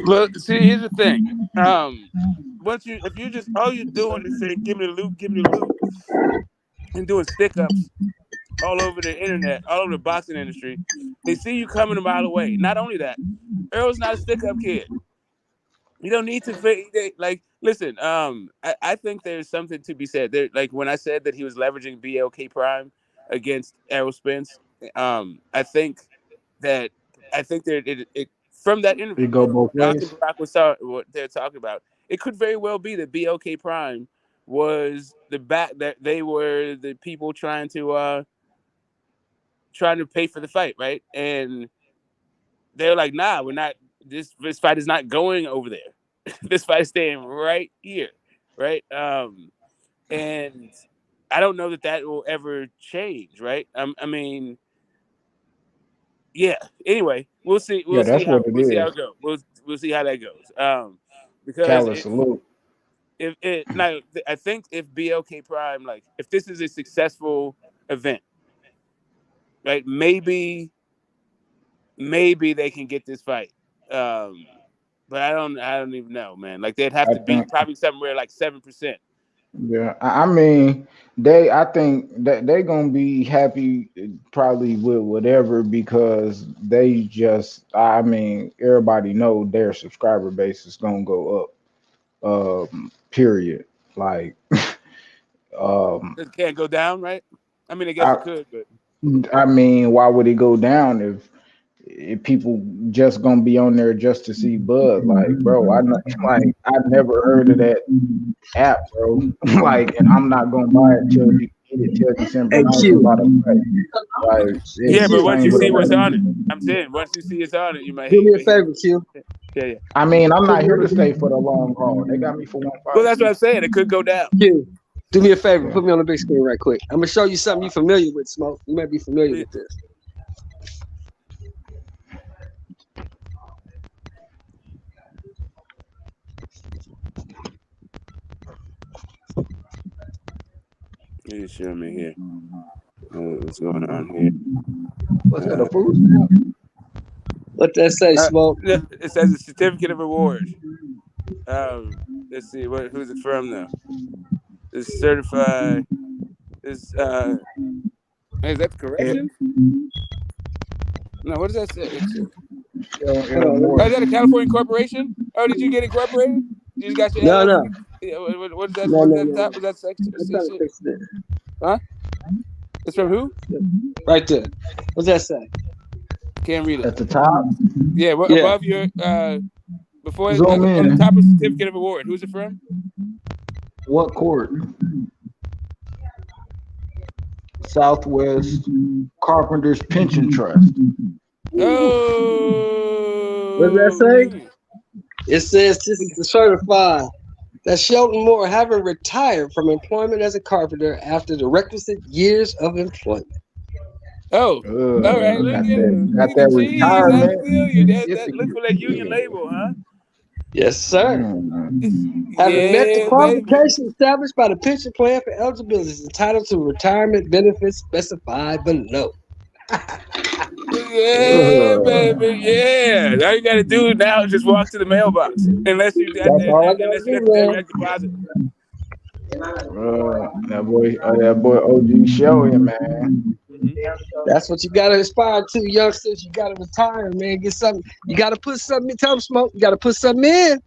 Look, see, here's the thing. If you just all you're doing is saying, give me the loot, and doing stick ups all over the internet, all over the boxing industry, they see you coming a mile away. Not only that, Earl's not a stick up kid. You don't need to listen. I think there's something to be said there. Like when I said that he was leveraging BLK Prime against Errol Spence, I think that it from that interview, It go both Jonathan ways. Barack was what they're talking about. It could very well be that BLK Prime was that they were the people trying to pay for the fight, right? And they're like, nah, we're not. This fight is not going over there. This fight is staying right here, right? And I don't know that will ever change, right? I mean, yeah. Anyway, we'll see. Yeah, that's what it We'll see how is. it goes. We'll see how that goes. Because Callous salute. I think if BLK Prime, like, if this is a successful event, right? Maybe they can get this fight. But I don't even know, man. Like they'd have to be probably somewhere like 7%. Yeah, I mean, I think that they're gonna be happy probably with whatever because they just, I mean, everybody know their subscriber base is gonna go up. Period. Like, It can't go down, right? I mean, I guess it could, but I mean, why would it go down if people just gonna be on there just to see Bud? Like, bro, I never heard of that app, bro. Like, and I'm not gonna buy it till December 9th. Like, yeah, but once you see what's on it, I'm saying once you see it's on it, you might. Do me a favor, Q. Yeah. I mean, I'm not here to stay for the long haul. They got me for one fight. Well, that's what I'm saying. It could go down. Q, do me a favor. Put me on the big screen right quick. I'm gonna show you something you're familiar with, Smoke. You might be familiar with this. You show me here. What's going on here? What's that, a food stamp? What that say, Smoke? It says a certificate of award. Let's see, who's it from though? It's certified. Is that the correction? No, what does that say? Is that a California corporation? Oh, did you get incorporated? You just got your No. What is that? No, What no, is no. that? Was that section? I'm trying to fix this. Huh? It's from who? Right there. What's that say? Can't read it. At the top? Yeah, above your before Zoom on in. the top of the certificate of award. Who's it from? What court? Southwest Carpenters Pension Trust. Oh, what does that say? It says this is the certified that Shelton Moore, having retired from employment as a carpenter after the requisite years of employment. Oh, all right. Look at that the cheese. I retirement. feel you. That look for that union label, huh? Yes, sir. Mm-hmm. Having met the Yeah, qualifications established by the pension plan for eligibility, is entitled to retirement benefits specified below. Yeah, baby. Yeah. All you gotta do now is just walk to the mailbox, unless you got unless you got the direct deposit. That boy OG showing, man. That's what you gotta aspire to, youngsters. You gotta retire, man. Get something. You gotta put something in. Tell them, Smoke. You gotta put something in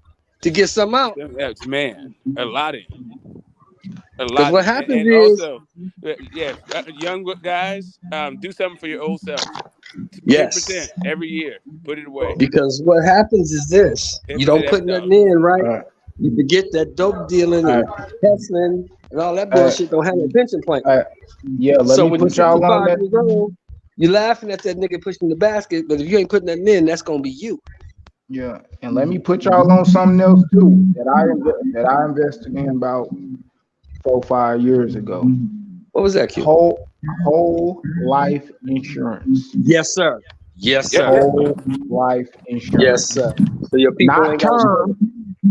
to get something out. Yes, man. A lot in. A Because lot. what happens and is, also, young guys, do something for your old self. 10% yes, every year. Put it away. because what happens is this: you don't put nothing in, right? You forget that dope dealing and hustling and all that bullshit don't have a pension plan. Yeah, let me put y'all on that. You laughing at that nigga pushing the basket, but if you ain't putting nothing in, that's gonna be you. Yeah, and let me put y'all on something else too that I invested in about 4-5 years ago. What was that, Q? Whole life insurance. Yes, sir. Yes, sir. Whole life insurance. Yes, sir. So your people Not ain't got term,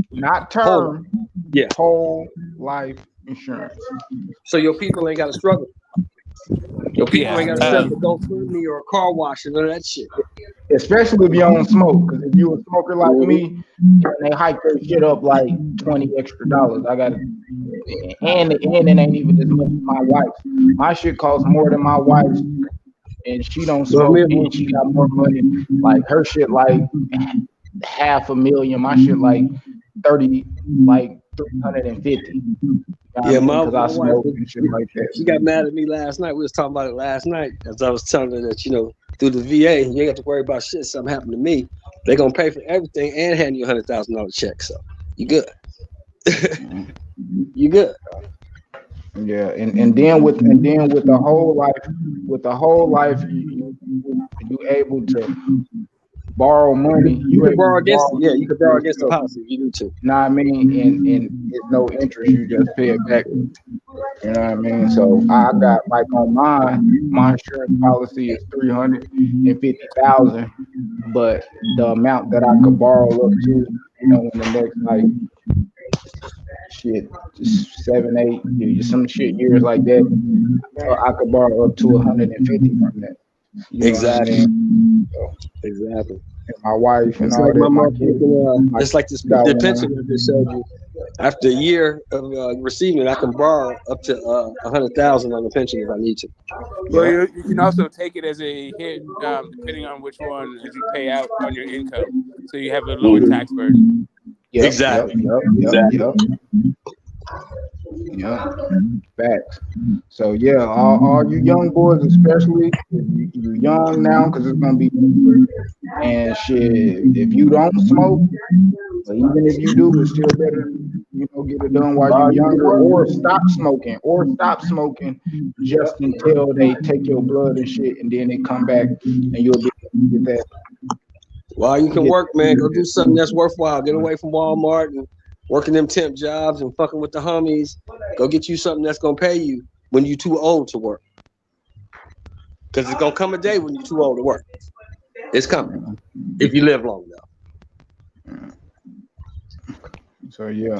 not term. Yeah. Whole life insurance. So your people ain't got to struggle. Your people ain't got to set up a GoFundMe or a car wash and none of that shit. Especially if you don't smoke, because if you a smoker like me, they hike their shit up like $20 extra. I got it, and it ain't even as much as my wife's. My shit costs more than my wife's, and she don't smoke, and she got more money. Like her shit, like $500,000. My shit, like 350. Yeah, my because I wife, smoke and shit like that. She got mad at me last night. We was talking about it last night as I was telling her that, through the VA, you ain't got to worry about shit. Something happened to me. They're going to pay for everything and hand you a $100,000 check. So you good. You good. Yeah, and then with the whole life, you able to borrow money. You can borrow against it. Yeah, you can borrow against the house if you need to. Know what I mean? And it's no interest. You just pay it back. You know what I mean? So I got, like, on my insurance policy is $350,000, but the amount that I could borrow up to, in the next, like, shit, just 7, 8, some shit years like that, I could borrow up to 150 from that. Exactly. So, exactly. And my wife and it's all like that. My kids, it's like this the pension I just showed you. After a year of receiving it, I can borrow up to $100,000 on the pension if I need to. Well, you can also take it as a hit, depending on which one as you pay out on your income, so you have a lower tax burden. Yep, exactly. Yep. Facts. So yeah, all you young boys, especially if you young now, because it's gonna be, and shit. If you don't smoke, but even if you do, it's still better, get it done while you're younger, or stop smoking, just until they take your blood and shit, and then they come back, and you'll be able to get that. While you can work, man, go do something that's worthwhile. Get away from Walmart and working them temp jobs and fucking with the homies. Go get you something that's gonna pay you when you're too old to work. Because it's gonna come a day when you're too old to work. It's coming if you live long enough. So yeah,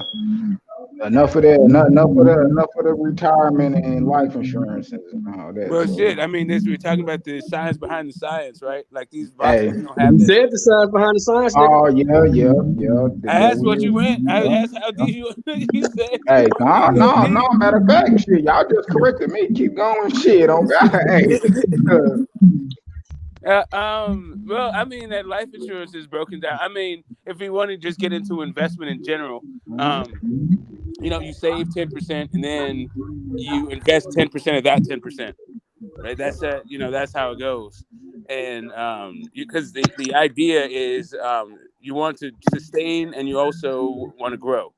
enough of that. Enough of the retirement and life insurance and all that. Well, so. shit. I mean, we're talking about the science behind the science, right? Like these boxes don't have You that. said the science behind the science, nigga. Oh yeah. I asked what you went. I asked how deep you. You said. Hey, no. Matter of fact, shit, y'all just corrected me. Keep going, shit. On God, hey. Well, I mean that life insurance is broken down. I mean, if we want to just get into investment in general, you save 10% and then you invest 10% of that 10%. Right? That's that's how it goes. And because the idea is you want to sustain and you also want to grow.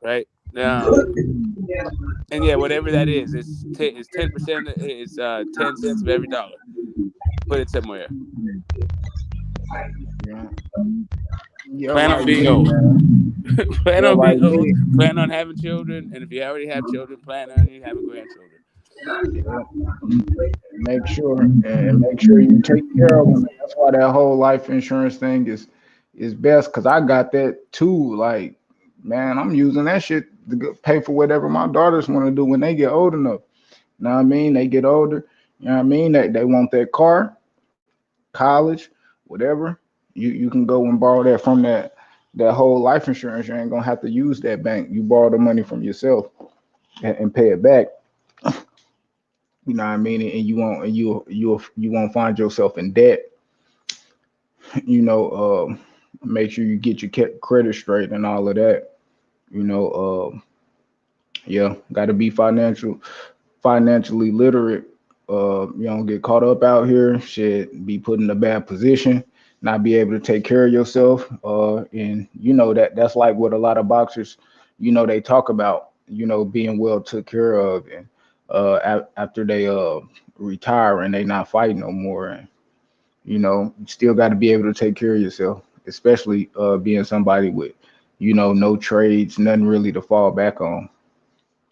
Right? And yeah, whatever that is, it's 10%. It's 10 cents of every dollar. Put it somewhere. Plan on being old. Plan on being old. Plan on having children, and if you already have children, plan on you having grandchildren. Make sure you take care of them. That's why that whole life insurance thing is best, because I got that too. Like, man, I'm using that shit to pay for whatever my daughters want to do when they get old enough. You know what I mean? They get older. You know what I mean? They want that car, college, whatever. You can go and borrow that from that whole life insurance. You ain't gonna have to use that bank. You borrow the money from yourself and pay it back. You know what I mean? And you won't find yourself in debt. Make sure you get your credit straight and all of that. Got to be financially literate. You don't get caught up out here. Shit, be put in a bad position, not be able to take care of yourself. And that's like what a lot of boxers, they talk about. Being well took care of and after they retire and they not fighting no more. And you know, you still got to be able to take care of yourself, especially being somebody with, you know, no trades, nothing really to fall back on.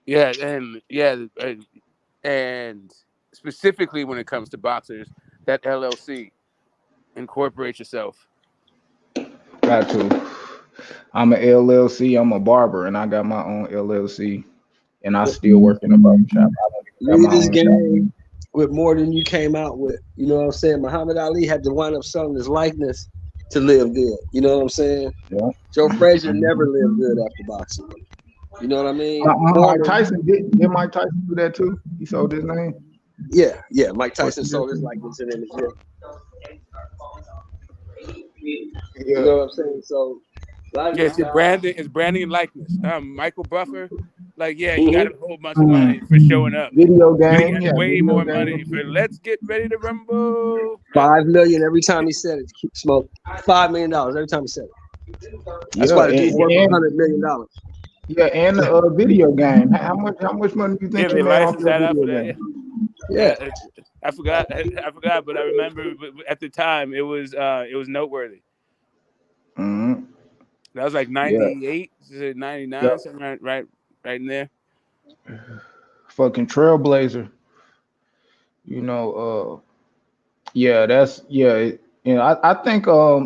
Yeah, and specifically when it comes to boxers, that LLC, incorporate yourself. Got to. I'm an LLC. I'm a barber, and I got my own LLC, and I still work in a barber shop. I don't even got Leave my this own shop. game with more than you came out with. You know what I'm saying? Muhammad Ali had to wind up selling his likeness to live good. You know what I'm saying? Yeah. Joe Frazier never lived good after boxing. You know what I mean? Mike Tyson did Mike Tyson do that too? He sold his name. Yeah. Mike Tyson sold his likeness and image. You know what I'm saying? So a lot of Yeah, these guys, it's branding and likeness. Michael Buffer, like, yeah, he got a whole bunch of money for showing up. Video But he game, got yeah, way video more game. money for let's get ready to rumble. $5 million every time he said it. Keep smoke. $5 million every time he said it. That's why the dude's worth $100 million. Yeah, and the video game. How much money do you think Yeah, he they made off licensed that that out video for that. game? Yeah. I forgot, but I remember at the time it was noteworthy. Mm-hmm. That was like 98, 99, something right in there. Fucking trailblazer. You know, I think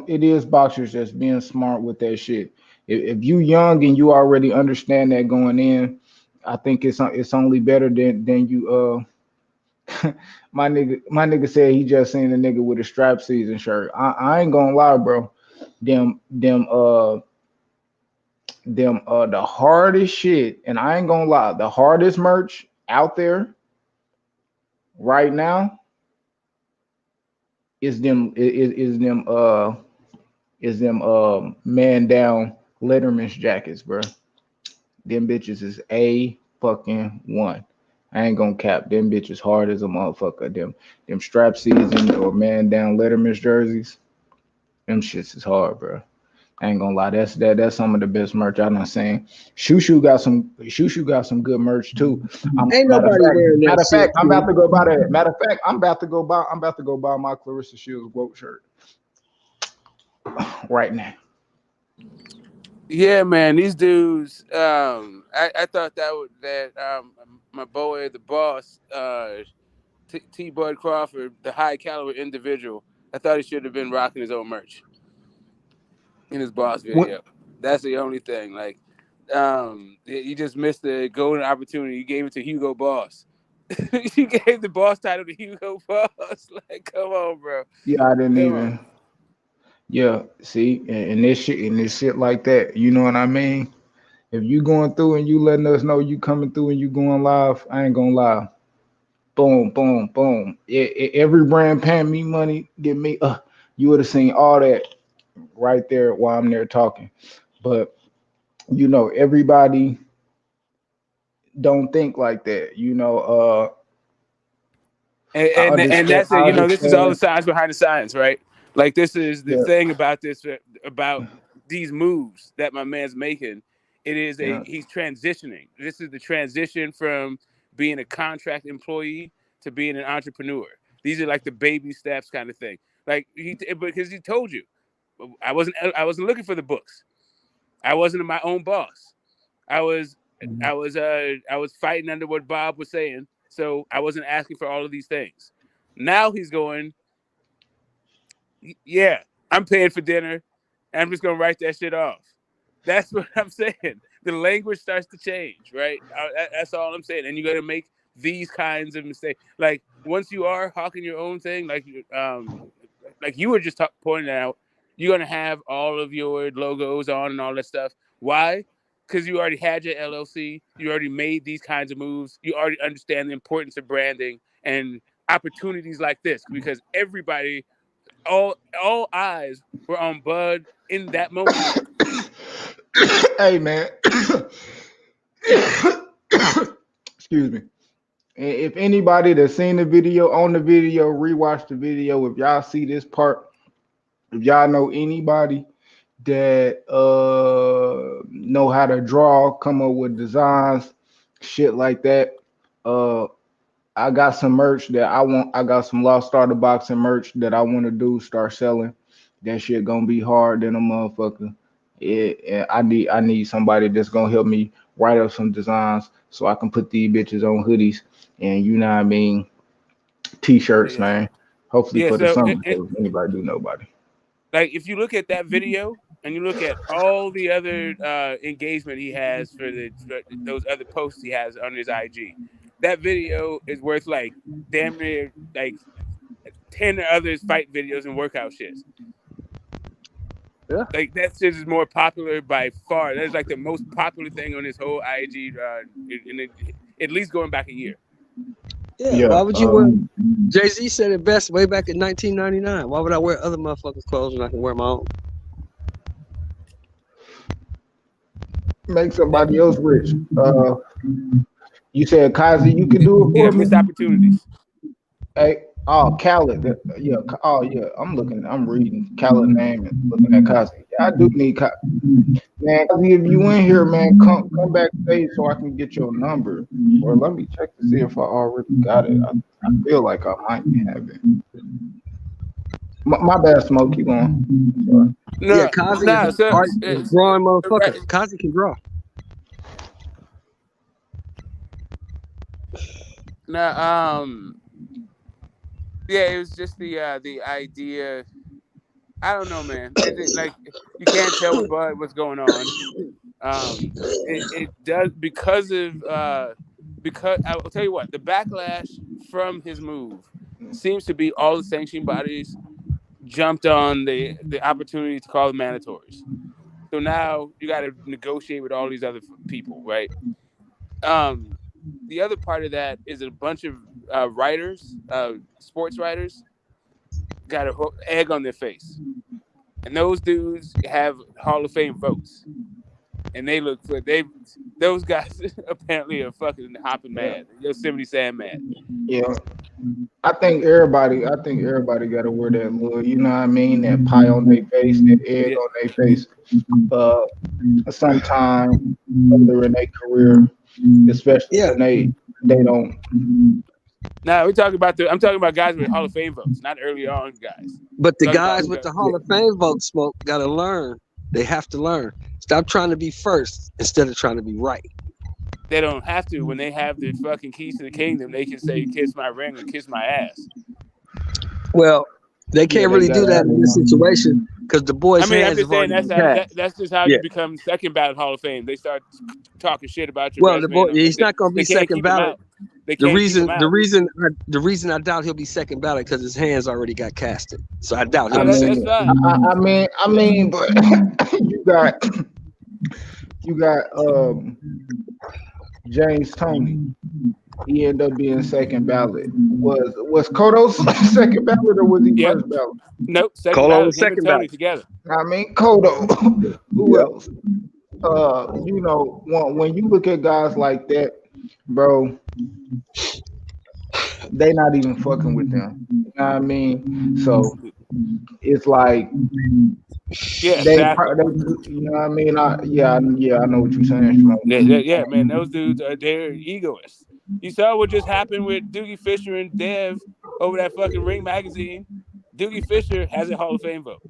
it is boxers that's being smart with that shit. If you young and you already understand that going in, I think it's only better than you my nigga said he just seen a nigga with a strap season shirt. I ain't gonna lie, bro. The hardest shit, and I ain't gonna lie, the hardest merch out there right now is them man down Letterman's jackets, bro. Them bitches is a fucking one. I ain't gonna cap them bitches hard as a motherfucker. Them strap season or man down Letterman's jerseys, them shits is hard, bro. I ain't gonna lie, that's some of the best merch I done seen. Shushu got some good merch too. Ain't nobody wearing that matter of fact, shit, I'm about to go buy that. Matter of fact, I'm about to go buy my Clarissa Shields woke shirt right now. Yeah, man, these dudes. I thought that my boy, the boss, T. Bud Crawford, the high caliber individual. I thought he should have been rocking his own merch in his boss video. That's the only thing. Like, you just missed the golden opportunity. You gave it to Hugo Boss. You gave the boss title to Hugo Boss. Like, come on, bro. Yeah, I didn't even. Yeah, see, and this shit like that. You know what I mean? If you going through and you letting us know you coming through and you going live, I ain't gonna lie. Boom, boom, boom. Every brand paying me money, give me. You would have seen all that right there while I'm there talking. But you know, everybody don't think like that. You know, And that's it. You know, this is all the science behind the science, right? Like, this is the thing about this, about these moves that my man's making. It is he's transitioning. This is the transition from being a contract employee to being an entrepreneur. These are like the baby steps kind of thing. Like, because he told you, I wasn't looking for the books. I wasn't my own boss. I was fighting under what Bob was saying, so I wasn't asking for all of these things. Now he's going, yeah, I'm paying for dinner, and I'm just gonna write that shit off. That's what I'm saying. The language starts to change, right? That's all I'm saying. And you're gonna make these kinds of mistakes. Like, once you are hawking your own thing, like you were just pointing out, you're gonna have all of your logos on and all that stuff. Why? Because you already had your LLC. You already made these kinds of moves. You already understand the importance of branding and opportunities like this. Because everybody, all eyes were on Bud in that moment. Hey, man. Excuse me. If anybody that's seen the video, rewatch the video. If y'all see this part, if y'all know anybody that know how to draw, come up with designs, shit like that, I got some merch that I want. I got some Lost Starter boxing merch that I want to do. Start selling. That shit gonna be hard than a motherfucker. I need somebody that's gonna help me write up some designs so I can put these bitches on hoodies and you know what I mean, t-shirts, Yeah. man. Hopefully Yeah. for the So, summer. So if anybody do nobody. like, if you look at that video and you look at all the other engagement he has for those other posts he has on his IG, that video is worth like damn near like 10 others fight videos and workout shits. Yeah. Like, that shit is more popular by far. That is like the most popular thing on his whole IG, at least going back a year. Yeah. Why would you wear? Jay-Z said it best way back in 1999. Why would I wear other motherfuckers' clothes when I can wear my own? Make somebody else rich. You said Kazi, you can do it for me. Missed opportunities. Hey, Khaled. Yeah. Oh, yeah. I'm reading Khaled name and looking at Kazi. Yeah, I do need Kazi. Man, Kazi, if you in here, man, come backstage so I can get your number. Or let me check to see if I already got it. I feel like I might have it. My bad, Smoke. Keep going. Yeah, Kazi is a drawing motherfucker. Kazi can draw. No, yeah, it was just the idea. I don't know, man. Like, you can't tell with Bud what's going on. It does because I'll tell you what, the backlash from his move seems to be all the sanctioning bodies jumped on the opportunity to call the mandatories. So now you got to negotiate with all these other people, right? The other part of that is a bunch of writers, sports writers, got an egg on their face, and those dudes have Hall of Fame votes, and those guys apparently are fucking hopping mad. Yosemite Sam mad. Yeah. I think everybody gotta wear that little, you know what I mean, that pie on their face, that egg on their face. Sometime later in their career, especially when they don't. Now I'm talking about guys with Hall of Fame votes, not early on guys. But the guys with the Hall of Fame vote, Smoke, gotta learn. They have to learn. Stop trying to be first instead of trying to be right. They don't have to. When they have the fucking keys to the kingdom, they can say "kiss my ring" or "kiss my ass." Well, they can't really do that in this situation because the boys' hands I'm just have saying already passed. that's just how you become second ballot Hall of Fame. They start talking shit about your Well, resume. he's not going to be second ballot. They The can't keep him out. reason I doubt he'll be second ballot because his hands already got casted. So I doubt he'll I be mean, second ballot. I mean, but you got James Toney. He ended up being second ballot. Was Kodo's second ballot or was he first ballot? Nope, second ballot. Him and Tony together. I mean, Kodo. Who else? You know, when you look at guys like that, bro, they not even fucking with them. You know what I mean? So it's like, yeah, they, exactly. you know what I mean? I know what you're saying, Shmo. Yeah, man, those dudes they're egoists. You saw what just happened with Doogie Fisher and Dev over that fucking Ring magazine. Doogie Fisher has a Hall of Fame vote.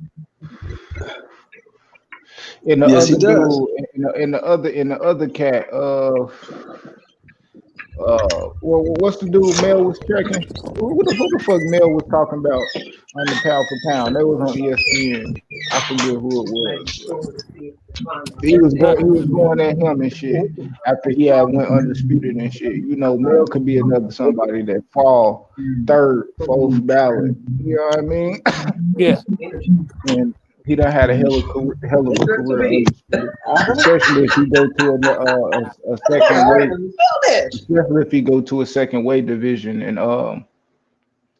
And the other dude, in the other cat, what's the dude Mel was checking? Who the fuck Mel was talking about on the Pound for Pound? They was on ESPN. I forget who it was. He was going at him and shit after he had went undisputed and shit. You know, Mel could be another somebody that fall third, fourth ballot. You know what I mean? Yeah. And he done had a hell of a career, especially if he go to a second weight, especially if he go to a second weight division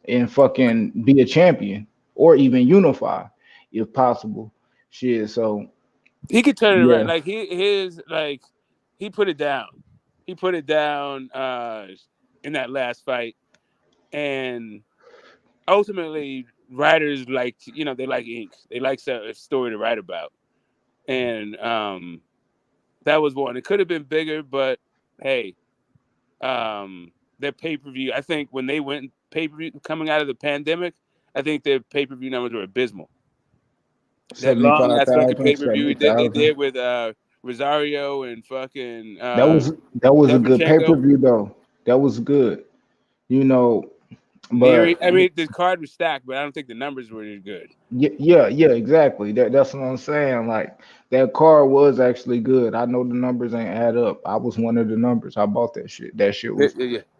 and fucking be a champion or even unify if possible. Shit, so he could turn it around. Like he put it down. He put it down in that last fight, and ultimately writers they like ink. They like a story to write about, and that was one. It could have been bigger, but hey, their pay-per-view. I think when they went pay-per-view coming out of the pandemic, I think their pay-per-view numbers were abysmal. That long ass fucking 75,000, pay-per-view they 70,000. did with Rosario and fucking That was a good pay per Lomachenko. view though. That was good, you know. Neri, But I mean, the card was stacked, but I don't think the numbers were as good. yeah, exactly. That's what I'm saying. Like that car was actually good. I know the numbers ain't add up. I was one of the numbers. I bought that shit. Yeah.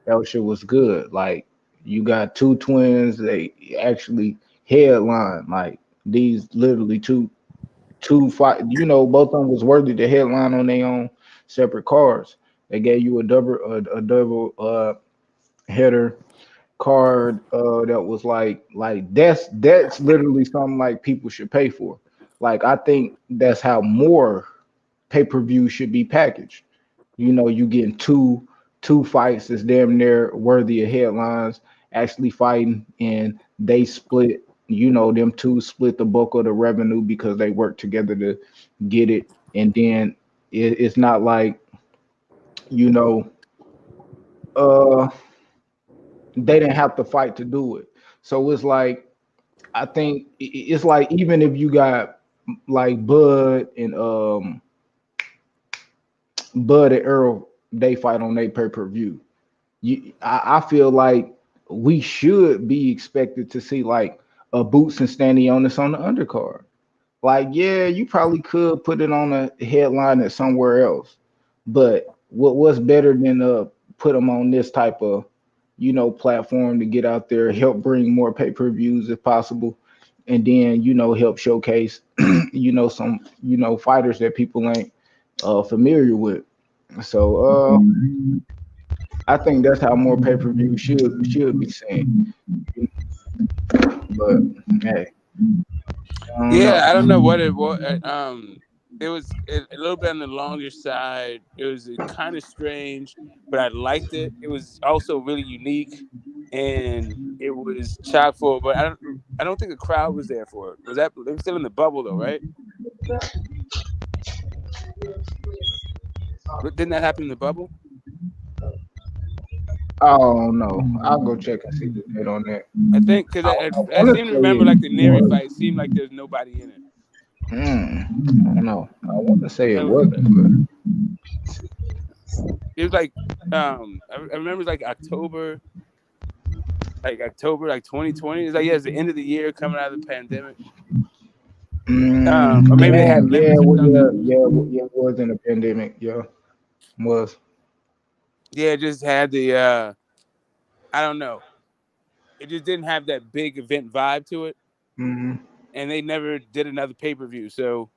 That shit was good. Like you got two twins. They actually headline. Like these literally two fight. You know, both of them was worthy to headline on their own separate cars. They gave you a double header card that was like that's literally something like people should pay for. Like I think that's how more pay-per-view should be packaged. You know, you getting two fights that's damn near worthy of headlines actually fighting, and they split, you know, them two split the bulk of the revenue because they work together to get it. And then it's not like, you know, uh they didn't have to fight to do it. So it's like I think it's like even if you got like Bud and Earl, they fight on their pay-per-view. I feel like we should be expected to see like a Boots and Stanionis on the undercard. Like, yeah, you probably could put it on a headline at somewhere else, but what's better than put them on this type of, you know, platform to get out there, help bring more pay-per-views if possible, and then, you know, help showcase you know, some, you know, fighters that people ain't familiar with. So I think that's how more pay-per-view should be seen. But hey, I don't know. Yeah, I don't know what it was. It was a little bit on the longer side. It was kind of strange, but I liked it. It was also really unique, and it was chock full. But I don't think the crowd was there for it. Was that they were still in the bubble though, right? But didn't that happen in the bubble? Oh no, I'll go check and see the date on that. I think because I wanna seem to say remember it like the Neri was. fight seemed like there's nobody in it. I don't know. I want to say it And wasn't, it was like I remember it was like October like 2020. It's like it's the end of the year coming out of the pandemic. Or maybe they had limits or something. it was in the pandemic. Yeah, was. Yeah, it just had the I don't know. It just didn't have that big event vibe to it, Mm-hmm. and they never did another pay-per-view. So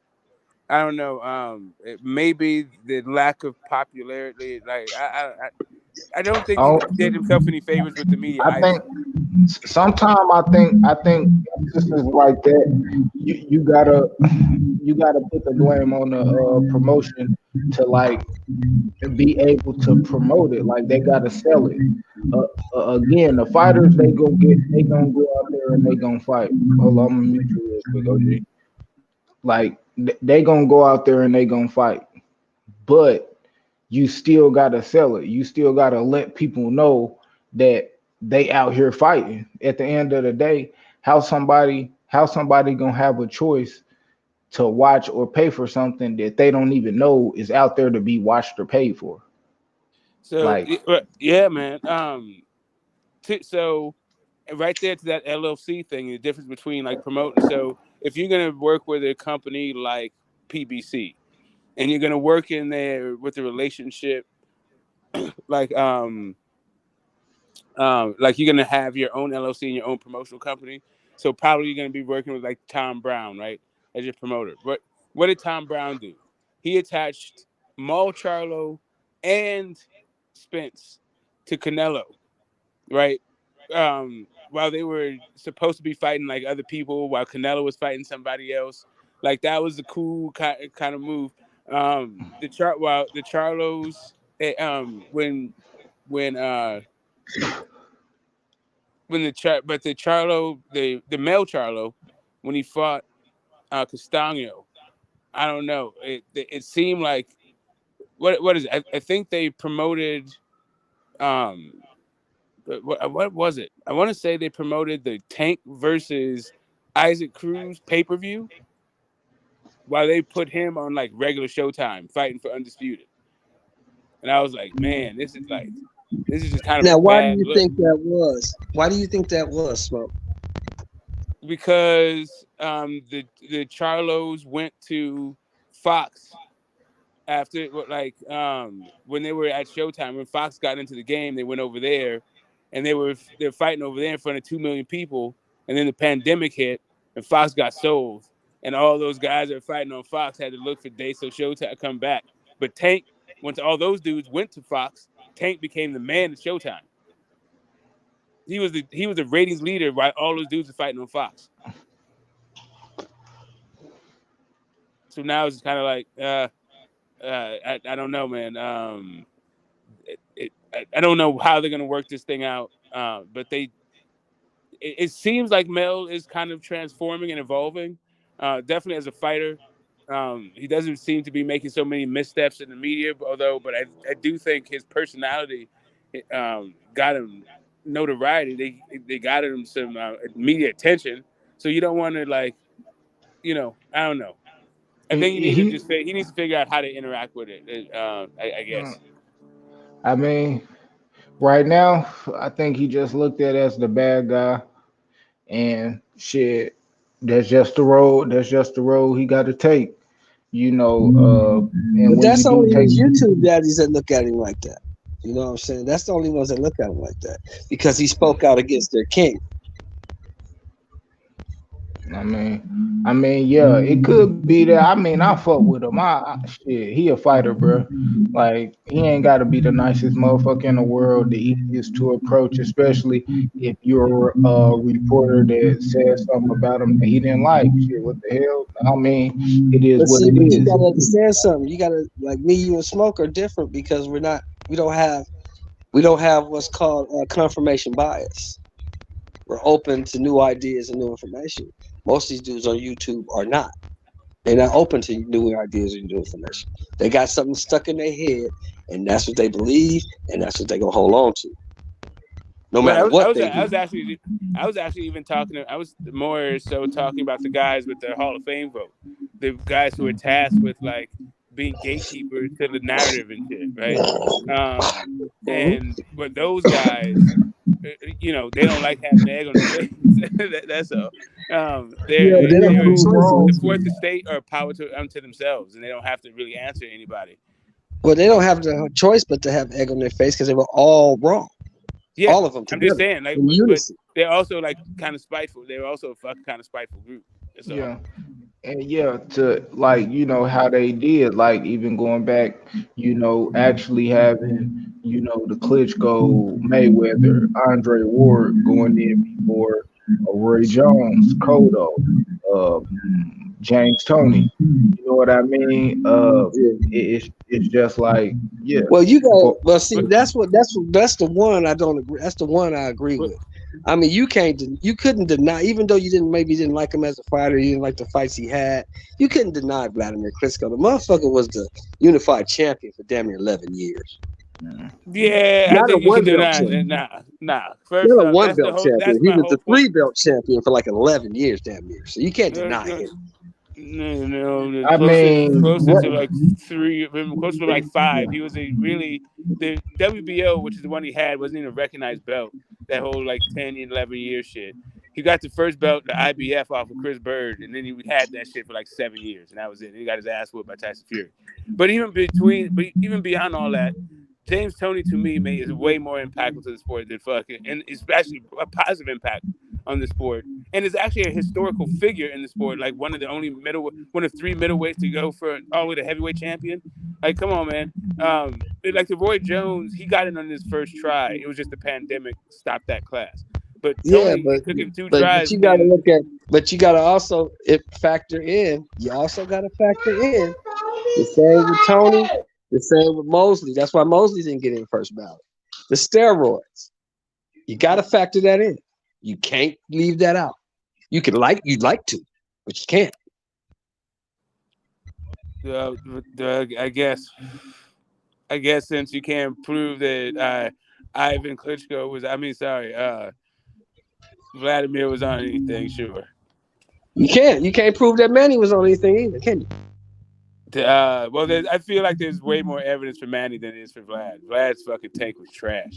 I don't know. Maybe the lack of popularity. Like I don't think he Oh, did himself any favors with the media I either. think sometimes I think instances like that, you gotta put the blame on the promotion to like be able to promote it. Like they gotta sell it. Again, the fighters they gonna go out there and they gonna fight. Hold on, I'm gonna mute you real quick, OG. Like they gonna go out there and they gonna fight, but you still gotta sell it. You still gotta let people know that they out here fighting. At the end of the day, how somebody gonna have a choice to watch or pay for something that they don't even know is out there to be watched or paid for? So Like, yeah, man. So right there to that LLC thing, the difference between like promoting. So if you're gonna work with a company like PBC and you're gonna work in there with the relationship, like like you're gonna have your own LLC and your own promotional company. So probably you're gonna be working with like Tom Brown, right, as your promoter. But what did Tom Brown do? He attached Maul Charlo and Spence to Canelo, right? While they were supposed to be fighting like other people, while Canelo was fighting somebody else. Like that was a cool kind of move. While the Charlos, when but the Charlo, the male Charlo, when he fought Castano, I don't know. It seemed like what is it? I think they promoted what was it? I want to say they promoted the Tank versus Isaac Cruz pay-per-view while they put him on like regular Showtime fighting for Undisputed. And I was like, man, this is just kind of Now, a why do bad you look. think that was? Why do you think that was, Smoke? Because the Charlos went to Fox after when they were at Showtime. When Fox got into the game, they went over there, and they're fighting over there in front of 2 million people. And then the pandemic hit, and Fox got sold, and all those guys that are fighting on Fox had to look for dates so Showtime to come back. But Tank, once all those dudes went to Fox, Tank became the man at Showtime. He was the ratings leader while all those dudes are fighting on Fox. So now it's kind of like I don't know, man. I don't know how they're gonna work this thing out, but it seems like Mel is kind of transforming and evolving. Definitely as a fighter, he doesn't seem to be making so many missteps in the media. But I do think his personality got him notoriety. They got him some media attention. So you don't want to I don't know. I think he needs to figure out how to interact with it. I guess. I mean, right now, I think he just looked at it as the bad guy, and shit. That's just the road. That's just the road he got to take. And But when you that's do only take, his YouTube daddies that look at him like that. You know what I'm saying? That's the only ones that look at him like that because he spoke out against their king. I mean, yeah, it could be that. I mean, I fuck with him. Shit, he a fighter, bro. Like, he ain't got to be the nicest motherfucker in the world, the easiest to approach, especially if you're a reporter that says something about him that he didn't like. Shit, what the hell? I mean, it is But what see, it but you is. gotta understand something. You gotta like me, you, and Smoke are different because we don't have what's called confirmation bias. We're open to new ideas and new information. Most of these dudes on YouTube are not. They're not open to new ideas and new information. They got something stuck in their head, and that's what they believe, and that's what they're gonna hold on to, no matter what they do. I was actually even talking. I was more so talking about the guys with the Hall of Fame vote, the guys who are tasked with being gatekeepers to the narrative and shit, right? But those guys, they don't like having egg on their face. That's all. Yeah, but they don't have The choices. fourth estate are power unto themselves, and they don't have to really answer anybody. Well, they don't have the choice but to have egg on their face because they were all wrong. Yeah, all of them together. I'm just saying, but they're also kind of spiteful. They're also a fucking kind of spiteful group. Yeah. And yeah, to how they did, like even going back, actually having, the Klitschko, Mayweather, Andre Ward going in before Roy Jones, Cotto, uh, James Tony. You know what I mean? It's just like, yeah. Well, see, that's the one I don't agree. That's the one I agree with. I mean, you couldn't deny, even though you didn't like him as a fighter, you didn't like the fights he had, you couldn't deny Vladimir Klitschko. The motherfucker was the unified champion for damn near 11 years. Yeah, not I think a you can one-belt deny champion. it. Nah. First Not a off, one-belt champion. that's He my was whole the point. 3-belt champion for like 11 years, damn near. So you can't deny him. No, I mean, closer to like 3, closer to like 5. He was the WBO, which is the one he had, wasn't even a recognized belt. That whole 10, 11 year shit. He got the first belt, the IBF, off of Chris Bird, and then he had that shit for 7 years, and that was it. He got his ass whooped by Tyson Fury. But even beyond all that, James Toney to me is way more impactful to the sport than and especially a positive impact on the sport, and is actually a historical figure in the sport, like one of 3 middleweights to go for all the way to heavyweight champion. Come on, man. The Roy Jones, he got in on his first try. It was just the pandemic stopped that class. But Tony, it took him 2 tries. You gotta but you gotta also factor in. You also gotta factor in the same with Tony, the same with Mosley. That's why Mosley didn't get in first ballot. The steroids. You gotta factor that in. You can't leave that out. You'd like to, but you can't. I guess since you can't prove that Ivan Klitschko was. Vladimir was on anything. Sure. You can't prove that Manny was on anything either, can you? I feel like there's way more evidence for Manny than there is for Vlad. Vlad's fucking tank was trash.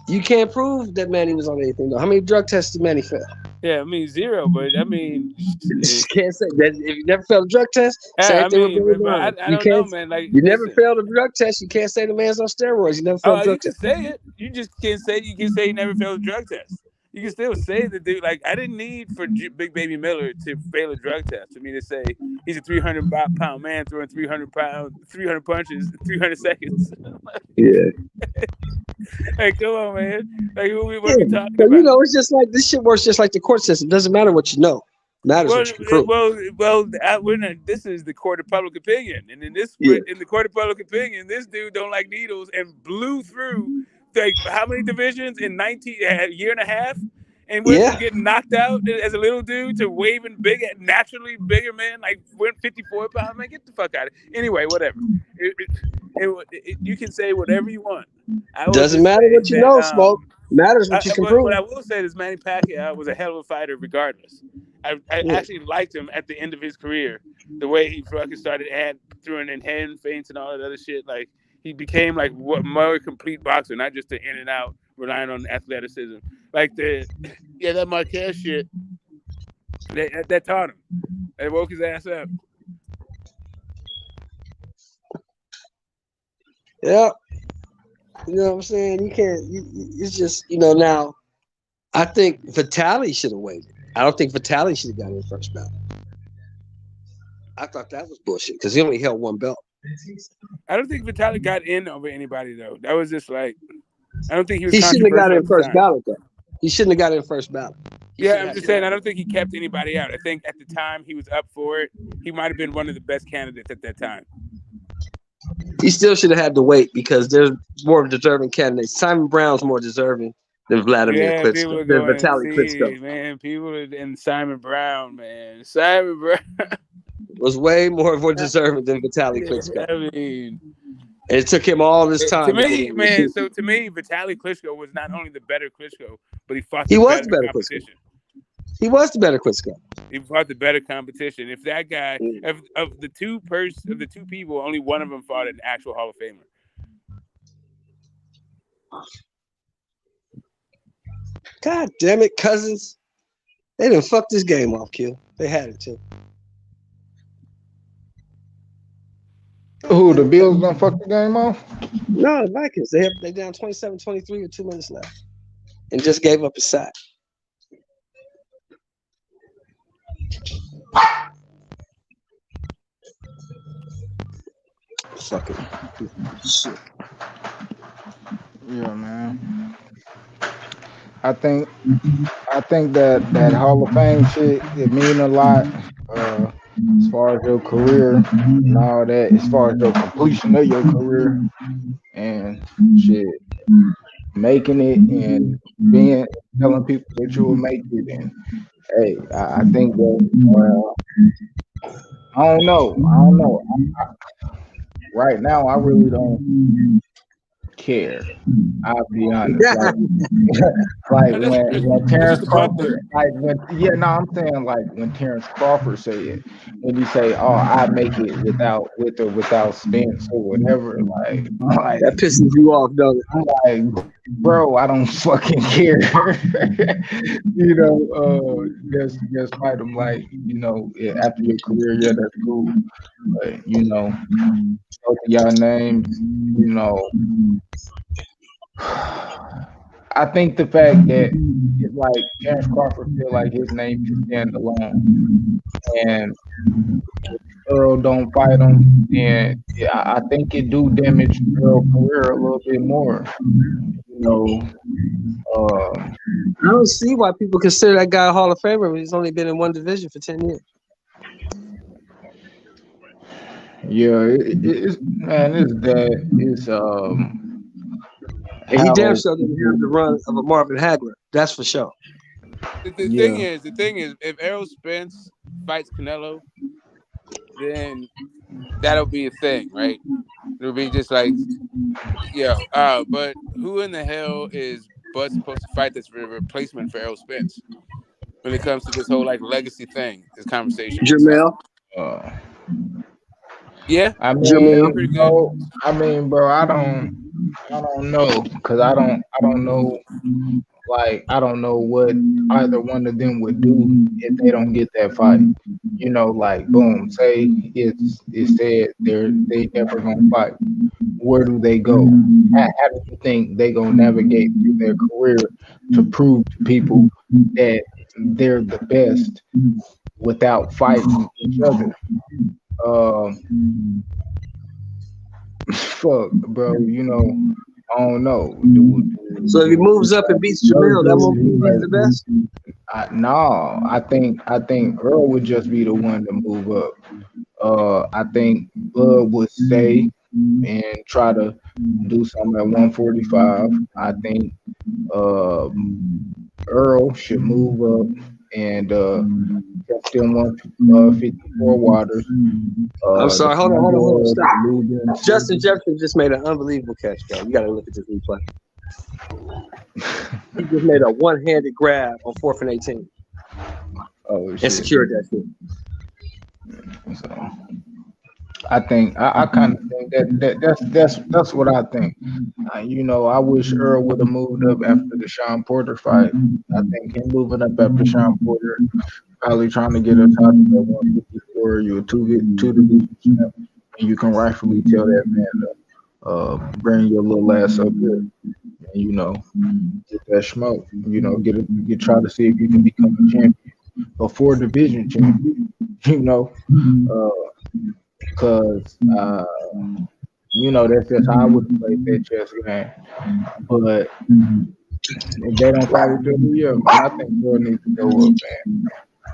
You can't prove that Manny was on anything though. How many drug tests did Manny fail? Yeah, I mean 0, but I mean, you can't say that if you never failed a drug test. Same thing with Billy I you don't can't. know, man. Like you never failed a drug test. You can't say the man's on steroids. You never failed a you drug can test. say it. You just can't say. You can say he never failed a drug test. You can still say that, dude. Like I didn't need for Big Baby Miller to fail a drug test for me to say he's a 300-pound man throwing 300 punches, 300 seconds. Yeah. Hey, come on, man. Like, what are we talking about? You know, it's just like this shit works just like the court system. It doesn't matter what you know. It matters what you can prove. This is the court of public opinion, and in the court of public opinion, this dude don't like needles and blew through like how many divisions in a year and a half, and went from getting knocked out as a little dude to waving naturally bigger man, like went 54 pounds. Man, get the fuck out of it. Anyway, whatever. You can say whatever you want. Doesn't matter what you know, Smoke. Matters what you can prove. What I will say is Manny Pacquiao was a hell of a fighter regardless. I actually liked him at the end of his career. The way he fucking started throwing in hand feints and all that other shit. Like he became like more complete boxer, not just the in and out, relying on athleticism. Like that Marquez shit. That taught him. They woke his ass up. Yeah. You know what I'm saying? You can't. It's just now. I think Vitaly should have waited. I don't think Vitaly should have got in first ballot. I thought that was bullshit because he only held one belt. I don't think Vitaly got in over anybody though. That was just like I don't think he was. He shouldn't have got in first ballot though. He shouldn't have got in first ballot. I'm just saying. I don't think he kept anybody out. I think at the time he was up for it. He might have been one of the best candidates at that time. He still should have had to wait because there's more deserving candidates. Simon Brown's more deserving than Vladimir Klitschko, than Vitaly Klitschko. Man, people in Simon Brown, man. Simon Brown was way more deserving than Vitaly Klitschko. I mean, and it took him all this time. To me, man. So to me, Vitaly Klitschko was not only the better Klitschko, but he fought. He was the better competition. He was the better Klitschko. He fought the better competition. If that guy, of the two people, only one of them fought an actual Hall of Famer. God damn it, Cousins! They done fucked this game off, Q. They had it too. Who, the Bills gonna fuck the game off? No, the Vikings. They down 27-23 with 2 minutes left, and just gave up a sack. Fucking shit. Yeah, man. I think that Hall of Fame shit, it mean a lot as far as your career and all that, as far as your completion of your career and shit, making it and telling people that you will make it. And hey, I think that I don't know. Right now, I really don't care. I'll be honest. Like when Terrence Crawford, I'm saying like when Terrence Crawford said, when you say, "Oh, I make it with or without Spence or whatever," like that pisses you off, don't it? I'm like, bro, I don't fucking care. Just fight them like, after your career, yeah, that's cool. But both of y'all names, I think the fact that it's like Terrence Crawford feel like his name can stand alone, and Earl don't fight him, and I think it do damage Earl's career a little bit more. I don't see why people consider that guy a Hall of Famer when he's only been in one division for 10 years. Yeah, it's that. It's And he damn sure didn't have the run of a Marvin Hagler. That's for sure. The thing is, if Errol Spence fights Canelo, then that'll be a thing, right? It'll be just like, but who in the hell is Bud supposed to fight that's a replacement for Errol Spence when it comes to this whole like legacy thing, this conversation? Jamel. Yeah, I Jamel. mean, bro, I don't know, cause I don't know. Like, I don't know what either one of them would do if they don't get that fight. You know, like, boom, say it's said they never gonna fight. Where do they go? How do you think they gonna navigate through their career to prove to people that they're the best without fighting each other? Fuck, bro. You know, I don't know. So if he moves up and beats Jamel, that won't mean he's the best. No, I think Earl would just be the one to move up. I think Bud would stay and try to do something at 145. I think Earl should move up and catch them 154 waters. I'm sorry. Hold on. Stop. Justin Jefferson just made an unbelievable catch, bro. You got to look at this replay. He just made a one-handed grab on 4th and 18. Oh, shit. And secured that shit. So I think I kind of think that's what I think. You know, I wish Earl would have moved up after the Sean Porter fight. I think him moving up after Sean Porter, probably trying to get a title at 154. You're a two division champ, and you can rightfully tell that man to bring your little ass up here, and you know, get that smoke. You know, try to see if you can become a champion, a 4-division champion. You know, because you know, that's just how I would play that chess game. But if they don't fight each other, yeah, man, I think Earl needs to go up, man.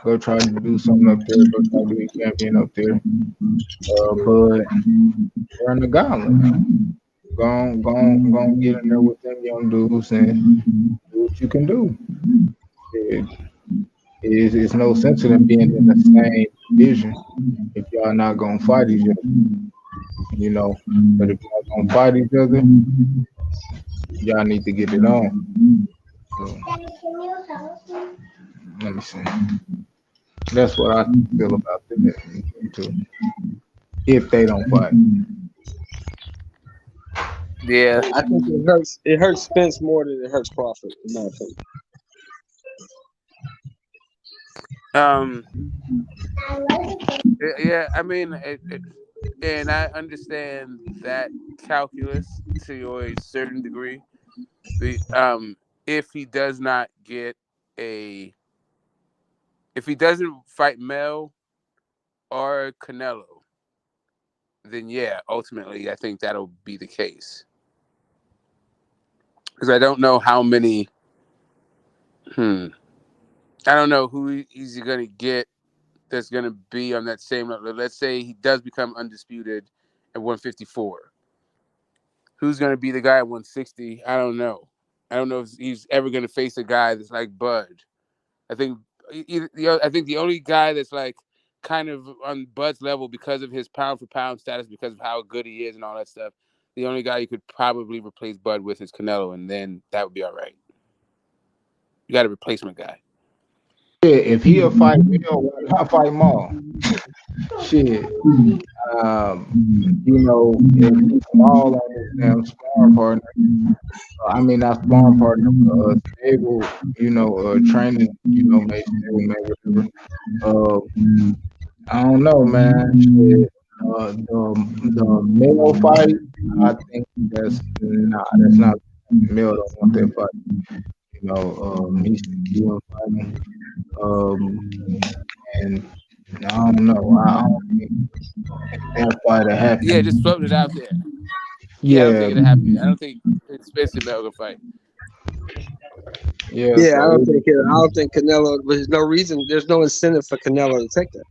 Go try to do something up there. Go try to be a champion up there. But run the gauntlet, man. Go get in there with them young dudes and do what you can do. It's no sense in them being in the same division if y'all not gonna fight each other. You know, but if y'all gonna fight each other, y'all need to get it on. So, let me see. That's what I feel about them too. If they don't fight. Yeah, I think it hurts Spence more than it hurts Crawford, in my opinion. Yeah, I mean, and I understand that calculus to a certain degree. If he does not get if he doesn't fight Mel or Canelo, then yeah, ultimately I think that'll be the case. Because I don't know how many. I don't know who he's going to get that's going to be on that same level. Let's say he does become undisputed at 154. Who's going to be the guy at 160? I don't know. I don't know if he's ever going to face a guy that's like Bud. I think the only guy that's like kind of on Bud's level because of his pound for pound status, because of how good he is and all that stuff, the only guy you could probably replace Bud with is Canelo, and then that would be all right. You got a replacement guy. Yeah, if he'll fight Mel, why not fight Maul? Shit. You know, if he's Maul on his damn sparring partner, I mean not sparring partner, stable, you know, training, you know, maybe whatever. I don't know, man. Shit. The Mel fight, I think that's not Mel don't want that fight. You know, he's still fighting. And I don't know. I don't think that fight happened. Yeah, just floating it out there. Yeah, I don't think it'll happen. I don't think Spence and Mel gonna fight. Yeah, I don't think Canelo. There's no reason. There's no incentive for Canelo to take that.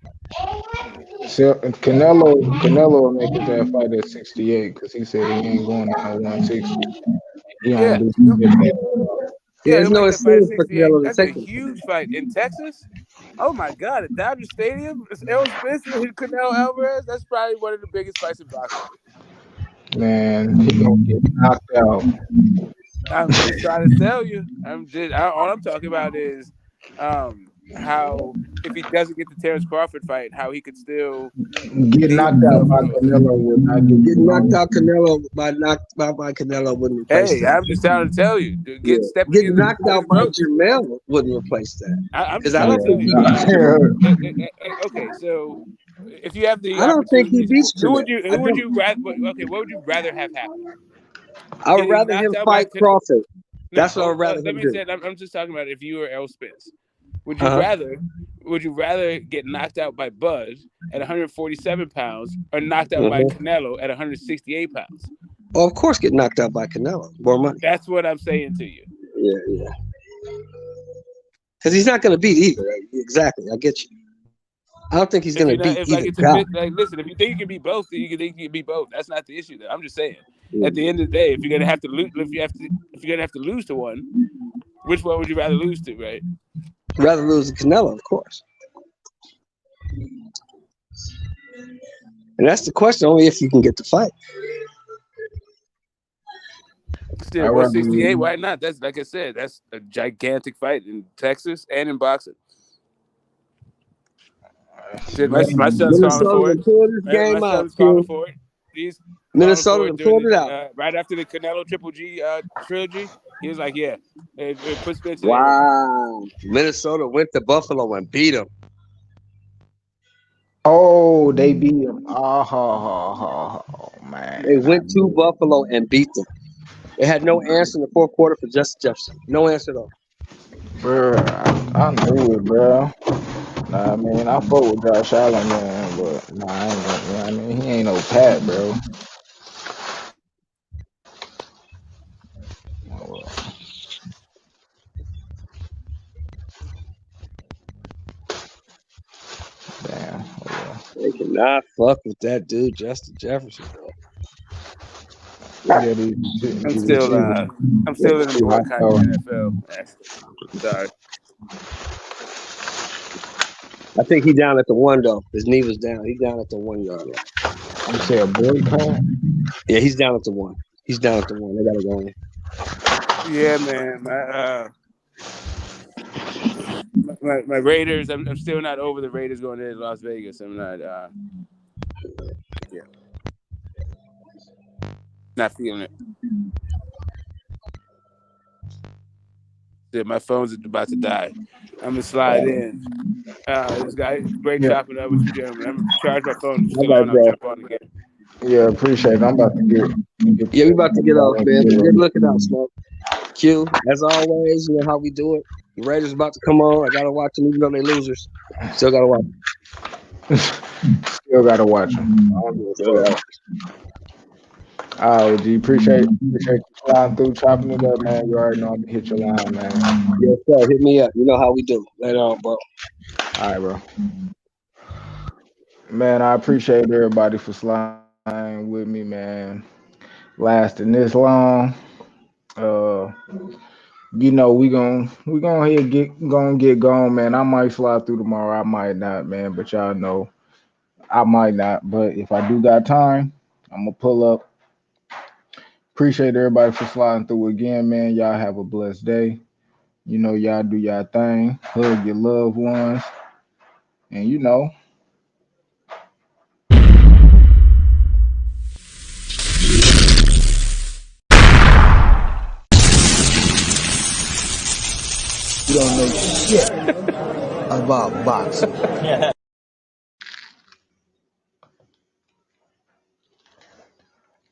So Canelo will make his that fight at 68 because he said he ain't going down 160. He don't do Yeah, there's no he'll make that fight at incentive for 68. Canelo to That's a take that. huge fight in Texas. Oh my God, at Dodger Stadium, it's Errol Spence and Canelo Alvarez. That's probably one of the biggest fights in boxing. Man, he gonna get knocked out. I'm just trying to tell you. All I'm talking about is how if he doesn't get the Terrence Crawford fight, how he could still Get redeem knocked out himself. by Canelo would not get Getting knocked out by Canelo wouldn't replace Hey, that. I'm just trying to tell you. Stepping Getting in knocked the out by ropes. Jamel wouldn't replace that. I'm Because just I trying don't to tell think he you. beats Jamel. Okay, so if you have the I don't think he opportunity, beats who Jamel. would you? Who would you rather? Okay, what would you rather have happen? I would Getting rather him knocked out by fight Crawford. That's what I would rather let him me do. say. I'm just talking about if you were Errol Spence. Would you rather get knocked out by Bud at 147 pounds or knocked out by Canelo at 168 pounds? Well, of course, get knocked out by Canelo. More money. That's what I'm saying to you. Yeah. Because he's not going to beat either. Exactly. I get you. I don't think he's going to beat either guy. Listen, if you think you can beat both, then you can beat both. That's not the issue. I'm just saying. At the end of the day, if you're gonna have to lose, if you're gonna have to lose to one, which one would you rather lose to? Right? Rather lose to Canelo, of course. And that's the question. Only if you can get the fight. Still, 168. Why not? That's like I said. That's a gigantic fight in Texas and in boxing. Shit, my son's falling for it. My son's calling for it. He's Minnesota pulled it out right after the Canelo Triple G trilogy. He was like, "Yeah, it puts Spence in." Wow, Minnesota went to Buffalo and beat him. Oh, they beat him. Oh, man. They went to Buffalo and beat them. They had no answer in the fourth quarter for Justin Jefferson. No answer at all. Bro, I knew it, bro. Nah, I mean, I fuck with Josh Allen, man, but nah, I ain't gonna, you know what I mean, he ain't no Pat, bro. Damn. They cannot fuck with that dude, Justin Jefferson, bro. Yeah, I'm still in the boycotting NFL. Sorry. I think he down at the 1 though. His knee was down. He's down at the 1 yard line. You say a boycott? Yeah, he's down at the 1. He's down at the 1. They gotta go in. Yeah, man. My Raiders. I'm still not over the Raiders going to Las Vegas. I'm not. Not feeling it. My phone's about to die. I'm gonna slide in. This guy, great chopping up with you, gentlemen. I'm gonna charge my phone. It's still on. I'll jump on again. Yeah, appreciate it. I'm about to get we about to get off, man. Good looking out, Smoke. Q, as always, you know how we do it. The Raiders about to come on. I gotta watch them, even though they losers. Still gotta watch them. Still gotta watch them. All right, G. Appreciate you flying through, chopping it up, man. You already know I'm gonna hit your line, man. Yes, sir. Hit me up. You know how we do. Later on, bro. All right, bro. Man, I appreciate everybody for sliding with me, man. Lasting this long. You know, we gonna get going, man. I might slide through tomorrow. I might not, man. But y'all know, I might not. But if I do got time, I'm gonna pull up. Appreciate everybody for sliding through again, man. Y'all have a blessed day. You know, y'all do y'all thing. Hug your loved ones. And you know. You don't know shit about boxing.